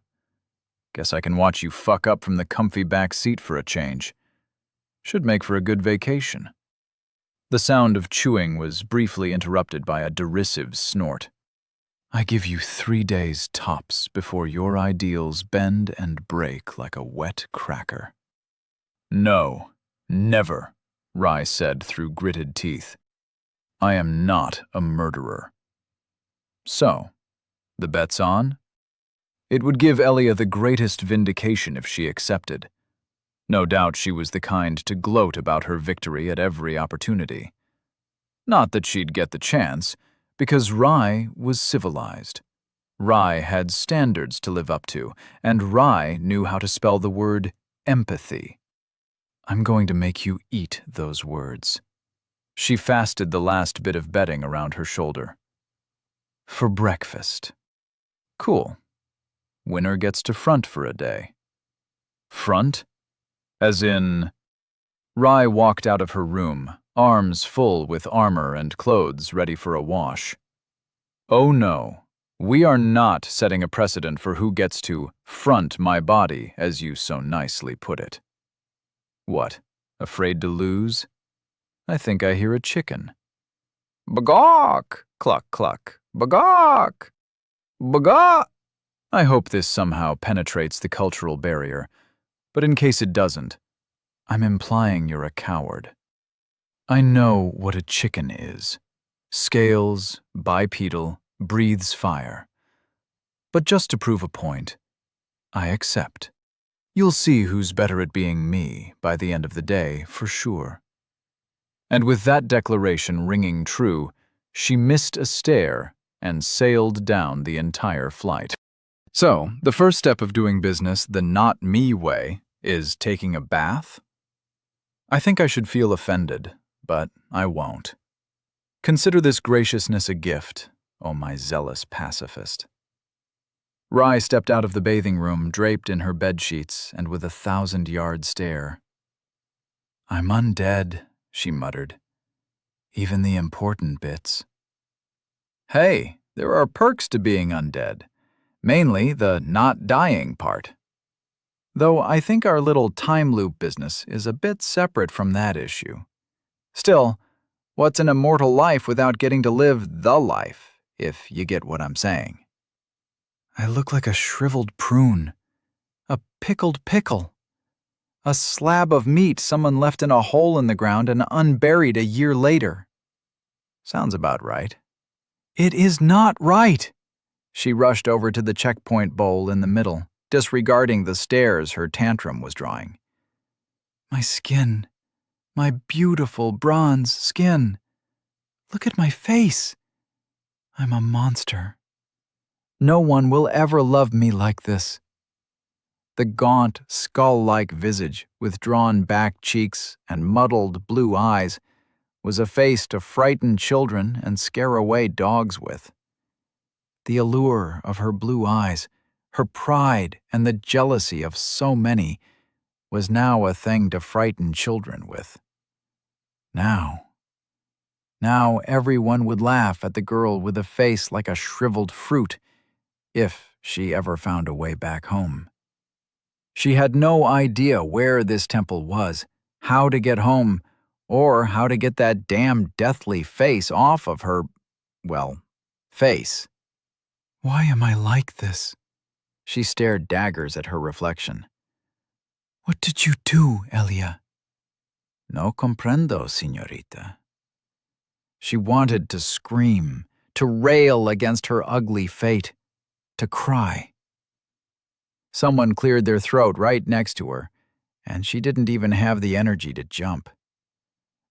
Guess I can watch you fuck up from the comfy back seat for a change. Should make for a good vacation. The sound of chewing was briefly interrupted by a derisive snort. I give you 3 days tops before your ideals bend and break like a wet cracker. No, never, Rai said through gritted teeth. I am not a murderer. So, the bet's on? It would give Elia the greatest vindication if she accepted. No doubt she was the kind to gloat about her victory at every opportunity. Not that she'd get the chance, because Rai was civilized. Rai had standards to live up to, and Rai knew how to spell the word empathy. I'm going to make you eat those words. She fasted the last bit of bedding around her shoulder. For breakfast. Cool. Winner gets to front for a day. Front? As in... Rai walked out of her room, arms full with armor and clothes ready for a wash. Oh no, we are not setting a precedent for who gets to front my body, as you so nicely put it. What, afraid to lose? I think I hear a chicken. Bagawk! Cluck, cluck. Bagawk! Bagawk! I hope this somehow penetrates the cultural barrier, but in case it doesn't, I'm implying you're a coward. I know what a chicken is. Scales, bipedal, breathes fire. But just to prove a point, I accept. You'll see who's better at being me by the end of the day, for sure. And with that declaration ringing true, she missed a stare and sailed down the entire flight. So, the first step of doing business the not me way is taking a bath? I think I should feel offended, but I won't. Consider this graciousness a gift, oh my zealous pacifist. Rai stepped out of the bathing room, draped in her bedsheets and with a 1,000-yard stare. I'm undead, she muttered. Even the important bits. Hey, There are perks to being undead, mainly the not dying part. Though I think our little time loop business is a bit separate from that issue. Still, what's an immortal life without getting to live the life, if you get what I'm saying? I look like a shriveled prune, a pickled pickle, a slab of meat someone left in a hole in the ground and unburied a year later. Sounds about right. It is not right. She rushed over to the checkpoint bowl in the middle, disregarding the stares her tantrum was drawing. My skin, my beautiful bronze skin. Look at my face. I'm a monster. No one will ever love me like this. The gaunt, skull-like visage with drawn-back cheeks and muddled blue eyes was a face to frighten children and scare away dogs with. The allure of her blue eyes, her pride and the jealousy of so many was now a thing to frighten children with. Now everyone would laugh at the girl with a face like a shriveled fruit, if she ever found a way back home. She had no idea where this temple was, how to get home, or how to get that damn deathly face off of her, face. Why am I like this? She stared daggers at her reflection. What did you do, Elia? No comprendo, señorita. She wanted to scream, to rail against her ugly fate, to cry. Someone cleared their throat right next to her, and she didn't even have the energy to jump.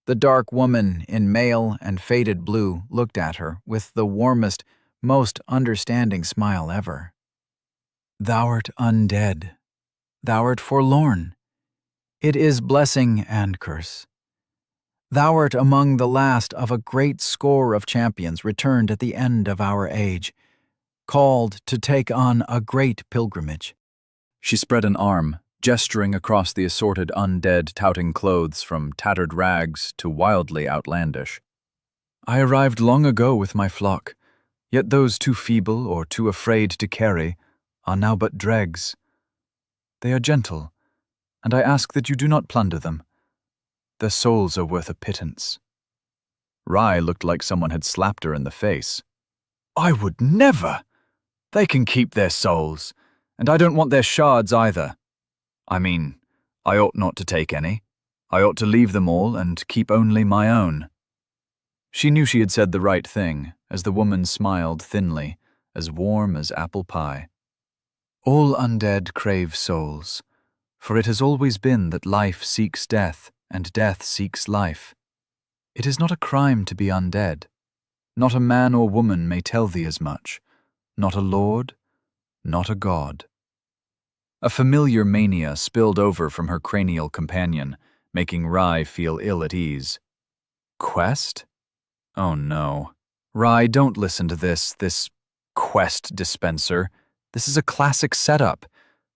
The dark woman in mail and faded blue looked at her with the warmest, most understanding smile ever. Thou'rt undead. Thou'rt forlorn. It is blessing and curse. Thou'rt among the last of a great score of champions returned at the end of our age, called to take on a great pilgrimage. She spread an arm, gesturing across the assorted undead touting clothes from tattered rags to wildly outlandish. I arrived long ago with my flock, yet those too feeble or too afraid to carry are now but dregs. They are gentle, and I ask that you do not plunder them. Their souls are worth a pittance. Rai looked like someone had slapped her in the face. I would never! They can keep their souls, and I don't want their shards either. I mean, I ought not to take any. I ought to leave them all and keep only my own. She knew she had said the right thing, as the woman smiled thinly, as warm as apple pie. All undead crave souls, for it has always been that life seeks death, and death seeks life. It is not a crime to be undead. Not a man or woman may tell thee as much. Not a lord, not a god. A familiar mania spilled over from her cranial companion, making Rai feel ill at ease. Quest? Oh no. Rai, don't listen to this quest dispenser. This is a classic setup.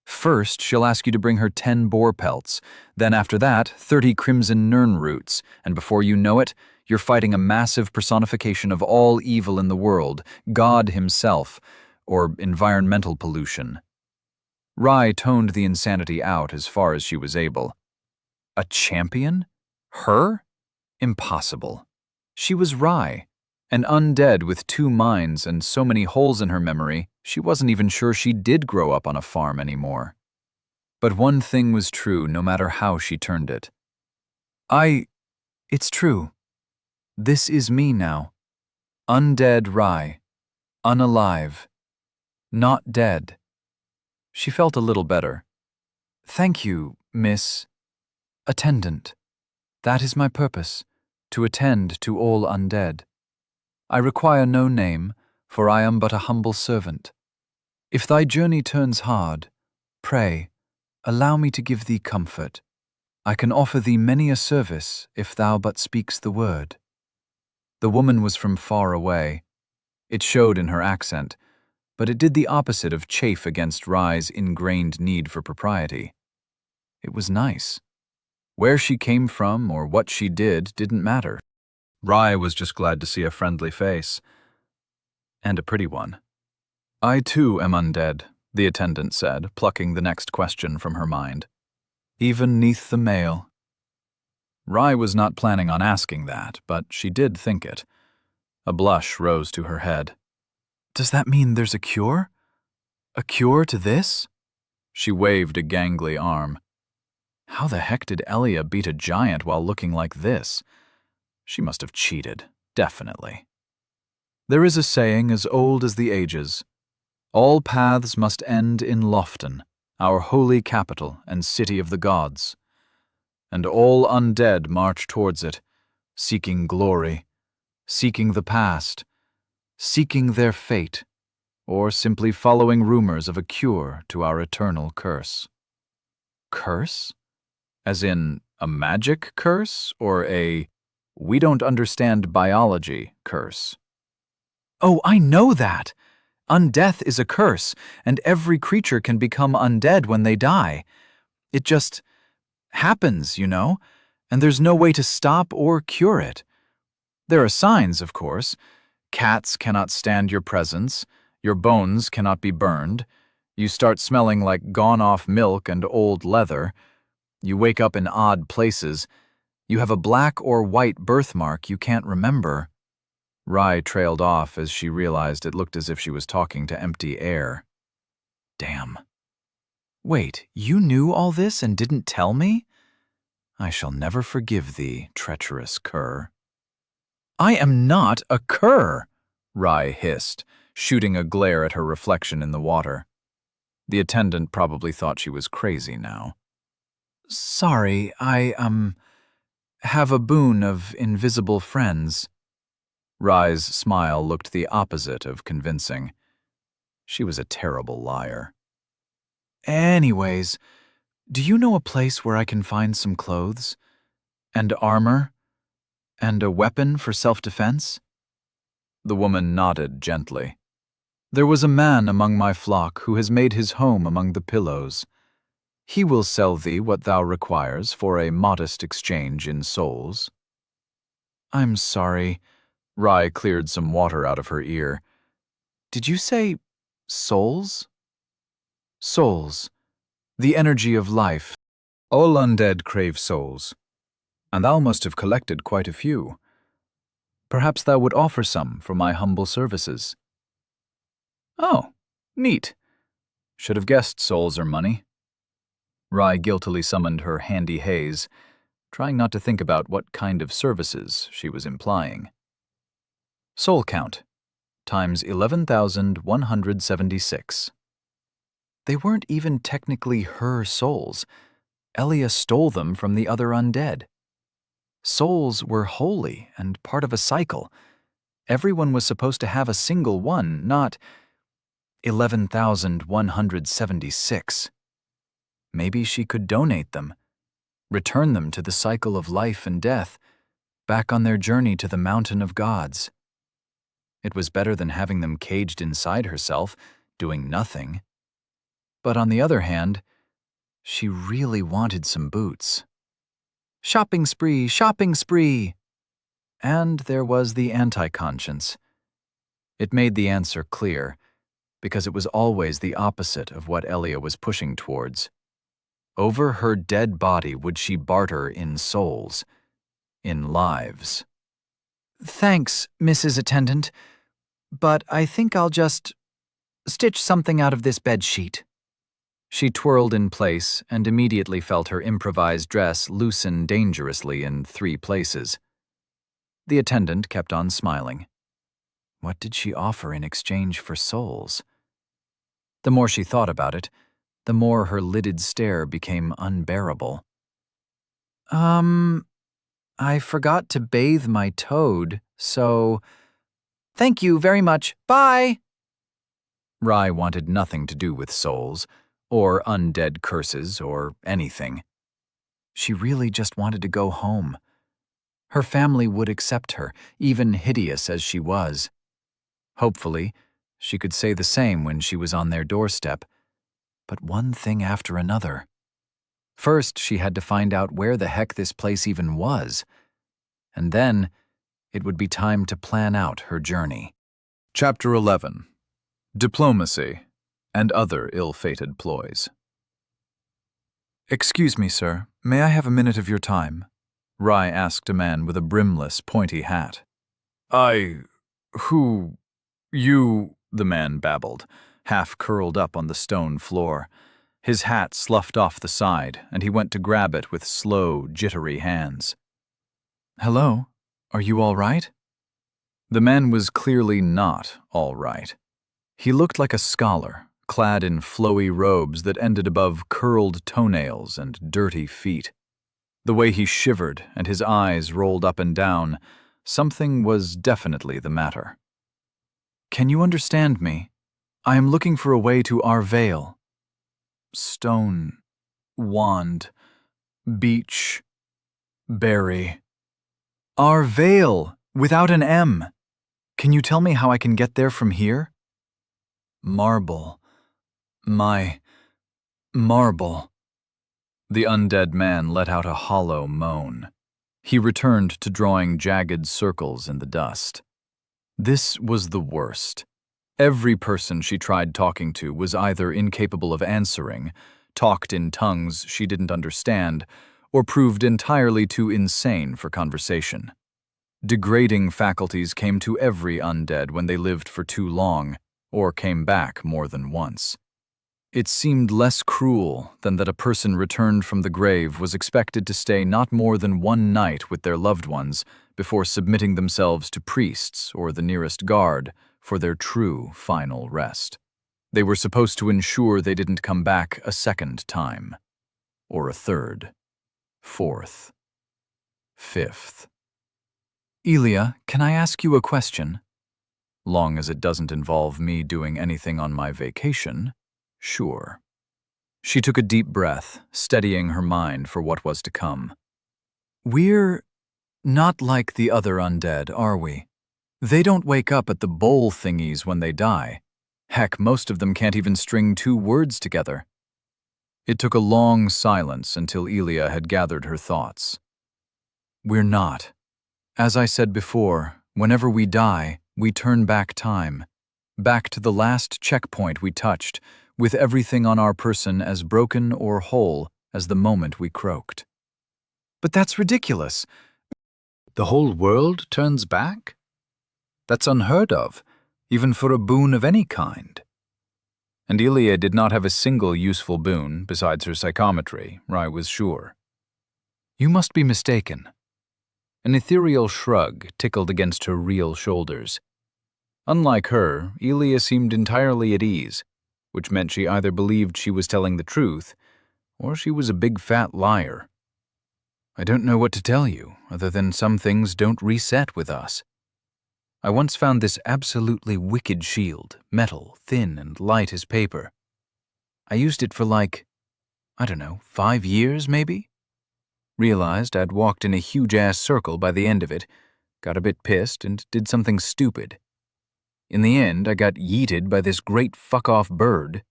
First, she'll ask you to bring her 10 boar pelts. Then after that, 30 crimson nern roots. And before you know it, you're fighting a massive personification of all evil in the world, God himself, or environmental pollution. Rai toned the insanity out as far as she was able. A champion? Her? Impossible. She was Rai, an undead with 2 minds and so many holes in her memory, she wasn't even sure she did grow up on a farm anymore. But one thing was true no matter how she turned it. It's true. This is me now. Undead Rai. Unalive. Not dead. She felt a little better. Thank you, Miss Attendant. That is my purpose, to attend to all undead. I require no name, for I am but a humble servant. If thy journey turns hard, pray, allow me to give thee comfort. I can offer thee many a service if thou but speaks the word. The woman was from far away. It showed in her accent, but it did the opposite of chafe against Rai's ingrained need for propriety. It was nice. Where she came from or what she did didn't matter. Rai was just glad to see a friendly face. And a pretty one. I too am undead, the attendant said, plucking the next question from her mind. Even neath the mail. Rye was not planning on asking that, but she did think it. A blush rose to her head. Does that mean there's a cure? A cure to this? She waved a gangly arm. How the heck did Elia beat a giant while looking like this? She must have cheated, definitely. There is a saying as old as the ages. All paths must end in Lofton, our holy capital and city of the gods. And all undead march towards it, seeking glory, seeking the past, seeking their fate, or simply following rumors of a cure to our eternal curse. Curse? As in a magic curse, or a we don't understand biology curse? Oh, I know that! Undeath is a curse, and every creature can become undead when they die. It just happens, you know, and there's no way to stop or cure it. There are signs, of course. Cats cannot stand your presence, your bones cannot be burned, you start smelling like gone-off milk and old leather, you wake up in odd places, you have a black or white birthmark you can't remember. Rye trailed off as she realized it looked as if she was talking to empty air. Damn. Wait, you knew all this and didn't tell me? I shall never forgive thee, treacherous cur. I am not a cur, Rye hissed, shooting a glare at her reflection in the water. The attendant probably thought she was crazy now. Sorry, I, have a boon of invisible friends. Rye's smile looked the opposite of convincing. She was a terrible liar. Anyways, do you know a place where I can find some clothes? And armor? And a weapon for self-defense? The woman nodded gently. There was a man among my flock who has made his home among the pillows. He will sell thee what thou requires for a modest exchange in souls. I'm sorry. Rye cleared some water out of her ear. Did you say souls? Souls. The energy of life. All undead crave souls, and thou must have collected quite a few. Perhaps thou would offer some for my humble services. Oh, neat. Should have guessed souls are money. Rye guiltily summoned her handy haze, trying not to think about what kind of services she was implying. Soul count, times 11,176. They weren't even technically her souls. Elia stole them from the other undead. Souls were holy and part of a cycle. Everyone was supposed to have a single one, not 11,176. Maybe she could donate them, return them to the cycle of life and death, back on their journey to the mountain of gods. It was better than having them caged inside herself, doing nothing. But on the other hand, she really wanted some boots. Shopping spree, shopping spree! And there was the anti-conscience. It made the answer clear, because it was always the opposite of what Elia was pushing towards. Over her dead body would she barter in souls, in lives. Thanks, Mrs. Attendant, but I think I'll just stitch something out of this bedsheet. She twirled in place and immediately felt her improvised dress loosen dangerously in 3 places. The attendant kept on smiling. What did she offer in exchange for souls? The more she thought about it, the more her lidded stare became unbearable. I forgot to bathe my toad, so... Thank you very much. Bye! Rye wanted nothing to do with souls, or undead curses, or anything. She really just wanted to go home. Her family would accept her, even hideous as she was. Hopefully, she could say the same when she was on their doorstep. But one thing after another. First, she had to find out where the heck this place even was. And then, it would be time to plan out her journey. Chapter 11. Diplomacy and Other Ill-Fated Ploys. "Excuse me, sir. May I have a minute of your time?" Rye asked a man with a brimless, pointy hat. You," the man babbled, half curled up on the stone floor. His hat sloughed off the side, and he went to grab it with slow, jittery hands. "Hello? Are you all right?" The man was clearly not all right. He looked like a scholar, clad in flowy robes that ended above curled toenails and dirty feet. The way he shivered and his eyes rolled up and down, something was definitely the matter. "Can you understand me? I am looking for a way to our vale. Stone, wand, beach, berry. Our vale, without an M. Can you tell me how I can get there from here? Marble. My marble." The undead man let out a hollow moan. He returned to drawing jagged circles in the dust. This was the worst. Every person she tried talking to was either incapable of answering, talked in tongues she didn't understand, or proved entirely too insane for conversation. Degrading faculties came to every undead when they lived for too long, or came back more than once. It seemed less cruel than that a person returned from the grave was expected to stay not more than one night with their loved ones before submitting themselves to priests or the nearest guard for their true final rest. They were supposed to ensure they didn't come back a second time, or a third, fourth, fifth. "Elia, can I ask you a question?" "Long as it doesn't involve me doing anything on my vacation, sure." She took a deep breath, steadying her mind for what was to come. "We're not like the other undead, are we? They don't wake up at the bowl thingies when they die. Heck, most of them can't even string two words together." It took a long silence until Elia had gathered her thoughts. "We're not. As I said before, whenever we die, we turn back time, back to the last checkpoint we touched, with everything on our person as broken or whole as the moment we croaked." "But that's ridiculous." The whole world turns back? That's unheard of, even for a boon of any kind. And Elia did not have a single useful boon besides her psychometry, Rye was sure. "You must be mistaken." An ethereal shrug tickled against her real shoulders. Unlike her, Elia seemed entirely at ease, which meant she either believed she was telling the truth, or she was a big fat liar. "I don't know what to tell you, other than some things don't reset with us. I once found this absolutely wicked shield, metal, thin and light as paper. I used it for 5 years maybe? Realized I'd walked in a huge-ass circle by the end of it, got a bit pissed, and did something stupid. In the end, I got yeeted by this great fuck-off bird."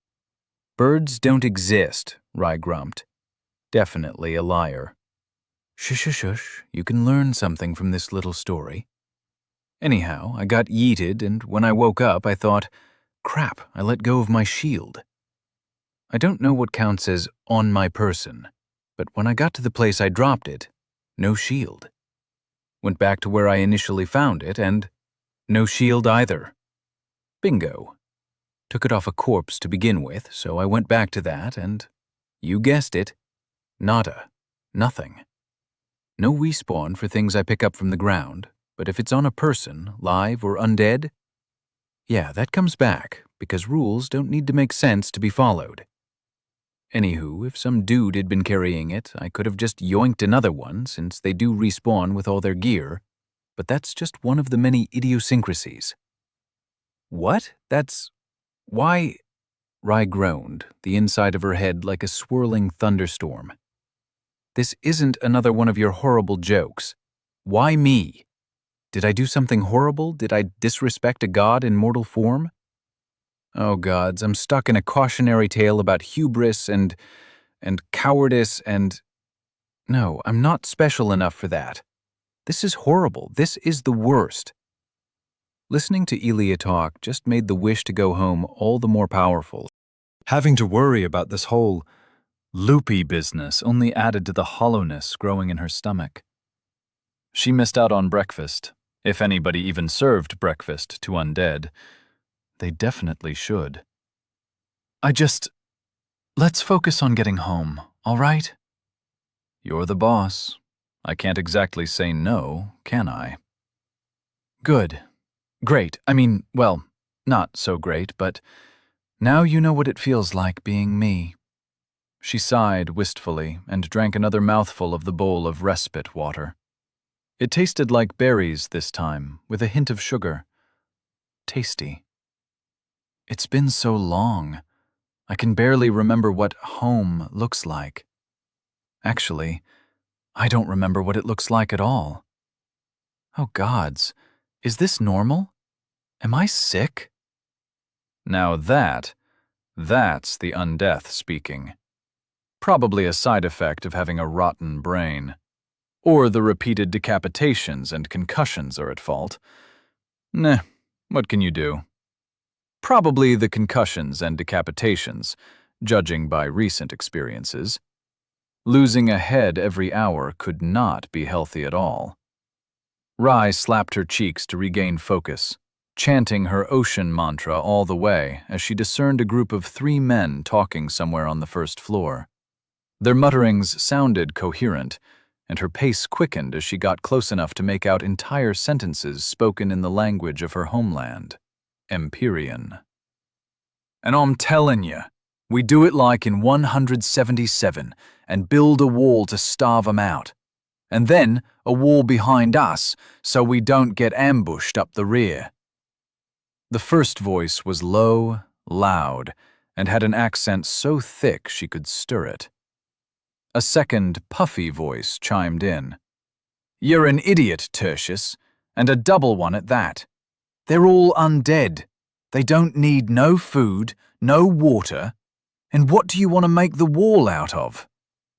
"Birds don't exist," Rye grumped. Definitely a liar. "Shush, you can learn something from this little story. Anyhow, I got yeeted, and when I woke up, I thought, crap, I let go of my shield. I don't know what counts as on my person, but when I got to the place I dropped it, no shield. Went back to where I initially found it, and no shield either. Bingo. Took it off a corpse to begin with, so I went back to that, and you guessed it, nada, nothing. No respawn for things I pick up from the ground, but if it's on a person, live or undead, yeah, that comes back, because rules don't need to make sense to be followed. Anywho, if some dude had been carrying it, I could have just yoinked another one, since they do respawn with all their gear, but that's just one of the many idiosyncrasies." "What? Why?" Rye groaned, the inside of her head like a swirling thunderstorm. "This isn't another one of your horrible jokes. Why me? Did I do something horrible? Did I disrespect a god in mortal form? Oh gods, I'm stuck in a cautionary tale about hubris and cowardice and... No, I'm not special enough for that. This is horrible. This is the worst." Listening to Elia talk just made the wish to go home all the more powerful. Having to worry about this whole loopy business only added to the hollowness growing in her stomach. She missed out on breakfast, if anybody even served breakfast to undead. They definitely should. Let's focus on getting home, all right? You're the boss. I can't exactly say no, can I? Good. Great. Well, not so great, but now you know what it feels like being me. She sighed wistfully and drank another mouthful of the bowl of respite water. It tasted like berries this time, with a hint of sugar. Tasty. It's been so long. I can barely remember what home looks like. Actually, I don't remember what it looks like at all. Oh gods, is this normal? Am I sick? Now that's the undeath speaking. Probably a side effect of having a rotten brain. Or the repeated decapitations and concussions are at fault. Nah, what can you do? Probably the concussions and decapitations, judging by recent experiences. Losing a head every hour could not be healthy at all. Rai slapped her cheeks to regain focus, chanting her ocean mantra all the way as she discerned a group of 3 men talking somewhere on the first floor. Their mutterings sounded coherent, and her pace quickened as she got close enough to make out entire sentences spoken in the language of her homeland, Empyrean. And I'm telling you, we do it like in 177 and build a wall to starve them out. And then a wall behind us so we don't get ambushed up the rear. The first voice was low, loud, and had an accent so thick she could stir it. A second, puffy voice chimed in. You're an idiot, Tertius, and a double one at that. They're all undead. They don't need no food, no water. And what do you want to make the wall out of?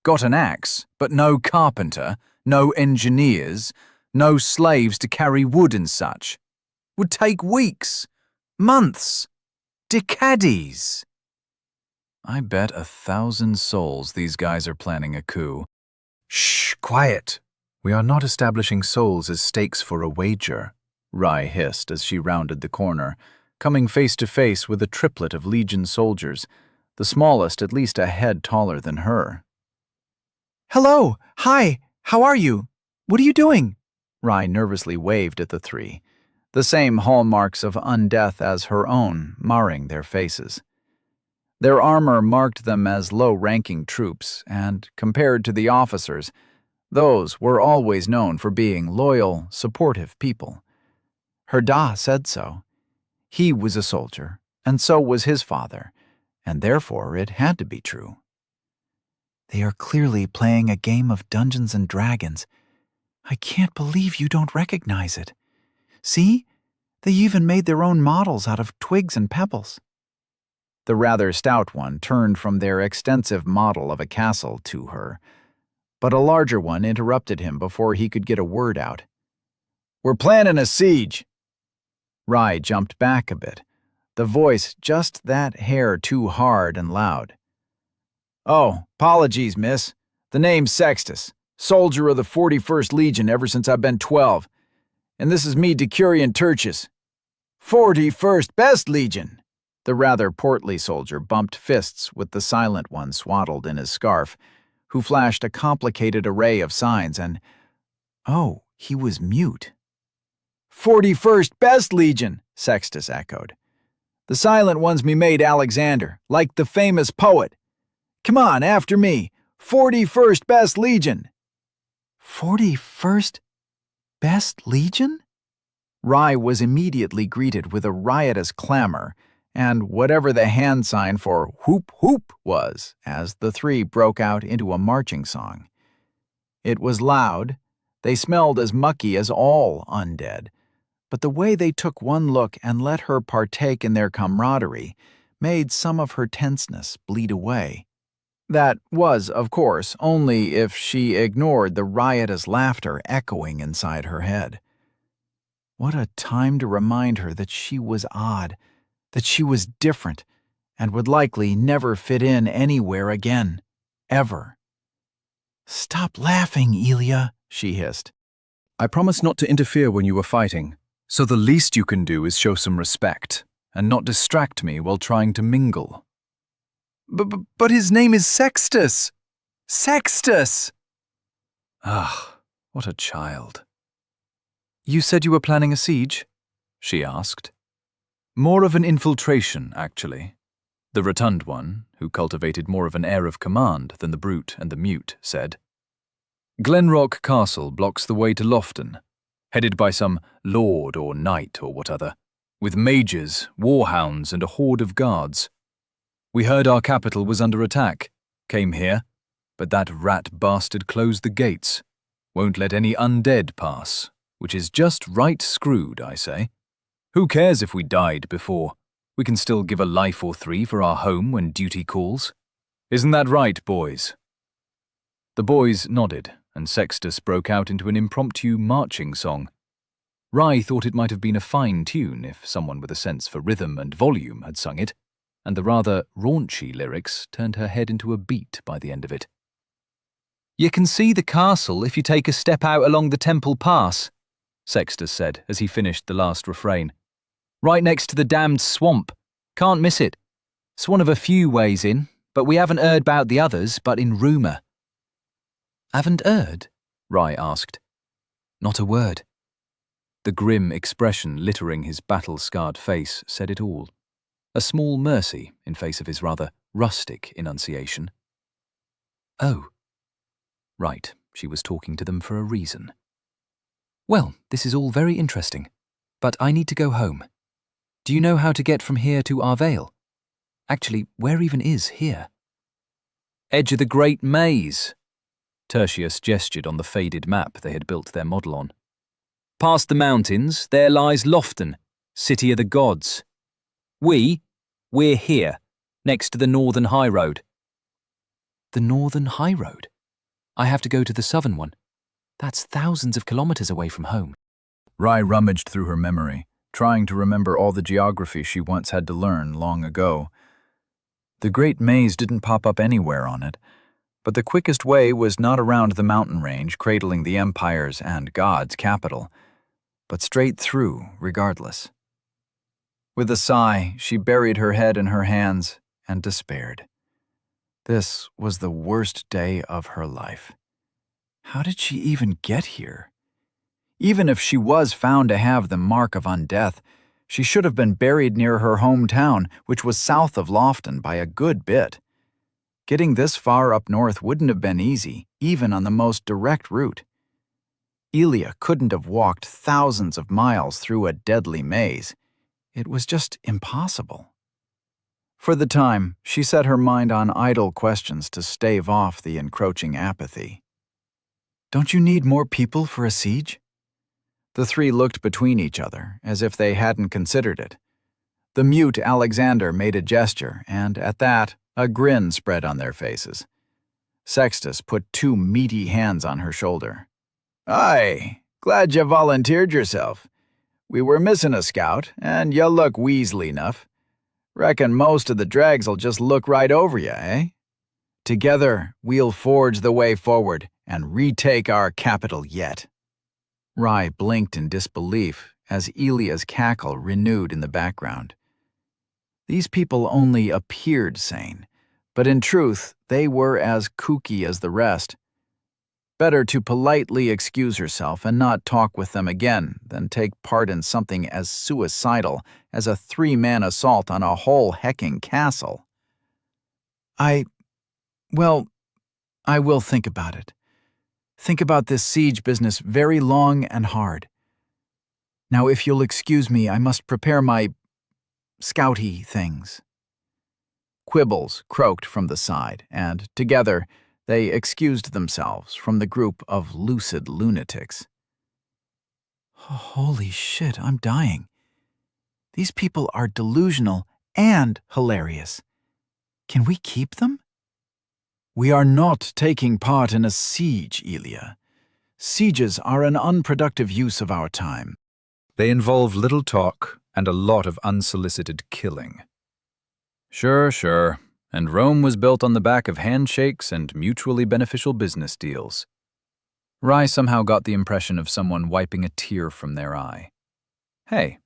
Got an axe, but no carpenter, no engineers, no slaves to carry wood and such. Would take weeks, months, decades. I bet 1,000 souls these guys are planning a coup. Shh, quiet. We are not establishing souls as stakes for a wager, Rai hissed as she rounded the corner, coming face to face with a triplet of Legion soldiers, the smallest at least a head taller than her. Hello, hi, how are you? What are you doing? Rai nervously waved at the 3, the same hallmarks of undeath as her own marring their faces. Their armor marked them as low-ranking troops, and, compared to the officers, those were always known for being loyal, supportive people. Her Da said so. He was a soldier, and so was his father, and therefore it had to be true. They are clearly playing a game of Dungeons and Dragons. I can't believe you don't recognize it. See? They even made their own models out of twigs and pebbles. The rather stout one turned from their extensive model of a castle to her, but a larger one interrupted him before he could get a word out. We're planning a siege. Rai jumped back a bit, the voice just that hair too hard and loud. Oh, apologies, miss. The name's Sextus, soldier of the 41st Legion ever since I've been 12. And this is me, Decurion Tertius. 41st Best Legion! The rather portly soldier bumped fists with the silent one swaddled in his scarf, who flashed a complicated array of signs and... Oh, he was mute. 41st Best Legion, Sextus echoed. The silent one's me mate Alexander, like the famous poet. Come on, after me. 41st Best Legion. 41st Best Legion? Rai was immediately greeted with a riotous clamor, and whatever the hand sign for whoop whoop was, as the 3 broke out into a marching song. It was loud. They smelled as mucky as all undead, but the way they took one look and let her partake in their camaraderie made some of her tenseness bleed away. That was, of course, only if she ignored the riotous laughter echoing inside her head. What a time to remind her that she was odd, that she was different, and would likely never fit in anywhere again. Ever. "Stop laughing, Elia," she hissed. I promised not to interfere when you were fighting, so the least you can do is show some respect and not distract me while trying to mingle. But his name is Sextus! Sextus! Ah, what a child. You said you were planning a siege? She asked. More of an infiltration, actually. The rotund one, who cultivated more of an air of command than the brute and the mute, said. Glenrock Castle blocks the way to Lofton, headed by some lord or knight or what other, with mages, warhounds, and a horde of guards. We heard our capital was under attack, came here, but that rat bastard closed the gates, won't let any undead pass, which is just right screwed, I say. Who cares if we died before? We can still give a life or three for our home when duty calls. Isn't that right, boys? The boys nodded, and Sextus broke out into an impromptu marching song. Rye thought it might have been a fine tune if someone with a sense for rhythm and volume had sung it, and the rather raunchy lyrics turned her head into a beat by the end of it. You can see the castle if you take a step out along the Temple Pass, Sextus said as he finished the last refrain. Right next to the damned swamp. Can't miss it. It's one of a few ways in, but we haven't heard about the others but in rumour. Haven't heard? Rye asked. Not a word. The grim expression littering his battle-scarred face said it all. A small mercy in face of his rather rustic enunciation. Oh. Right, she was talking to them for a reason. Well, this is all very interesting, but I need to go home. Do you know how to get from here to Arvale? Actually, where even is here? Edge of the Great Maze. Tertius gestured on the faded map they had built their model on. Past the mountains, there lies Lofton, city of the gods. We're here, next to the Northern High Road. The Northern High Road? I have to go to the southern one. That's thousands of kilometers away from home. Rye rummaged through her memory, trying to remember all the geography she once had to learn long ago. The Great Maze didn't pop up anywhere on it, but the quickest way was not around the mountain range cradling the Empire's and God's capital, but straight through regardless. With a sigh, she buried her head in her hands and despaired. This was the worst day of her life. How did she even get here? Even if she was found to have the mark of undeath, she should have been buried near her hometown, which was south of Lofton by a good bit. Getting this far up north wouldn't have been easy, even on the most direct route. Elia couldn't have walked thousands of miles through a deadly maze. It was just impossible. For the time, she set her mind on idle questions to stave off the encroaching apathy. Don't you need more people for a siege? The three looked between each other, as if they hadn't considered it. The mute Alexander made a gesture, and at that, a grin spread on their faces. Sextus put two meaty hands on her shoulder. Aye, glad you volunteered yourself. We were missing a scout, and you look weaselly enough. Reckon most of the drags'll just look right over you, eh? Together, we'll forge the way forward and retake our capital yet. Rye blinked in disbelief as Elia's cackle renewed in the background. These people only appeared sane, but in truth, they were as kooky as the rest. Better to politely excuse herself and not talk with them again than take part in something as suicidal as a three-man assault on a whole hecking castle. I will think about it. Think about this siege business very long and hard. Now, if you'll excuse me, I must prepare my scouty things. Quibbles croaked from the side, and, together, they excused themselves from the group of lucid lunatics. Holy shit, I'm dying. These people are delusional and hilarious. Can we keep them? We are not taking part in a siege, Elia. Sieges are an unproductive use of our time. They involve little talk and a lot of unsolicited killing. Sure. And Rome was built on the back of handshakes and mutually beneficial business deals. Rai somehow got the impression of someone wiping a tear from their eye. Hey,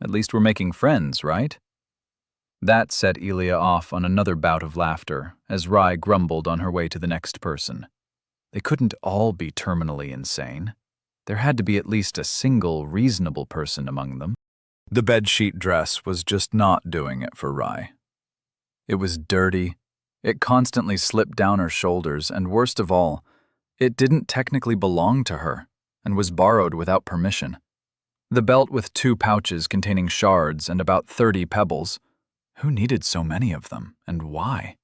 at least we're making friends, right? That set Elia off on another bout of laughter as Rai grumbled on her way to the next person. They couldn't all be terminally insane. There had to be at least a single reasonable person among them. The bedsheet dress was just not doing it for Rai. It was dirty, it constantly slipped down her shoulders, and worst of all, it didn't technically belong to her and was borrowed without permission. The belt with 2 pouches containing shards and about 30 pebbles. Who needed so many of them, and why?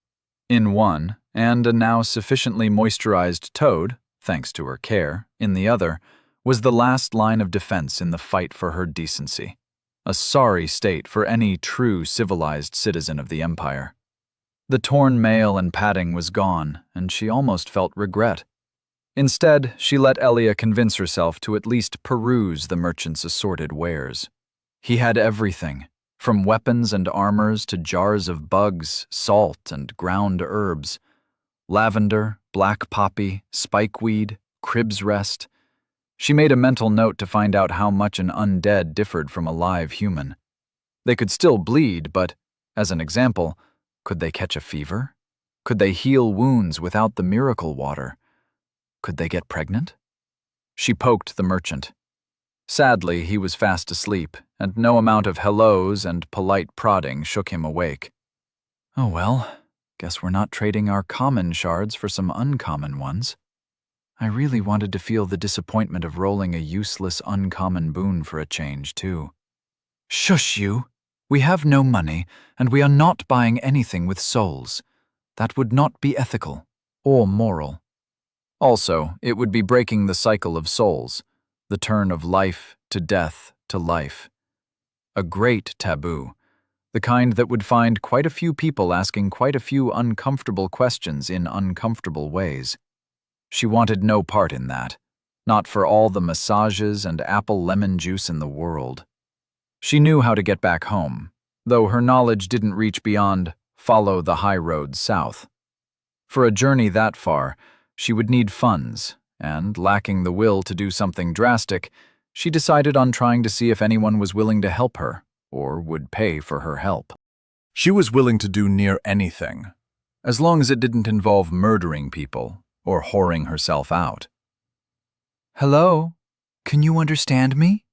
In one, and a now sufficiently moisturized toad, thanks to her care, in the other, was the last line of defense in the fight for her decency. A sorry state for any true civilized citizen of the Empire. The torn mail and padding was gone, and she almost felt regret. Instead, she let Elia convince herself to at least peruse the merchant's assorted wares. He had everything, from weapons and armors to jars of bugs, salt, and ground herbs. Lavender, black poppy, spikeweed, crib's rest. She made a mental note to find out how much an undead differed from a live human. They could still bleed, but, as an example, could they catch a fever? Could they heal wounds without the miracle water? Could they get pregnant? She poked the merchant. Sadly, he was fast asleep, and no amount of hellos and polite prodding shook him awake. Oh well, guess we're not trading our common shards for some uncommon ones. I really wanted to feel the disappointment of rolling a useless uncommon boon for a change, too. Shush you! We have no money, and we are not buying anything with souls. That would not be ethical or moral. Also, it would be breaking the cycle of souls, the turn of life to death to life. A great taboo, the kind that would find quite a few people asking quite a few uncomfortable questions in uncomfortable ways. She wanted no part in that, not for all the massages and apple lemon juice in the world. She knew how to get back home, though her knowledge didn't reach beyond follow the high road south. For a journey that far, she would need funds, and, lacking the will to do something drastic, she decided on trying to see if anyone was willing to help her, or would pay for her help. She was willing to do near anything, as long as it didn't involve murdering people or whoring herself out. Hello? Can you understand me?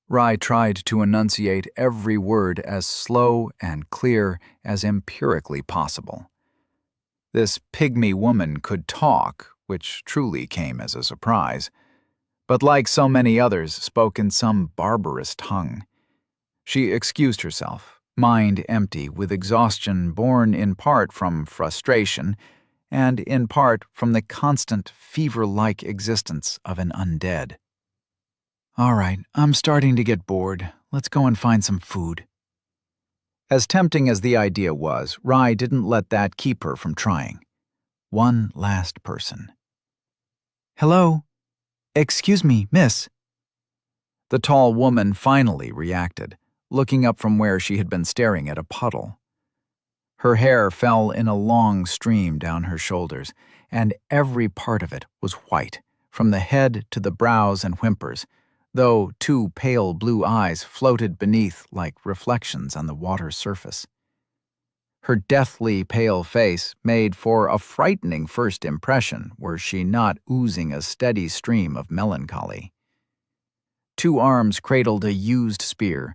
Rai tried to enunciate every word as slow and clear as empirically possible. This pygmy woman could talk, which truly came as a surprise, but like so many others, spoke in some barbarous tongue. She excused herself, mind empty with exhaustion born in part from frustration and in part from the constant fever-like existence of an undead. All right, I'm starting to get bored. Let's go and find some food. As tempting as the idea was, Rai didn't let that keep her from trying. One last person. Hello? Excuse me, miss. The tall woman finally reacted, looking up from where she had been staring at a puddle. Her hair fell in a long stream down her shoulders, and every part of it was white, from the head to the brows and whimpers, though 2 pale blue eyes floated beneath like reflections on the water's surface. Her deathly pale face made for a frightening first impression were she not oozing a steady stream of melancholy. 2 arms cradled a used spear,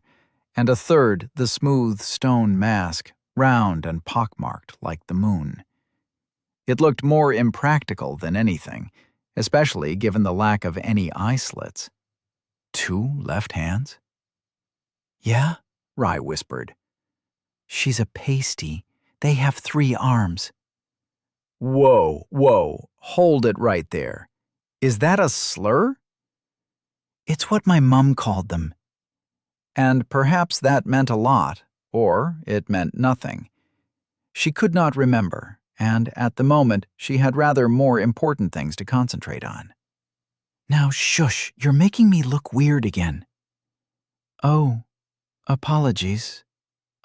and a third the smooth stone mask, round and pockmarked like the moon. It looked more impractical than anything, especially given the lack of any eye slits. 2 left hands? Yeah, Rai whispered. She's a pasty. They have 3 arms. Whoa, hold it right there. Is that a slur? It's what my mum called them. And perhaps that meant a lot, or it meant nothing. She could not remember, and at the moment she had rather more important things to concentrate on. Now shush, you're making me look weird again. Oh, apologies.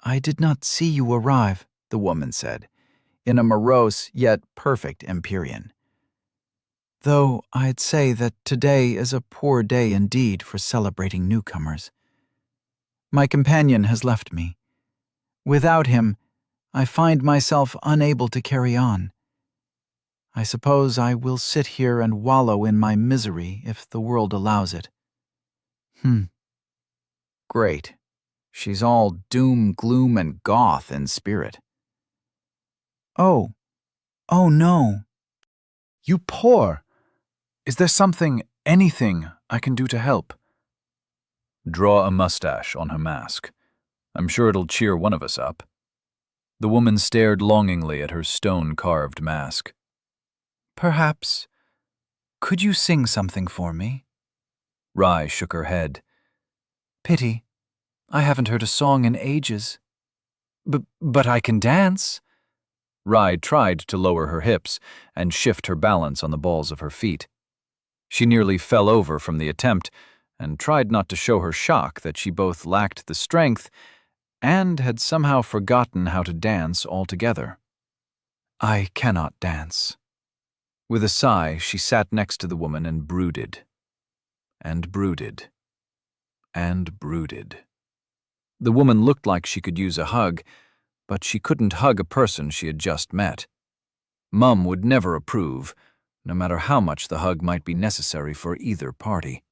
I did not see you arrive, the woman said, in a morose yet perfect Empyrean. Though I'd say that today is a poor day indeed for celebrating newcomers. My companion has left me. Without him, I find myself unable to carry on. I suppose I will sit here and wallow in my misery if the world allows it. Great. She's all doom, gloom, and goth in spirit. Oh no. You poor! Is there something, anything, I can do to help? Draw a mustache on her mask. I'm sure it'll cheer one of us up. The woman stared longingly at her stone-carved mask. Perhaps. Could you sing something for me? Rye shook her head. Pity. I haven't heard a song in ages. But I can dance. Rye tried to lower her hips and shift her balance on the balls of her feet. She nearly fell over from the attempt and tried not to show her shock that she both lacked the strength and had somehow forgotten how to dance altogether. I cannot dance. With a sigh, she sat next to the woman and brooded. And brooded. And brooded. The woman looked like she could use a hug, but she couldn't hug a person she had just met. Mum would never approve, no matter how much the hug might be necessary for either party.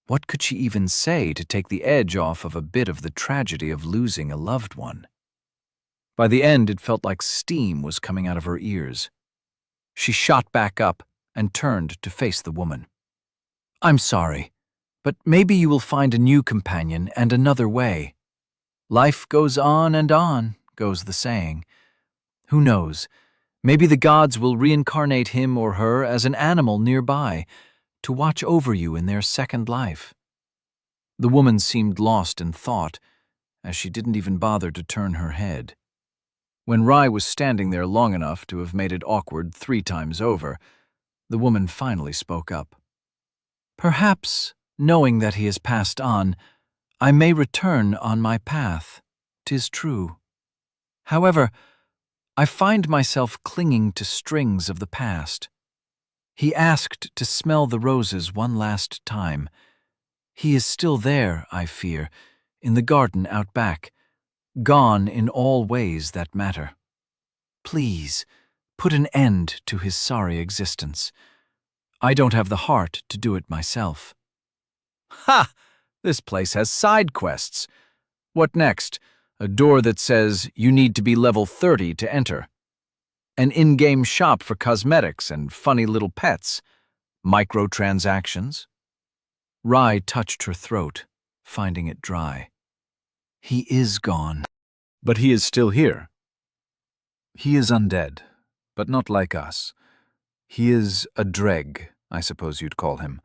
What could she even say to take the edge off of a bit of the tragedy of losing a loved one? By the end, it felt like steam was coming out of her ears. She shot back up and turned to face the woman. I'm sorry, but maybe you will find a new companion and another way. Life goes on, goes the saying. Who knows? Maybe the gods will reincarnate him or her as an animal nearby to watch over you in their second life. The woman seemed lost in thought, as she didn't even bother to turn her head. When Rye was standing there long enough to have made it awkward 3 times over, the woman finally spoke up. Perhaps, knowing that he has passed on, I may return on my path. 'Tis true. However, I find myself clinging to strings of the past. He asked to smell the roses one last time. He is still there, I fear, in the garden out back, gone in all ways that matter. Please, put an end to his sorry existence. I don't have the heart to do it myself. Ha! This place has side quests. What next? A door that says you need to be level 30 to enter. An in-game shop for cosmetics and funny little pets. Microtransactions. Rye touched her throat, finding it dry. He is gone. But he is still here. He is undead, but not like us. He is a dreg, I suppose you'd call him.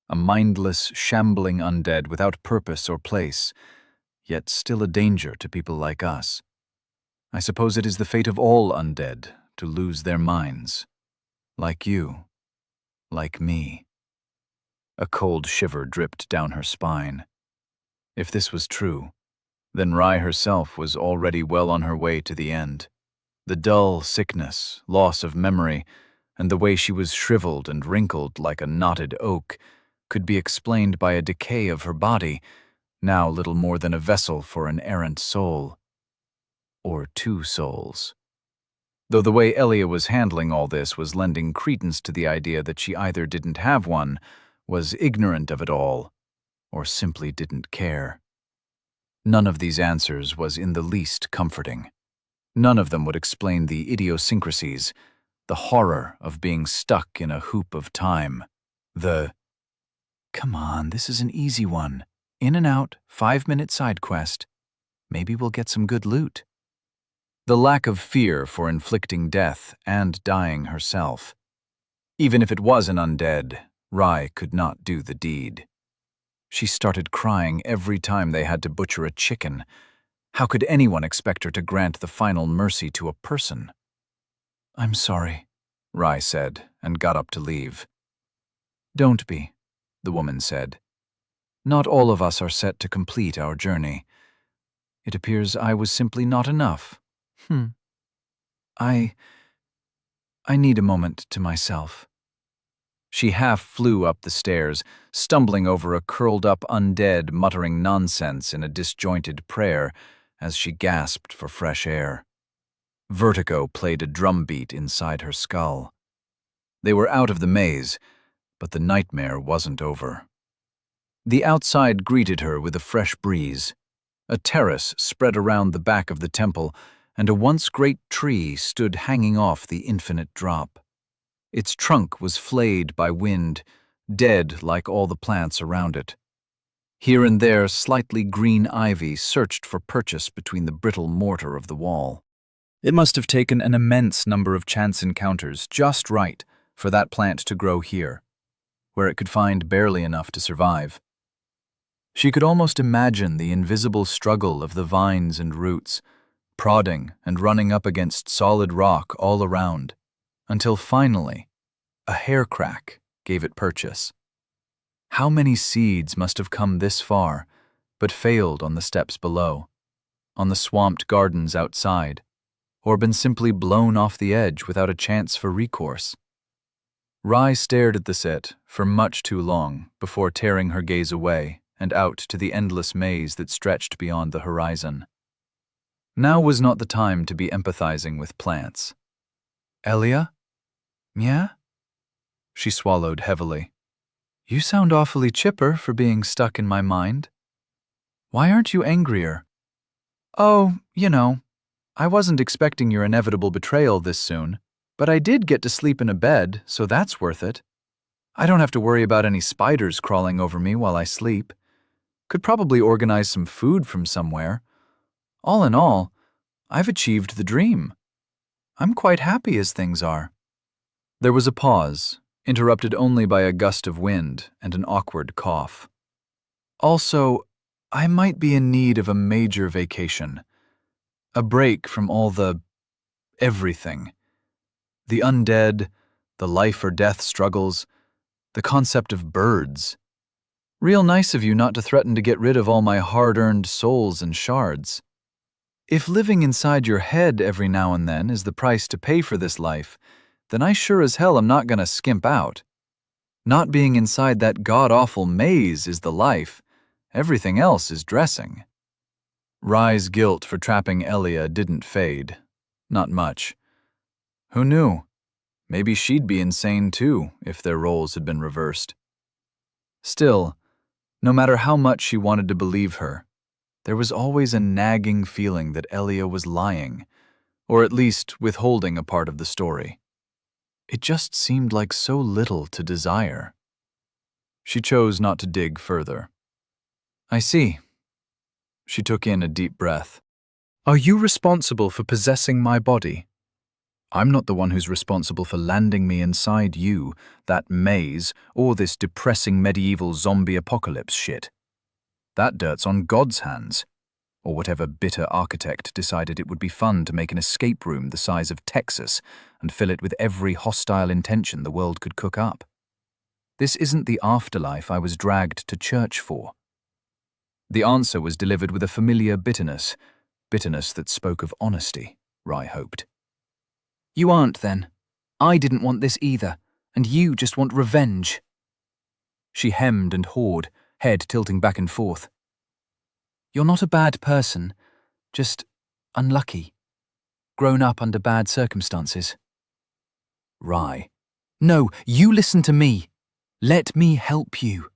A mindless, shambling undead without purpose or place, yet still a danger to people like us. I suppose it is the fate of all undead to lose their minds. Like you. Like me. A cold shiver dripped down her spine. If this was true, then Rye herself was already well on her way to the end. The dull sickness, loss of memory, and the way she was shriveled and wrinkled like a knotted oak could be explained by a decay of her body, now little more than a vessel for an errant soul. Or 2 souls. Though the way Elia was handling all this was lending credence to the idea that she either didn't have one, was ignorant of it all, or simply didn't care. None of these answers was in the least comforting. None of them would explain the idiosyncrasies, the horror of being stuck in a hoop of time, Come on, this is an easy one. In and out, 5-minute side quest. Maybe we'll get some good loot. The lack of fear for inflicting death and dying herself. Even if it was an undead, Rye could not do the deed. She started crying every time they had to butcher a chicken. How could anyone expect her to grant the final mercy to a person? I'm sorry, Rye said, and got up to leave. Don't be, the woman said. Not all of us are set to complete our journey. It appears I was simply not enough. I need a moment to myself. She half flew up the stairs, stumbling over a curled-up undead muttering nonsense in a disjointed prayer as she gasped for fresh air. Vertigo played a drumbeat inside her skull. They were out of the maze, but the nightmare wasn't over. The outside greeted her with a fresh breeze. A terrace spread around the back of the temple, and a once great tree stood hanging off the infinite drop. Its trunk was flayed by wind, dead like all the plants around it. Here and there, slightly green ivy searched for purchase between the brittle mortar of the wall. It must have taken an immense number of chance encounters just right for that plant to grow here, where it could find barely enough to survive. She could almost imagine the invisible struggle of the vines and roots, prodding and running up against solid rock all around, until finally, a hair crack gave it purchase. How many seeds must have come this far, but failed on the steps below, on the swamped gardens outside, or been simply blown off the edge without a chance for recourse? Rye stared at the set for much too long before tearing her gaze away and out to the endless maze that stretched beyond the horizon. Now was not the time to be empathizing with plants. "Elia? Yeah?" She swallowed heavily. "You sound awfully chipper for being stuck in my mind. Why aren't you angrier?" "Oh, I wasn't expecting your inevitable betrayal this soon, but I did get to sleep in a bed, so that's worth it. I don't have to worry about any spiders crawling over me while I sleep. Could probably organize some food from somewhere. All in all, I've achieved the dream. I'm quite happy as things are." There was a pause, interrupted only by a gust of wind and an awkward cough. "Also, I might be in need of a major vacation. A break from all the everything. The undead, the life or death struggles, the concept of birds. Real nice of you not to threaten to get rid of all my hard-earned souls and shards. If living inside your head every now and then is the price to pay for this life, then I sure as hell am not gonna skimp out. Not being inside that god-awful maze is the life. Everything else is dressing." Rye's guilt for trapping Elia didn't fade. Not much. Who knew? Maybe she'd be insane too if their roles had been reversed. Still, no matter how much she wanted to believe her, there was always a nagging feeling that Elia was lying, or at least withholding a part of the story. It just seemed like so little to desire. She chose not to dig further. "I see." She took in a deep breath. "Are you responsible for possessing my body? I'm not the one who's responsible for landing me inside you, that maze, or this depressing medieval zombie apocalypse shit. That dirt's on God's hands, or whatever bitter architect decided it would be fun to make an escape room the size of Texas and fill it with every hostile intention the world could cook up. This isn't the afterlife I was dragged to church for." The answer was delivered with a familiar bitterness that spoke of honesty, Rye hoped. "You aren't, then. I didn't want this either, and you just want revenge." She hemmed and hawed, head tilting back and forth. "You're not a bad person, just unlucky. Grown up under bad circumstances." Rye. "No, you listen to me. Let me help you.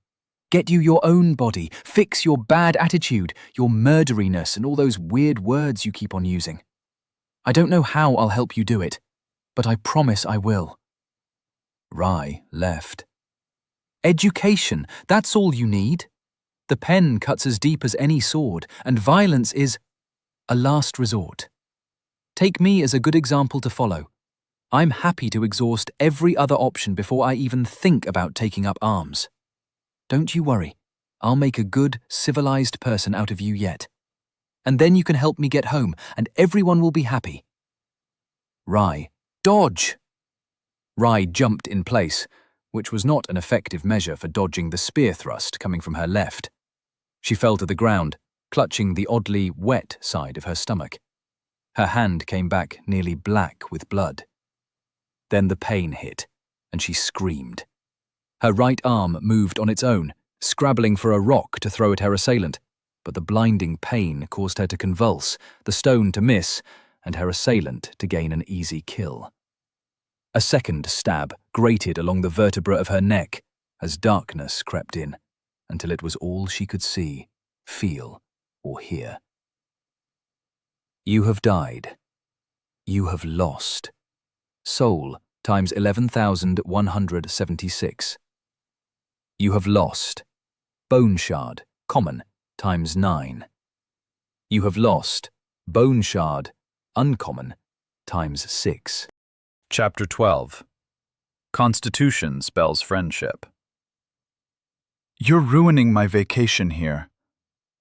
Get you your own body, fix your bad attitude, your murderiness, and all those weird words you keep on using. I don't know how I'll help you do it, but I promise I will." Rye left. "Education, that's all you need. The pen cuts as deep as any sword, and violence is a last resort. Take me as a good example to follow. I'm happy to exhaust every other option before I even think about taking up arms. Don't you worry, I'll make a good, civilized person out of you yet. And then you can help me get home, and everyone will be happy." Rye. "Dodge!" Rye jumped in place, which was not an effective measure for dodging the spear thrust coming from her left. She fell to the ground, clutching the oddly wet side of her stomach. Her hand came back nearly black with blood. Then the pain hit, and she screamed. Her right arm moved on its own, scrabbling for a rock to throw at her assailant, but the blinding pain caused her to convulse, the stone to miss, and her assailant to gain an easy kill. A second stab grated along the vertebra of her neck as darkness crept in, until it was all she could see, feel, or hear. You have died. You have lost. Soul times 11,176. You have lost. Bone shard, common, times 9. You have lost. Bone shard, uncommon, times 6. Chapter 12. Constitution spells friendship. You're ruining my vacation here.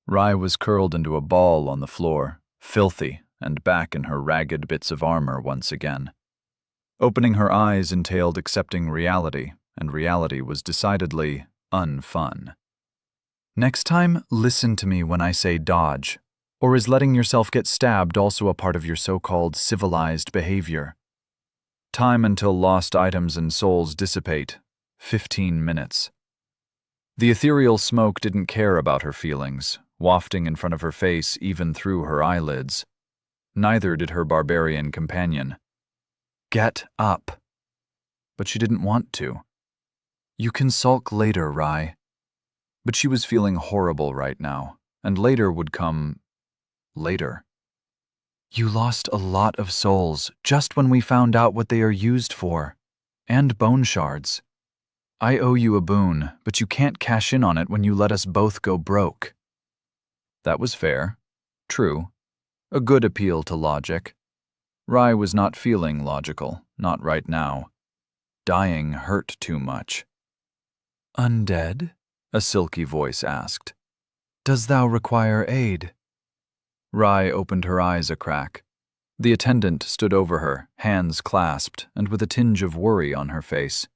Rye was curled into a ball on the floor, filthy and back in her ragged bits of armor once again. Opening her eyes entailed accepting reality, and reality was decidedly unfun. Next time, listen to me when I say dodge. Or is letting yourself get stabbed also a part of your so-called civilized behavior? Time until lost items and souls dissipate. 15 minutes. The ethereal smoke didn't care about her feelings, wafting in front of her face even through her eyelids. Neither did her barbarian companion. Get up. But she didn't want to. You can sulk later, Rye. But she was feeling horrible right now, and later would come later. You lost a lot of souls just when we found out what they are used for, and bone shards. I owe you a boon, but you can't cash in on it when you let us both go broke. That was fair. True. A good appeal to logic. Rye was not feeling logical, not right now. Dying hurt too much. Undead? A silky voice asked. Does thou require aid? Rye opened her eyes a crack. The attendant stood over her, hands clasped, and with a tinge of worry on her face.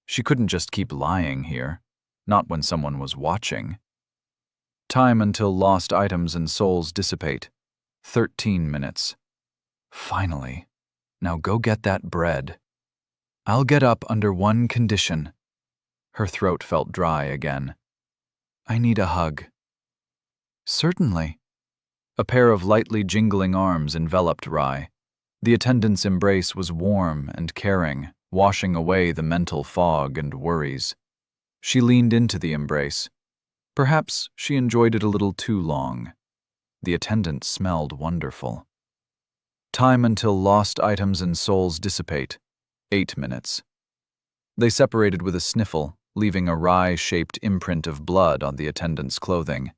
She couldn't just keep lying here, not when someone was watching. Time until lost items and souls dissipate. 13 minutes. Finally. Now go get that bread. I'll get up under one condition. Her throat felt dry again. I need a hug. Certainly. A pair of lightly jingling arms enveloped Rye. The attendant's embrace was warm and caring, washing away the mental fog and worries. She leaned into the embrace. Perhaps she enjoyed it a little too long. The attendant smelled wonderful. Time until lost items and souls dissipate. 8 minutes. They separated with a sniffle, leaving a Rye-shaped imprint of blood on the attendant's clothing.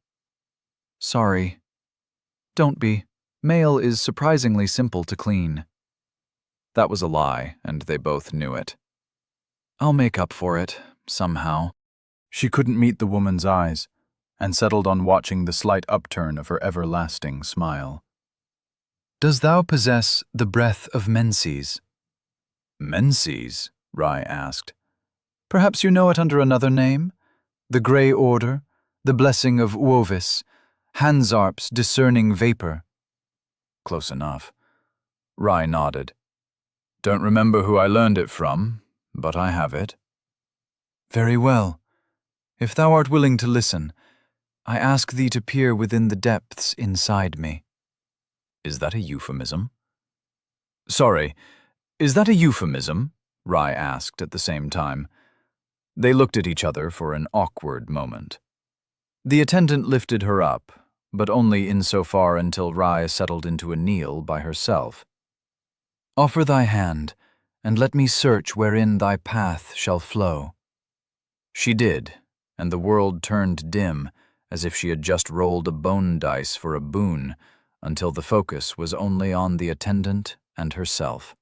Sorry. Don't be. Mail is surprisingly simple to clean. That was a lie, and they both knew it. I'll make up for it, somehow. She couldn't meet the woman's eyes, and settled on watching the slight upturn of her everlasting smile. Does thou possess the breath of Menses? Menses? Rye asked. Perhaps you know it under another name? The Grey Order, the Blessing of Uovis, Hansarp's discerning vapor. Close enough. Rye nodded. Don't remember who I learned it from, but I have it. Very well. If thou art willing to listen, I ask thee to peer within the depths inside me. Is that a euphemism? Sorry, is that a euphemism? Rye asked at the same time. They looked at each other for an awkward moment. The attendant lifted her up, but only insofar until Rye settled into a kneel by herself. Offer thy hand, and let me search wherein thy path shall flow. She did, and the world turned dim, as if she had just rolled a bone dice for a boon, until the focus was only on the attendant and herself.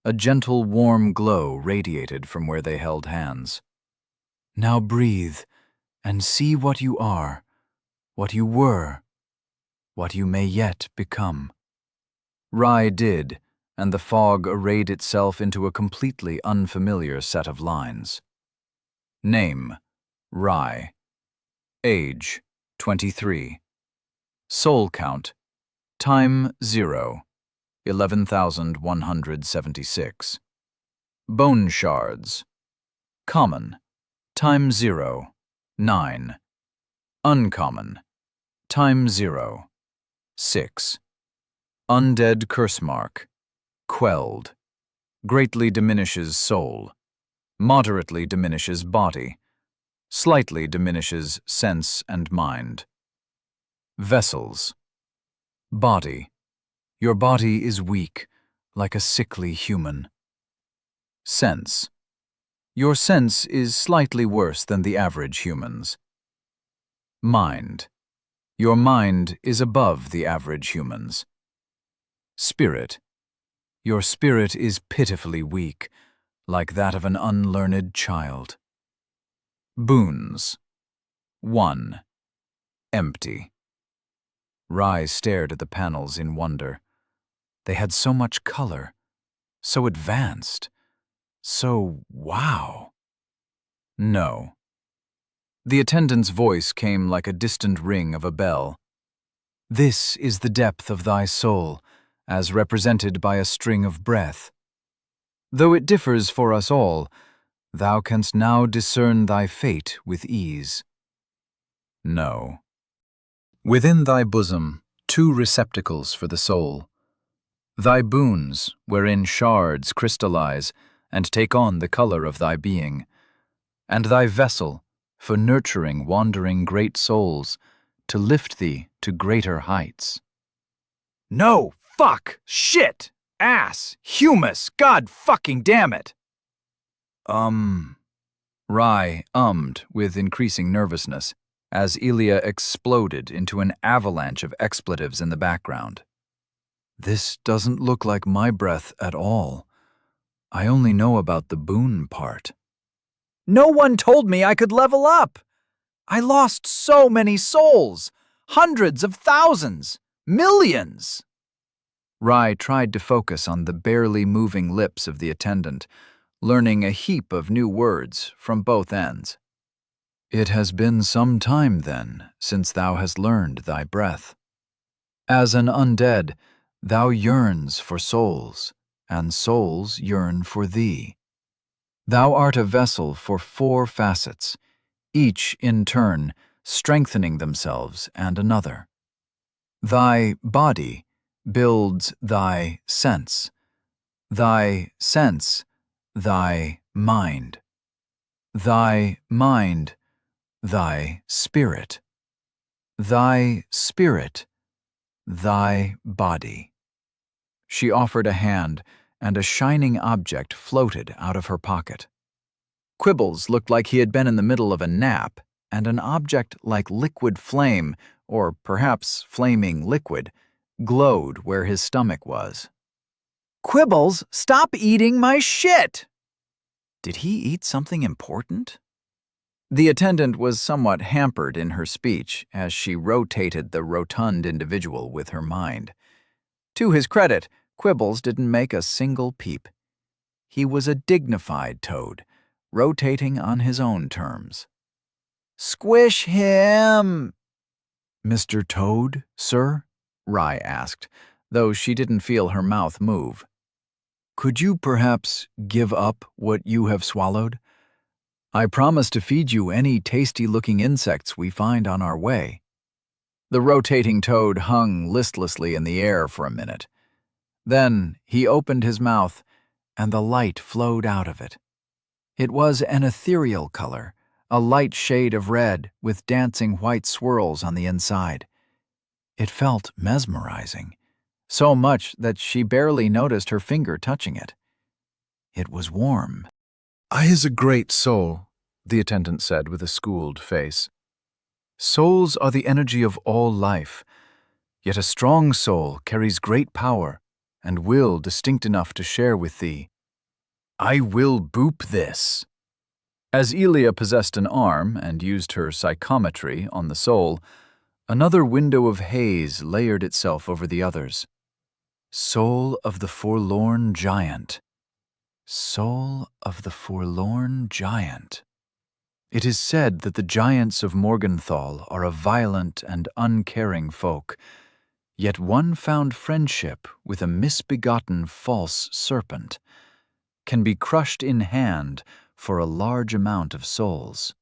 A gentle, warm glow radiated from where they held hands. Now breathe, and see what you are, what you were, what you may yet become. Rye did, and the fog arrayed itself into a completely unfamiliar set of lines. Name, Rye. Age, 23. Soul count. Time 0. 11,176. Bone shards. Common. Time 0. 9. Uncommon. Time 0. 6. Undead curse mark. Quelled. Greatly diminishes soul. Moderately diminishes body. Slightly diminishes sense and mind. Vessels. Body. Your body is weak, like a sickly human. Sense. Your sense is slightly worse than the average human's. Mind. Your mind is above the average human's. Spirit. Your spirit is pitifully weak, like that of an unlearned child. Boons. 1. Empty. Rai stared at the panels in wonder. They had so much color, so advanced, so wow. No. The attendant's voice came like a distant ring of a bell. This is the depth of thy soul, as represented by a string of breath. Though it differs for us all, thou canst now discern thy fate with ease. No. Within thy bosom, 2 receptacles for the soul. Thy boons, wherein shards crystallize and take on the color of thy being, and thy vessel, for nurturing wandering great souls, to lift thee to greater heights. No, fuck, shit, ass, humus, god fucking damn it. Rai ummed with increasing nervousness as Ilya exploded into an avalanche of expletives in the background. This doesn't look like my breath at all. I only know about the boon part. No one told me I could level up. I lost so many souls, hundreds of thousands, millions. Rai tried to focus on the barely moving lips of the attendant, learning a heap of new words from both ends. It has been some time, then, since thou hast learned thy breath. As an undead, thou yearns for souls, and souls yearn for thee. Thou art a vessel for 4 facets, each in turn strengthening themselves and another. Thy body builds thy sense, thy mind, thy mind, thy spirit, thy body. She offered a hand, and a shining object floated out of her pocket. Quibbles looked like he had been in the middle of a nap, and an object like liquid flame, or perhaps flaming liquid, glowed where his stomach was. Quibbles, stop eating my shit! Did he eat something important? The attendant was somewhat hampered in her speech as she rotated the rotund individual with her mind. To his credit, Quibbles didn't make a single peep. He was a dignified toad, rotating on his own terms. Squish him! Mr. Toad, sir? Rai asked, though she didn't feel her mouth move. Could you perhaps give up what you have swallowed? I promise to feed you any tasty-looking insects we find on our way. The rotating toad hung listlessly in the air for a minute. Then he opened his mouth, and the light flowed out of it. It was an ethereal color, a light shade of red with dancing white swirls on the inside. It felt mesmerizing, so much that she barely noticed her finger touching it. It was warm. "I is a great soul," the attendant said with a schooled face. "Souls are the energy of all life, yet a strong soul carries great power and will distinct enough to share with thee. I will boop this." As Ilya possessed an arm and used her psychometry on the soul, another window of haze layered itself over the others. Soul of the forlorn giant. Soul of the forlorn giant. It is said that the giants of Morgenthau are a violent and uncaring folk, yet one found friendship with a misbegotten false serpent can be crushed in hand for a large amount of souls.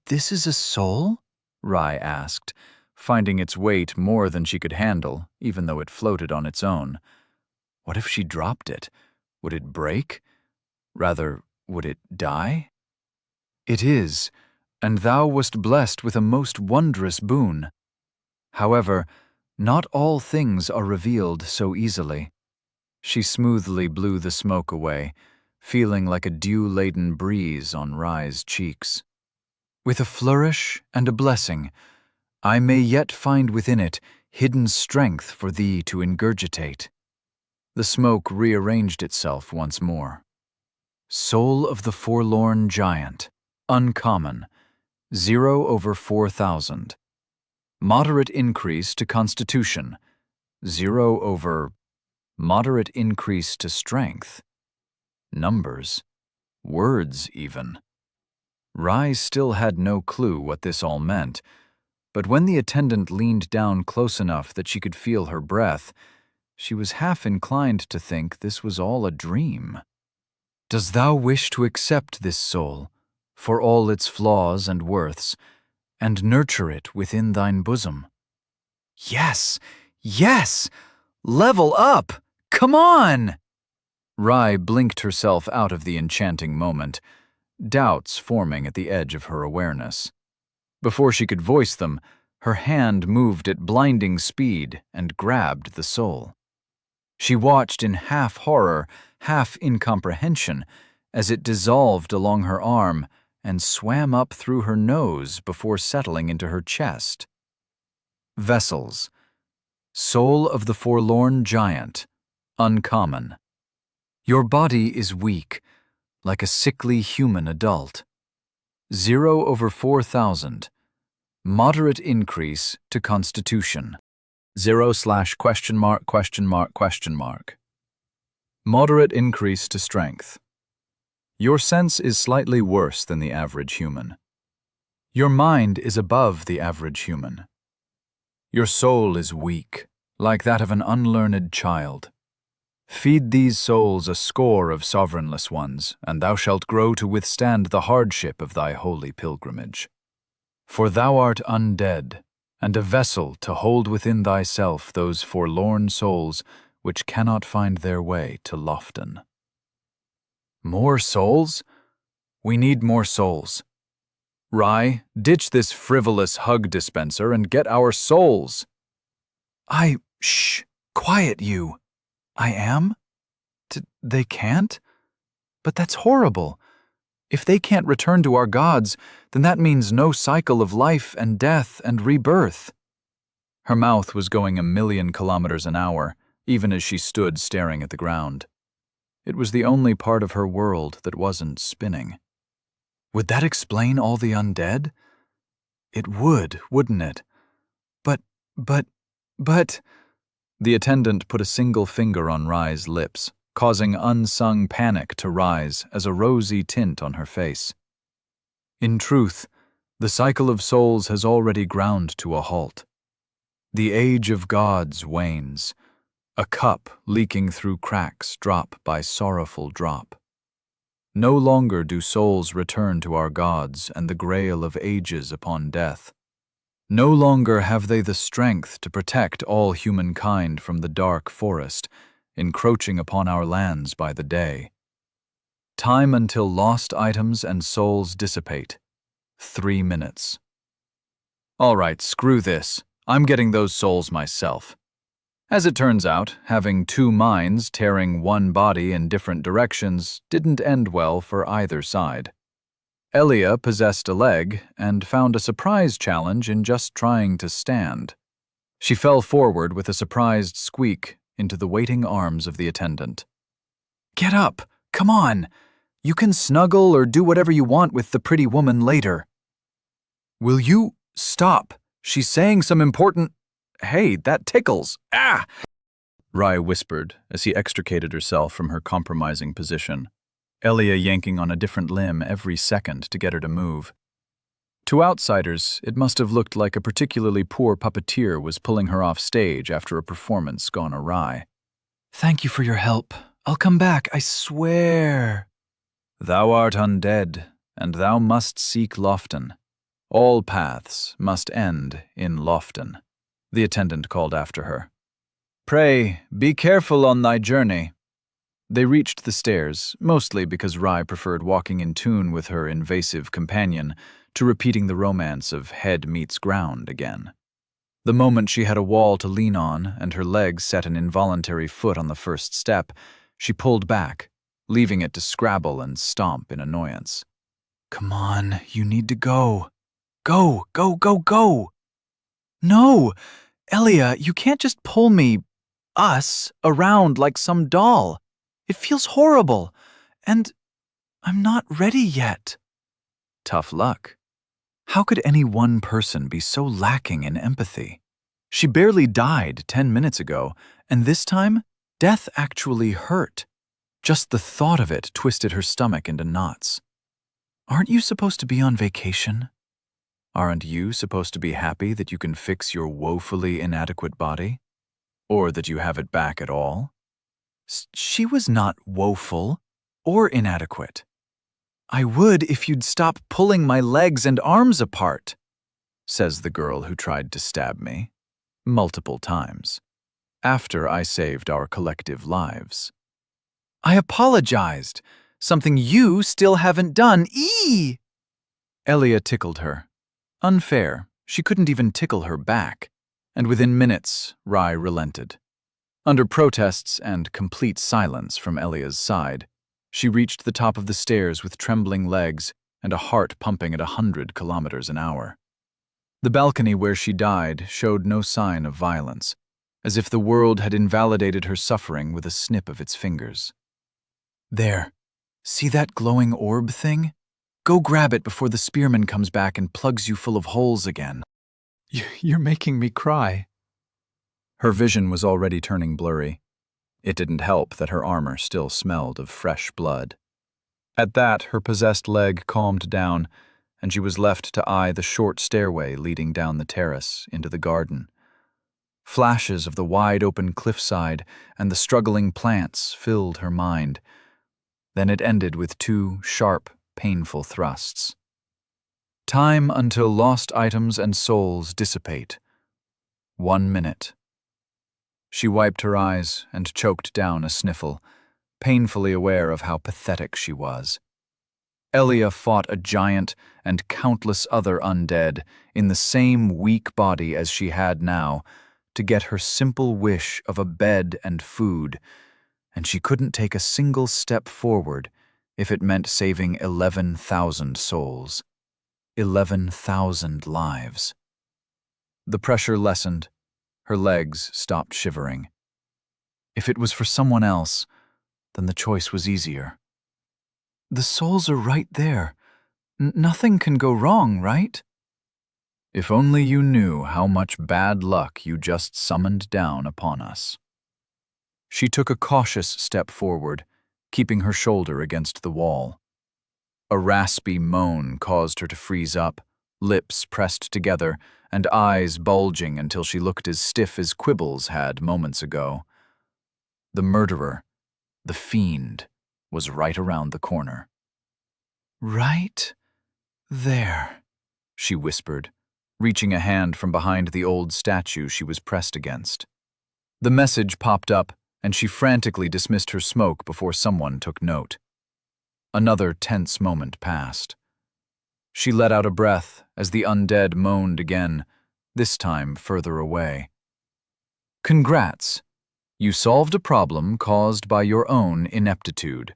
This is a soul? Rai asked, finding its weight more than she could handle, even though it floated on its own. What if she dropped it? Would it break? Rather, would it die? It is, and thou wast blessed with a most wondrous boon. However, not all things are revealed so easily. She smoothly blew the smoke away, feeling like a dew-laden breeze on Rai's cheeks. With a flourish and a blessing, I may yet find within it hidden strength for thee to ingurgitate. The smoke rearranged itself once more. Soul of the Forlorn Giant, uncommon, 0/4,000. Moderate increase to constitution, 0/. Moderate increase to strength. Numbers. Words, even. Rai still had no clue what this all meant, but when the attendant leaned down close enough that she could feel her breath, she was half inclined to think this was all a dream. Does thou wish to accept this soul, for all its flaws and worths, and nurture it within thine bosom? Yes, yes! Level up! Come on! Rai blinked herself out of the enchanting moment, doubts forming at the edge of her awareness. Before she could voice them, her hand moved at blinding speed and grabbed the soul. She watched in half horror, half incomprehension, as it dissolved along her arm and swam up through her nose before settling into her chest. Vessels. Soul of the Forlorn Giant, uncommon. Your body is weak, like a sickly human adult. 0/4,000. Moderate increase to constitution. 0/????? Moderate increase to strength. Your sense is slightly worse than the average human. Your mind is above the average human. Your soul is weak, like that of an unlearned child. Feed these souls a score of sovereignless ones, and thou shalt grow to withstand the hardship of thy holy pilgrimage. For thou art undead, and a vessel to hold within thyself those forlorn souls which cannot find their way to Lofton. More souls? We need more souls. Rai, ditch this frivolous hug dispenser and get our souls. Shh, quiet you. I am? They can't? But that's horrible. If they can't return to our gods, then that means no cycle of life and death and rebirth. Her mouth was going 1,000,000 kilometers an hour, even as she stood staring at the ground. It was the only part of her world that wasn't spinning. Would that explain all the undead? It would, wouldn't it? But... The attendant put a single finger on Rai's lips, causing unsung panic to rise as a rosy tint on her face. In truth, the cycle of souls has already ground to a halt. The age of gods wanes, a cup leaking through cracks drop by sorrowful drop. No longer do souls return to our gods and the grail of ages upon death. No longer have they the strength to protect all humankind from the dark forest, encroaching upon our lands by the day. Time until lost items and souls dissipate. 3 minutes. All right, screw this. I'm getting those souls myself. As it turns out, having 2 minds tearing one body in different directions didn't end well for either side. Elia possessed a leg and found a surprise challenge in just trying to stand. She fell forward with a surprised squeak into the waiting arms of the attendant. Get up! Come on! You can snuggle or do whatever you want with the pretty woman later. Will you stop? She's saying some important... Hey, that tickles! Ah! Rai whispered as he extricated herself from her compromising position. Elia yanking on a different limb every second to get her to move. To outsiders, it must have looked like a particularly poor puppeteer was pulling her off stage after a performance gone awry. Thank you for your help. I'll come back, I swear. Thou art undead, and thou must seek Lofton. All paths must end in Lofton, the attendant called after her. Pray, be careful on thy journey. They reached the stairs, mostly because Rye preferred walking in tune with her invasive companion to repeating the romance of head meets ground again. The moment she had a wall to lean on and her legs set an involuntary foot on the first step, she pulled back, leaving it to scrabble and stomp in annoyance. Come on, you need to go. Go, go, go, go! No! Elia, you can't just pull us, around like some doll. It feels horrible, and I'm not ready yet. Tough luck. How could any one person be so lacking in empathy? She barely died 10 minutes ago, and this time, death actually hurt. Just the thought of it twisted her stomach into knots. Aren't you supposed to be on vacation? Aren't you supposed to be happy that you can fix your woefully inadequate body? Or that you have it back at all? She was not woeful or inadequate. I would if you'd stop pulling my legs and arms apart, says the girl who tried to stab me, multiple times, after I saved our collective lives. I apologized, something you still haven't done. Eee! Elia tickled her. Unfair, she couldn't even tickle her back, and within minutes, Rye relented. Under protests and complete silence from Elia's side, she reached the top of the stairs with trembling legs and a heart pumping at 100 kilometers an hour. The balcony where she died showed no sign of violence, as if the world had invalidated her suffering with a snip of its fingers. There, see that glowing orb thing? Go grab it before the spearman comes back and plugs you full of holes again. You're making me cry. Her vision was already turning blurry. It didn't help that her armor still smelled of fresh blood. At that, her possessed leg calmed down, and she was left to eye the short stairway leading down the terrace into the garden. Flashes of the wide-open cliffside and the struggling plants filled her mind. Then it ended with 2 sharp, painful thrusts. Time until lost items and souls dissipate. 1 minute. She wiped her eyes and choked down a sniffle, painfully aware of how pathetic she was. Elia fought a giant and countless other undead in the same weak body as she had now to get her simple wish of a bed and food, and she couldn't take a single step forward if it meant saving 11,000 souls. 11,000 lives. The pressure lessened. Her legs stopped shivering. If it was for someone else, then the choice was easier. The souls are right there. Nothing can go wrong, right? If only you knew how much bad luck you just summoned down upon us. She took a cautious step forward, keeping her shoulder against the wall. A raspy moan caused her to freeze up, lips pressed together, and eyes bulging until she looked as stiff as Quibbles had moments ago. The murderer, the fiend, was right around the corner. Right there, she whispered, reaching a hand from behind the old statue she was pressed against. The message popped up, and she frantically dismissed her smoke before someone took note. Another tense moment passed. She let out a breath as the undead moaned again, this time further away. Congrats! You solved a problem caused by your own ineptitude.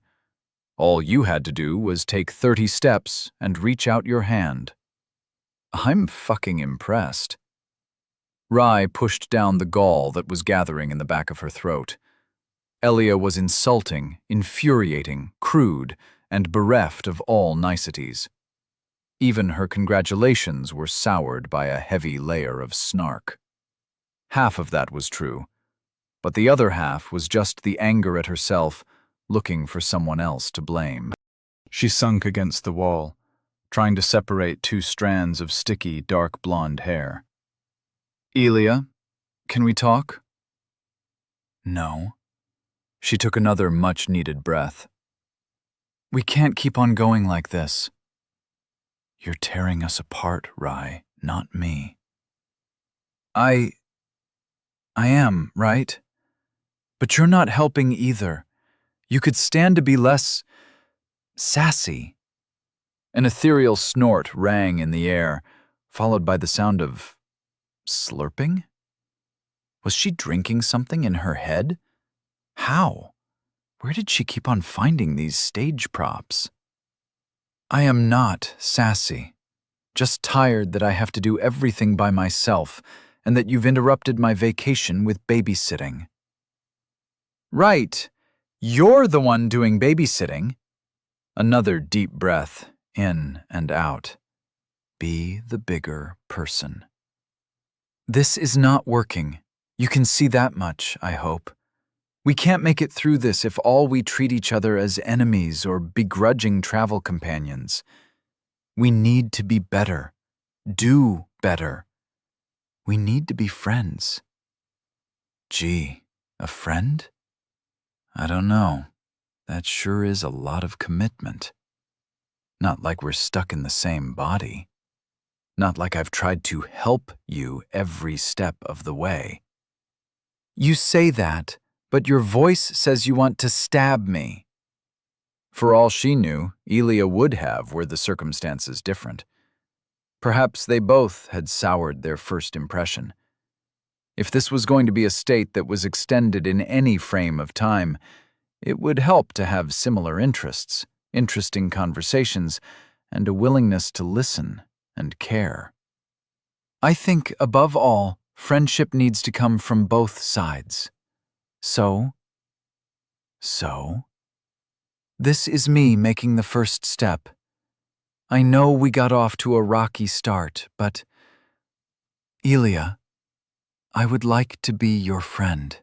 All you had to do was take 30 steps and reach out your hand. I'm fucking impressed. Rye pushed down the gall that was gathering in the back of her throat. Elia was insulting, infuriating, crude, and bereft of all niceties. Even her congratulations were soured by a heavy layer of snark. Half of that was true, but the other half was just the anger at herself, looking for someone else to blame. She sunk against the wall, trying to separate two strands of sticky, dark blonde hair. "Elia, can we talk?" "No." She took another much-needed breath. "We can't keep on going like this." "You're tearing us apart, Rai, not me." I am, right? But you're not helping either. You could stand to be less sassy." An ethereal snort rang in the air, followed by the sound of slurping? Was she drinking something in her head? How? Where did she keep on finding these stage props? "I am not sassy. Just tired that I have to do everything by myself and that you've interrupted my vacation with babysitting." "Right. You're the one doing babysitting." Another deep breath, in and out. Be the bigger person. "This is not working. You can see that much, I hope. We can't make it through this if all we treat each other as enemies or begrudging travel companions. We need to be better. Do better. We need to be friends." Gee, a friend? I don't know. That sure is a lot of commitment. Not like we're stuck in the same body. Not like I've tried to help you every step of the way. "You say that, but your voice says you want to stab me." For all she knew, Elia would have were the circumstances different. Perhaps they both had soured their first impression. If this was going to be a state that was extended in any frame of time, it would help to have similar interests, interesting conversations, and a willingness to listen and care. "I think, above all, friendship needs to come from both sides. So? This is me making the first step. I know we got off to a rocky start, but Elia, I would like to be your friend."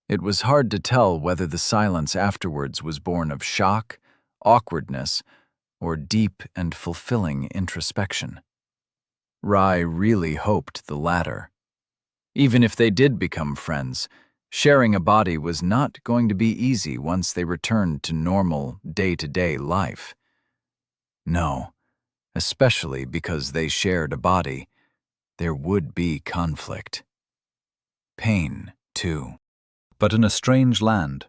It was hard to tell whether the silence afterwards was born of shock, awkwardness, or deep and fulfilling introspection. Rai really hoped the latter. Even if they did become friends, sharing a body was not going to be easy once they returned to normal, day-to-day life. No, especially because they shared a body, there would be conflict. Pain, too. But in a strange land,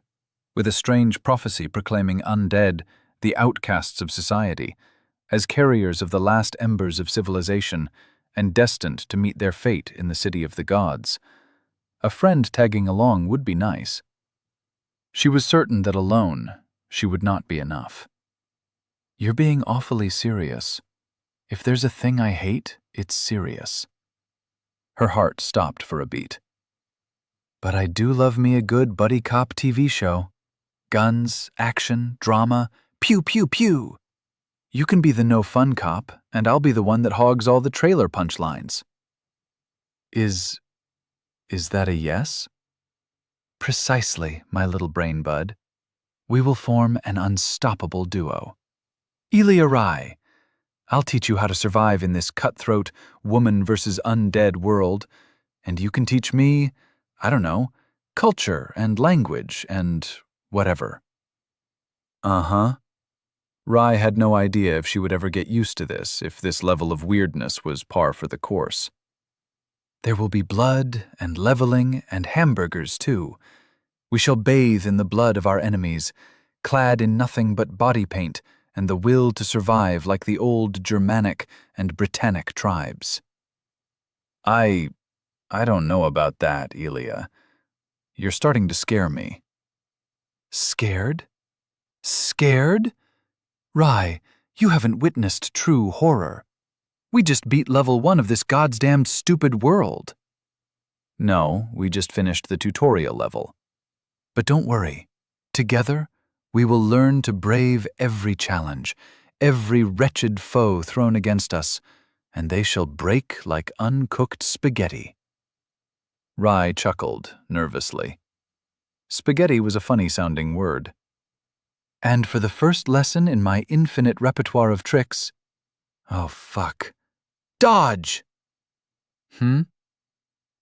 with a strange prophecy proclaiming undead, the outcasts of society, as carriers of the last embers of civilization and destined to meet their fate in the city of the gods, a friend tagging along would be nice. She was certain that alone, she would not be enough. "You're being awfully serious. If there's a thing I hate, it's serious." Her heart stopped for a beat. "But I do love me a good buddy cop TV show. Guns, action, drama, pew pew pew. You can be the no-fun cop, and I'll be the one that hogs all the trailer punchlines." Is that a yes?" "Precisely, my little brain bud. We will form an unstoppable duo. Elia Rai, I'll teach you how to survive in this cutthroat, woman versus undead world, and you can teach me, I don't know, culture and language and whatever." Uh-huh. Rai had no idea if she would ever get used to this, if this level of weirdness was par for the course. "There will be blood and leveling and hamburgers, too. We shall bathe in the blood of our enemies, clad in nothing but body paint and the will to survive like the old Germanic and Britannic tribes." I don't know about that, Elia. You're starting to scare me." "Scared? Scared? Rai, you haven't witnessed true horror. We just beat level 1 of this goddamned stupid world." "No, we just finished the tutorial level." "But don't worry. Together, we will learn to brave every challenge, every wretched foe thrown against us, and they shall break like uncooked spaghetti." Rai chuckled nervously. Spaghetti was a funny-sounding word. And for the first lesson in my infinite repertoire of tricks... Oh, fuck. Dodge!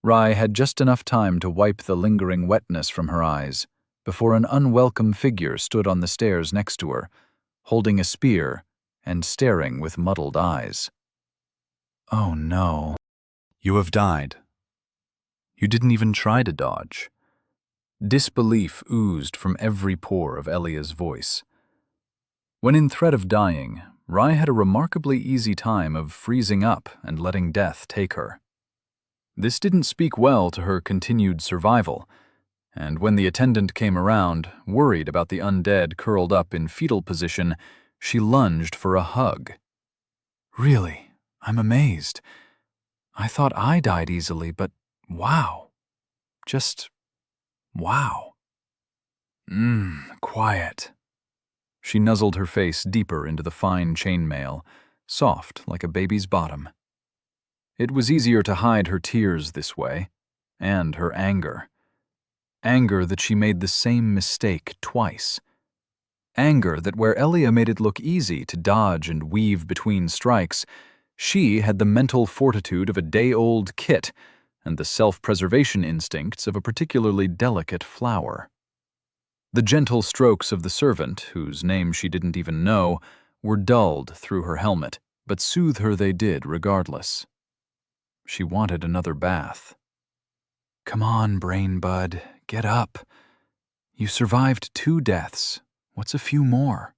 Rye had just enough time to wipe the lingering wetness from her eyes before an unwelcome figure stood on the stairs next to her, holding a spear and staring with muddled eyes. Oh no. You have died. You didn't even try to dodge. Disbelief oozed from every pore of Elia's voice. When in threat of dying, Rye had a remarkably easy time of freezing up and letting death take her. This didn't speak well to her continued survival, and when the attendant came around, worried about the undead curled up in fetal position, she lunged for a hug. Really, I'm amazed. I thought I died easily, but wow. Just wow. Quiet. She nuzzled her face deeper into the fine chainmail, soft like a baby's bottom. It was easier to hide her tears this way, and her anger. Anger that she made the same mistake twice. Anger that where Elia made it look easy to dodge and weave between strikes, she had the mental fortitude of a day-old kit and the self-preservation instincts of a particularly delicate flower. The gentle strokes of the servant, whose name she didn't even know, were dulled through her helmet, but soothe her they did regardless. She wanted another bath. Come on, brain bud, get up. You survived 2 deaths. What's a few more?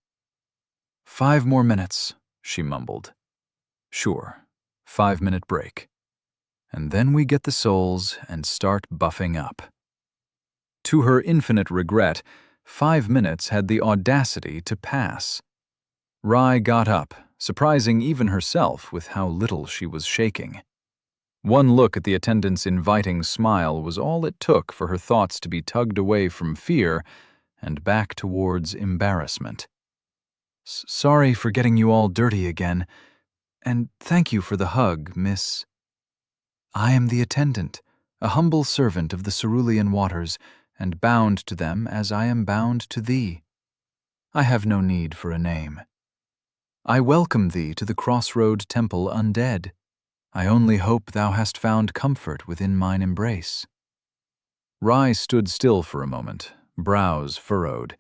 5 more minutes, she mumbled. Sure, 5-minute break. And then we get the souls and start buffing up. To her infinite regret, 5 minutes had the audacity to pass. Rye got up, surprising even herself with how little she was shaking. One look at the attendant's inviting smile was all it took for her thoughts to be tugged away from fear and back towards embarrassment. Sorry for getting you all dirty again, and thank you for the hug, miss. I am the attendant, a humble servant of the cerulean waters, and bound to them as I am bound to thee. I have no need for a name. I welcome thee to the crossroad temple undead. I only hope thou hast found comfort within mine embrace. Rye stood still for a moment, brows furrowed.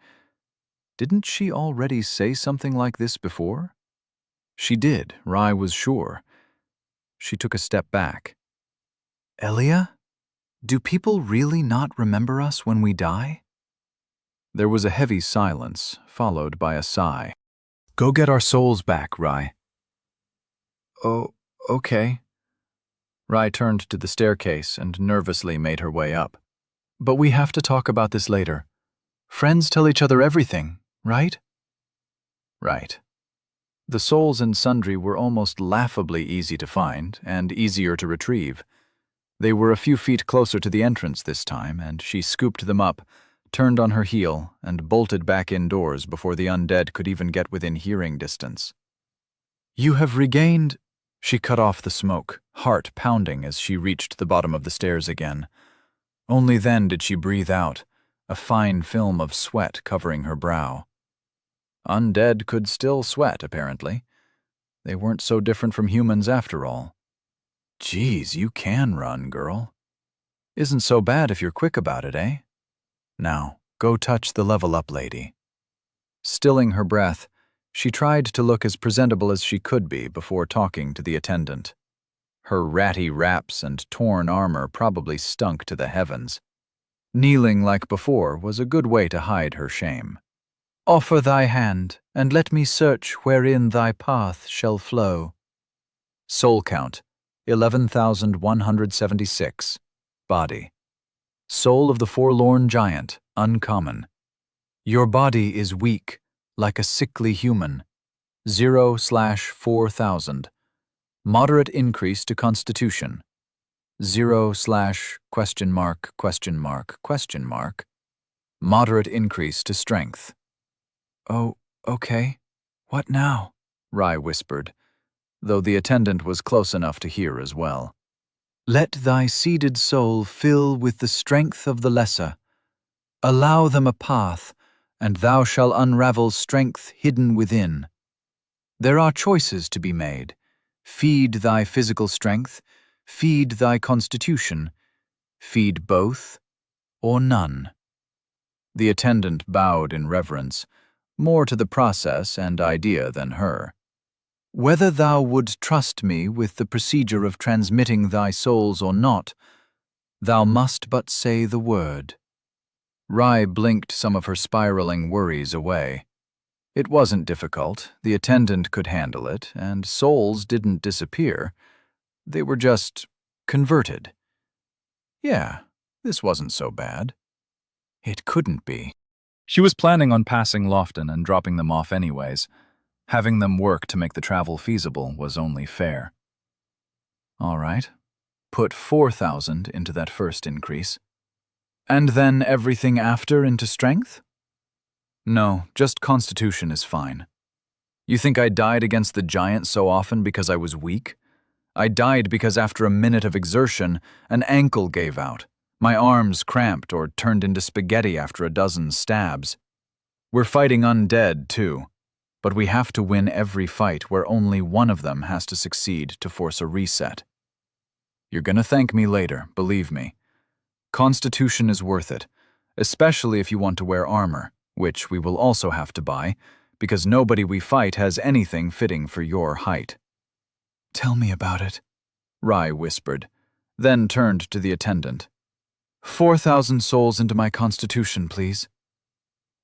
Didn't she already say something like this before? She did, Rye was sure. She took a step back. Elia? Do people really not remember us when we die? There was a heavy silence, followed by a sigh. Go get our souls back, Rye. Oh, okay. Rye turned to the staircase and nervously made her way up. But we have to talk about this later. Friends tell each other everything, right? Right. The souls in Sundry were almost laughably easy to find and easier to retrieve. They were a few feet closer to the entrance this time, and she scooped them up, turned on her heel, and bolted back indoors before the undead could even get within hearing distance. You have regained... She cut off the smoke, heart pounding as she reached the bottom of the stairs again. Only then did she breathe out, a fine film of sweat covering her brow. Undead could still sweat, apparently. They weren't so different from humans after all. Geez, you can run, girl. Isn't so bad if you're quick about it, eh? Now, go touch the level-up lady. Stilling her breath, she tried to look as presentable as she could be before talking to the attendant. Her ratty wraps and torn armor probably stunk to the heavens. Kneeling like before was a good way to hide her shame. Offer thy hand, and let me search wherein thy path shall flow. Soul count, 11,176. Body. Soul of the forlorn giant, uncommon. Your body is weak, like a sickly human. 0/4,000. Moderate increase to constitution. 0/? Moderate increase to strength. Oh, okay. What now? Rye whispered, though the attendant was close enough to hear as well. Let thy seeded soul fill with the strength of the lesser. Allow them a path, and thou shalt unravel strength hidden within. There are choices to be made. Feed thy physical strength, feed thy constitution, feed both or none. The attendant bowed in reverence, more to the process and idea than her. Whether thou would trust me with the procedure of transmitting thy souls or not, thou must but say the word. Rai blinked some of her spiraling worries away. It wasn't difficult, the attendant could handle it, and souls didn't disappear. They were just converted. Yeah, this wasn't so bad. It couldn't be. She was planning on passing Lofton and dropping them off anyways. Having them work to make the travel feasible was only fair. All right, put 4,000 into that first increase. And then everything after into strength? No, just constitution is fine. You think I died against the giant so often because I was weak? I died because after a minute of exertion, an ankle gave out. My arms cramped or turned into spaghetti after a dozen stabs. We're fighting undead, too. But we have to win every fight where only one of them has to succeed to force a reset. You're gonna thank me later, believe me. Constitution is worth it, especially if you want to wear armor, which we will also have to buy, because nobody we fight has anything fitting for your height. Tell me about it, Rai whispered, then turned to the attendant. 4,000 souls into my constitution, please.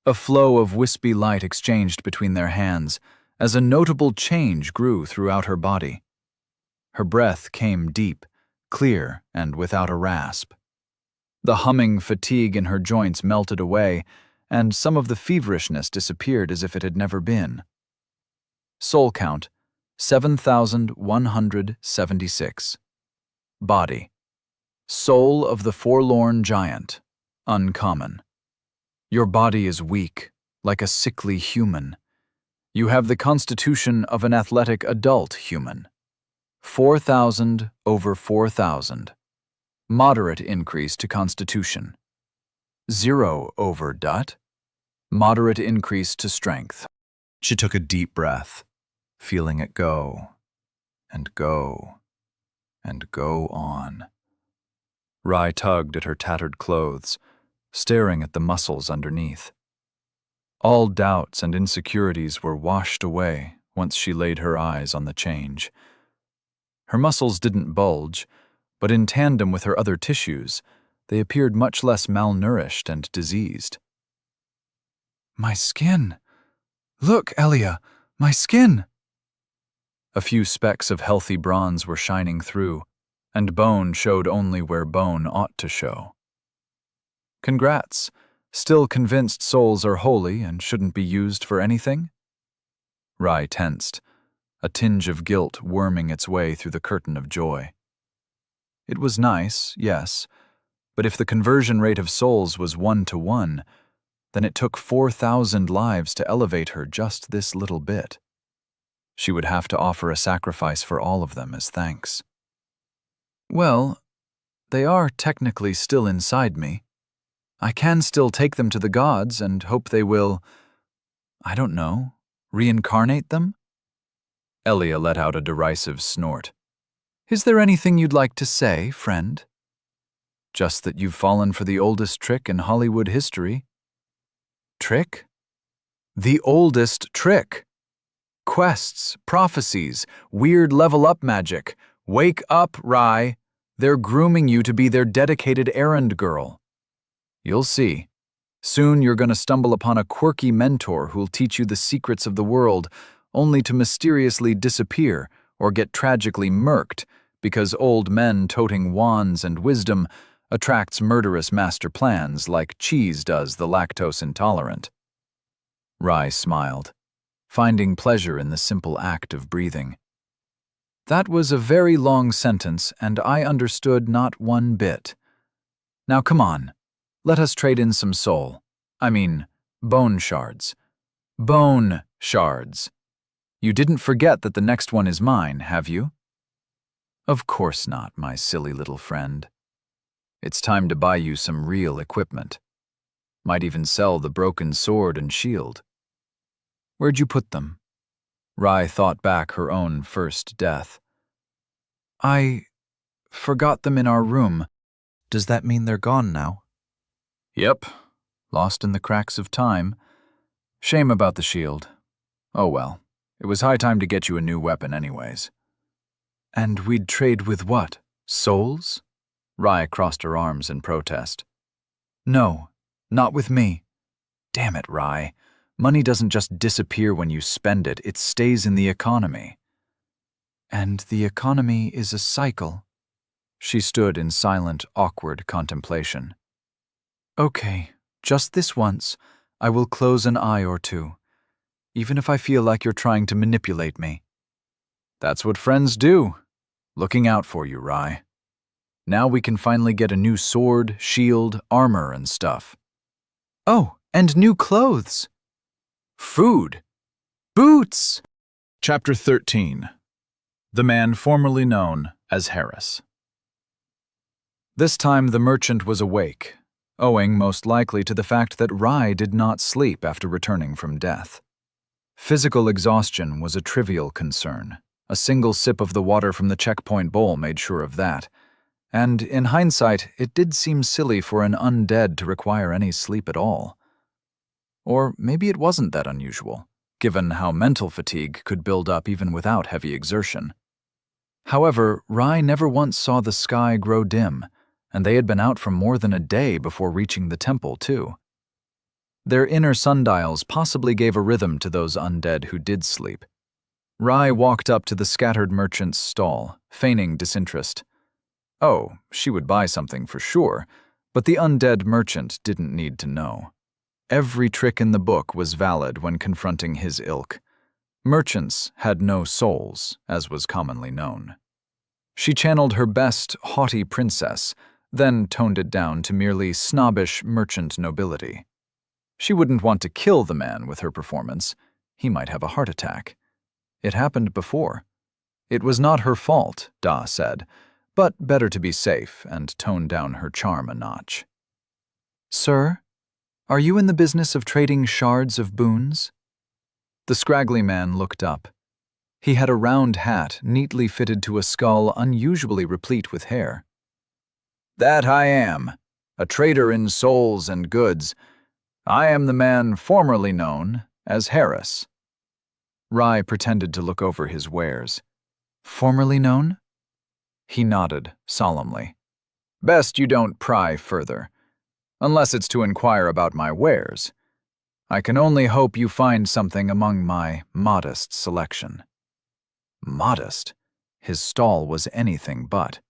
A flow of wispy light exchanged between their hands as a notable change grew throughout her body. Her breath came deep, clear, and without a rasp. The humming fatigue in her joints melted away, and some of the feverishness disappeared as if it had never been. Soul count, 7,176. Body. Soul of the forlorn giant, uncommon. Your body is weak, like a sickly human. You have the constitution of an athletic adult human. 4,000 over 4,000. Moderate increase to constitution. 0 over dot. Moderate increase to strength. She took a deep breath, feeling it go, and go, and go on. Rai tugged at her tattered clothes, staring at the muscles underneath. All doubts and insecurities were washed away once she laid her eyes on the change. Her muscles didn't bulge, but in tandem with her other tissues, they appeared much less malnourished and diseased. My skin! Look, Elia, my skin! A few specks of healthy bronze were shining through, and bone showed only where bone ought to show. Congrats. Still convinced souls are holy and shouldn't be used for anything? Rai tensed, a tinge of guilt worming its way through the curtain of joy. It was nice, yes, but if the conversion rate of souls was 1-to-1, then it took 4,000 lives to elevate her just this little bit. She would have to offer a sacrifice for all of them as thanks. Well, they are technically still inside me. I can still take them to the gods and hope they will, I don't know, reincarnate them? Elia let out a derisive snort. Is there anything you'd like to say, friend? Just that you've fallen for the oldest trick in Hollywood history. Trick? The oldest trick. Quests, prophecies, weird level-up magic. Wake up, Rai. They're grooming you to be their dedicated errand girl. You'll see. Soon you're going to stumble upon a quirky mentor who'll teach you the secrets of the world, only to mysteriously disappear or get tragically murked because old men toting wands and wisdom attracts murderous master plans like cheese does the lactose intolerant. Rai smiled, finding pleasure in the simple act of breathing. That was a very long sentence, and I understood not one bit. Now come on, let us trade in some soul. Bone shards. Bone shards. You didn't forget that the next one is mine, have you? Of course not, my silly little friend. It's time to buy you some real equipment. Might even sell the broken sword and shield. Where'd you put them? Rai thought back her own first death. I forgot them in our room. Does that mean they're gone now? Yep. Lost in the cracks of time. Shame about the shield. Oh well. It was high time to get you a new weapon anyways. And we'd trade with what? Souls? Rai crossed her arms in protest. No, not with me. Damn it, Rai. Money doesn't just disappear when you spend it, it stays in the economy. And the economy is a cycle. She stood in silent, awkward contemplation. Okay, just this once, I will close an eye or two, even if I feel like you're trying to manipulate me. That's what friends do. Looking out for you, Rai. Now we can finally get a new sword, shield, armor, and stuff. Oh, and new clothes. Food. Boots. Chapter 13. The man formerly known as Harris. This time the merchant was awake, owing most likely to the fact that Rai did not sleep after returning from death. Physical exhaustion was a trivial concern. A single sip of the water from the checkpoint bowl made sure of that. And in hindsight, it did seem silly for an undead to require any sleep at all. Or maybe it wasn't that unusual, given how mental fatigue could build up even without heavy exertion. However, Rai never once saw the sky grow dim, and they had been out for more than a day before reaching the temple, too. Their inner sundials possibly gave a rhythm to those undead who did sleep. Rai walked up to the scattered merchant's stall, feigning disinterest. Oh, she would buy something for sure, but the undead merchant didn't need to know. Every trick in the book was valid when confronting his ilk. Merchants had no souls, as was commonly known. She channeled her best haughty princess, then toned it down to merely snobbish merchant nobility. She wouldn't want to kill the man with her performance. He might have a heart attack. It happened before. It was not her fault, Da said, but better to be safe and tone down her charm a notch. Sir, are you in the business of trading shards of boons? The scraggly man looked up. He had a round hat neatly fitted to a skull unusually replete with hair. That I am, a trader in souls and goods. I am the man formerly known as Harris. Rai pretended to look over his wares. Formerly known? He nodded solemnly. Best you don't pry further, unless it's to inquire about my wares. I can only hope you find something among my modest selection. Modest? His stall was anything but.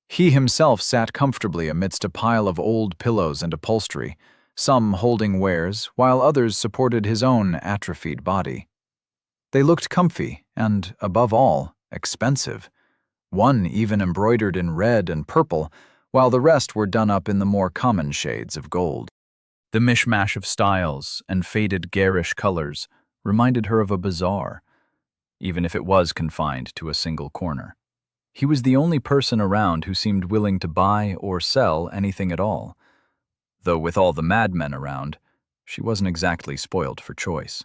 He himself sat comfortably amidst a pile of old pillows and upholstery, some holding wares, while others supported his own atrophied body. They looked comfy and, above all, expensive. One even embroidered in red and purple, while the rest were done up in the more common shades of gold. The mishmash of styles and faded garish colors reminded her of a bazaar, even if it was confined to a single corner. He was the only person around who seemed willing to buy or sell anything at all. Though with all the madmen around, she wasn't exactly spoiled for choice.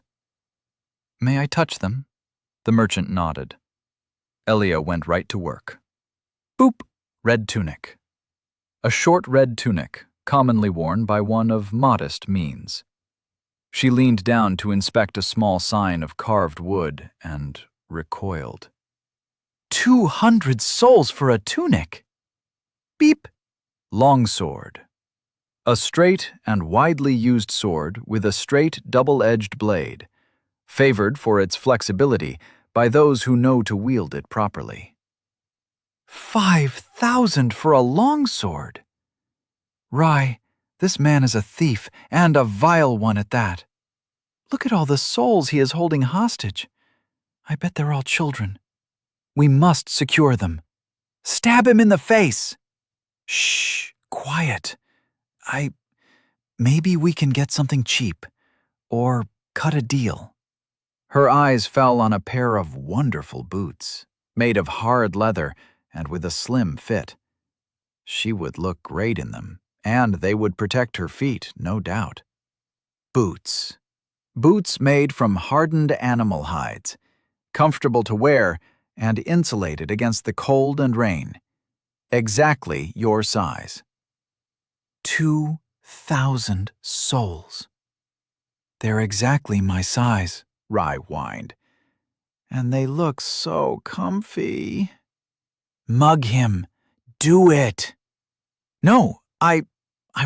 May I touch them? The merchant nodded. Elia went right to work. Boop! Red tunic. A short red tunic, commonly worn by one of modest means. She leaned down to inspect a small sign of carved wood and recoiled. 200 souls for a tunic! Beep! Longsword. A straight and widely used sword with a straight double-edged blade, favored for its flexibility by those who know to wield it properly. 5,000 for a longsword! Rai, this man is a thief, and a vile one at that. Look at all the souls he is holding hostage. I bet they're all children. We must secure them. Stab him in the face! Shh, quiet. Maybe we can get something cheap, or cut a deal. Her eyes fell on a pair of wonderful boots, made of hard leather and with a slim fit. She would look great in them, and they would protect her feet, no doubt. Boots. Boots made from hardened animal hides, comfortable to wear and insulated against the cold and rain. Exactly your size. 2,000 souls. They're exactly my size, Rye whined. And they look so comfy. Mug him. Do it. No, I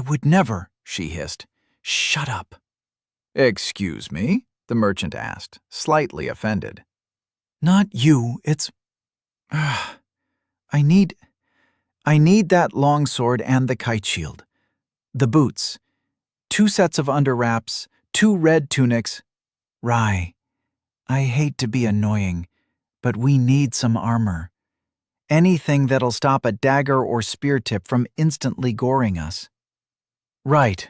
would never, she hissed. Shut up. Excuse me? The merchant asked, slightly offended. Not you, it's... I need that longsword and the kite shield. The boots. 2 sets of underwraps, 2 red tunics. Rye, I hate to be annoying, but we need some armor. Anything that'll stop a dagger or spear tip from instantly goring us. Right.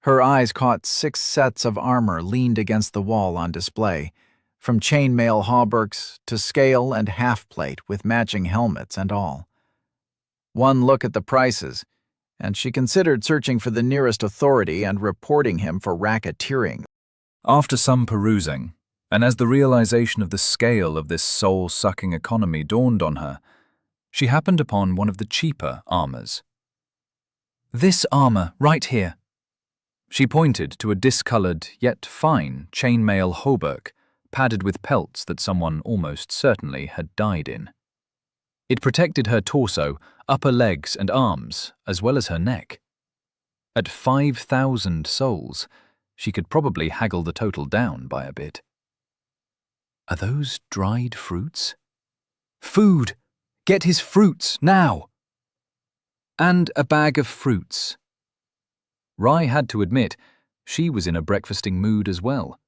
Her eyes caught 6 sets of armor leaned against the wall on display, from chainmail hauberks to scale and half-plate with matching helmets and all. One look at the prices, and she considered searching for the nearest authority and reporting him for racketeering. After some perusing, and as the realization of the scale of this soul-sucking economy dawned on her, she happened upon one of the cheaper armors. This armor, right here. She pointed to a discolored yet fine chainmail hauberk, padded with pelts that someone almost certainly had died in. It protected her torso, upper legs and arms, as well as her neck. At 5,000 souls, she could probably haggle the total down by a bit. Are those dried fruits? Food! Get his fruits, now! And a bag of fruits. Rye had to admit, she was in a breakfasting mood as well,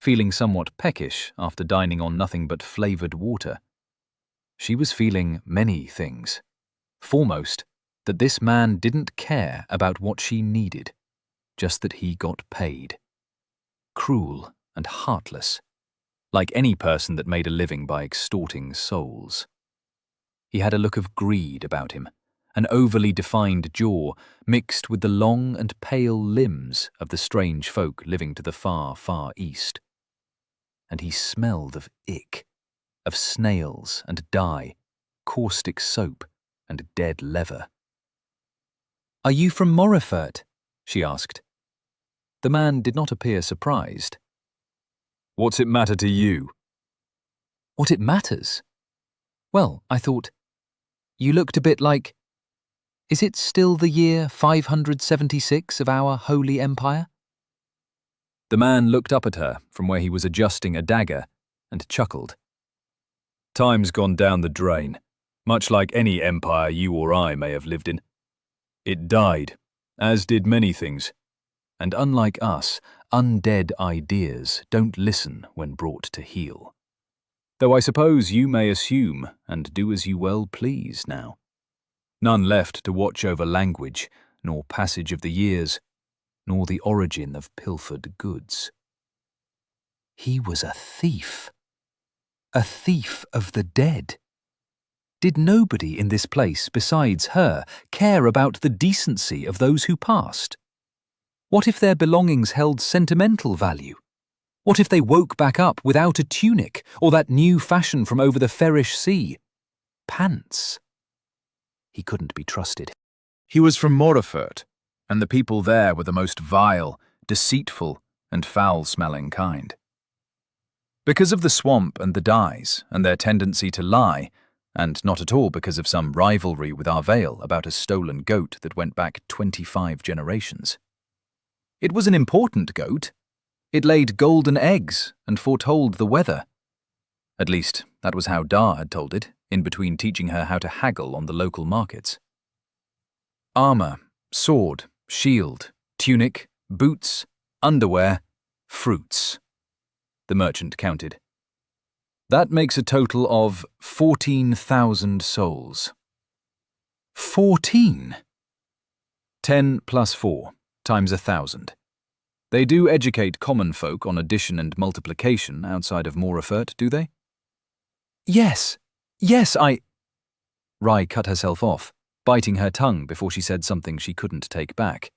feeling somewhat peckish after dining on nothing but flavoured water. She was feeling many things. Foremost, that this man didn't care about what she needed, just that he got paid. Cruel and heartless, like any person that made a living by extorting souls. He had a look of greed about him, an overly defined jaw mixed with the long and pale limbs of the strange folk living to the far, far east. And he smelled of ick, of snails and dye, caustic soap and dead leather. "Are you from Morefurt?" she asked. The man did not appear surprised. "What's it matter to you?" "What it matters? Well, I thought, you looked a bit like... Is it still the year 576 of our holy empire?" The man looked up at her from where he was adjusting a dagger and chuckled. "Time's gone down the drain, much like any empire you or I may have lived in. It died, as did many things, and unlike us, undead ideas don't listen when brought to heel. Though I suppose you may assume and do as you well please now. None left to watch over language, nor passage of the years, nor the origin of pilfered goods." He was a thief of the dead. Did nobody in this place besides her care about the decency of those who passed? What if their belongings held sentimental value? What if they woke back up without a tunic or that new fashion from over the Ferrish Sea? Pants. He couldn't be trusted. He was from Morefurt, and the people there were the most vile, deceitful, and foul-smelling kind. Because of the swamp and the dyes and their tendency to lie, and not at all because of some rivalry with Arvale about a stolen goat that went back 25 generations. It was an important goat. It laid golden eggs and foretold the weather. At least, that was how Dar had told it, in between teaching her how to haggle on the local markets. Armor, sword, shield, tunic, boots, underwear, fruits. The merchant counted. That makes a total of 14,000 souls. 14? 10 plus 4, times 1,000. They do educate common folk on addition and multiplication outside of Morefurt, do they? Yes, Rye cut herself off, biting her tongue before she said something she couldn't take back.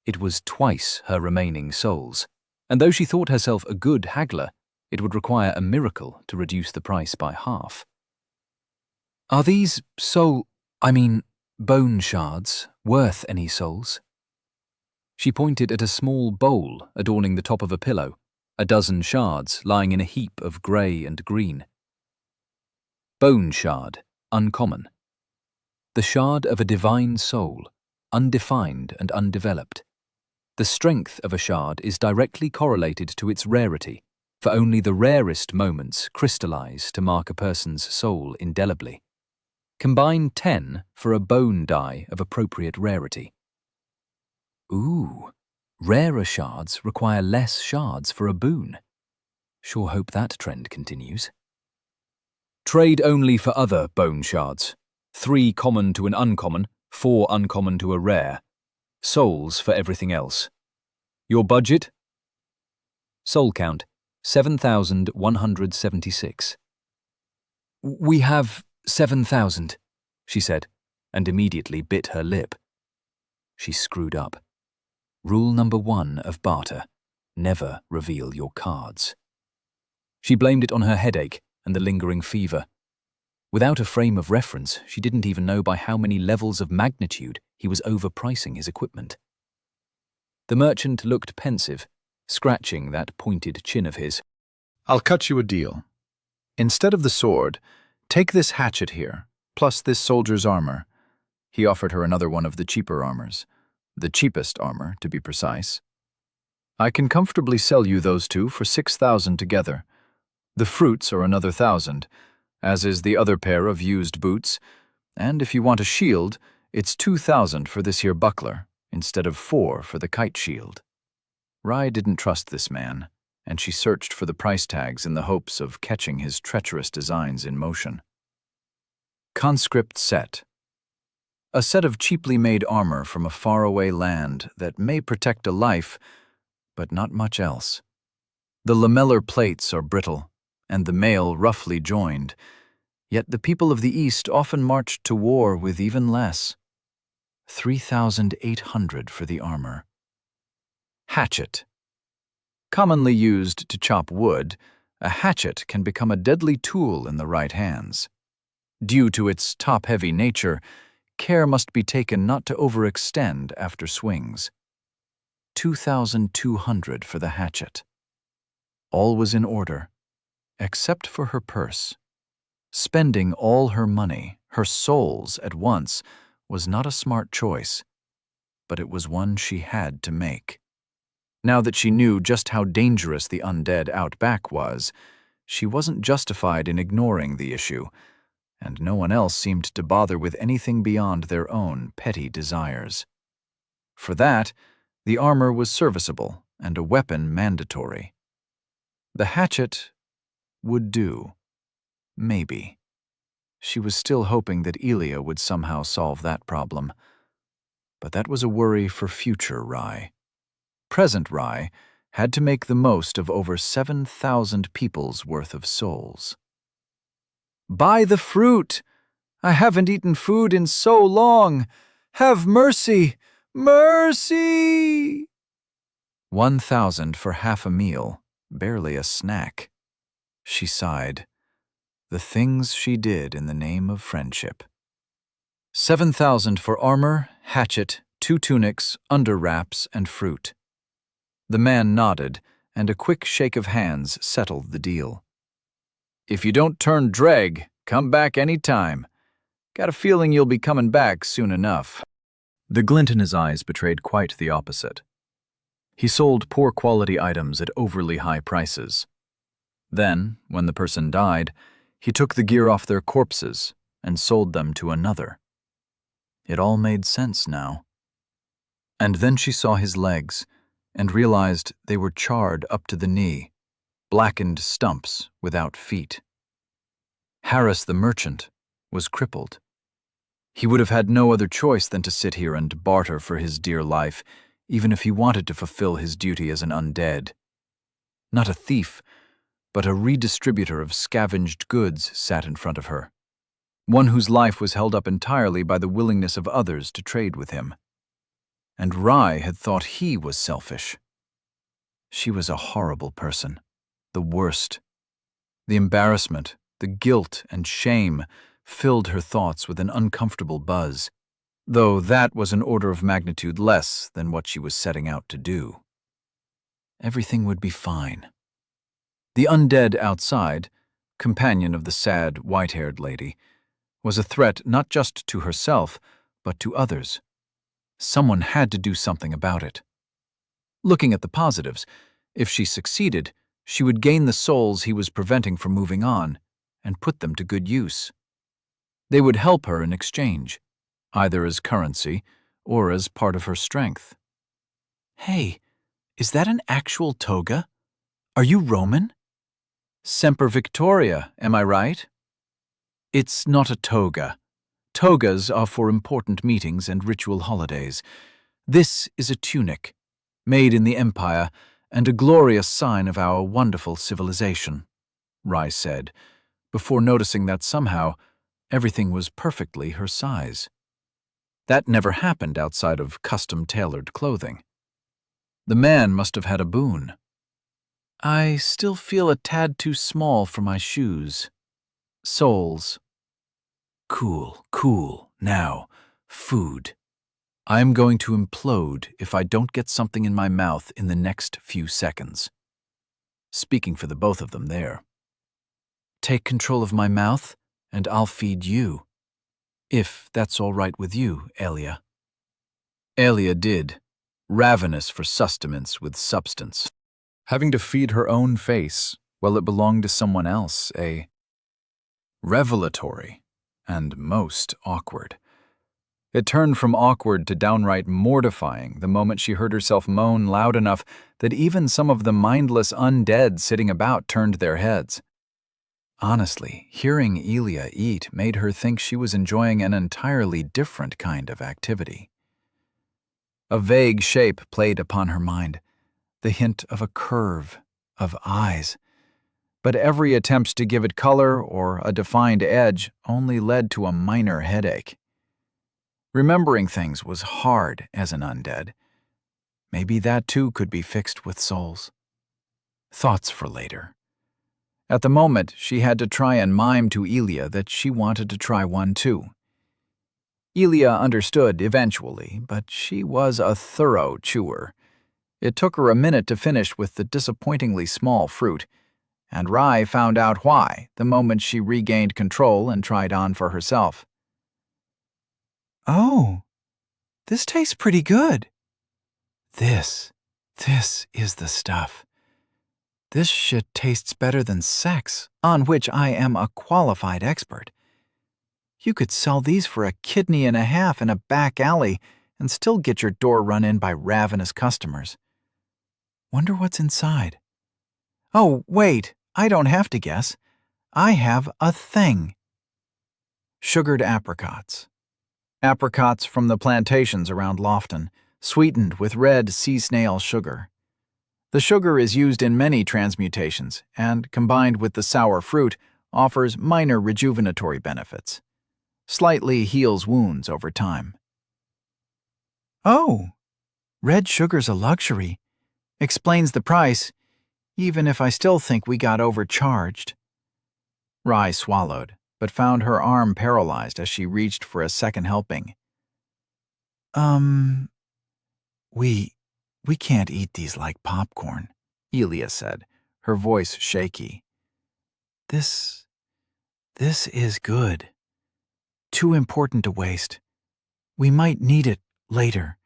It was twice her remaining souls, and though she thought herself a good haggler, it would require a miracle to reduce the price by half. "Are these bone shards worth any souls?" She pointed at a small bowl adorning the top of a pillow, a dozen shards lying in a heap of grey and green. Bone shard, uncommon. The shard of a divine soul, undefined and undeveloped. The strength of a shard is directly correlated to its rarity, for only the rarest moments crystallize to mark a person's soul indelibly. Combine 10 for a bone die of appropriate rarity. Ooh, rarer shards require less shards for a boon. Sure hope that trend continues. Trade only for other bone shards. 3 common to an uncommon, 4 uncommon to a rare. Souls for everything else. Your budget? Soul count, 7,176. "We have 7,000, she said, and immediately bit her lip. She screwed up. Rule number 1 of barter: never reveal your cards. She blamed it on her headache and the lingering fever. Without a frame of reference, she didn't even know by how many levels of magnitude he was overpricing his equipment. The merchant looked pensive, scratching that pointed chin of his. "I'll cut you a deal. Instead of the sword, take this hatchet here, plus this soldier's armor." He offered her another one of the cheaper armors. The cheapest armor, to be precise. "I can comfortably sell you those two for 6,000 together. The fruits are another 1,000, as is the other pair of used boots, and if you want a shield, it's 2,000 for this here buckler, instead of 4 for the kite shield." Rai didn't trust this man, and she searched for the price tags in the hopes of catching his treacherous designs in motion. Conscript set. A set of cheaply made armor from a faraway land that may protect a life, but not much else. The lamellar plates are brittle, and the mail roughly joined, yet the people of the East often marched to war with even less. 3,800 for the armor. Hatchet. Commonly used to chop wood, a hatchet can become a deadly tool in the right hands. Due to its top-heavy nature, care must be taken not to overextend after swings. 2,200 for the hatchet. All was in order, except for her purse. Spending all her money, her souls at once, was not a smart choice, but it was one she had to make. Now that she knew just how dangerous the undead out back was, she wasn't justified in ignoring the issue, and no one else seemed to bother with anything beyond their own petty desires. For that, the armor was serviceable and a weapon mandatory. The hatchet would do. Maybe. She was still hoping that Elia would somehow solve that problem. But that was a worry for future Rai. Present Rai had to make the most of over 7,000 people's worth of souls. "Buy the fruit! I haven't eaten food in so long! Have mercy! Mercy!" 1,000 for half a meal, barely a snack. She sighed. The things she did in the name of friendship. 7,000 for armor, hatchet, 2 tunics, underwraps, and fruit. The man nodded, and a quick shake of hands settled the deal. "If you don't turn dreg, come back any time. Got a feeling you'll be coming back soon enough." The glint in his eyes betrayed quite the opposite. He sold poor-quality items at overly high prices. Then, when the person died, he took the gear off their corpses and sold them to another. It all made sense now. And then she saw his legs and realized they were charred up to the knee, blackened stumps without feet. Harris the merchant was crippled. He would have had no other choice than to sit here and barter for his dear life, even if he wanted to fulfill his duty as an undead. Not a thief, but a redistributor of scavenged goods sat in front of her, one whose life was held up entirely by the willingness of others to trade with him. and Rai had thought he was selfish. She was a horrible person, the worst. The embarrassment, the guilt and shame filled her thoughts with an uncomfortable buzz, though that was an order of magnitude less than what she was setting out to do. Everything would be fine. The undead outside, companion of the sad, white-haired lady, was a threat not just to herself, but to others. Someone had to do something about it. Looking at the positives, if she succeeded, she would gain the souls he was preventing from moving on and put them to good use. They would help her in exchange, either as currency or as part of her strength. Hey, is that an actual toga? Are you Roman? Semper Victoria, am I right? It's not a toga. Togas are for important meetings and ritual holidays. This is a tunic, made in the Empire and a glorious sign of our wonderful civilization, Rai said, before noticing that somehow everything was perfectly her size. That never happened outside of custom-tailored clothing. The man must have had a boon. I still feel a tad too small for my shoes. Soles. Cool. Now, food. I'm going to implode if I don't get something in my mouth in the next few seconds. Speaking for the both of them there. Take control of my mouth, and I'll feed you. If that's all right with you, Elia. Elia did, ravenous for sustenance with substance. Having to feed her own face while it belonged to someone else, revelatory and most awkward. It turned from awkward to downright mortifying the moment she heard herself moan loud enough that even some of the mindless undead sitting about turned their heads. Honestly, hearing Elia eat made her think she was enjoying an entirely different kind of activity. A vague shape played upon her mind, the hint of a curve, of eyes. But every attempt to give it color or a defined edge only led to a minor headache. Remembering things was hard as an undead. Maybe that too could be fixed with souls. Thoughts for later. At the moment, she had to try and mime to Elia that she wanted to try one too. Elia understood eventually, but she was a thorough chewer. It took her a minute to finish with the disappointingly small fruit, and Rai found out why the moment she regained control and tried on for herself. Oh, this tastes pretty good. This is the stuff. This shit tastes better than sex, on which I am a qualified expert. You could sell these for a kidney and a half in a back alley and still get your door run in by ravenous customers. Wonder what's inside. Oh, wait, I don't have to guess. I have a thing. Sugared apricots. Apricots from the plantations around Lofton, sweetened with red sea snail sugar. The sugar is used in many transmutations and, combined with the sour fruit, offers minor rejuvenatory benefits. Slightly heals wounds over time. Oh, red sugar's a luxury. Explains the price, even if I still think we got overcharged. Rai swallowed, but found her arm paralyzed as she reached for a second helping. We can't eat these like popcorn, Elia said, her voice shaky. This is good. Too important to waste. We might need it later,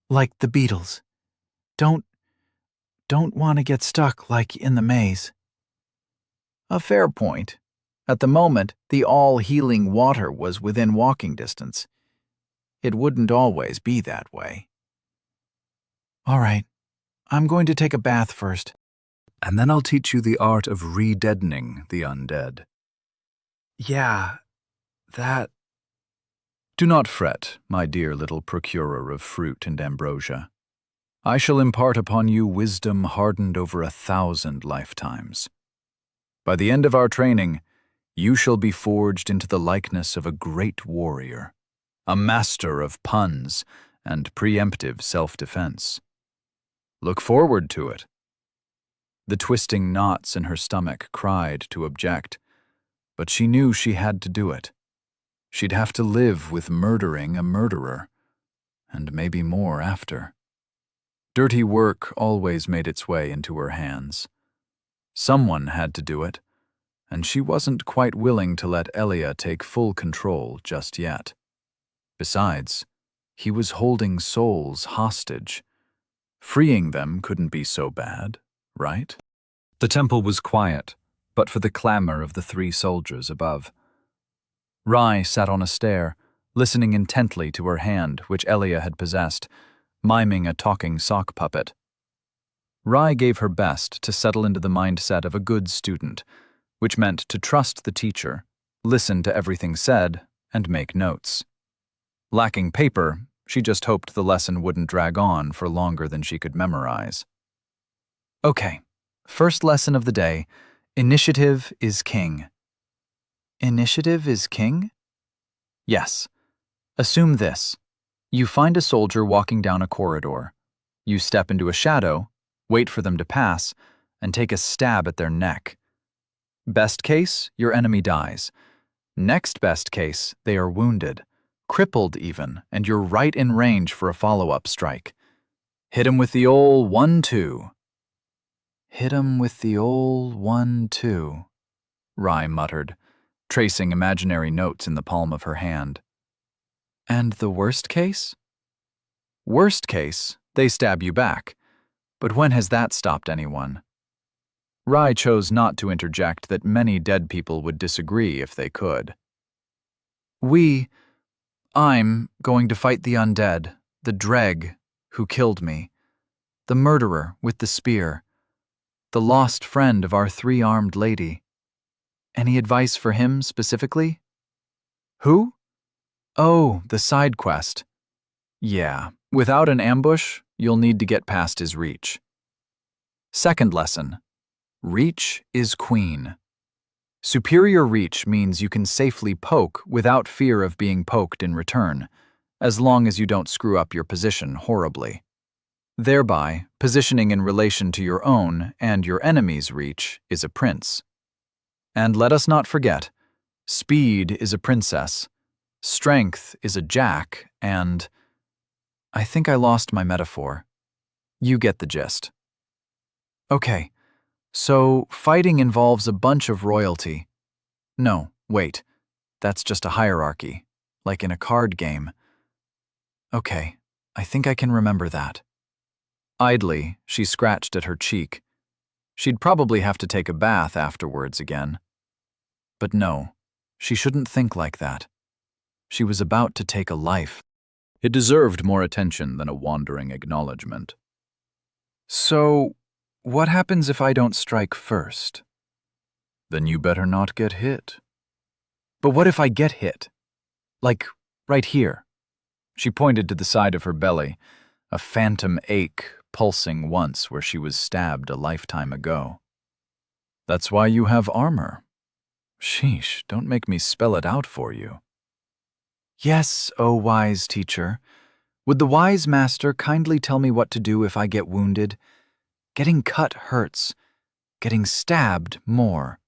like the beetles. Don't want to get stuck like in the maze. A fair point. At the moment, the all-healing water was within walking distance. It wouldn't always be that way. All right, I'm going to take a bath first. And then I'll teach you the art of re-deadening the undead. Yeah, that... Do not fret, my dear little procurer of fruit and ambrosia. I shall impart upon you wisdom hardened over 1,000 lifetimes. By the end of our training, you shall be forged into the likeness of a great warrior, a master of puns, and preemptive self-defense. Look forward to it. The twisting knots in her stomach cried to object, but she knew she had to do it. She'd have to live with murdering a murderer, and maybe more after. Dirty work always made its way into her hands. Someone had to do it, and she wasn't quite willing to let Elia take full control just yet. Besides, he was holding souls hostage. Freeing them couldn't be so bad, right? The temple was quiet, but for the clamor of the 3 soldiers above. Rai sat on a stair, listening intently to her hand, which Elia had possessed, miming a talking sock puppet. Rai gave her best to settle into the mindset of a good student, which meant to trust the teacher, listen to everything said, and make notes. Lacking paper, she just hoped the lesson wouldn't drag on for longer than she could memorize. Okay, first lesson of the day, initiative is king. Initiative is king? Yes. Assume this. You find a soldier walking down a corridor. You step into a shadow, wait for them to pass, and take a stab at their neck. Best case, your enemy dies. Next best case, they are wounded, crippled even, and you're right in range for a follow-up strike. Hit 'em with the ol' 1-2. Hit 'em with the ol' 1-2, Rai muttered, tracing imaginary notes in the palm of her hand. And the worst case? Worst case, they stab you back. But when has that stopped anyone? Rai chose not to interject that many dead people would disagree if they could. I'm going to fight the undead, the dreg who killed me, the murderer with the spear, the lost friend of our 3-armed lady. Any advice for him specifically? Who? Oh, the side quest. Yeah, without an ambush, you'll need to get past his reach. Second lesson. Reach is queen. Superior reach means you can safely poke without fear of being poked in return, as long as you don't screw up your position horribly. Thereby, positioning in relation to your own and your enemy's reach is a prince. And let us not forget, speed is a princess, strength is a jack, and I think I lost my metaphor. You get the gist. Okay, so fighting involves a bunch of royalty. No, wait, that's just a hierarchy, like in a card game. Okay, I think I can remember that. Idly, she scratched at her cheek. She'd probably have to take a bath afterwards again. But no, she shouldn't think like that. She was about to take a life. It deserved more attention than a wandering acknowledgement. So, what happens if I don't strike first? Then you better not get hit. But what if I get hit? Like, right here. She pointed to the side of her belly, a phantom ache pulsing once where she was stabbed a lifetime ago. That's why you have armor. Sheesh, don't make me spell it out for you. Yes, O wise teacher. Would the wise master kindly tell me what to do if I get wounded? Getting cut hurts. Getting stabbed more.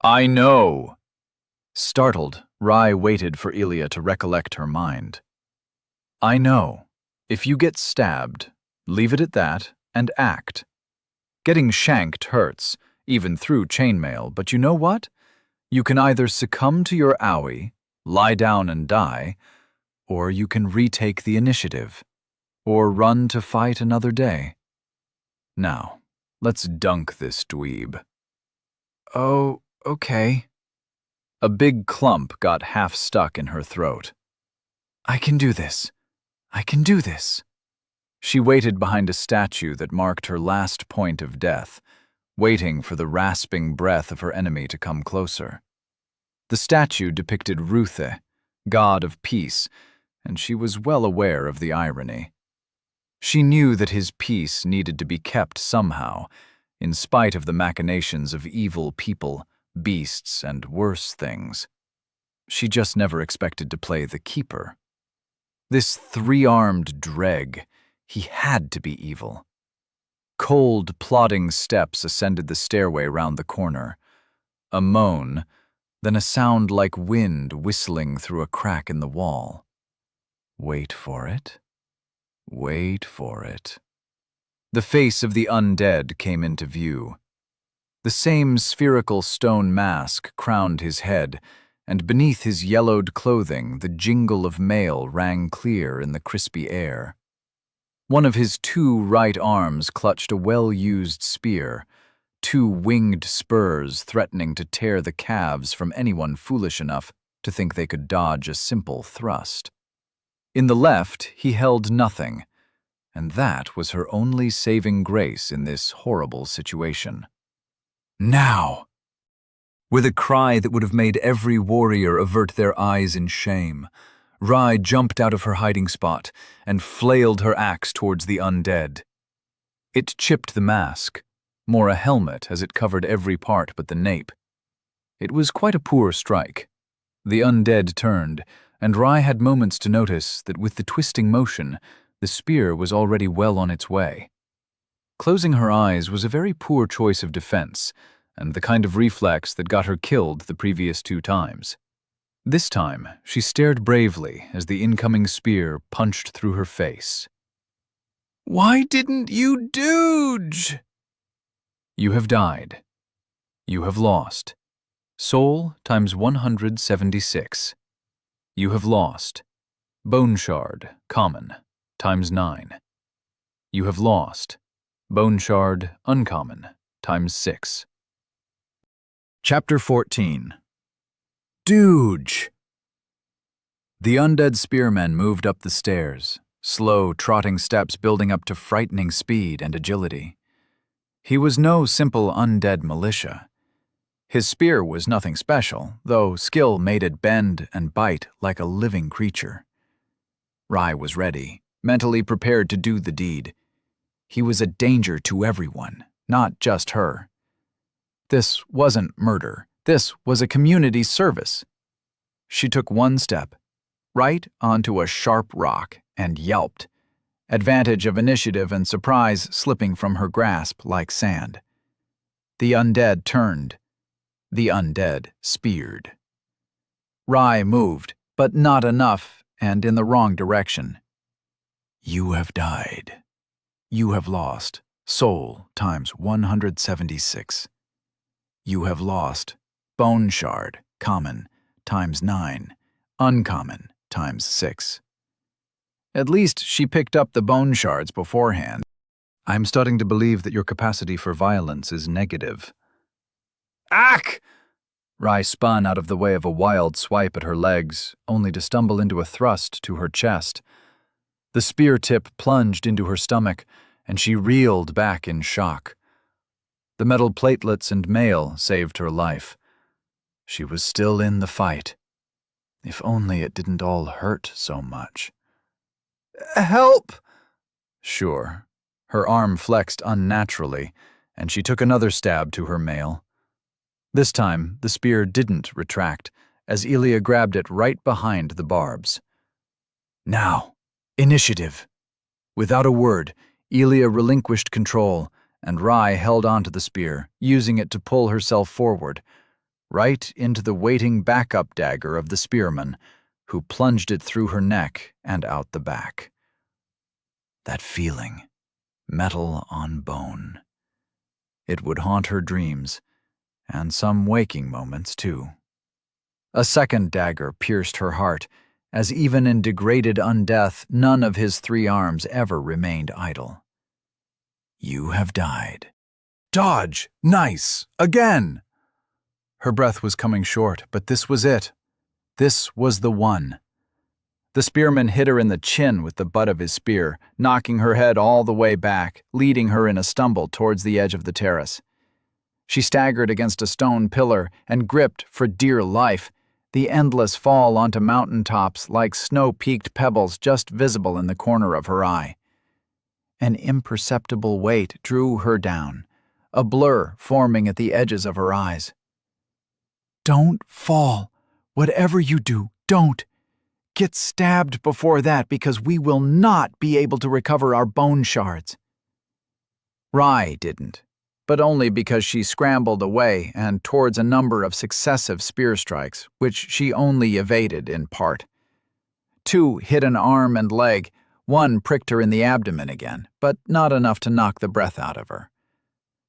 I know. Startled, Rai waited for Elia to recollect her mind. I know. If you get stabbed, leave it at that and act. Getting shanked hurts, even through chainmail, but you know what? You can either succumb to your owie, lie down and die, or you can retake the initiative, or run to fight another day. Now, let's dunk this dweeb. Oh, okay. A big clump got half stuck in her throat. I can do this. I can do this. She waited behind a statue that marked her last point of death, waiting for the rasping breath of her enemy to come closer. The statue depicted Ruthe, god of peace, and she was well aware of the irony. She knew that his peace needed to be kept somehow, in spite of the machinations of evil people, beasts, and worse things. She just never expected to play the keeper. This three-armed dreg, he had to be evil. Cold, plodding steps ascended the stairway round the corner. A moan, then a sound like wind whistling through a crack in the wall. Wait for it. Wait for it. The face of the undead came into view. The same spherical stone mask crowned his head, and beneath his yellowed clothing the jingle of mail rang clear in the crispy air. One of his two right arms clutched a well-used spear, two winged spurs threatening to tear the calves from anyone foolish enough to think they could dodge a simple thrust. In the left, he held nothing, and that was her only saving grace in this horrible situation. Now! With a cry that would have made every warrior avert their eyes in shame, Rai jumped out of her hiding spot and flailed her axe towards the undead. It chipped the mask, more a helmet as it covered every part but the nape. It was quite a poor strike. The undead turned, and Rai had moments to notice that with the twisting motion, the spear was already well on its way. Closing her eyes was a very poor choice of defense, and the kind of reflex that got her killed the previous 2 times. This time, she stared bravely as the incoming spear punched through her face. "Why didn't you dodge?" You have died. You have lost. Soul times 176. You have lost. Bone shard, common, times 9. You have lost. Bone shard, uncommon, times 6. Chapter 14. Dooge! The undead spearmen moved up the stairs, slow, trotting steps building up to frightening speed and agility. He was no simple undead militia. His spear was nothing special, though skill made it bend and bite like a living creature. Rai was ready, mentally prepared to do the deed. He was a danger to everyone, not just her. This wasn't murder. This was a community service. She took one step, right onto a sharp rock, and yelped, advantage of initiative and surprise slipping from her grasp like sand. The undead turned. The undead speared. Rai moved, but not enough, and in the wrong direction. You have died. You have lost. Soul times 176. You have lost. Bone shard, common, times 9. Uncommon, times 6. At least she picked up the bone shards beforehand. I'm starting to believe that your capacity for violence is negative. Ack! Rai spun out of the way of a wild swipe at her legs, only to stumble into a thrust to her chest. The spear tip plunged into her stomach, and she reeled back in shock. The metal platelets and mail saved her life. She was still in the fight. If only it didn't all hurt so much. Help! Sure. Her arm flexed unnaturally, and she took another stab to her mail. This time, the spear didn't retract, as Elia grabbed it right behind the barbs. Now, initiative. Without a word, Elia relinquished control, and Rai held onto the spear, using it to pull herself forward, right into the waiting backup dagger of the spearman, who plunged it through her neck and out the back. That feeling, metal on bone. It would haunt her dreams, and some waking moments, too. A second dagger pierced her heart, as even in degraded undeath, none of his 3 arms ever remained idle. You have died. Dodge! Nice! Again! Her breath was coming short, but this was it. This was the one. The spearman hit her in the chin with the butt of his spear, knocking her head all the way back, leading her in a stumble towards the edge of the terrace. She staggered against a stone pillar and gripped for dear life, the endless fall onto mountaintops like snow-peaked pebbles just visible in the corner of her eye. An imperceptible weight drew her down, a blur forming at the edges of her eyes. Don't fall. Whatever you do, don't. get stabbed before that because we will not be able to recover our bone shards." Rye didn't, but only because she scrambled away and towards a number of successive spear strikes, which she only evaded in part. 2 hit an arm and leg, 1 pricked her in the abdomen again, but not enough to knock the breath out of her.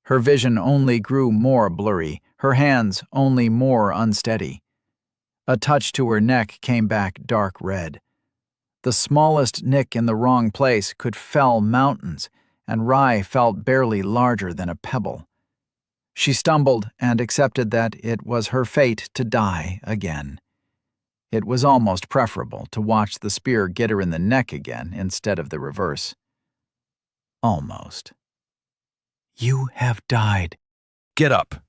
Her vision only grew more blurry, her hands only more unsteady. A touch to her neck came back dark red. The smallest nick in the wrong place could fell mountains, and Rye felt barely larger than a pebble. She stumbled and accepted that it was her fate to die again. It was almost preferable to watch the spear get her in the neck again instead of the reverse. Almost. "You have died." Get up.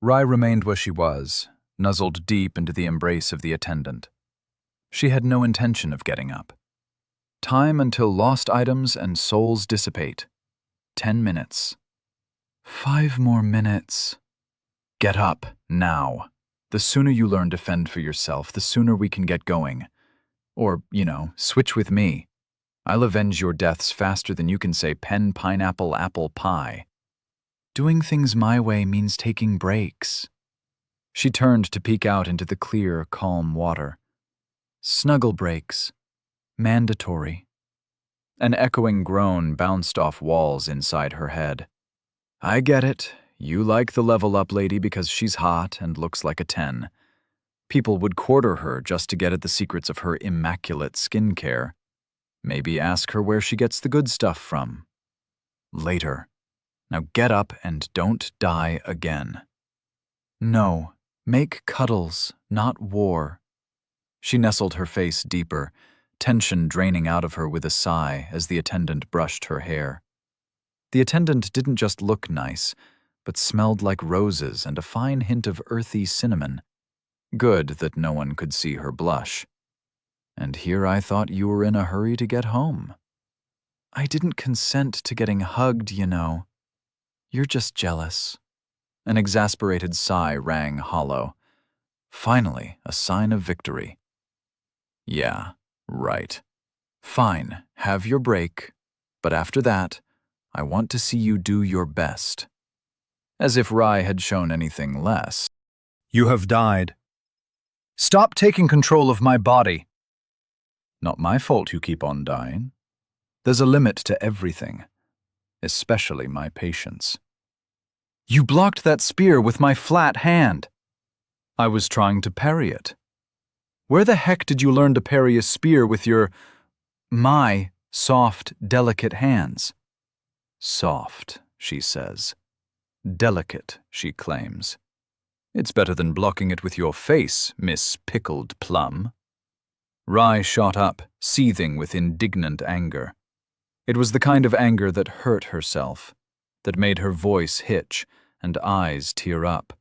Rye remained where she was, nuzzled deep into the embrace of the attendant. She had no intention of getting up. Time until lost items and souls dissipate. 10 minutes. 5 more minutes. Get up, now. The sooner you learn to fend for yourself, the sooner we can get going. Or, switch with me. I'll avenge your deaths faster than you can say pen, pineapple, apple pie. Doing things my way means taking breaks. She turned to peek out into the clear, calm water. Snuggle breaks. Mandatory. An echoing groan bounced off walls inside her head. I get it. You like the level-up lady because she's hot and looks like a 10. People would quarter her just to get at the secrets of her immaculate skincare. Maybe ask her where she gets the good stuff from. Later. Now get up and don't die again. No, make cuddles, not war. She nestled her face deeper, tension draining out of her with a sigh as the attendant brushed her hair. The attendant didn't just look nice, but smelled like roses and a fine hint of earthy cinnamon. Good that no one could see her blush. And here I thought you were in a hurry to get home. I didn't consent to getting hugged, You're just jealous. An exasperated sigh rang hollow. Finally, a sign of victory. Yeah, right. Fine, have your break. But after that, I want to see you do your best. As if Rye had shown anything less. You have died. Stop taking control of my body. Not my fault you keep on dying. There's a limit to everything, especially my patience. You blocked that spear with my flat hand. I was trying to parry it. Where the heck did you learn to parry a spear with my soft, delicate hands? Soft, she says. Delicate, she claims. It's better than blocking it with your face, Miss Pickled Plum. Rye shot up, seething with indignant anger. It was the kind of anger that hurt herself, that made her voice hitch and eyes tear up.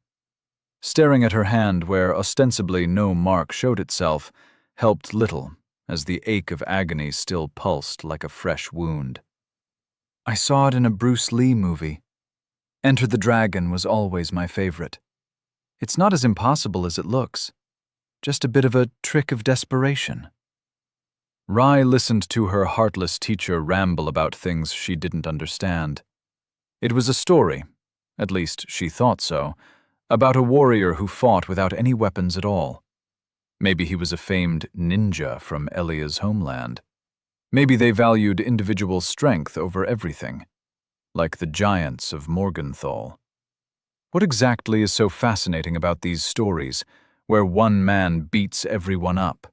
Staring at her hand where ostensibly no mark showed itself helped little, as the ache of agony still pulsed like a fresh wound. I saw it in a Bruce Lee movie. Enter the Dragon was always my favorite. It's not as impossible as it looks, just a bit of a trick of desperation. Rye listened to her heartless teacher ramble about things she didn't understand. It was a story, at least she thought so, about a warrior who fought without any weapons at all. Maybe he was a famed ninja from Elia's homeland. Maybe they valued individual strength over everything, like the giants of Morgenthau. What exactly is so fascinating about these stories, where one man beats everyone up?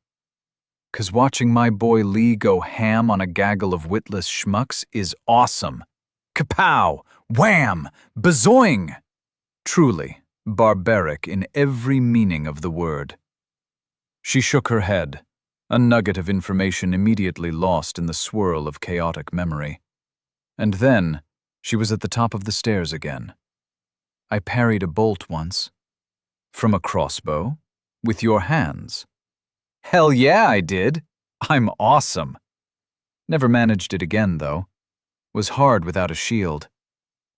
'Cause watching my boy Lee go ham on a gaggle of witless schmucks is awesome. Kapow! Wham! Bazoing! Truly, barbaric in every meaning of the word. She shook her head, a nugget of information immediately lost in the swirl of chaotic memory. And then, she was at the top of the stairs again. I parried a bolt once. From a crossbow? With your hands? Hell yeah, I did. I'm awesome. Never managed it again, though. Was hard without a shield.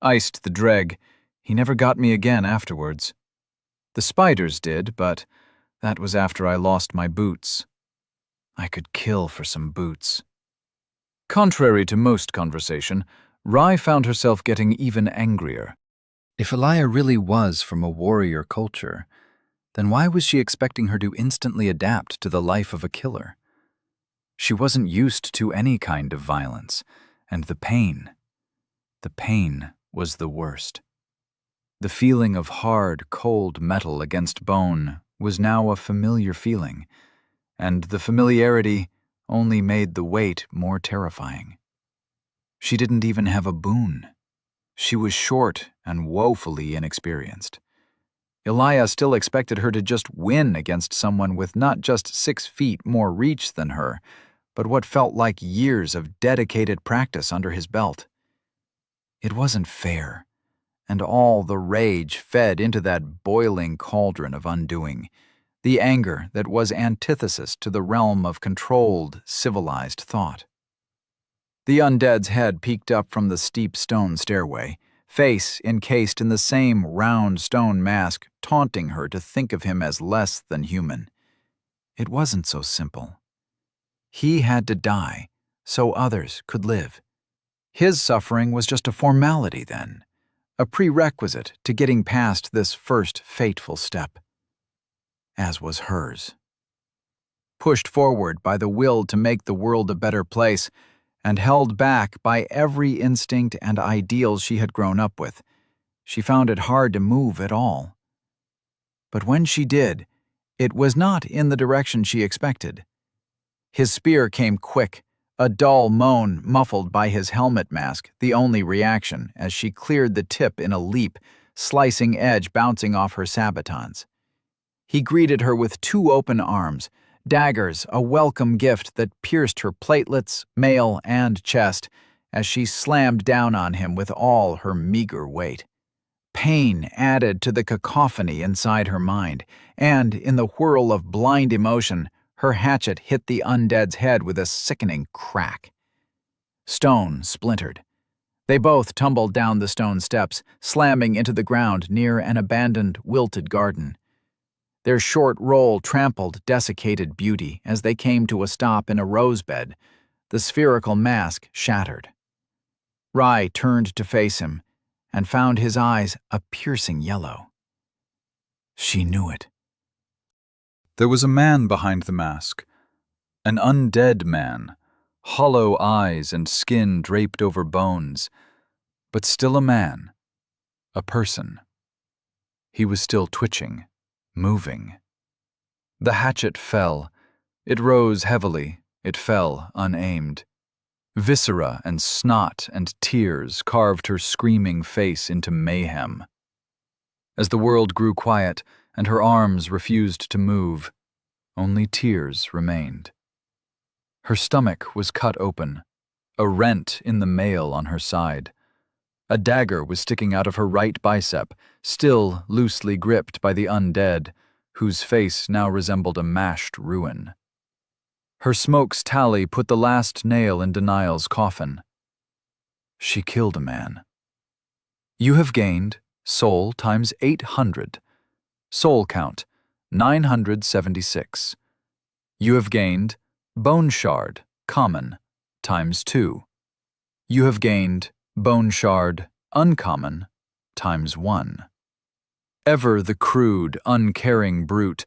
Iced the Dreg. He never got me again afterwards. The spiders did, but that was after I lost my boots. I could kill for some boots. Contrary to most conversation, Rai found herself getting even angrier. If Elia really was from a warrior culture, then why was she expecting her to instantly adapt to the life of a killer? She wasn't used to any kind of violence, and the pain was the worst. The feeling of hard, cold metal against bone was now a familiar feeling, and the familiarity only made the weight more terrifying. She didn't even have a boon. She was short and woefully inexperienced. Elia still expected her to just win against someone with not just 6 feet more reach than her, but what felt like years of dedicated practice under his belt. It wasn't fair, and all the rage fed into that boiling cauldron of undoing, the anger that was antithesis to the realm of controlled, civilized thought. The undead's head peeked up from the steep stone stairway, face encased in the same round stone mask, taunting her to think of him as less than human. It wasn't so simple. He had to die so others could live. His suffering was just a formality then, a prerequisite to getting past this first fateful step. As was hers. Pushed forward by the will to make the world a better place, and held back by every instinct and ideal she had grown up with, she found it hard to move at all. But when she did, it was not in the direction she expected. His spear came quick, a dull moan muffled by his helmet mask, the only reaction as she cleared the tip in a leap, slicing edge bouncing off her sabatons. He greeted her with 2 open arms, daggers a welcome gift that pierced her platelets, mail, and chest as she slammed down on him with all her meager weight. Pain added to the cacophony inside her mind, and in the whirl of blind emotion, her hatchet hit the undead's head with a sickening crack. Stone splintered. They both tumbled down the stone steps, slamming into the ground near an abandoned, wilted garden. Their short roll trampled desiccated beauty as they came to a stop in a rosebed, the spherical mask shattered. Rai turned to face him and found his eyes a piercing yellow. She knew it. There was a man behind the mask, an undead man, hollow eyes and skin draped over bones, but still a man, a person. He was still twitching, moving. The hatchet fell. It rose heavily. It fell unaimed. Viscera and snot and tears carved her screaming face into mayhem. As the world grew quiet and her arms refused to move, only tears remained. Her stomach was cut open, a rent in the mail on her side. A dagger was sticking out of her right bicep, still loosely gripped by the undead, whose face now resembled a mashed ruin. Her smoke's tally put the last nail in Denial's coffin. She killed a man. You have gained soul times 800. Soul count, 976. You have gained bone shard, common, times 2. You have gained bone shard, uncommon, times 1. Ever the crude, uncaring brute,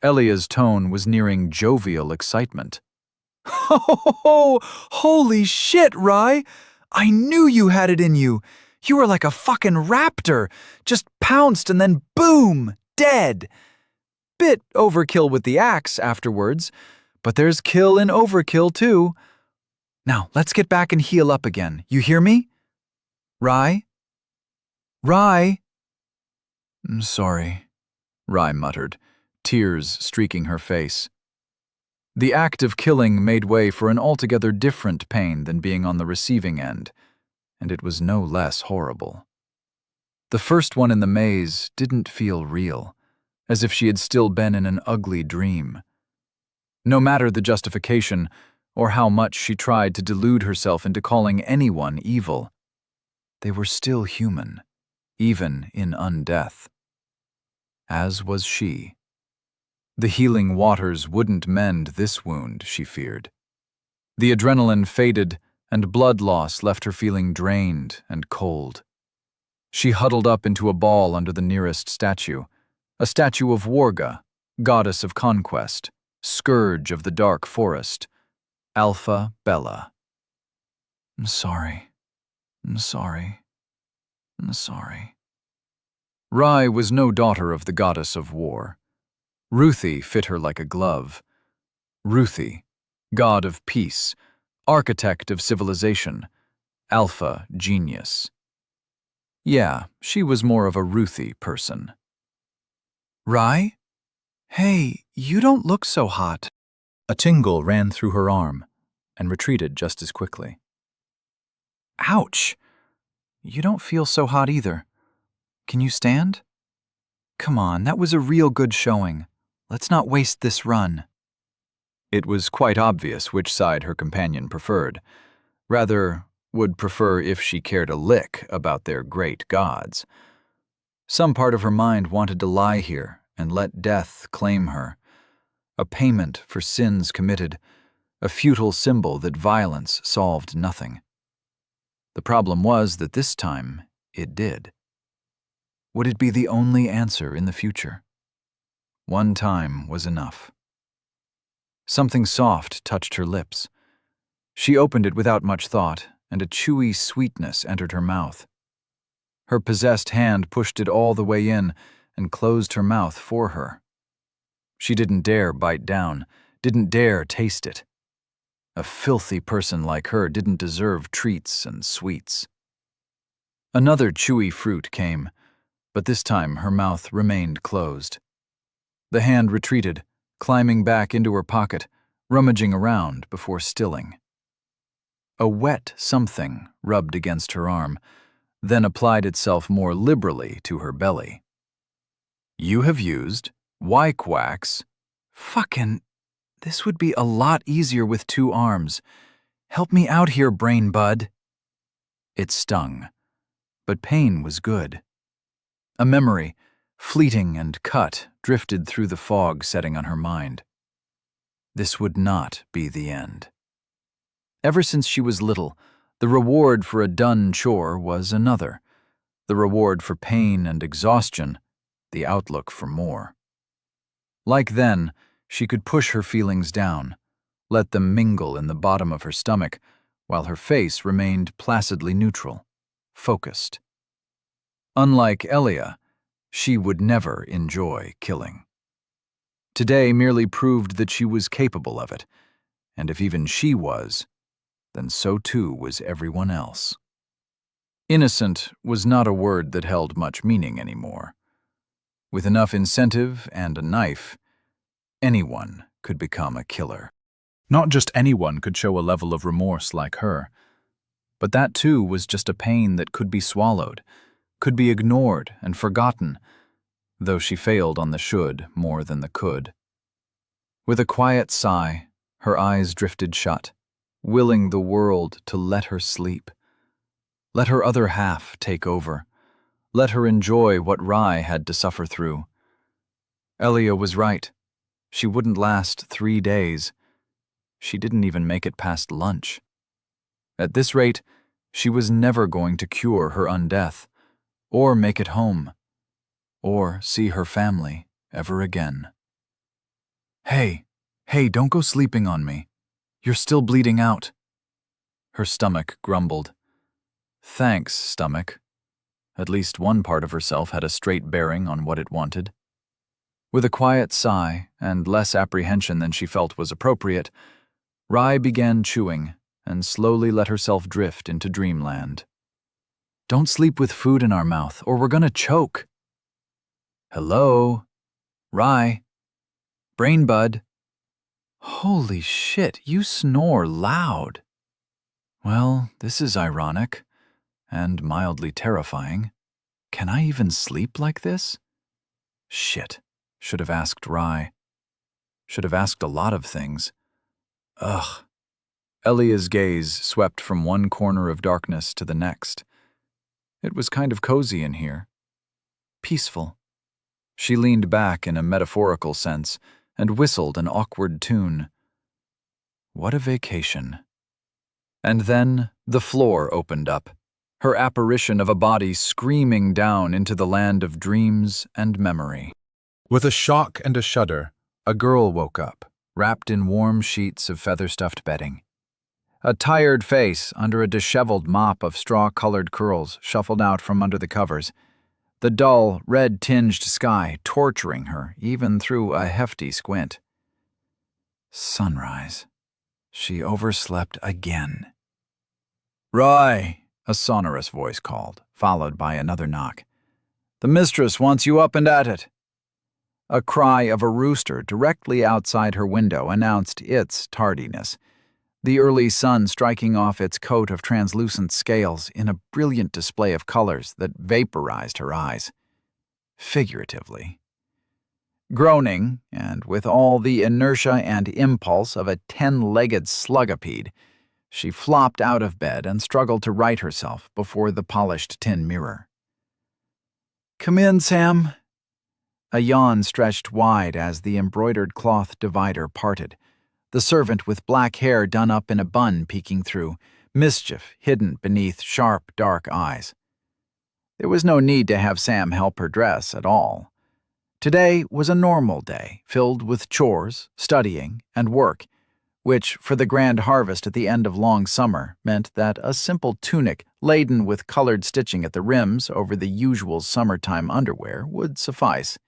Elia's tone was nearing jovial excitement. Oh, holy shit, Rai! I knew you had it in you. You were like a fucking raptor. Just pounced and then boom, dead. Bit overkill with the axe afterwards, but there's kill in overkill too. Now, let's get back and heal up again. You hear me? Rai? Rai? I'm sorry, Rai muttered, tears streaking her face. The act of killing made way for an altogether different pain than being on the receiving end, and it was no less horrible. The first one in the maze didn't feel real, as if she had still been in an ugly dream. No matter the justification, or how much she tried to delude herself into calling anyone evil, they were still human, even in undeath. As was she. The healing waters wouldn't mend this wound, she feared. The adrenaline faded, and blood loss left her feeling drained and cold. She huddled up into a ball under the nearest statue, a statue of Warga, goddess of conquest, scourge of the dark forest, Alpha Bella. I'm sorry. I'm sorry. I'm sorry. Rai was no daughter of the goddess of war. Ruthie fit her like a glove. Ruthie, god of peace, architect of civilization, alpha genius. Yeah, she was more of a Ruthie person. Rai? Hey, you don't look so hot. A tingle ran through her arm and retreated just as quickly. Ouch! You don't feel so hot either. Can you stand? Come on, that was a real good showing. Let's not waste this run. It was quite obvious which side her companion preferred. Rather, would prefer if she cared a lick about their great gods. Some part of her mind wanted to lie here and let death claim her. A payment for sins committed, a futile symbol that violence solved nothing. The problem was that this time it did. Would it be the only answer in the future? One time was enough. Something soft touched her lips. She opened it without much thought, and a chewy sweetness entered her mouth. Her possessed hand pushed it all the way in and closed her mouth for her. She didn't dare bite down, didn't dare taste it. A filthy person like her didn't deserve treats and sweets. Another chewy fruit came, but this time her mouth remained closed. The hand retreated, climbing back into her pocket, rummaging around before stilling. A wet something rubbed against her arm, then applied itself more liberally to her belly. You have used wax. Fucking, this would be a lot easier with 2 arms. Help me out here, brain bud. It stung, but pain was good. A memory, fleeting and cut, drifted through the fog setting on her mind. This would not be the end. Ever since she was little, the reward for a done chore was another. The reward for pain and exhaustion, the outlook for more. Like then, she could push her feelings down, let them mingle in the bottom of her stomach, while her face remained placidly neutral, focused. Unlike Elia, she would never enjoy killing. Today merely proved that she was capable of it, and if even she was, then so too was everyone else. Innocent was not a word that held much meaning anymore. With enough incentive and a knife, anyone could become a killer. Not just anyone could show a level of remorse like her, but that too was just a pain that could be swallowed, could be ignored and forgotten, though she failed on the should more than the could. With a quiet sigh, her eyes drifted shut, willing the world to let her sleep. Let her other half take over. Let her enjoy what Rai had to suffer through. Elia was right. She wouldn't last 3 days. She didn't even make it past lunch. At this rate, she was never going to cure her undeath, or make it home, or see her family ever again. Hey, don't go sleeping on me. You're still bleeding out. Her stomach grumbled. Thanks, stomach. At least one part of herself had a straight bearing on what it wanted. With a quiet sigh and less apprehension than she felt was appropriate, Rai began chewing and slowly let herself drift into dreamland. Don't sleep with food in our mouth, or we're gonna choke. Hello? Rai? Brain bud? Holy shit, you snore loud. Well, this is ironic, and mildly terrifying. Can I even sleep like this? Shit, should have asked Rai. Should have asked a lot of things. Ugh. Elia's gaze swept from one corner of darkness to the next. It was kind of cozy in here. Peaceful. She leaned back in a metaphorical sense, and whistled an awkward tune. What a vacation. And then the floor opened up, her apparition of a body screaming down into the land of dreams and memory. With a shock and a shudder, a girl woke up, wrapped in warm sheets of feather-stuffed bedding. A tired face under a disheveled mop of straw-colored curls shuffled out from under the covers, the dull, red-tinged sky torturing her even through a hefty squint. Sunrise. She overslept again. "Rye," a sonorous voice called, followed by another knock. "The mistress wants you up and at it." A cry of a rooster directly outside her window announced its tardiness, the early sun striking off its coat of translucent scales in a brilliant display of colors that vaporized her eyes. Figuratively. Groaning, and with all the inertia and impulse of a 10-legged slugopede, she flopped out of bed and struggled to right herself before the polished tin mirror. "Come in, Sam." A yawn stretched wide as the embroidered cloth divider parted, the servant with black hair done up in a bun peeking through, mischief hidden beneath sharp, dark eyes. There was no need to have Sam help her dress at all. Today was a normal day, filled with chores, studying, and work, which, for the grand harvest at the end of long summer, meant that a simple tunic laden with colored stitching at the rims over the usual summertime underwear would suffice.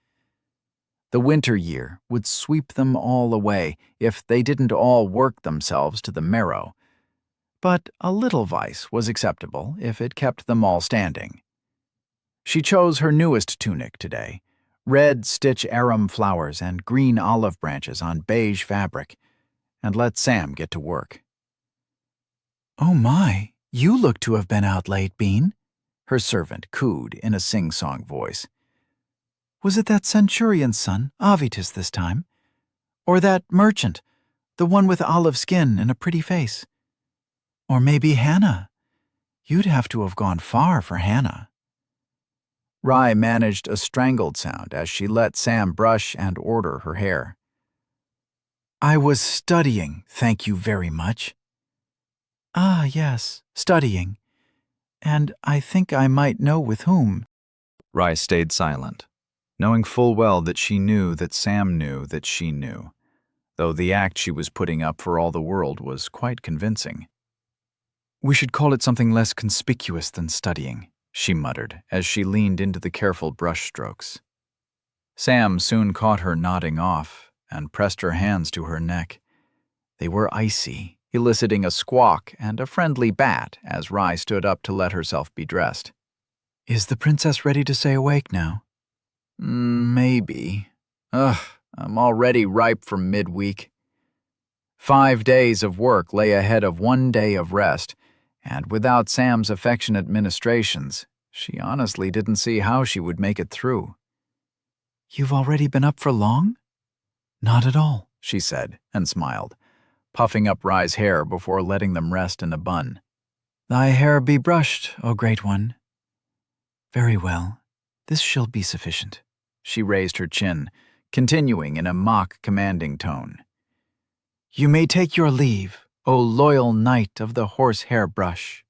The winter year would sweep them all away if they didn't all work themselves to the marrow. But a little vice was acceptable if it kept them all standing. She chose her newest tunic today, red stitch arum flowers and green olive branches on beige fabric, and let Sam get to work. "Oh my, you look to have been out late, Bean," her servant cooed in a sing-song voice. "Was it that centurion's son, Avitus, this time? Or that merchant, the one with olive skin and a pretty face? Or maybe Hannah? You'd have to have gone far for Hannah." Rye managed a strangled sound as she let Sam brush and order her hair. "I was studying, thank you very much." "Ah, yes, studying. And I think I might know with whom." Rye stayed silent, knowing full well that she knew that Sam knew that she knew, though the act she was putting up for all the world was quite convincing. "We should call it something less conspicuous than studying," she muttered as she leaned into the careful brush strokes. Sam soon caught her nodding off and pressed her hands to her neck. They were icy, eliciting a squawk and a friendly bat as Rye stood up to let herself be dressed. "Is the princess ready to stay awake now?" "Maybe. I'm already ripe for midweek." 5 days of work lay ahead of 1 day of rest, and without Sam's affectionate ministrations, she honestly didn't see how she would make it through. "You've already been up for long?" "Not at all," she said, and smiled, puffing up Rye's hair before letting them rest in a bun. "Thy hair be brushed, O great one." "Very well. This shall be sufficient." She raised her chin, continuing in a mock commanding tone. "You may take your leave, O loyal knight of the horsehair brush."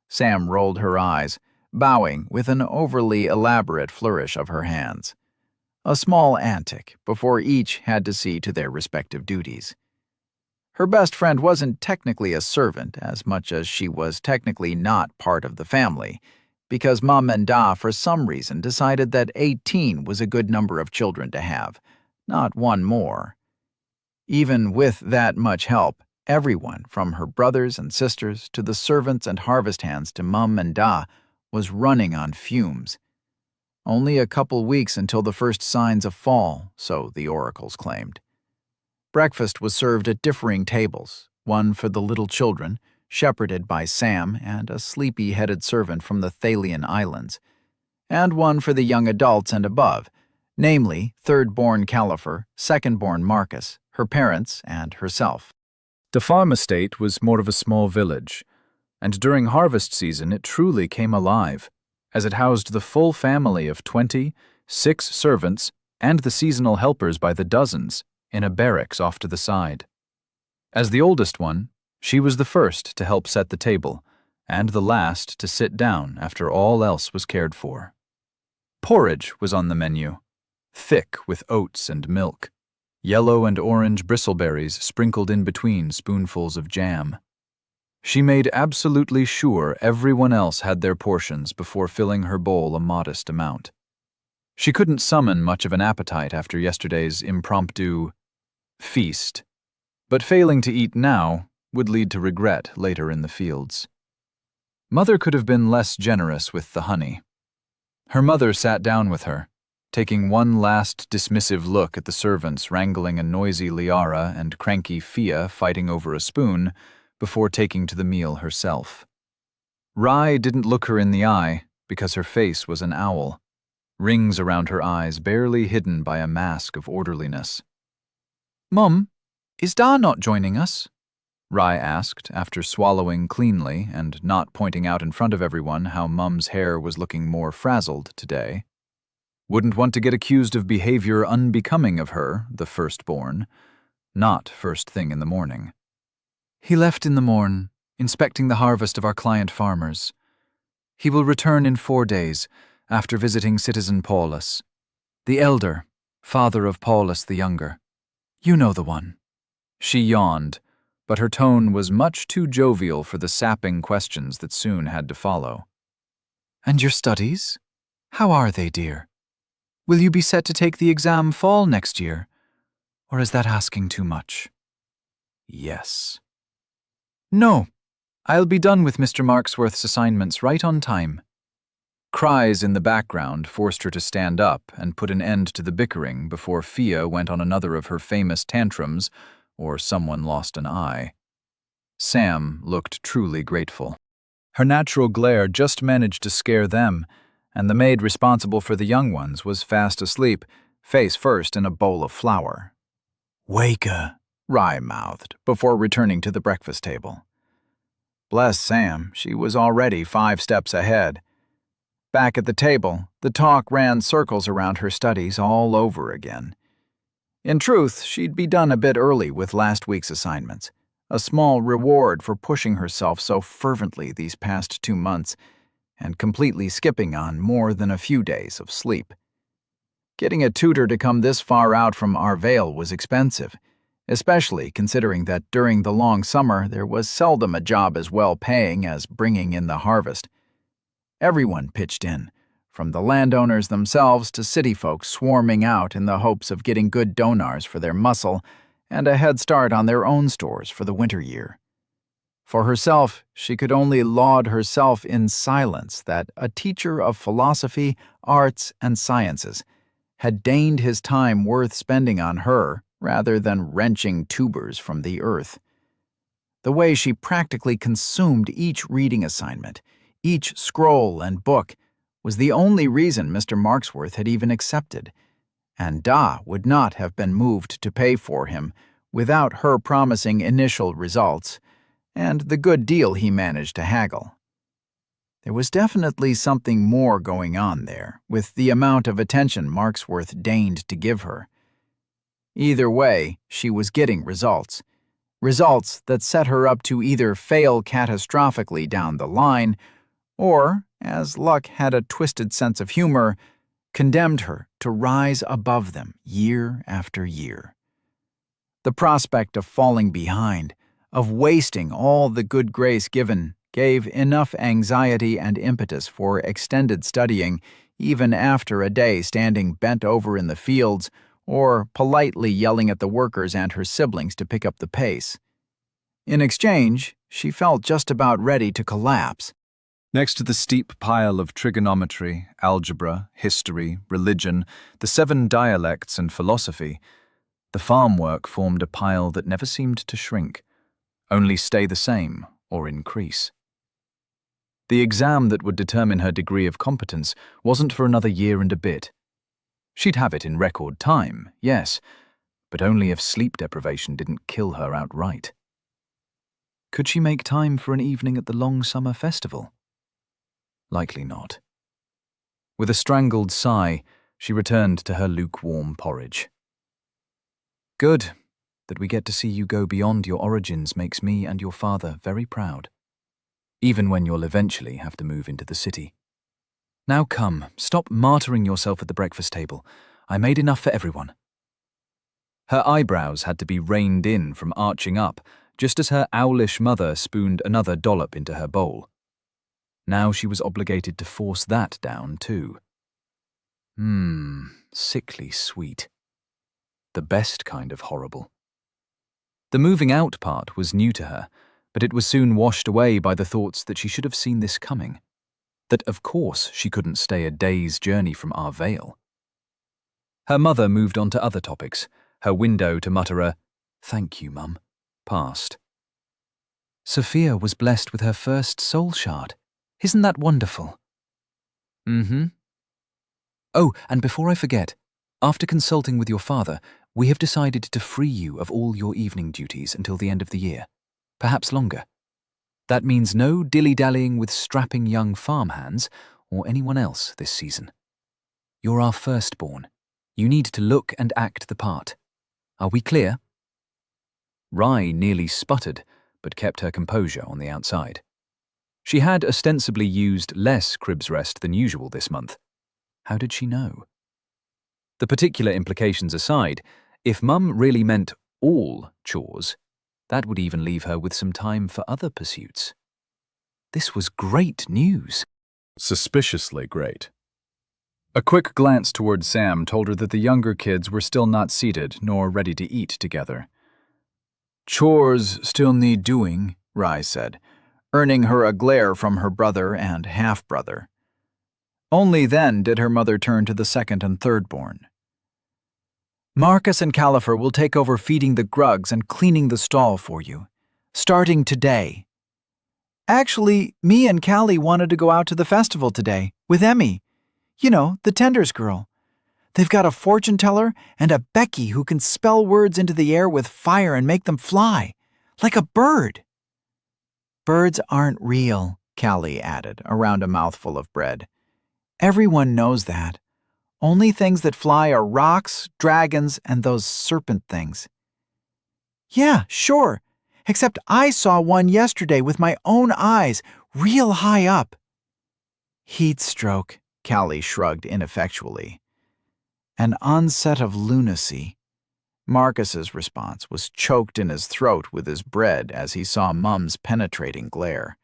Sam rolled her eyes, bowing with an overly elaborate flourish of her hands. A small antic before each had to see to their respective duties. Her best friend wasn't technically a servant as much as she was technically not part of the family, because Mom and Da for some reason decided that 18 was a good number of children to have, not one more. Even with that much help, everyone, from her brothers and sisters to the servants and harvest hands to Mum and Da, was running on fumes. Only a couple weeks until the first signs of fall, so the oracles claimed. Breakfast was served at differing tables, one for the little children, shepherded by Sam and a sleepy-headed servant from the Thalian Islands, and one for the young adults and above, namely third-born Califer, second-born Marcus, her parents, and herself. The farm estate was more of a small village, and during harvest season it truly came alive, as it housed the full family of 20, 6 servants, and the seasonal helpers by the dozens in a barracks off to the side. As the oldest one, she was the first to help set the table, and the last to sit down after all else was cared for. Porridge was on the menu, thick with oats and milk, yellow and orange bristleberries sprinkled in between spoonfuls of jam. She made absolutely sure everyone else had their portions before filling her bowl a modest amount. She couldn't summon much of an appetite after yesterday's impromptu feast, but failing to eat now would lead to regret later in the fields. Mother could have been less generous with the honey. Her mother sat down with her, taking one last dismissive look at the servants wrangling a noisy Liara and cranky Fia fighting over a spoon before taking to the meal herself. Rai didn't look her in the eye because her face was an owl, rings around her eyes barely hidden by a mask of orderliness. "Mum, is Da not joining us?" Rai asked after swallowing cleanly and not pointing out in front of everyone how Mum's hair was looking more frazzled today. Wouldn't want to get accused of behavior unbecoming of her, the firstborn. Not first thing in the morning. "He left in the morn, inspecting the harvest of our client farmers. He will return in 4 days, after visiting citizen Paulus, the elder, father of Paulus the younger. You know the one." She yawned, but her tone was much too jovial for the sapping questions that soon had to follow. "And your studies? How are they, dear? Will you be set to take the exam fall next year? Or is that asking too much?" "Yes." "No, I'll be done with Mr. Marksworth's assignments right on time." Cries in the background forced her to stand up and put an end to the bickering before Fia went on another of her famous tantrums, or someone lost an eye. Sam looked truly grateful. Her natural glare just managed to scare them, and the maid responsible for the young ones was fast asleep, face first in a bowl of flour. "Wake-a," Rai mouthed, before returning to the breakfast table. Bless Sam, she was already 5 steps ahead. Back at the table, the talk ran circles around her studies all over again. In truth, she'd be done a bit early with last week's assignments, a small reward for pushing herself so fervently these past 2 months, and completely skipping on more than a few days of sleep. Getting a tutor to come this far out from Arvale was expensive, especially considering that during the long summer there was seldom a job as well-paying as bringing in the harvest. Everyone pitched in, from the landowners themselves to city folks swarming out in the hopes of getting good donors for their muscle and a head start on their own stores for the winter year. For herself, she could only laud herself in silence that a teacher of philosophy, arts, and sciences had deigned his time worth spending on her rather than wrenching tubers from the earth. The way she practically consumed each reading assignment, each scroll and book, was the only reason Mr. Marksworth had even accepted, and Da would not have been moved to pay for him without her promising initial results and the good deal he managed to haggle. There was definitely something more going on there with the amount of attention Marksworth deigned to give her. Either way, she was getting results that set her up to either fail catastrophically down the line or, as luck had a twisted sense of humor, condemned her to rise above them year after year. The prospect of falling behind, of wasting all the good grace given, gave enough anxiety and impetus for extended studying even after a day standing bent over in the fields or politely yelling at the workers and her siblings to pick up the pace. In exchange, she felt just about ready to collapse. Next to the steep pile of trigonometry, algebra, history, religion, the 7 dialects and philosophy, the farm work formed a pile that never seemed to shrink, only stay the same or increase. The exam that would determine her degree of competence wasn't for another year and a bit. She'd have it in record time, yes, but only if sleep deprivation didn't kill her outright. Could she make time for an evening at the long summer festival? Likely not. With a strangled sigh, She returned to her lukewarm porridge. Good. That we get to see you go beyond your origins makes me and your father very proud, even when you'll eventually have to move into the city. Now come, stop martyring yourself at the breakfast table. I made enough for everyone. Her eyebrows had to be reined in from arching up, just as her owlish mother spooned another dollop into her bowl. Now she was obligated to force that down too. Sickly sweet. The best kind of horrible. The moving out part was new to her, but it was soon washed away by the thoughts that she should have seen this coming. That of course she couldn't stay a day's journey from our vale. Her mother moved on to other topics, her window to mutter a, "Thank you, Mum," passed. Sophia was blessed with her first soul shard. Isn't that wonderful? Oh, and before I forget, after consulting with your father, we have decided to free you of all your evening duties until the end of the year, perhaps longer. That means no dilly-dallying with strapping young farmhands or anyone else this season. You're our firstborn. You need to look and act the part. Are we clear? Rye nearly sputtered, but kept her composure on the outside. She had ostensibly used less cribs rest than usual this month. How did she know? The particular implications aside, if Mum really meant all chores, that would even leave her with some time for other pursuits. This was great news. Suspiciously great. A quick glance toward Sam told her that the younger kids were still not seated nor ready to eat together. Chores still need doing, Rye said, earning her a glare from her brother and half-brother. Only then did her mother turn to the second and third-born. Marcus and Califer will take over feeding the grugs and cleaning the stall for you, starting today. Actually, me and Callie wanted to go out to the festival today, with Emmy. You know, the Tenders girl. They've got a fortune teller and a Becky who can spell words into the air with fire and make them fly, like a bird. Birds aren't real, Callie added, around a mouthful of bread. Everyone knows that. Only things that fly are rocks, dragons, and those serpent things. Yeah, sure. Except I saw one yesterday with my own eyes, real high up. Heat stroke, Callie shrugged ineffectually. An onset of lunacy. Marcus's response was choked in his throat with his bread as he saw Mum's penetrating glare.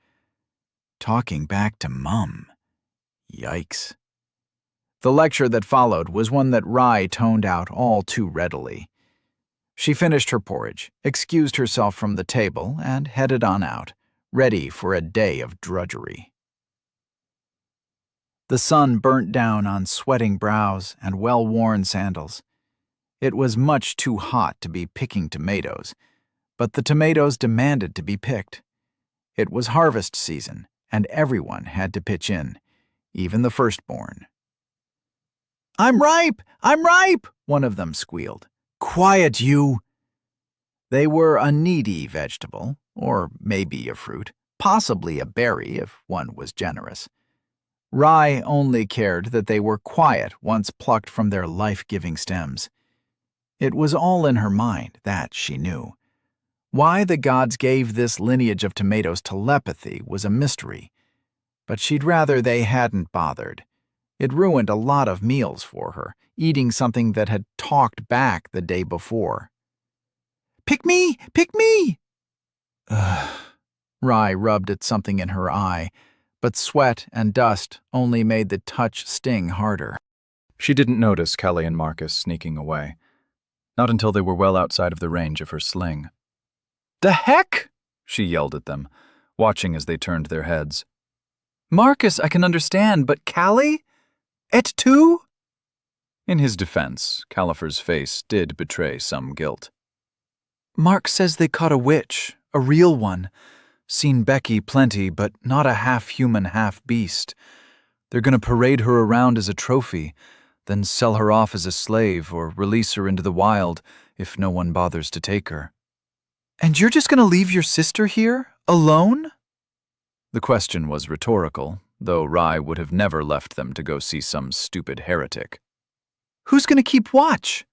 Talking back to Mum. Yikes. The lecture that followed was one that Rye toned out all too readily. She finished her porridge, excused herself from the table, and headed on out, ready for a day of drudgery. The sun burnt down on sweating brows and well-worn sandals. It was much too hot to be picking tomatoes, but the tomatoes demanded to be picked. It was harvest season, and everyone had to pitch in, even the firstborn. "I'm ripe! I'm ripe!" one of them squealed. "Quiet, you!" They were a needy vegetable, or maybe a fruit, possibly a berry if one was generous. Rye only cared that they were quiet once plucked from their life-giving stems. It was all in her mind, that she knew. Why the gods gave this lineage of tomatoes telepathy was a mystery, but she'd rather they hadn't bothered. It ruined a lot of meals for her, eating something that had talked back the day before. "Pick me! Pick me!" Rye rubbed at something in her eye, but sweat and dust only made the touch sting harder. She didn't notice Kelly and Marcus sneaking away. Not until they were well outside of the range of her sling. "The heck?" she yelled at them, watching as they turned their heads. "Marcus, I can understand, but Callie? Et tu?" In his defense, Califer's face did betray some guilt. "Mark says they caught a witch, a real one. Seen Becky plenty, but not a half-human, half-beast. They're going to parade her around as a trophy, then sell her off as a slave or release her into the wild if no one bothers to take her." "And you're just going to leave your sister here, alone?" The question was rhetorical, though Rye would have never left them to go see some stupid heretic. Who's going to keep watch?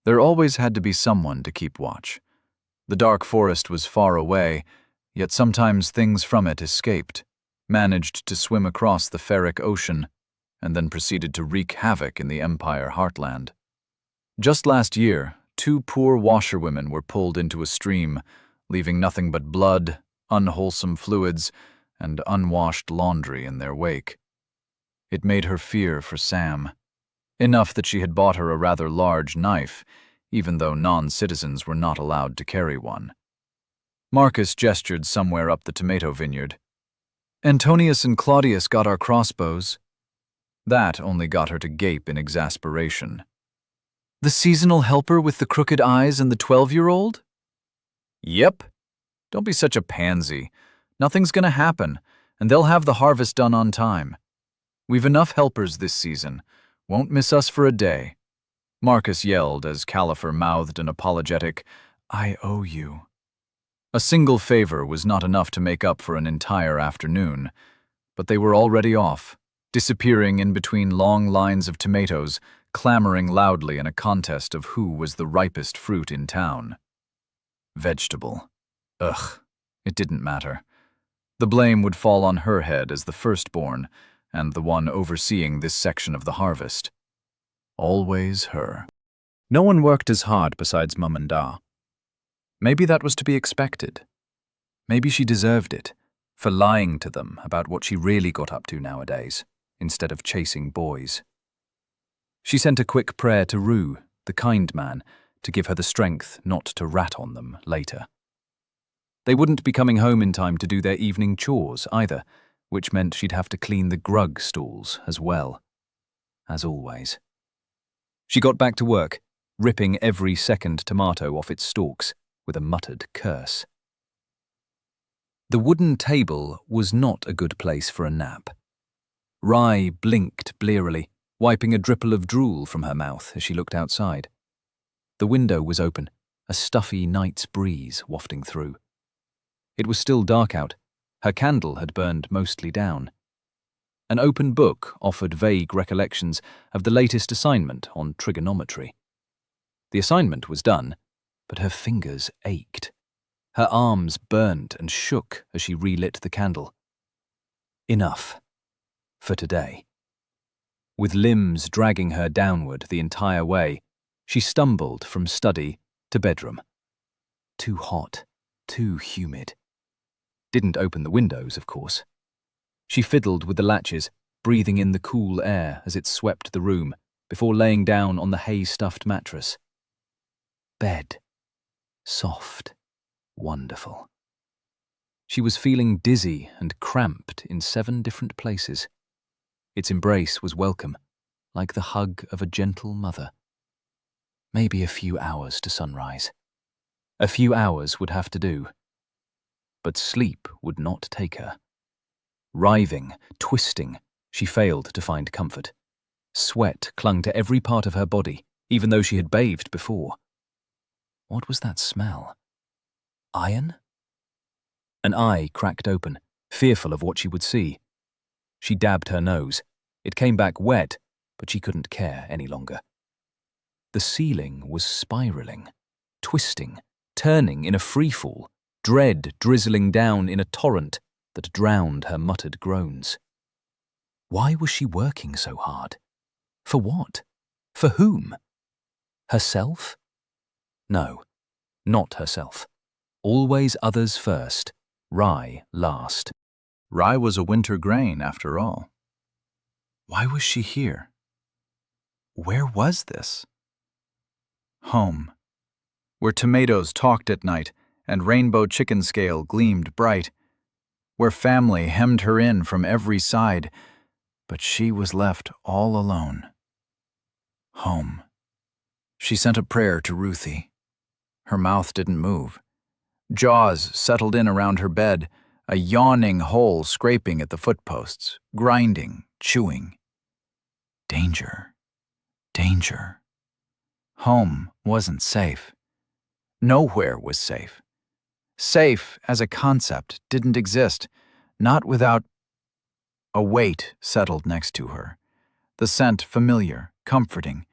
There always had to be someone to keep watch. The dark forest was far away, yet sometimes things from it escaped, managed to swim across the ferric ocean, and then proceeded to wreak havoc in the Empire heartland. Just last year, 2 poor washerwomen were pulled into a stream, leaving nothing but blood, unwholesome fluids, and unwashed laundry in their wake. It made her fear for Sam, enough that she had bought her a rather large knife, even though non-citizens were not allowed to carry one. Marcus gestured somewhere up the tomato vineyard. Antonius and Claudius got our crossbows. That only got her to gape in exasperation. The seasonal helper with the crooked eyes and the 12-year-old? Yep. Don't be such a pansy. Nothing's gonna happen, and they'll have the harvest done on time. We've enough helpers this season. Won't miss us for a day. Marcus yelled as Califer mouthed an apologetic, "I owe you." A single favor was not enough to make up for an entire afternoon, but they were already off, disappearing in between long lines of tomatoes, clamoring loudly in a contest of who was the ripest fruit in town. Vegetable. Ugh, it didn't matter. The blame would fall on her head as the firstborn, and the one overseeing this section of the harvest. Always her. No one worked as hard besides Mum and Da. Maybe that was to be expected. Maybe she deserved it, for lying to them about what she really got up to nowadays, instead of chasing boys. She sent a quick prayer to Rue, the kind man, to give her the strength not to rat on them later. They wouldn't be coming home in time to do their evening chores either, which meant she'd have to clean the grug stools as well. As always. She got back to work, ripping every second tomato off its stalks with a muttered curse. The wooden table was not a good place for a nap. Rye blinked blearily, wiping a dripple of drool from her mouth as she looked outside. The window was open, a stuffy night's breeze wafting through. It was still dark out. Her candle had burned mostly down. An open book offered vague recollections of the latest assignment on trigonometry. The assignment was done, but her fingers ached. Her arms burned and shook as she relit the candle. Enough. For today. With limbs dragging her downward the entire way, she stumbled from study to bedroom. Too hot, too humid. Didn't open the windows, of course. She fiddled with the latches, breathing in the cool air as it swept the room, before laying down on the hay-stuffed mattress. Bed. Soft. Wonderful. She was feeling dizzy and cramped in 7 different places. Its embrace was welcome, like the hug of a gentle mother. Maybe a few hours to sunrise. A few hours would have to do. But sleep would not take her. Writhing, twisting, she failed to find comfort. Sweat clung to every part of her body, even though she had bathed before. What was that smell? Iron? An eye cracked open, fearful of what she would see. She dabbed her nose. It came back wet, but she couldn't care any longer. The ceiling was spiraling, twisting, turning in a freefall, dread drizzling down in a torrent that drowned her muttered groans. Why was she working so hard? For what? For whom? Herself? No, not herself. Always others first, rye last. Rye was a winter grain, after all. Why was she here? Where was this? Home, where tomatoes talked at night and rainbow chicken scale gleamed bright, where family hemmed her in from every side, but she was left all alone. Home. She sent a prayer to Ruthie. Her mouth didn't move. Jaws settled in around her bed, a yawning hole scraping at the footposts, grinding, chewing. Danger. Danger. Home wasn't safe. Nowhere was safe. Safe as a concept didn't exist, not without... A weight settled next to her, the scent familiar, comforting,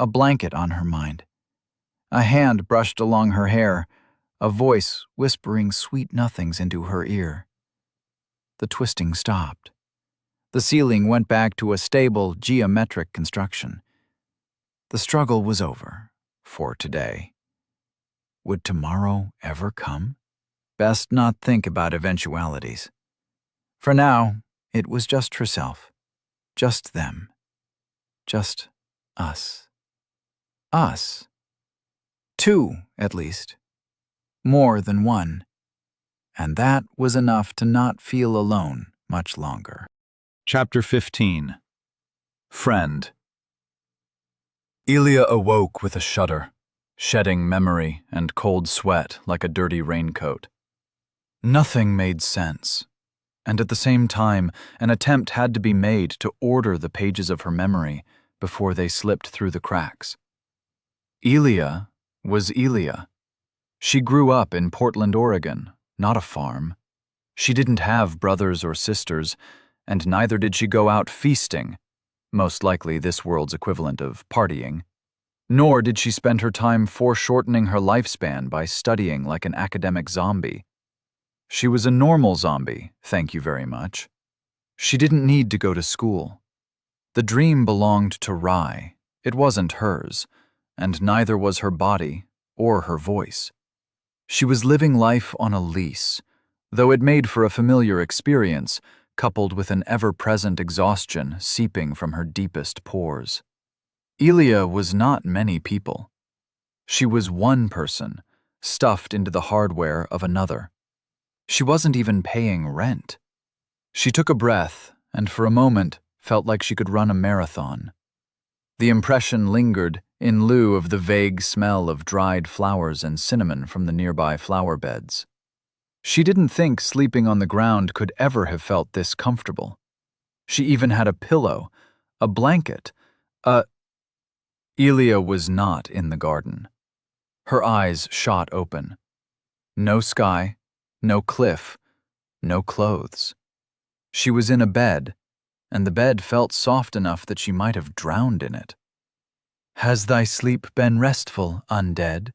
a blanket on her mind. A hand brushed along her hair, a voice whispering sweet nothings into her ear. The twisting stopped. The ceiling went back to a stable, geometric construction. The struggle was over, for today. Would tomorrow ever come? Best not think about eventualities. For now, it was just herself. Just them. Just us. Us. Two, at least. More than one. And that was enough to not feel alone much longer. Chapter 15. Friend. Elia awoke with a shudder, shedding memory and cold sweat like a dirty raincoat. Nothing made sense, and at the same time, an attempt had to be made to order the pages of her memory before they slipped through the cracks. Elia was Elia. She grew up in Portland, Oregon, not a farm. She didn't have brothers or sisters, and neither did she go out feasting, most likely this world's equivalent of partying. Nor did she spend her time foreshortening her lifespan by studying like an academic zombie. She was a normal zombie, thank you very much. She didn't need to go to school. The dream belonged to Rye. It wasn't hers, and neither was her body or her voice. She was living life on a lease, though it made for a familiar experience, coupled with an ever-present exhaustion seeping from her deepest pores. Elia was not many people. She was one person, stuffed into the hardware of another. She wasn't even paying rent. She took a breath, and for a moment felt like she could run a marathon. The impression lingered in lieu of the vague smell of dried flowers and cinnamon from the nearby flower beds. She didn't think sleeping on the ground could ever have felt this comfortable. She even had a pillow, a blanket, Elia was not in the garden. Her eyes shot open. No sky, no cliff, no clothes. She was in a bed, and the bed felt soft enough that she might have drowned in it. "Has thy sleep been restful, undead?"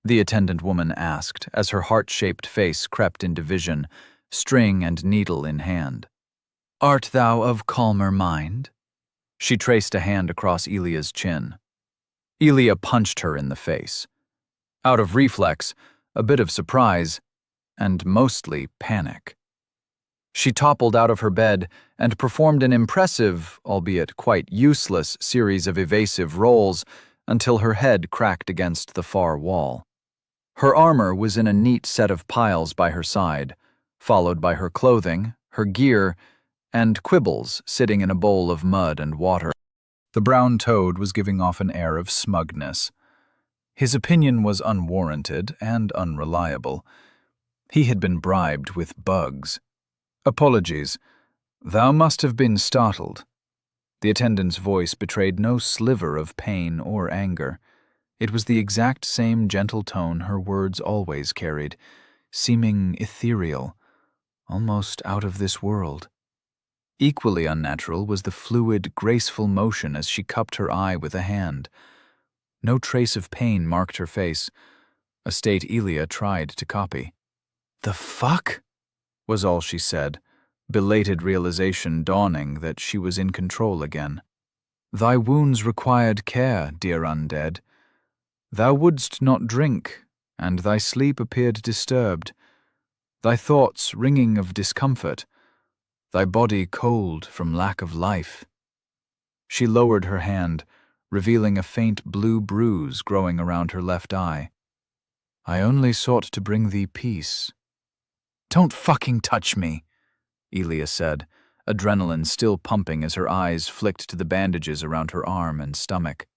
the attendant woman asked as her heart-shaped face crept into vision, string and needle in hand. "Art thou of calmer mind?" She traced a hand across Elia's chin. Elia punched her in the face. Out of reflex, a bit of surprise, and mostly panic. She toppled out of her bed and performed an impressive, albeit quite useless, series of evasive rolls until her head cracked against the far wall. Her armor was in a neat set of piles by her side, followed by her clothing, her gear, and Quibbles sitting in a bowl of mud and water. The brown toad was giving off an air of smugness. His opinion was unwarranted and unreliable. He had been bribed with bugs. "Apologies. Thou must have been startled." The attendant's voice betrayed no sliver of pain or anger. It was the exact same gentle tone her words always carried, seeming ethereal, almost out of this world. Equally unnatural was the fluid, graceful motion as she cupped her eye with a hand. No trace of pain marked her face, a state Elia tried to copy. "The fuck?" was all she said, belated realization dawning that she was in control again. "Thy wounds required care, dear undead. Thou wouldst not drink, and thy sleep appeared disturbed. Thy thoughts ringing of discomfort, thy body cold from lack of life." She lowered her hand, revealing a faint blue bruise growing around her left eye. "I only sought to bring thee peace." "Don't fucking touch me," Elia said, adrenaline still pumping as her eyes flicked to the bandages around her arm and stomach.